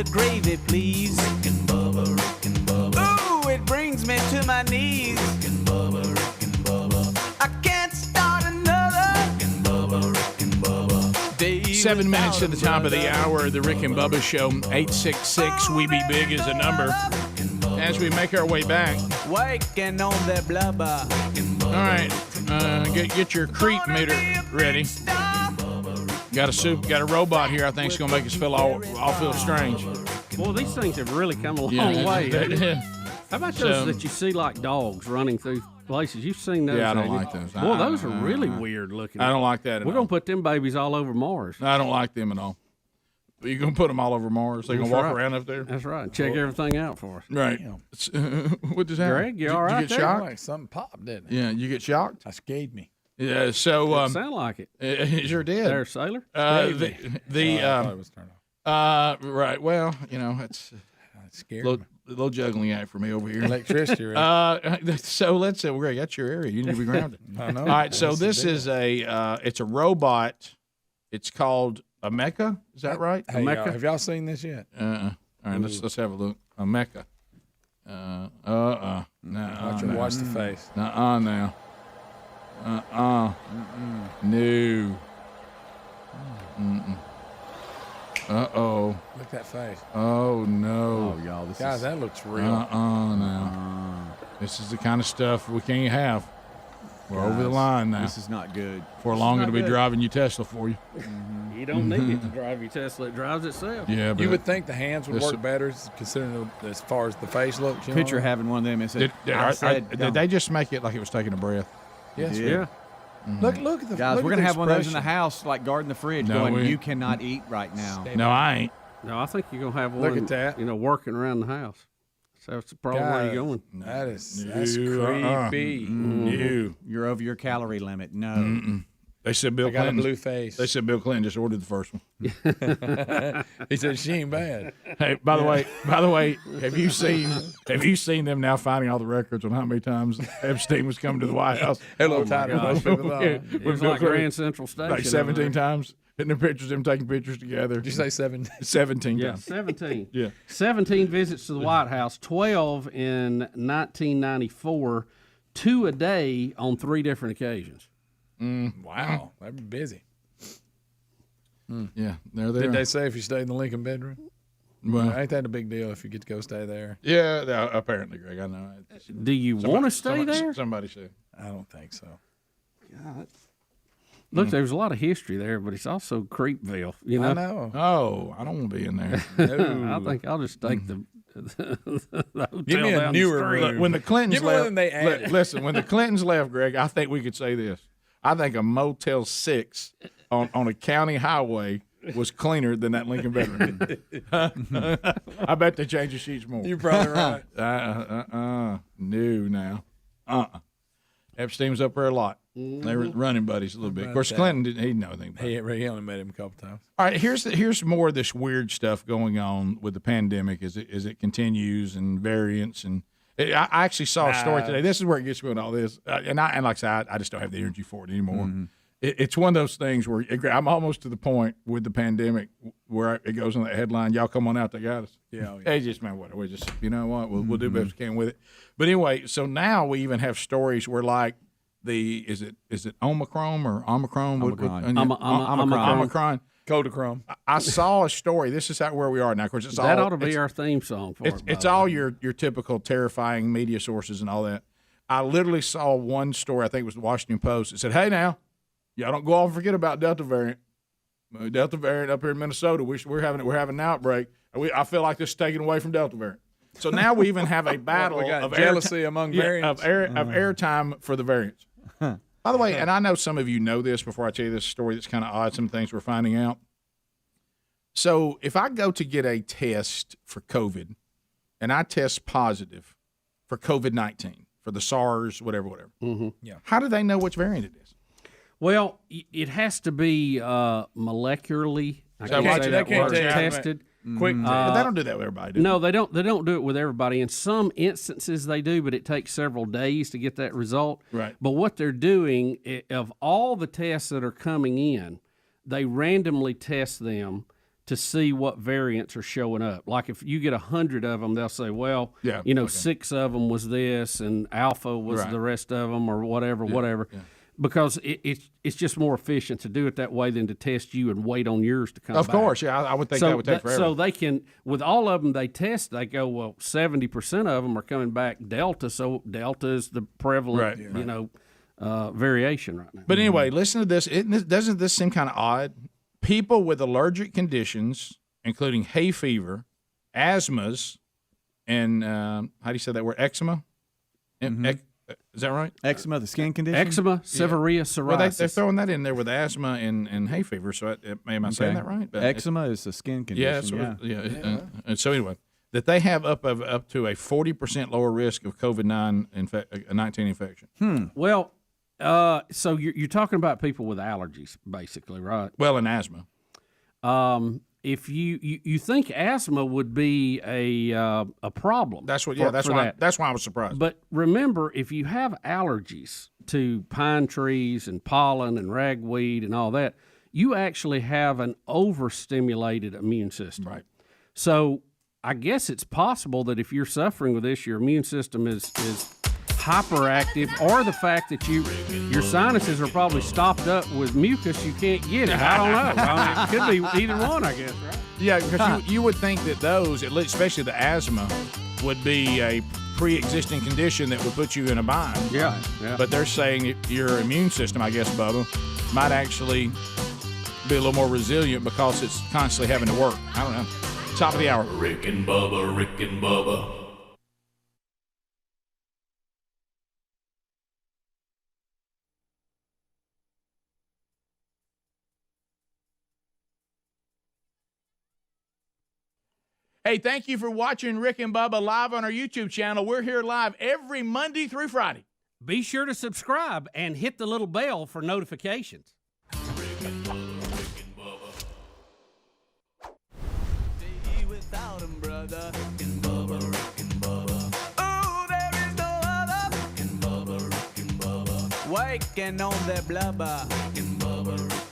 of gravy, please. Rick and Bubba, Rick and Bubba. Ooh, it brings me to my knees. Rick and Bubba, Rick and Bubba. I can't start another. Rick and Bubba, Rick and Bubba. Day 7 minutes to the top of the hour, the Rick and Bubba Show. 866 We Be Big is the number. As we make our way back. Waking on the blubber. All right, get your creep meter ready. Got a robot here. I think it's gonna make us all feel strange. Well, these things have really come a long way. How about those that you see like dogs running through places? You've seen those? Yeah, I don't haven't you? like those. Well, those are really weird looking. I don't like that at We're gonna put them babies all over Mars. I don't like them at all. You're gonna put them all over Mars. They're gonna walk around up there. That's right. Check everything out for us. Right. What does that? Greg, you all right? You get shocked? Like something popped, didn't it? Yeah, you get shocked. I scared me. Yeah. So It sound like it. It sure did. There, sailor. I thought it was turned off. Right. Well, it's scared a little juggling act for me over here. Electricity. Right? So let's say, Greg, that's your area. You need to be grounded. I know. All right. So this is it's a robot. It's called a mecha. Is that right? Hey, have y'all seen this yet? All right. Let's have a look. A mecha. No. Watch the face. Now. No. Uh-oh. Look at that face. Oh, no. Oh, y'all, Guys, that looks real. Now. This is the kind of stuff we can't have. We're over the line now. This is not good. For long, it'll be driving your Tesla for you. You don't need it to drive your Tesla. It drives itself. Yeah, but you would think the hands would work better, considering as far as the face looks. You Picture know? having one of them and said, did they just make it like it was taking a breath? Yes. Yeah. Look at the guys. look We're at gonna the have one of those in the expression. house, like guarding the fridge, No, going, we- "You cannot eat right now." No, I ain't. No, I think you're gonna have one. Look at that. Working around the house. So that's the problem. Where you going? That's No, creepy. No. You're over your calorie limit. No. They said Bill I got a Clinton. blue face. They said Bill Clinton just ordered the first one. He said she ain't bad. Hey, by the way, have you seen them now finding all the records on how many times Epstein was coming to the White House? Hello, tighter than most people thought. It was like Grand Central Station. Like 17 times. And the pictures of them taking pictures together. Did you say 7? 17 Yeah, times. 17. Yeah. 17 visits to the White House, 12 in 1994, 2 a day on 3 different occasions. Wow, they'd be busy. Yeah, they're there. Did they say if you stayed in the Lincoln bedroom? Well, Ain't that a big deal if you get to go stay there? yeah, apparently, Greg. I know. Do you want to stay there? Somebody said. I don't think so. God. Look, there's a lot of history there, but it's also Creepville. You know? I know. Oh, I don't want to be in there. I think I'll just take the hotel Give me a down the newer street. room. Look, when the Clintons Give me one left, than they added. listen, when the Clintons left, Greg, I think we could say this. I think a Motel 6 on a county highway was cleaner than that Lincoln bedroom. I bet they changed the sheets more. You're probably right. No, now. Epstein was up there a lot. They were running buddies a little bit. Of course, Clinton didn't. He didn't know anything about it. He only met him a couple times. All right, here's more of this weird stuff going on with the pandemic as it continues and variants and. I actually saw a story today. This is where it gets me with all this, and like I said, I just don't have the energy for it anymore. Mm-hmm. It's one of those things where I'm almost to the point with the pandemic where it goes on that headline. Y'all come on out, they got us. Yeah, Hey, just man, what we just you know what we'll do best we can with it. But anyway, so now we even have stories where like is it Omicron or Omicron? Omicron. Kodachrome. I saw a story. This is where we are now. Of course, it's That all, ought to be our theme song for it. It's all your typical terrifying media sources and all that. I literally saw one story. I think it was the Washington Post. It said, "Hey, now, y'all don't go off and forget about Delta variant. Delta variant up here in Minnesota. We're having an outbreak. I feel like this is taken away from Delta variant. So now we even have a battle We got of jealousy among variants. of airtime for the variants. By the way, and I know some of you know this before I tell you this story that's kind of odd, some things we're finding out. So if I go to get a test for COVID and I test positive for COVID-19, for the SARS, whatever, Yeah. how do they know which variant it is? Well, it has to be molecularly tested. Quick, but they don't do that with everybody, do they? No, they don't. They don't do it with everybody. In some instances, they do, but it takes several days to get that result. Right. But what they're doing, of all the tests that are coming in, they randomly test them to see what variants are showing up. Like if you get 100 of them, they'll say, well, 6 of them was this and alpha was the rest of them or whatever. Yeah. Because it's just more efficient to do it that way than to test you and wait on yours to come back. Of course, yeah, I would think that would take forever. So they can, with all of them they test, they go, well, 70% of them are coming back Delta, so Delta is the prevalent, variation right now. But anyway, listen to this. Doesn't this seem kind of odd? People with allergic conditions, including hay fever, asthmas, and how do you say that word? Eczema? Is that right? Eczema, the skin condition? Eczema, seborrhea, psoriasis. Well, they're throwing that in there with asthma and hay fever. So am I saying that right? But eczema is a skin condition. And so anyway, that they have up to a 40% lower risk of COVID-19 infection. Well, so you're talking about people with allergies, basically, right? Well, and asthma. If you think asthma would be a problem, that's why I was surprised. But remember, if you have allergies to pine trees and pollen and ragweed and all that, you actually have an overstimulated immune system. Right. So I guess it's possible that if you're suffering with this, your immune system is hyperactive, or the fact that your sinuses are probably stopped up with mucus, you can't get it. I don't know. I mean, it could be either one, I guess, right? Yeah, because you would think that those, especially the asthma, would be a pre-existing condition that would put you in a bind. Yeah. But they're saying your immune system, I guess, Bubba, might actually be a little more resilient because it's constantly having to work. I don't know. Top of the hour. Rick and Bubba, Rick and Bubba. Hey, thank you for watching Rick and Bubba live on our YouTube channel. We're here live every Monday through Friday. Be sure to subscribe and hit the little bell for notifications. Rick and Bubba, Rick and Bubba. Day without him, brother. Rick and Bubba, Rick and Bubba. Oh, there is no other. Rick and Bubba, Rick and Bubba. Waking on their blubber. Rick and Bubba, Rick